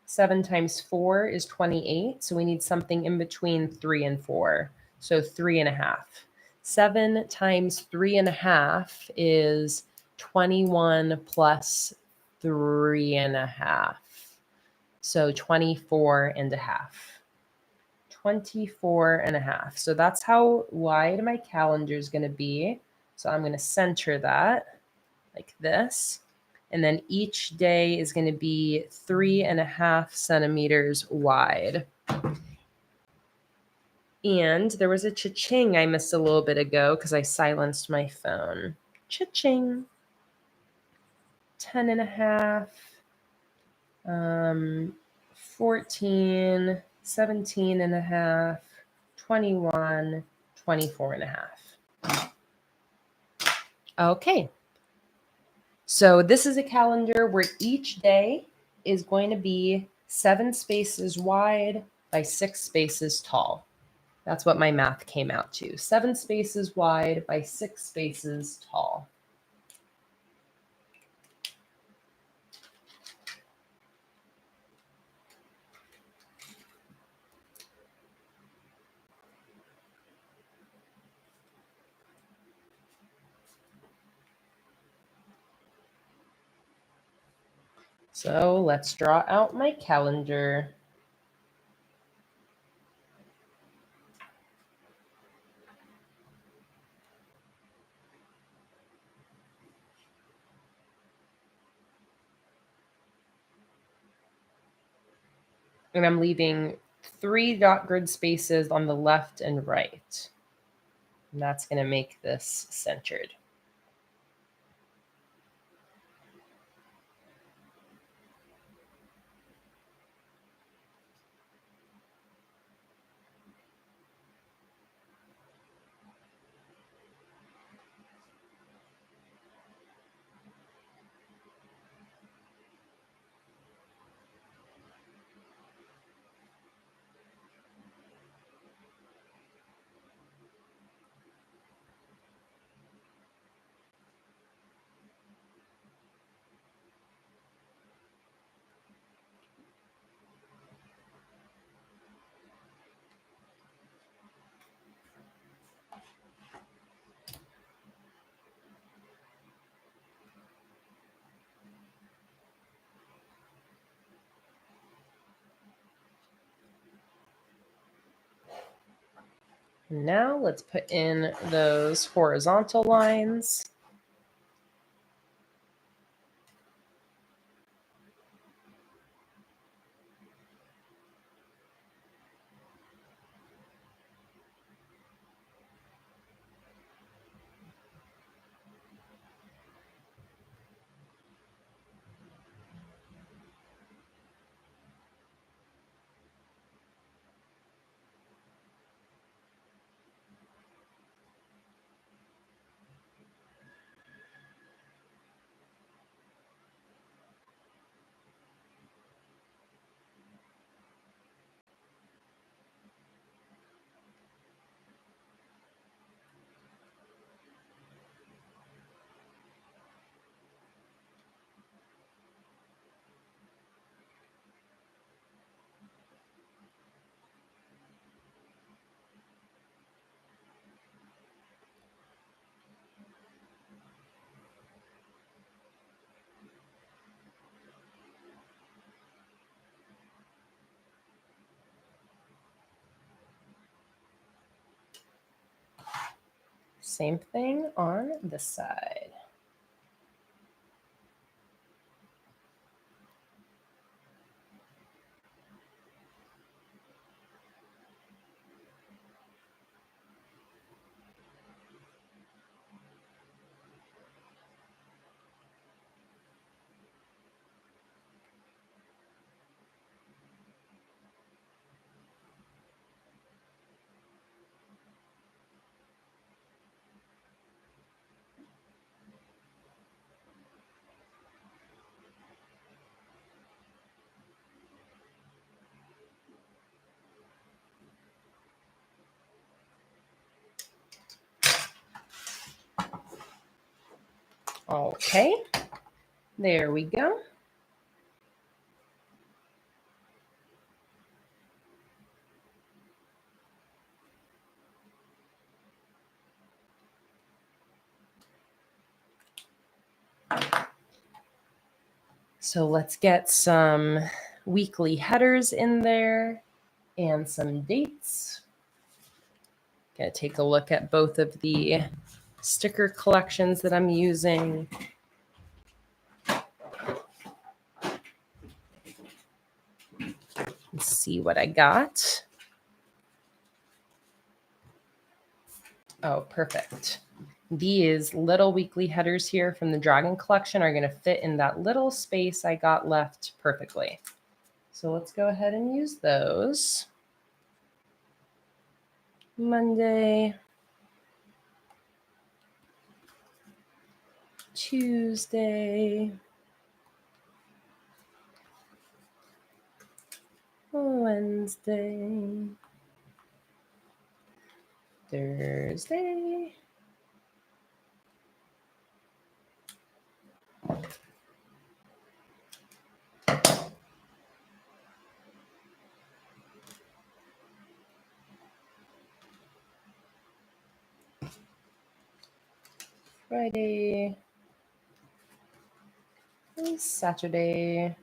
7 times 4 is 28. So we need something in between 3 and 4. So 3.5. 7 times 3.5 is 21 plus 3.5. So 24.5. 24.5. So that's how wide my calendar is going to be. So I'm going to center that like this. And then each day is going to be 3.5 centimeters wide. And there was a cha-ching I missed a little bit ago because I silenced my phone. Cha-ching. 10.5. 14, 17.5, 21, 24.5. Okay. So this is a calendar where each day is going to be 7 spaces wide by 6 spaces tall. That's what my math came out to. 7 spaces wide by 6 spaces tall. So let's draw out my calendar. And I'm leaving 3 dot grid spaces on the left and right. And that's going to make this centered. Now let's put in those horizontal lines. Same thing on this side. Okay. There we go. So let's get some weekly headers in there and some dates. Gonna take a look at both of the sticker collections that I'm using. Let's see what I got. Oh, perfect. These little weekly headers here from the Dragon collection are going to fit in that little space I got left perfectly. So let's go ahead and use those. Monday, Tuesday, Wednesday, Thursday, Friday, Saturday,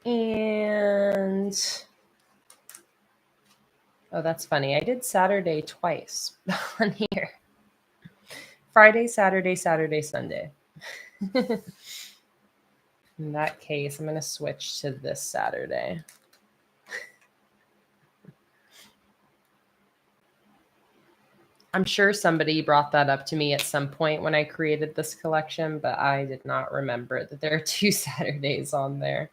and oh, that's funny. I did Saturday twice on here. Friday, Saturday, Saturday, Sunday. In that case, I'm going to switch to this Saturday. I'm sure somebody brought that up to me at some point when I created this collection, but I did not remember that there are 2 Saturdays on there.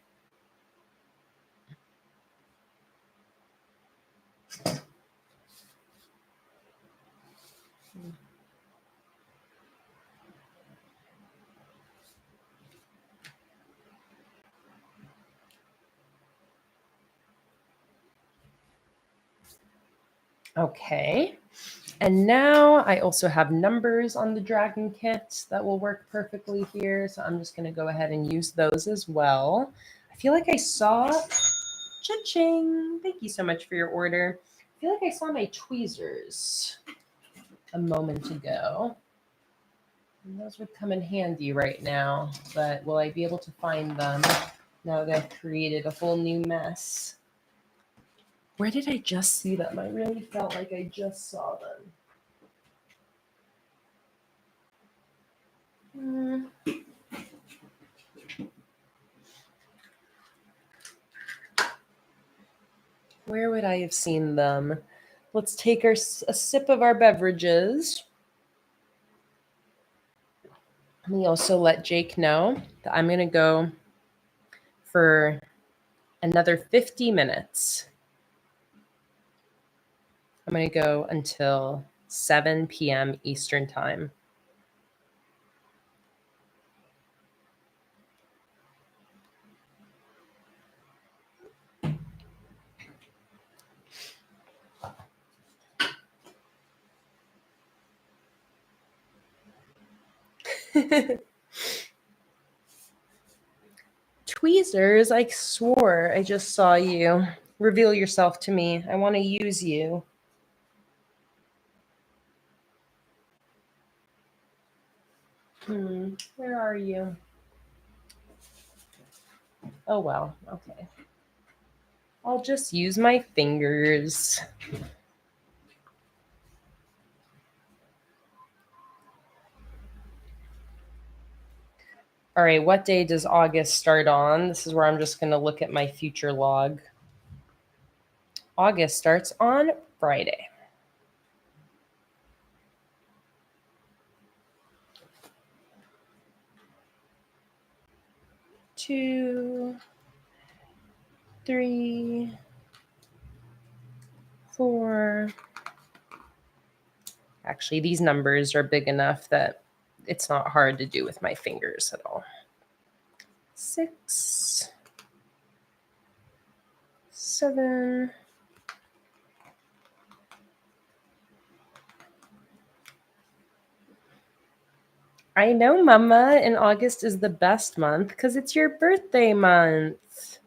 Okay. And now I also have numbers on the Dragon kit that will work perfectly here. So I'm just going to go ahead and use those as well. I feel like I saw, cha-ching, thank you so much for your order. I feel like I saw my tweezers a moment ago. And those would come in handy right now, but will I be able to find them now that I've created a whole new mess? Where did I just see them? I really felt like I just saw them. Where would I have seen them? Let's take a sip of our beverages. Let me also let Jake know that I'm going to go for another 50 minutes. I'm going to go until 7 p.m. Eastern Time. Tweezers, I swore I just saw you. Reveal yourself to me. I want to use you. Where are you? Oh, well, okay. I'll just use my fingers. All right, what day does August start on? This is where I'm just going to look at my future log. August starts on Friday. Two, 3, 4. Actually, these numbers are big enough that it's not hard to do with my fingers at all. 6, 7, I know, Mama, and August is the best month because it's your birthday month.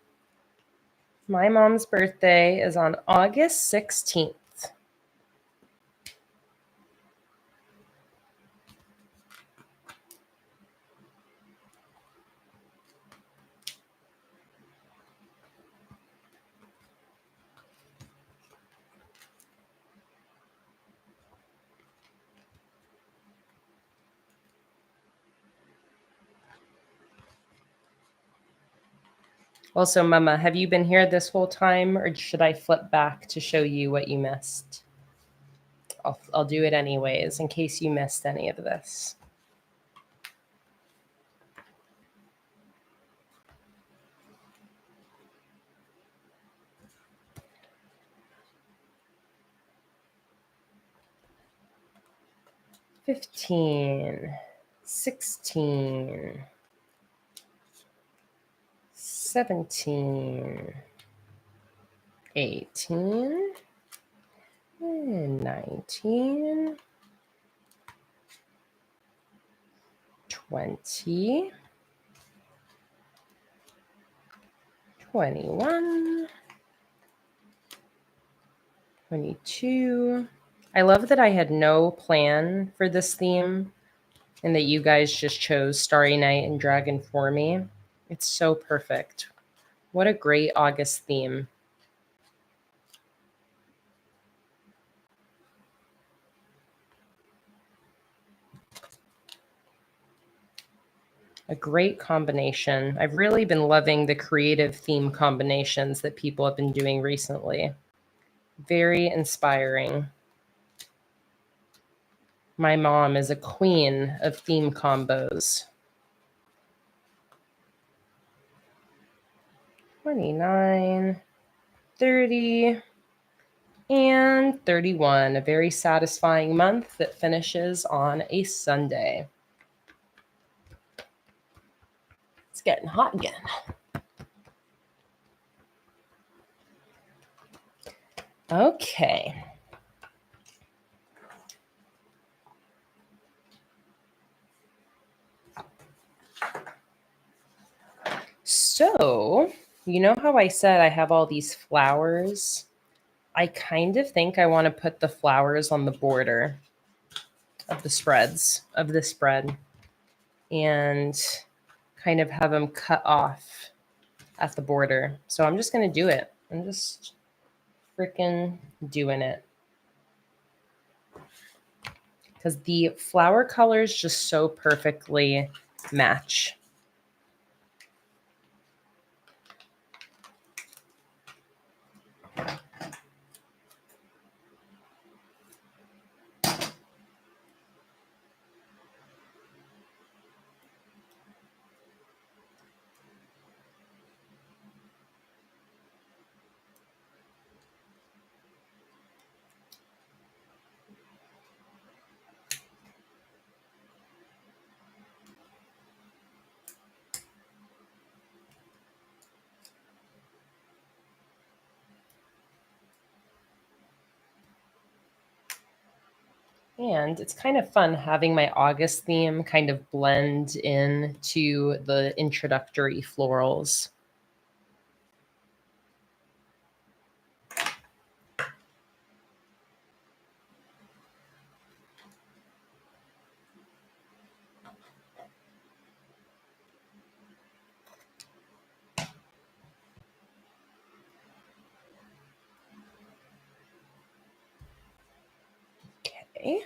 My mom's birthday is on August 16th. Also, Mama, have you been here this whole time, or should I flip back to show you what you missed? I'll do it anyways, in case you missed any of this. $15, $16, $17, $18, $19, $20, $21, $22. I love that I had no plan for this theme and that you guys just chose Starry Night and Dragon for me. It's so perfect. What a great August theme. A great combination. I've really been loving the creative theme combinations that people have been doing recently. Very inspiring. My mom is a queen of theme combos. 29, 30, and 31. A very satisfying month that finishes on a Sunday. It's getting hot again. Okay. So, you know how I said I have all these flowers? I kind of think I want to put the flowers on the border of the spreads, of the spread, and kind of have them cut off at the border. So I'm just going to do it. I'm just freaking doing it. Because the flower colors just so perfectly match. And it's kind of fun having my August theme kind of blend into the introductory florals. Okay.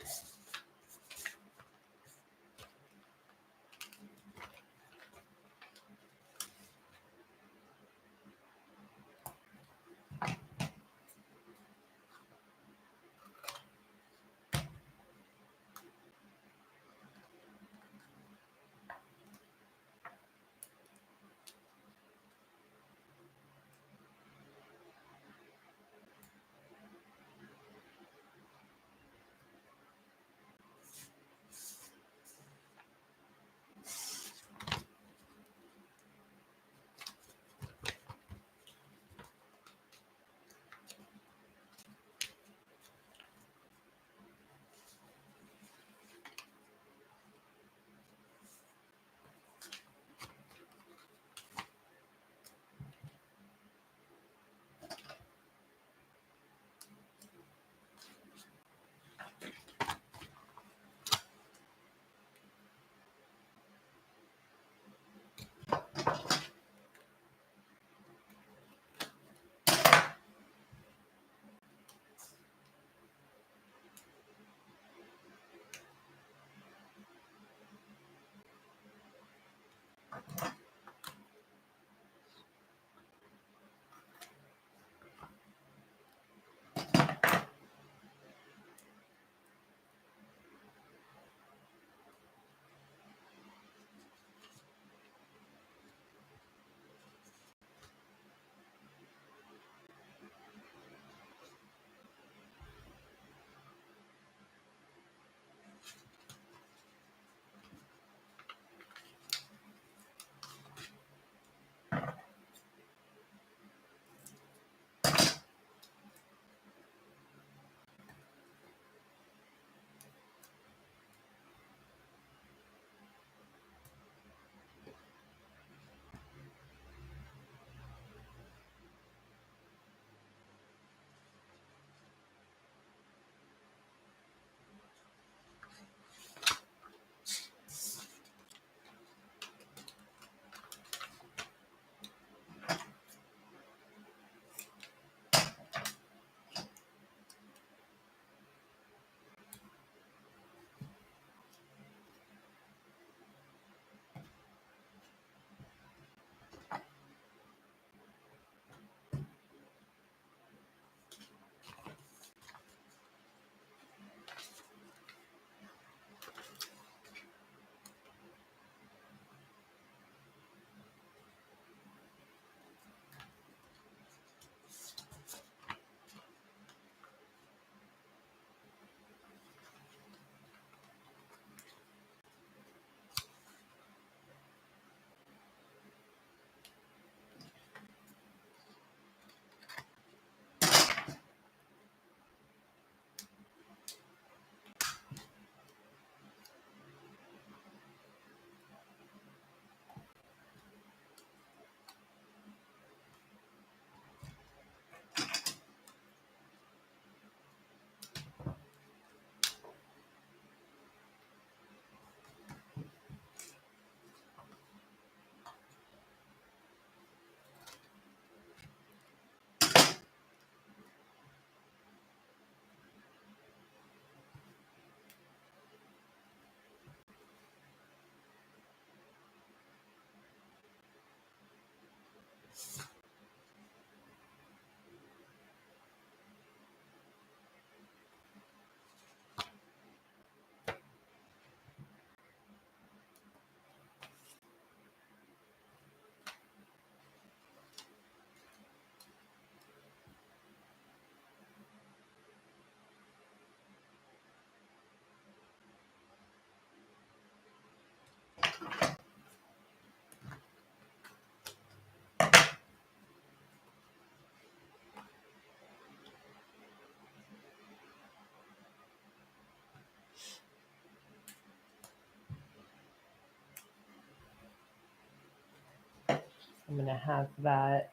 I'm going to have that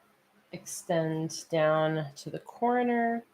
extend down to the corner.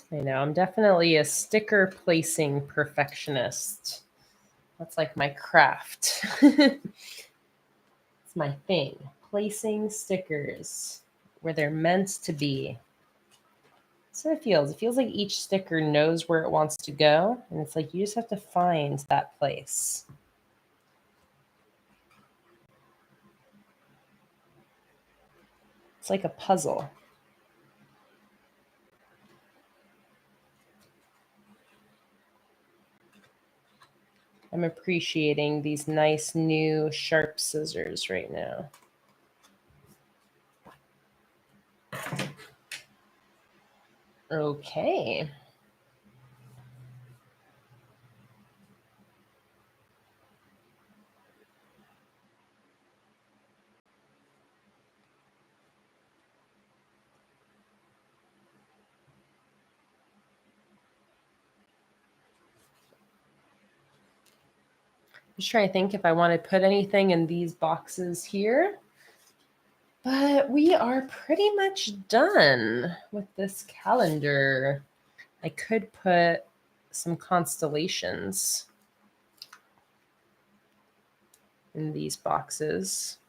I know, I'm definitely a sticker placing perfectionist. That's like my craft. It's my thing. Placing stickers where they're meant to be. That's what it feels. It feels like each sticker knows where it wants to go. And it's like you just have to find that place. It's like a puzzle. I'm appreciating these nice new sharp scissors right now. Okay. Just trying to think if I want to put anything in these boxes here. But we are pretty much done with this calendar. I could put some constellations in these boxes.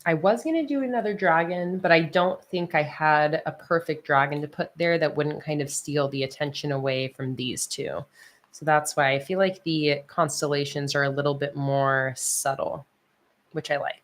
I was going to do another dragon, but I don't think I had a perfect dragon to put there that wouldn't kind of steal the attention away from these two. So that's why I feel like the constellations are a little bit more subtle, which I like.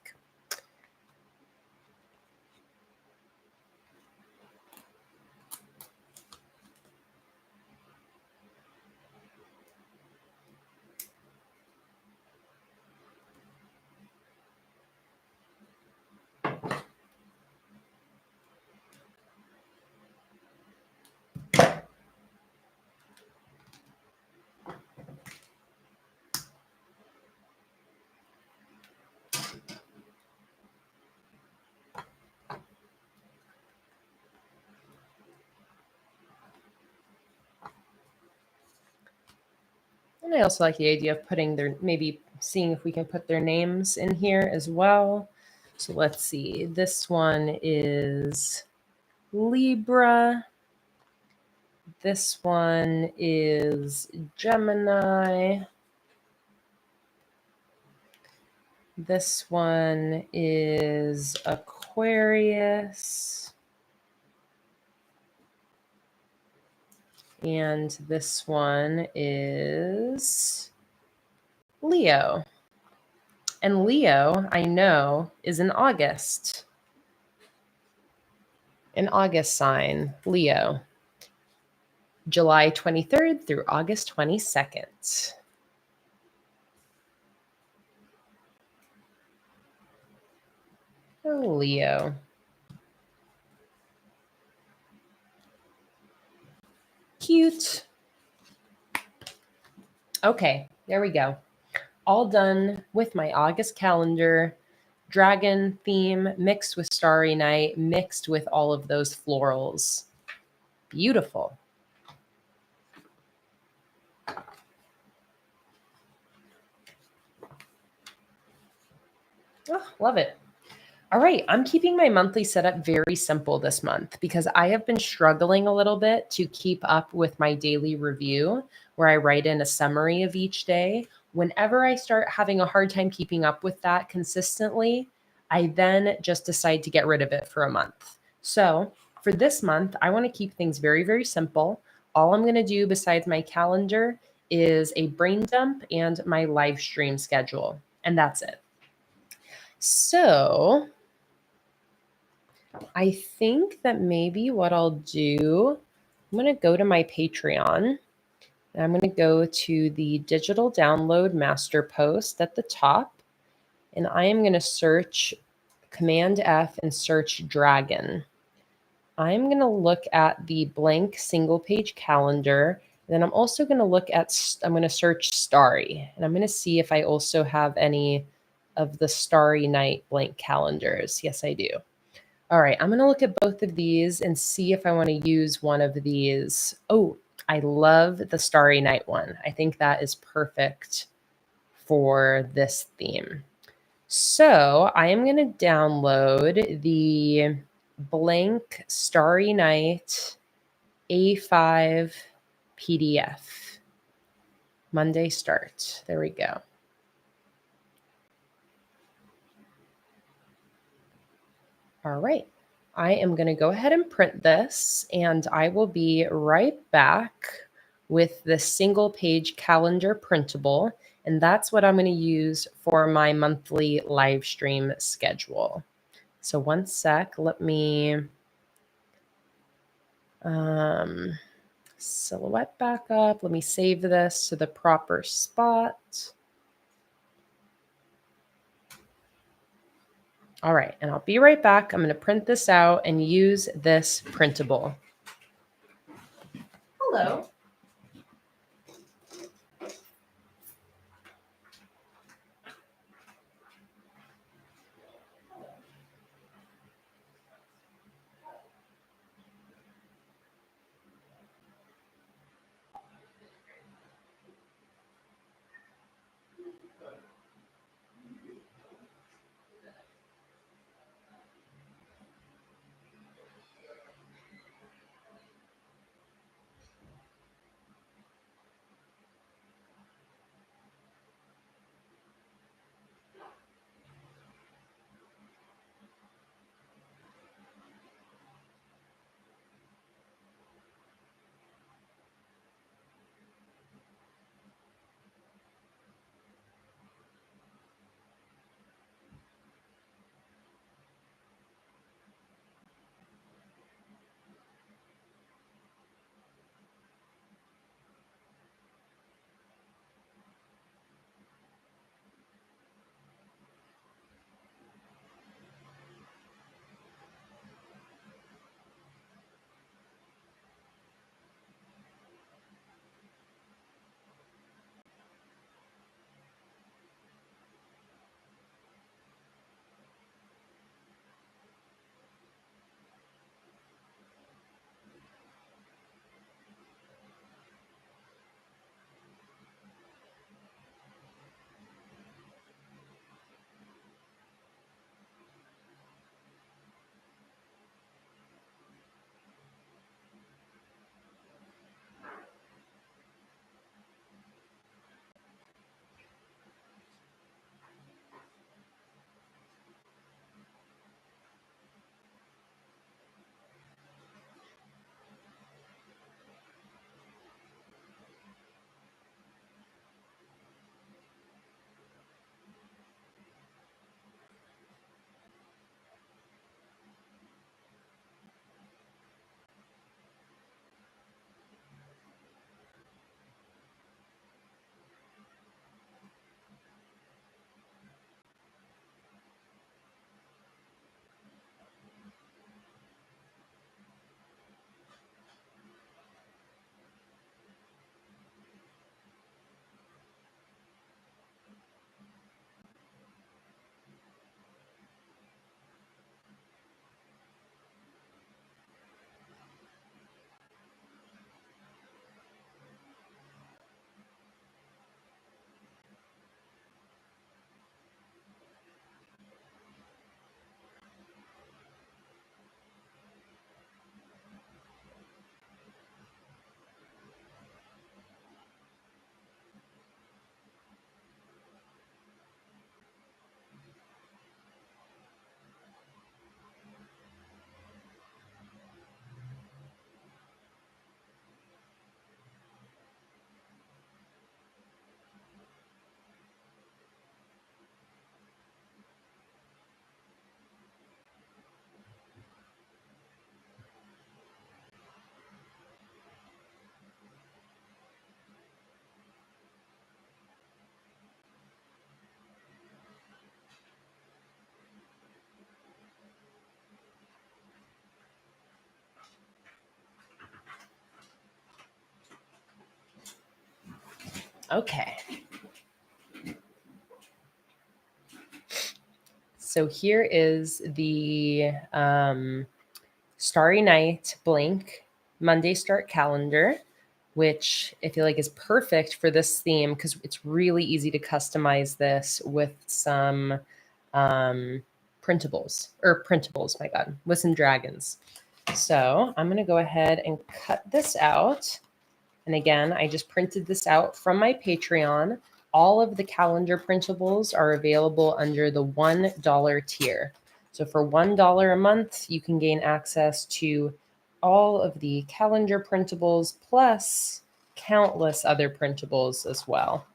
And I also like the idea of putting their, maybe seeing if we can put their names in here as well. So let's see. This one is Libra. This one is Gemini. This one is Aquarius. And this one is Leo. And Leo, I know, is in August. An August sign, Leo. July 23rd through August 22nd. Oh, Leo. Cute. Okay, there we go. All done with my August calendar. Dragon theme mixed with Starry Night, mixed with all of those florals. Beautiful. Oh, love it. All right, I'm keeping my monthly setup very simple this month because I have been struggling a little bit to keep up with my daily review where I write in a summary of each day. Whenever I start having a hard time keeping up with that consistently, I then just decide to get rid of it for a month. So for this month, I want to keep things very, very simple. All I'm going to do besides my calendar is a brain dump and my live stream schedule, and that's it. So I think that maybe what I'll do, I'm going to go to my Patreon, and I'm going to go to the digital download master post at the top, and I am going to search Command F and search Dragon. I'm going to look at the blank single page calendar. And then I'm also going to look at, I'm going to search Starry, and I'm going to see if I also have any of the Starry Night blank calendars. Yes, I do. All right, I'm going to look at both of these and see if I want to use one of these. Oh, I love the Starry Night one. I think that is perfect for this theme. So I am going to download the blank Starry Night A5 PDF. Monday start. There we go. All right. I am going to go ahead and print this, and I will be right back with the single page calendar printable. And that's what I'm going to use for my monthly live stream schedule. So one sec, let me silhouette back up. Let me save this to the proper spot. All right, and I'll be right back. I'm going to print this out and use this printable. Hello. Okay. So here is the Starry Night Blank Monday Start Calendar, which I feel like is perfect for this theme because it's really easy to customize this with some printables, my God, with some dragons. So I'm going to go ahead and cut this out. And again, I just printed this out from my Patreon. All of the calendar printables are available under the $1 tier. So for $1 a month, you can gain access to all of the calendar printables plus countless other printables as well.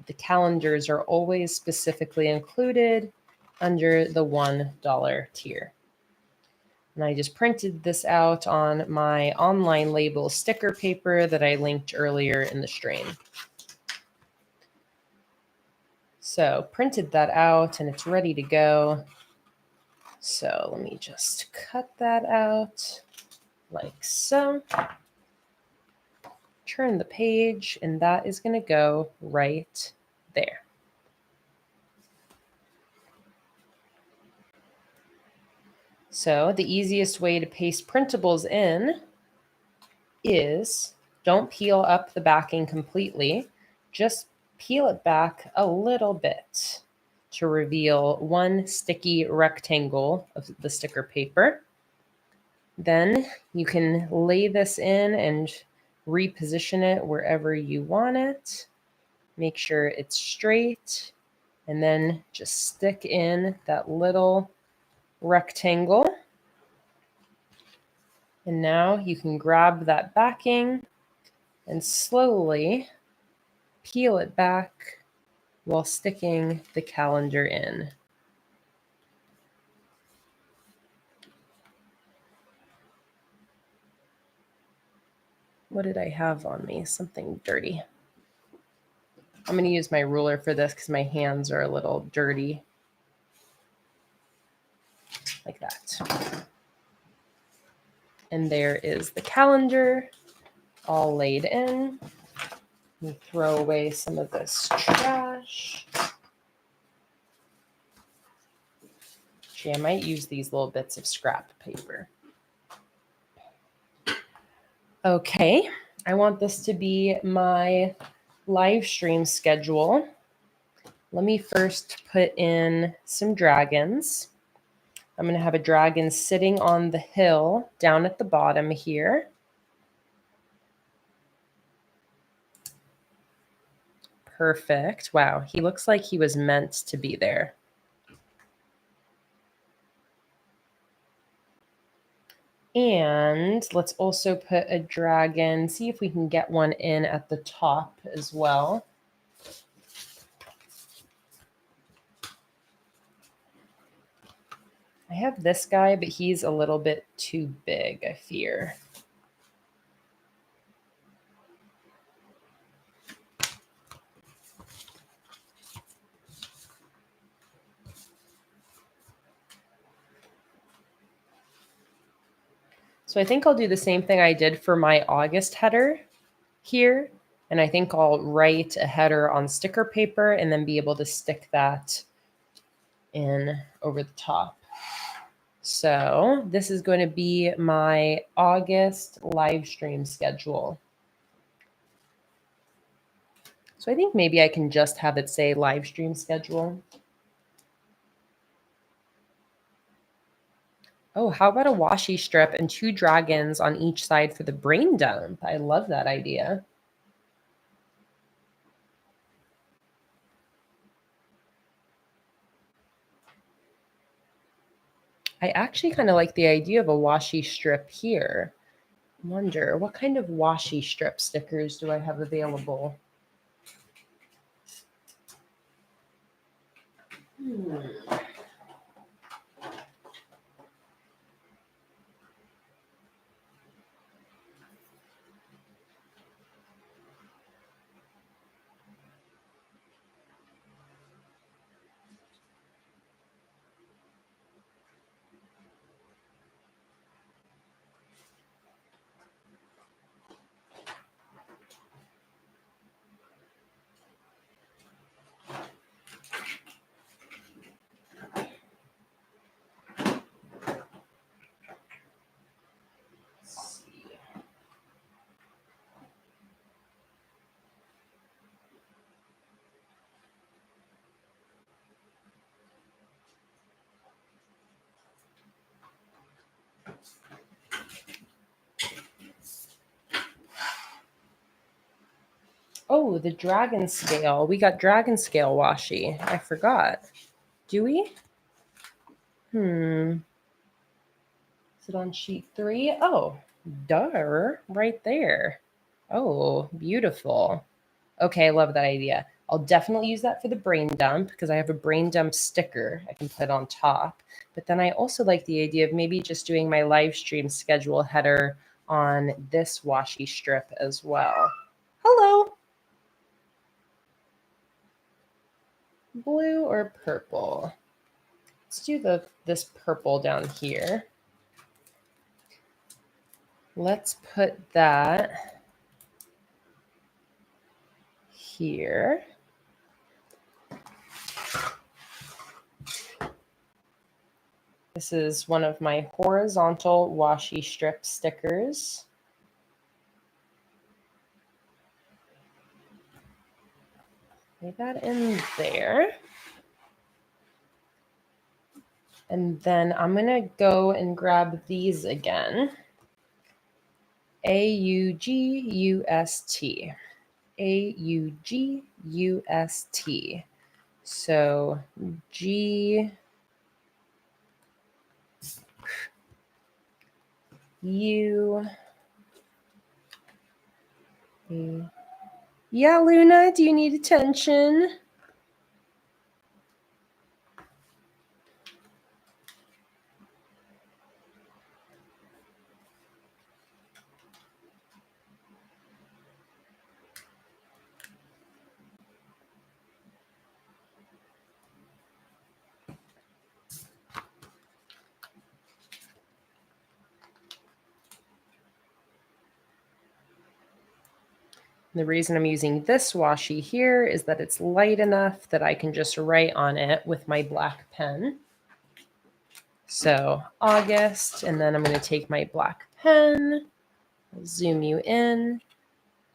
The calendars are always specifically included under the $1 tier. And I just printed this out on my online label sticker paper that I linked earlier in the stream. So printed that out and it's ready to go. So let me just cut that out like so. Turn the page and that is going to go right there. So the easiest way to paste printables in is don't peel up the backing completely. Just peel it back a little bit to reveal one sticky rectangle of the sticker paper. Then you can lay this in and reposition it wherever you want it. Make sure it's straight and then just stick in that little rectangle. And now you can grab that backing and slowly peel it back while sticking the calendar in. What did I have on me? Something dirty. I'm going to use my ruler for this because my hands are a little dirty. Like that. And there is the calendar all laid in. Let me throw away some of this trash. Actually, I might use these little bits of scrap paper. Okay, I want this to be my live stream schedule. Let me first put in some dragons. I'm going to have a dragon sitting on the hill down at the bottom here. Perfect. Wow, he looks like he was meant to be there. And let's also put a dragon, see if we can get one in at the top as well. I have this guy, but he's a little bit too big, I fear. So I think I'll do the same thing I did for my August header here. And I think I'll write a header on sticker paper and then be able to stick that in over the top. So this is going to be my August live stream schedule. So I think maybe I can just have it say live stream schedule. Oh, how about a washi strip and 2 dragons on each side for the brain dump? I love that idea. I actually kind of like the idea of a washi strip here. Wonder what kind of washi strip stickers do I have available? Oh, the dragon scale. We got dragon scale washi. I forgot. Do we? Is it on sheet 3? Oh, duh, right there. Oh, beautiful. Okay, I love that idea. I'll definitely use that for the brain dump because I have a brain dump sticker I can put on top. But then I also like the idea of maybe just doing my live stream schedule header on this washi strip as well. Hello. Blue or purple? Let's do this purple down here. Let's put that here. This is one of my horizontal washi strip stickers. Lay that in there. And then I'm going to go and grab these again. AUGUST. AUGUST. So G U A. Yeah, Luna, do you need attention? The reason I'm using this washi here is that it's light enough that I can just write on it with my black pen. So August, and then I'm going to take my black pen, zoom you in,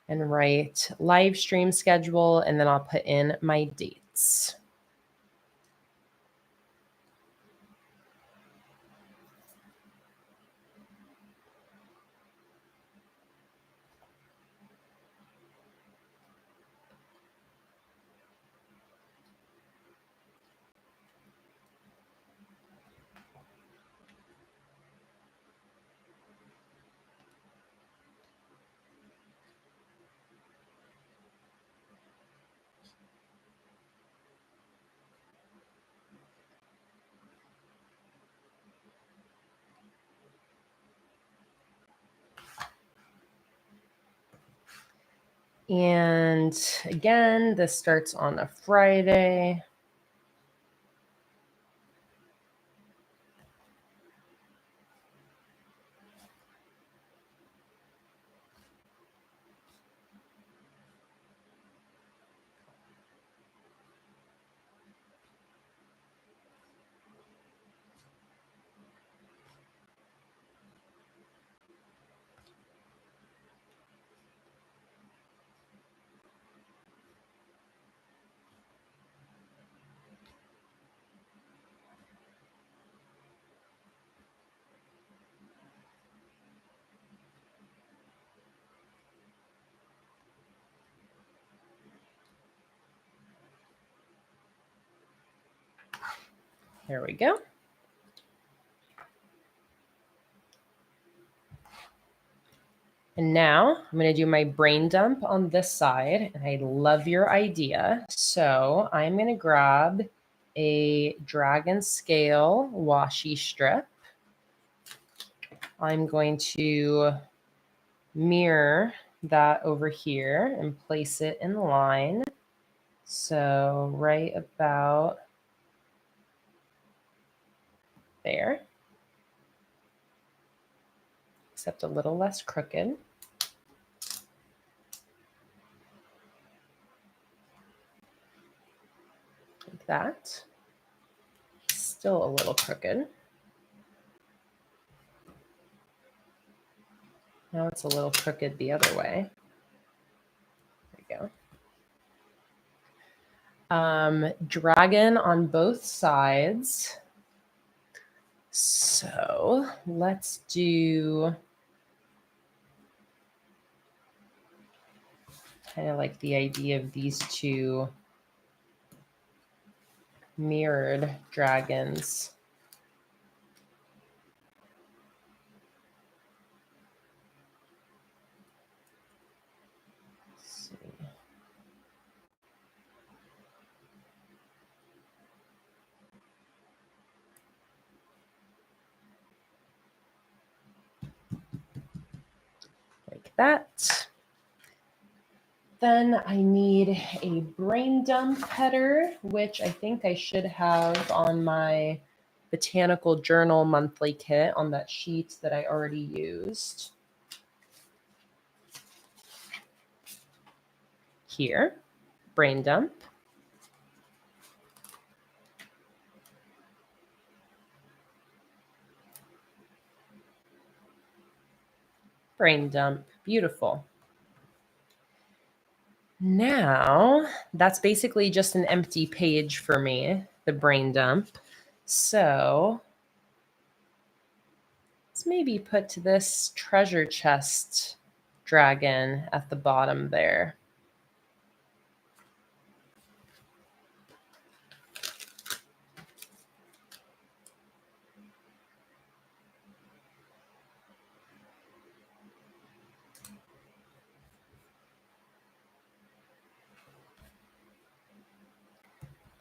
and write live stream schedule, and then I'll put in my dates. And again, this starts on a Friday. There we go. And now I'm going to do my brain dump on this side. And I love your idea. So I'm going to grab a dragon scale washi strip. I'm going to mirror that over here and place it in line. So right about there, except a little less crooked. Like that. Still a little crooked. Now it's a little crooked the other way. There we go. Dragon on both sides. So let's do Kind of like the idea of these two mirrored dragons. Let's see. Like that. Then I need a brain dump header, which I think I should have on my botanical journal monthly kit on that sheet that I already used. Here, brain dump. Brain dump, beautiful. Now, that's basically just an empty page for me, the brain dump. So let's maybe put this treasure chest dragon at the bottom there.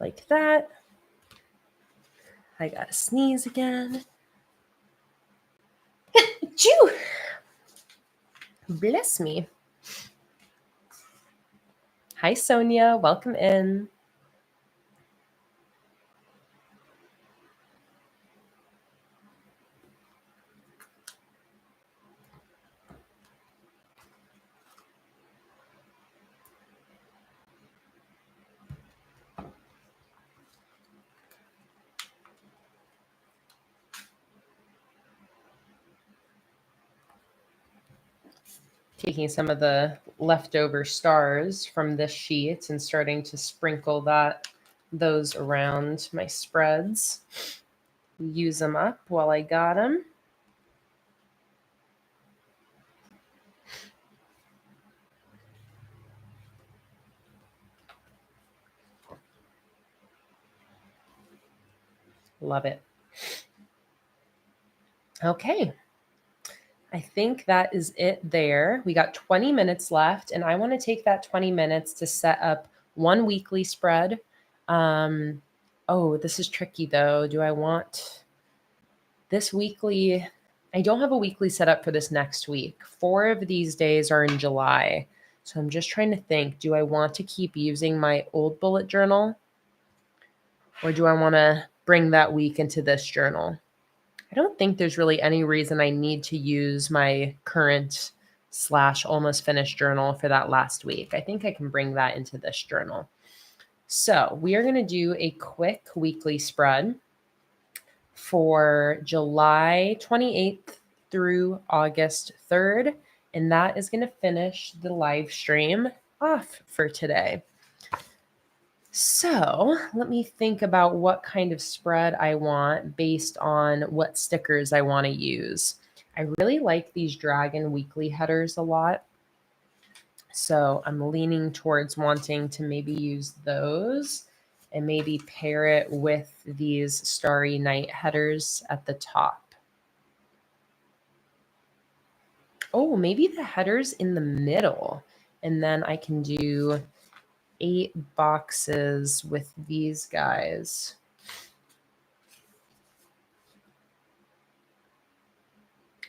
Like that. I gotta sneeze again. Achoo! Bless me. Hi, Sonia. Welcome in. Taking some of the leftover stars from this sheet and starting to sprinkle those around my spreads. Use them up while I got them. Love it. Okay. I think that is it there. We got 20 minutes left, and I want to take that 20 minutes to set up one weekly spread. Oh, this is tricky though. Do I want this weekly? I don't have a weekly set up for this next week. 4 of these days are in July. So I'm just trying to think, do I want to keep using my old bullet journal? Or do I want to bring that week into this journal? I don't think there's really any reason I need to use my current / almost finished journal for that last week. I think I can bring that into this journal. So we are going to do a quick weekly spread for July 28th through August 3rd. And that is going to finish the live stream off for today. So let me think about what kind of spread I want based on what stickers I want to use. I really like these Dragon Weekly headers a lot. So I'm leaning towards wanting to maybe use those and maybe pair it with these Starry Night headers at the top. Oh, maybe the headers in the middle. And then I can do 8 boxes with these guys.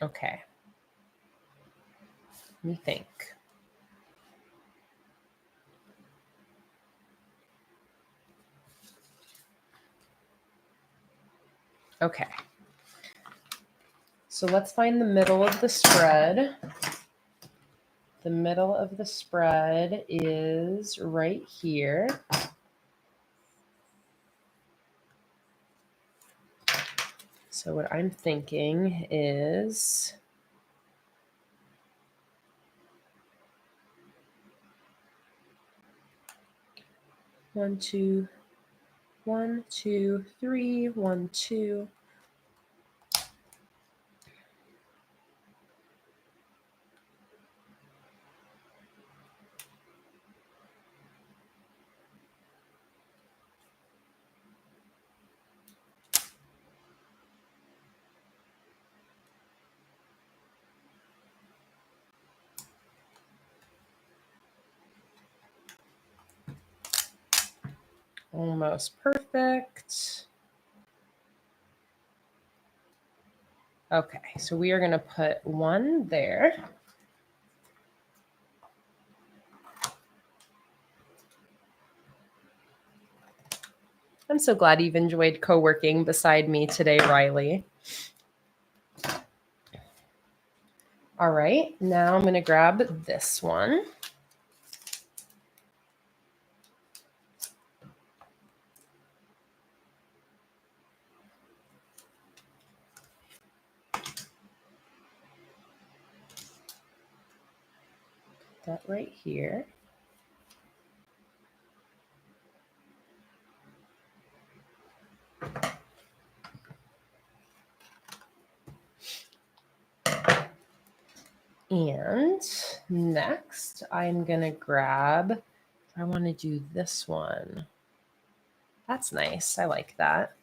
Okay. Let me think. Okay. So let's find the middle of the spread. The middle of the spread is right here. So what I'm thinking is one, two, 1, 2, 3, 1, 2. Almost perfect. Okay, so we are going to put one there. I'm so glad you've enjoyed co-working beside me today, Riley. All right, now I'm going to grab this one. That right here. And next, I'm going to grab, I want to do this one. That's nice. I like that.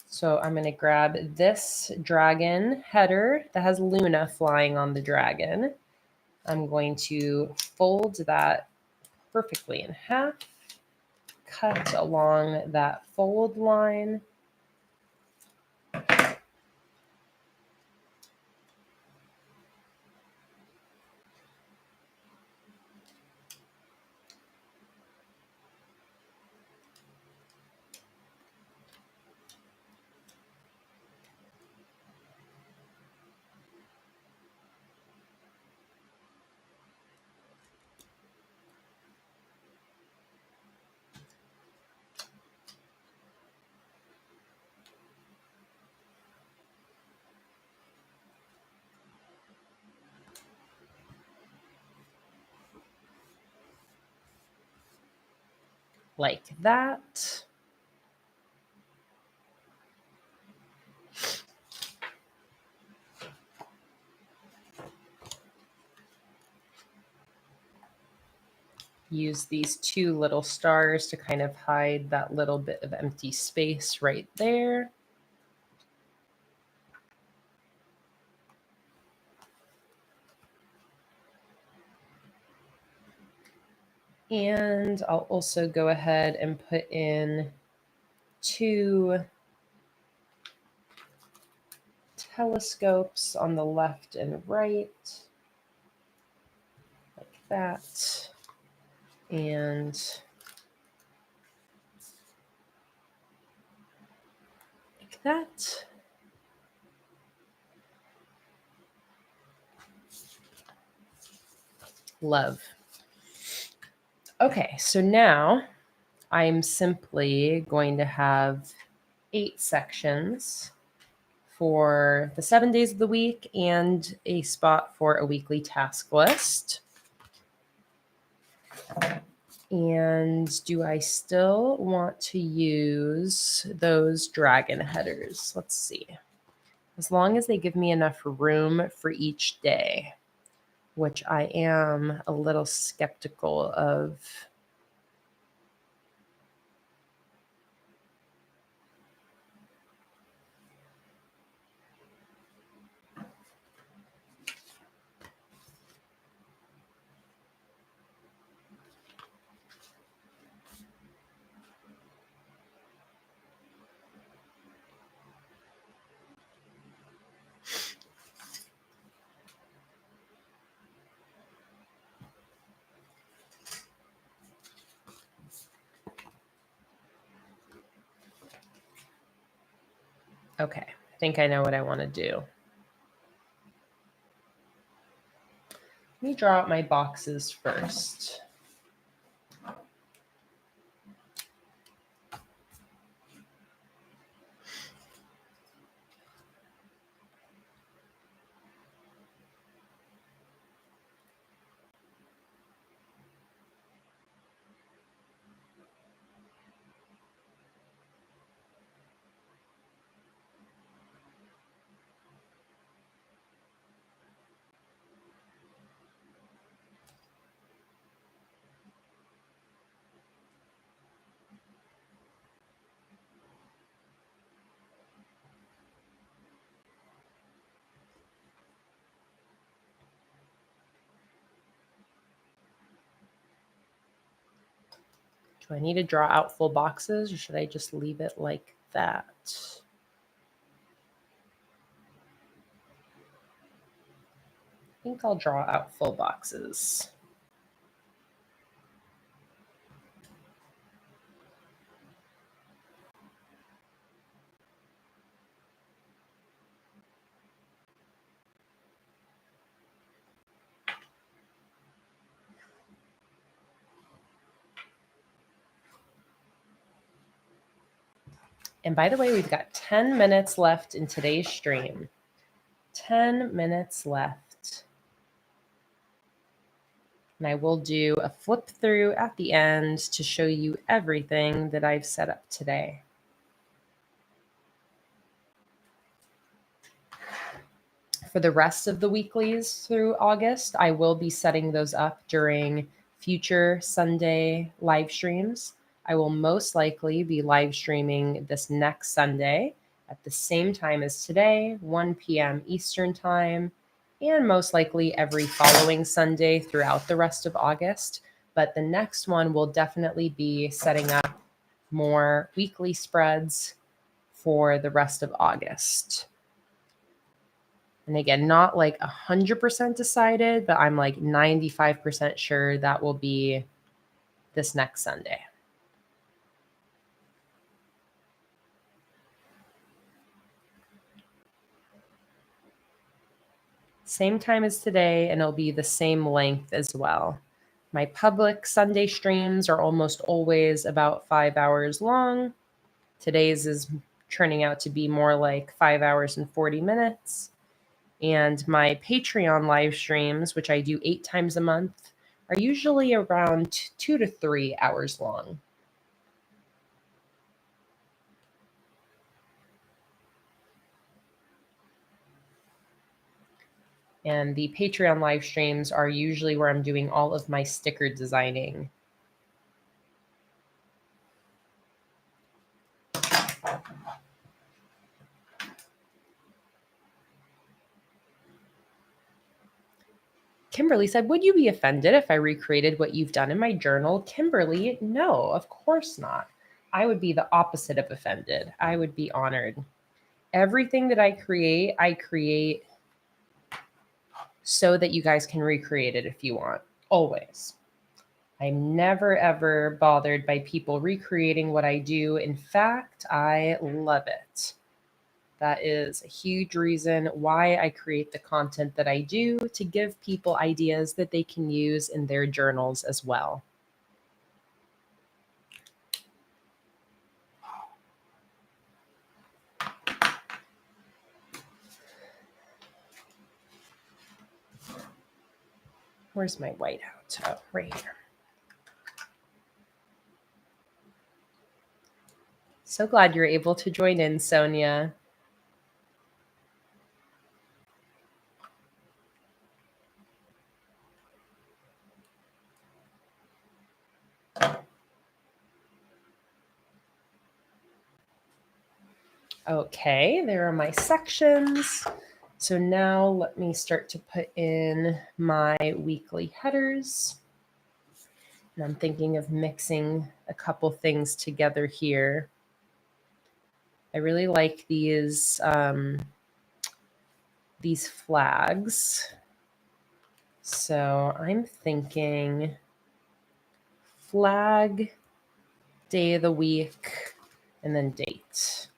So I'm going to grab this dragon header that has Luna flying on the dragon. I'm going to fold that perfectly in half, cut along that fold line. Like that. Use these two little stars to kind of hide that little bit of empty space right there. And I'll also go ahead and put in two telescopes on the left and right, like that. And like that. Love. Okay, so now I'm simply going to have 8 sections for the 7 days of the week and a spot for a weekly task list. And do I still want to use those dragon headers? Let's see. As long as they give me enough room for each day, which I am a little skeptical of. Okay, I think I know what I want to do. Let me draw out my boxes first. Do I need to draw out full boxes or should I just leave it like that? I think I'll draw out full boxes. And by the way, we've got 10 minutes left in today's stream. 10 minutes left. And I will do a flip through at the end to show you everything that I've set up today. For the rest of the weeklies through August, I will be setting those up during future Sunday live streams. I will most likely be live streaming this next Sunday at the same time as today, 1 p.m. Eastern Time, and most likely every following Sunday throughout the rest of August. But the next one will definitely be setting up more weekly spreads for the rest of August. And again, not like 100% decided, but I'm like 95% sure that will be this next Sunday. Same time as today, and it'll be the same length as well. My public Sunday streams are almost always about 5 hours long. Today's is turning out to be more like 5 hours and 40 minutes. And my Patreon live streams, which I do 8 times a month, are usually around 2 to 3 hours long. And the Patreon live streams are usually where I'm doing all of my sticker designing. Kimberly said, would you be offended if I recreated what you've done in my journal? Kimberly, no, of course not. I would be the opposite of offended. I would be honored. Everything that I create so that you guys can recreate it if you want, always. I'm never, ever bothered by people recreating what I do. In fact, I love it. That is a huge reason why I create the content that I do, to give people ideas that they can use in their journals as well. Where's my whiteout? Oh, right here. So glad you're able to join in, Sonia. Okay, there are my sections. So now let me start to put in my weekly headers. And I'm thinking of mixing a couple things together here. I really like these flags. So I'm thinking flag, day of the week, and then date.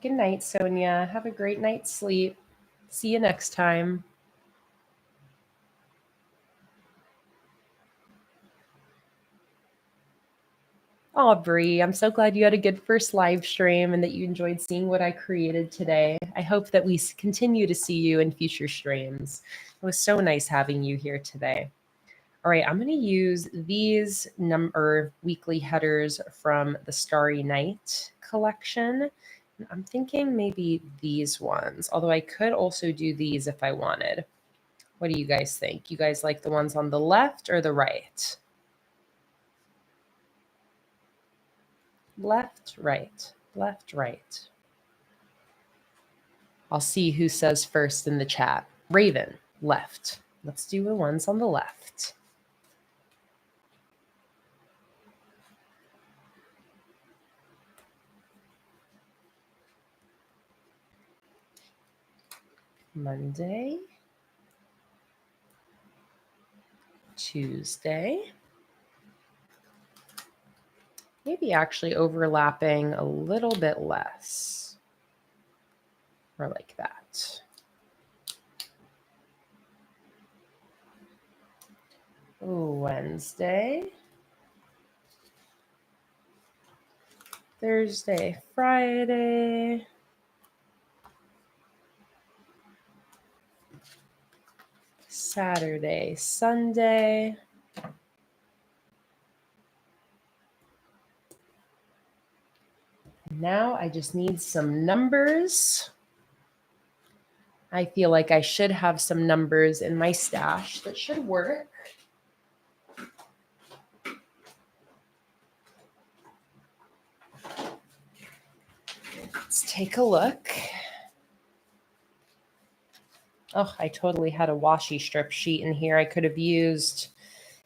Good night, Sonia. Have a great night's sleep. See you next time. Aubrey, I'm so glad you had a good first live stream and that you enjoyed seeing what I created today. I hope that we continue to see you in future streams. It was so nice having you here today. All right, I'm going to use these weekly headers from the Starry Night collection. I'm thinking maybe these ones, although I could also do these if I wanted. What do you guys think? You guys like the ones on the left or the right? Left, right, left, right. I'll see who says first in the chat. Raven, left. Let's do the ones on the left. Monday, Tuesday, maybe actually overlapping a little bit less, or like that. Wednesday, Thursday, Friday, Saturday, Sunday, now I just need some numbers. I feel like I should have some numbers in my stash that should work. Let's take a look. Oh, I totally had a washi strip sheet in here I could have used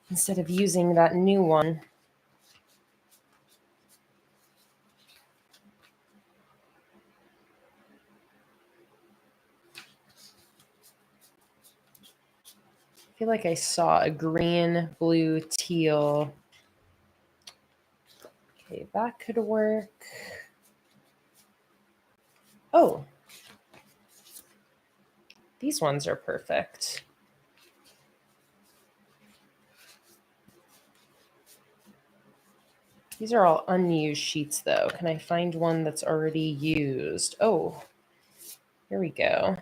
instead of using that new one. I feel like I saw a green, blue, teal. Okay, that could work. Oh, these ones are perfect. These are all unused sheets, though. Can I find one that's already used? Oh, here we go.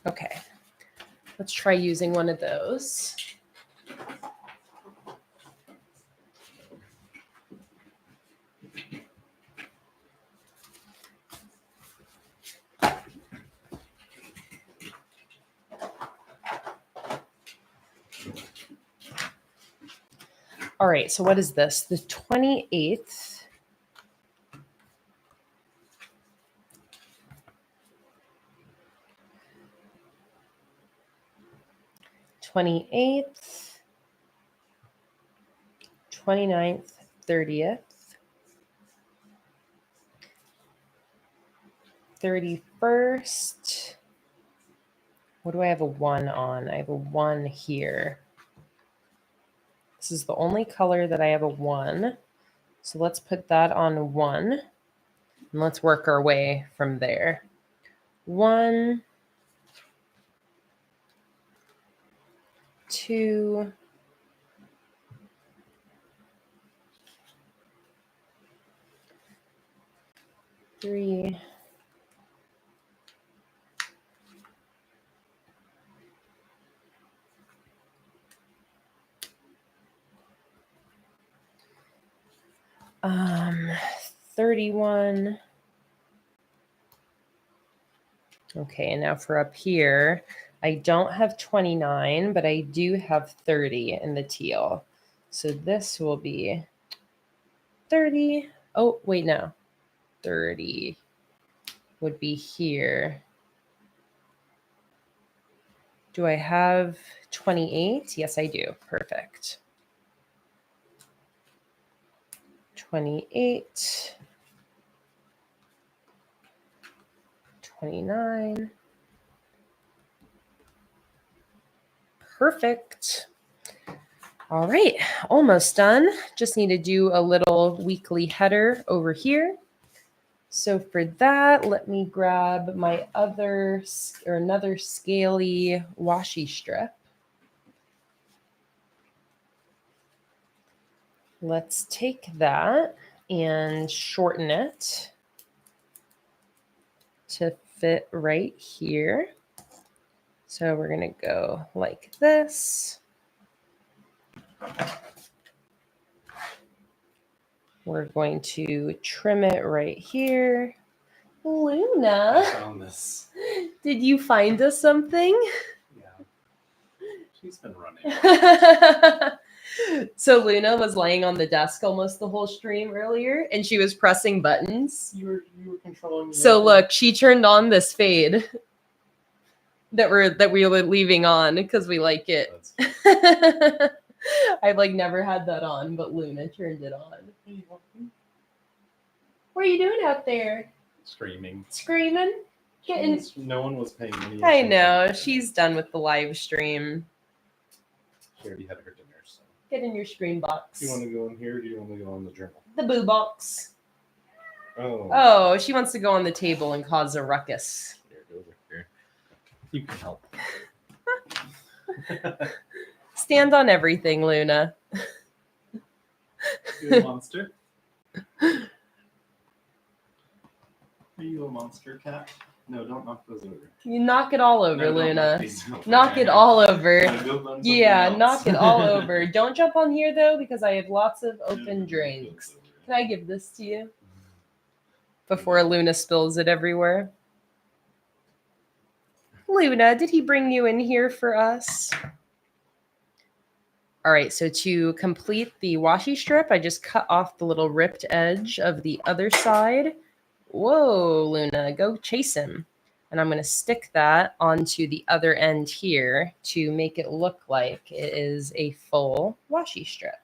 Okay, let's try using one of those. All right, so what is this? The 28th. th 29th, 30th, 31st. What do I have a 1 on? I have a 1 here. This is the only color that I have a 1. So let's put that on 1. And let's work our way from there. 1, 2, 3, 31. Okay, and now for up here, I don't have 29, but I do have 30 in the teal. So this will be 30. Oh, wait, no. 30 would be here. Do I have 28? Yes, I do. Perfect. 28. 29. Perfect. All right, almost done. Just need to do a little weekly header over here. So for that, let me grab my another scaly washi strip. Let's take that and shorten it to fit right here. So we're going to go like this. We're going to trim it right here. Luna, I found this. did you find us something? Yeah. She's been running. So Luna was laying on the desk almost the whole stream earlier, and she was pressing buttons. You were controlling. So look, she turned on this fade that we were leaving on because we like it. I've like never had that on, but Luna turned it on. What are you doing out there? Screaming. Screaming? Getting. No one was paying any attention. I know. She's done with the live stream. She already had her dinner, so. Get in your screen box. Do you want to go in here or do you want to go in the journal? The boo box. Oh. Oh, she wants to go on the table and cause a ruckus. Here, go over here. You can help. Stand on everything, Luna. You a monster? Are you a monster cat? No, don't knock those over. You knock it all over, No, Luna. knock Knock it all over. Yeah, else. knock it all over. Don't jump on here, though, because I have lots of open drinks. Can I give this to you? Before Luna spills it everywhere. Luna, did he bring you in here for us? All right, so to complete the washi strip, I just cut off the little ripped edge of the other side. Whoa, Luna, go chase him. And I'm going to stick that onto the other end here to make it look like it is a full washi strip.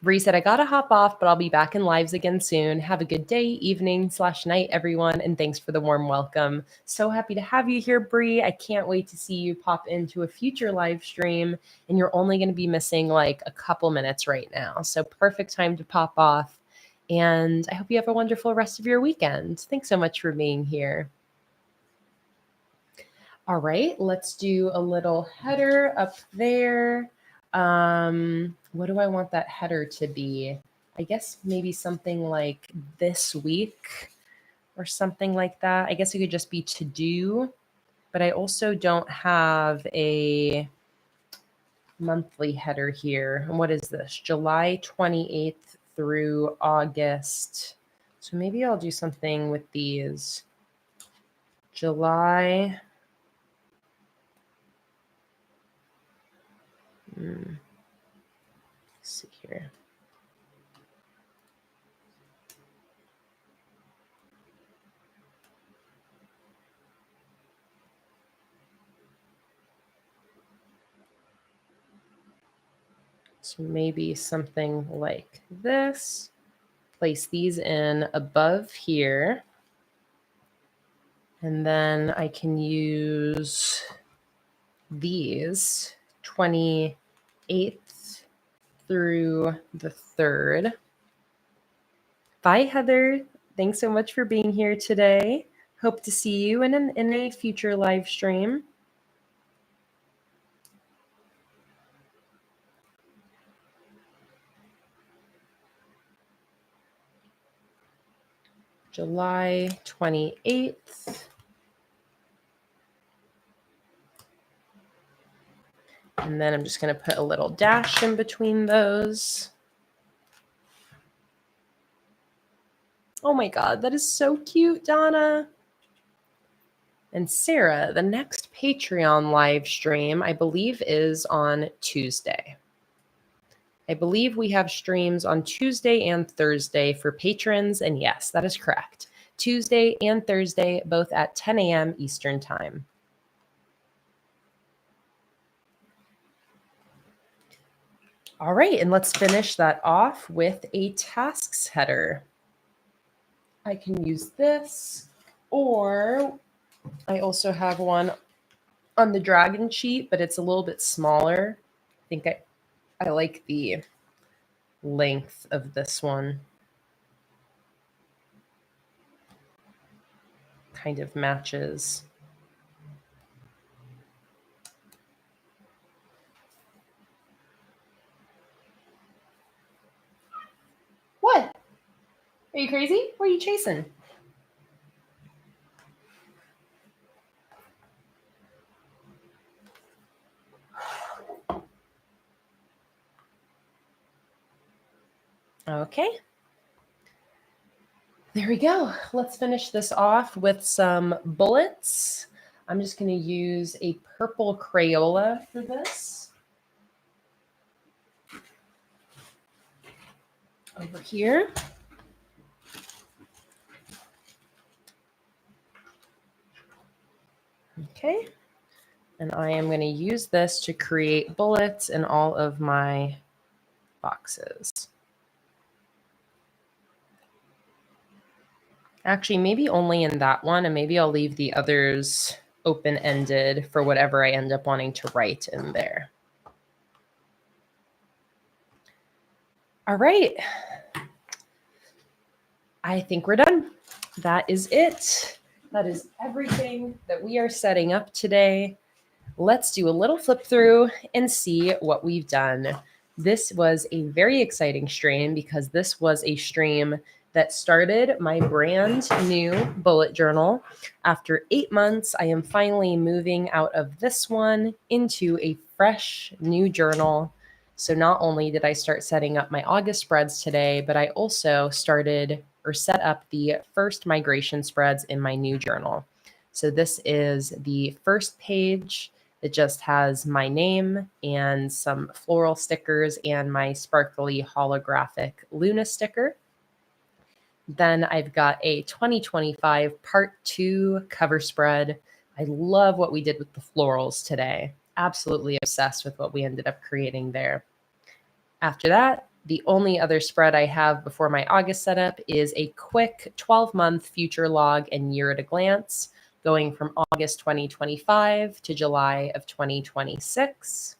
Bree said, I gotta hop off, but I'll be back in lives again soon. Have a good day, evening / night, everyone. And thanks for the warm welcome. So happy to have you here, Bree. I can't wait to see you pop into a future live stream. And you're only going to be missing like a couple minutes right now. So perfect time to pop off. And I hope you have a wonderful rest of your weekend. Thanks so much for being here. All right, let's do a little header up there. What do I want that header to be? I guess maybe something like this week or something like that. I guess it could just be to do, but I also don't have a monthly header here. And what is this? July 28th through August. So maybe I'll do something with these. July. Let's see here. So maybe something like this. Place these in above here. And then I can use these 28th through the 3rd. Bye, Heather. Thanks so much for being here today. Hope to see you in a future live stream. July 28th. And then I'm just going to put a little dash in between those. Oh my God, that is so cute, Donna. And Sarah, the next Patreon live stream, I believe, is on Tuesday. I believe we have streams on Tuesday and Thursday for patrons. And yes, that is correct. Tuesday and Thursday, both at 10 a.m. Eastern Time. All right, and let's finish that off with a tasks header. I can use this, or I also have one on the dragon sheet, but it's a little bit smaller. I think I like the length of this one. Kind of matches. are you chasing? Okay. There we go. Let's finish this off with some bullets. I'm just going to use a purple Crayola for this. Over here. Okay. And I am going to use this to create bullets in all of my boxes. Actually, maybe only in that one, and maybe I'll leave the others open-ended for whatever I end up wanting to write in there. All right. I think we're done. That is it. That is everything that we are setting up today. Let's do a little flip through and see what we've done. This was a very exciting stream because this was a stream that started my brand new bullet journal. After 8 months, I am finally moving out of this one into a fresh new journal. So not only did I start setting up my August spreads today, but I also started or set up the first migration spreads in my new journal. So this is the first page. It just has my name and some floral stickers and my sparkly holographic Luna sticker. Then I've got a 2025 Part 2 cover spread. I love what we did with the florals today. Absolutely obsessed with what we ended up creating there. After that, the only other spread I have before my August setup is a quick 12-month future log and year at a glance, going from August 2025 to July of 2026.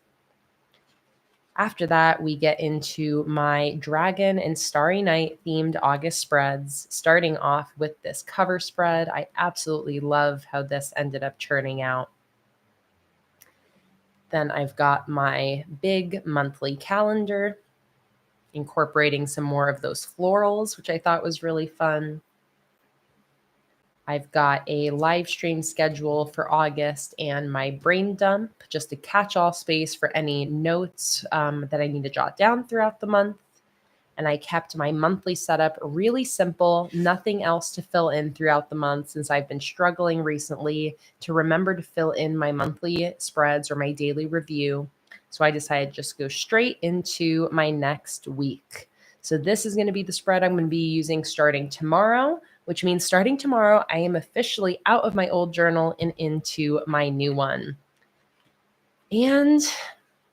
After that, we get into my Dragon and Starry Night themed August spreads, starting off with this cover spread. I absolutely love how this ended up churning out. Then I've got my big monthly calendar, incorporating some more of those florals, which I thought was really fun. I've got a live stream schedule for August and my brain dump, just a catch-all space for any notes that I need to jot down throughout the month. And I kept my monthly setup really simple, nothing else to fill in throughout the month since I've been struggling recently to remember to fill in my monthly spreads or my daily review. So I decided to just go straight into my next week. So this is going to be the spread I'm going to be using starting tomorrow, which means starting tomorrow, I am officially out of my old journal and into my new one. And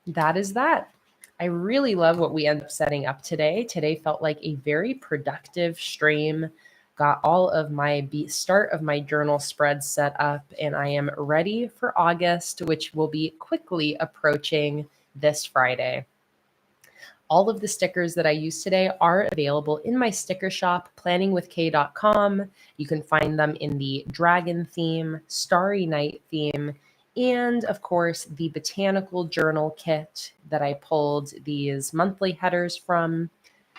that is that. I really love what we ended up setting up today. Today felt like a very productive stream. Got all of my start of my journal spread set up, and I am ready for August, which will be quickly approaching this Friday. All of the stickers that I used today are available in my sticker shop, PlanningWithKay.com. You can find them in the Dragon theme, Starry Night theme, and of course, the Botanical Journal kit that I pulled these monthly headers from.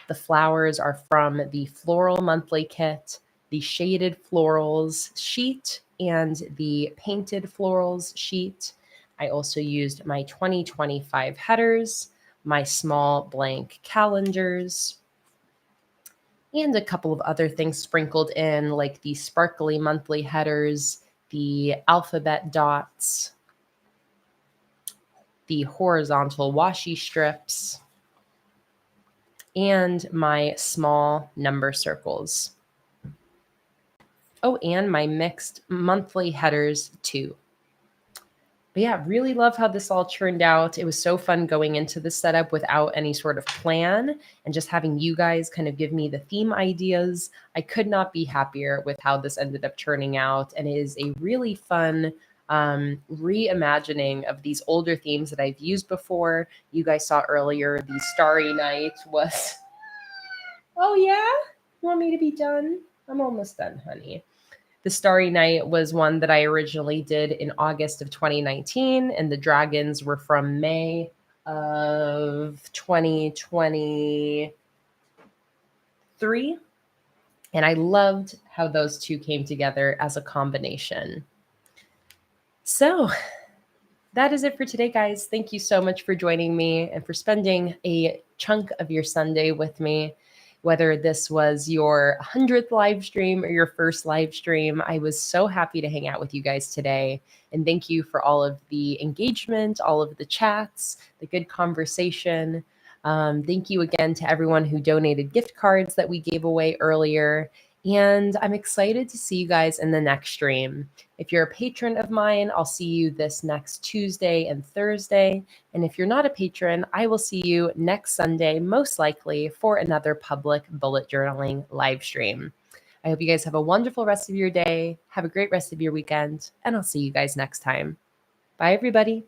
The flowers are from the Floral Monthly Kit, the Shaded Florals sheet, and the Painted Florals sheet. I also used my 2025 headers, my small blank calendars, and a couple of other things sprinkled in, like the sparkly monthly headers, the alphabet dots, the horizontal washi strips, and my small number circles. Oh, and my mixed monthly headers too. But yeah, really love how this all turned out. It was so fun going into the setup without any sort of plan and just having you guys kind of give me the theme ideas. I could not be happier with how this ended up turning out. And it is a really fun reimagining of these older themes that I've used before. You guys saw earlier, the Starry Night was... Oh yeah? You want me to be done? I'm almost done, honey. The Starry Night was one that I originally did in August of 2019, and the dragons were from May of 2023. And I loved how those two came together as a combination. So that is it for today, guys. Thank you so much for joining me and for spending a chunk of your Sunday with me. Whether this was your 100th live stream or your first live stream, I was so happy to hang out with you guys today. And thank you for all of the engagement, all of the chats, the good conversation. Thank you again to everyone who donated gift cards that we gave away earlier. And I'm excited to see you guys in the next stream. If you're a patron of mine, I'll see you this next Tuesday and Thursday. And if you're not a patron, I will see you next Sunday, most likely, for another public bullet journaling live stream. I hope you guys have a wonderful rest of your day. Have a great rest of your weekend, and I'll see you guys next time. Bye, everybody.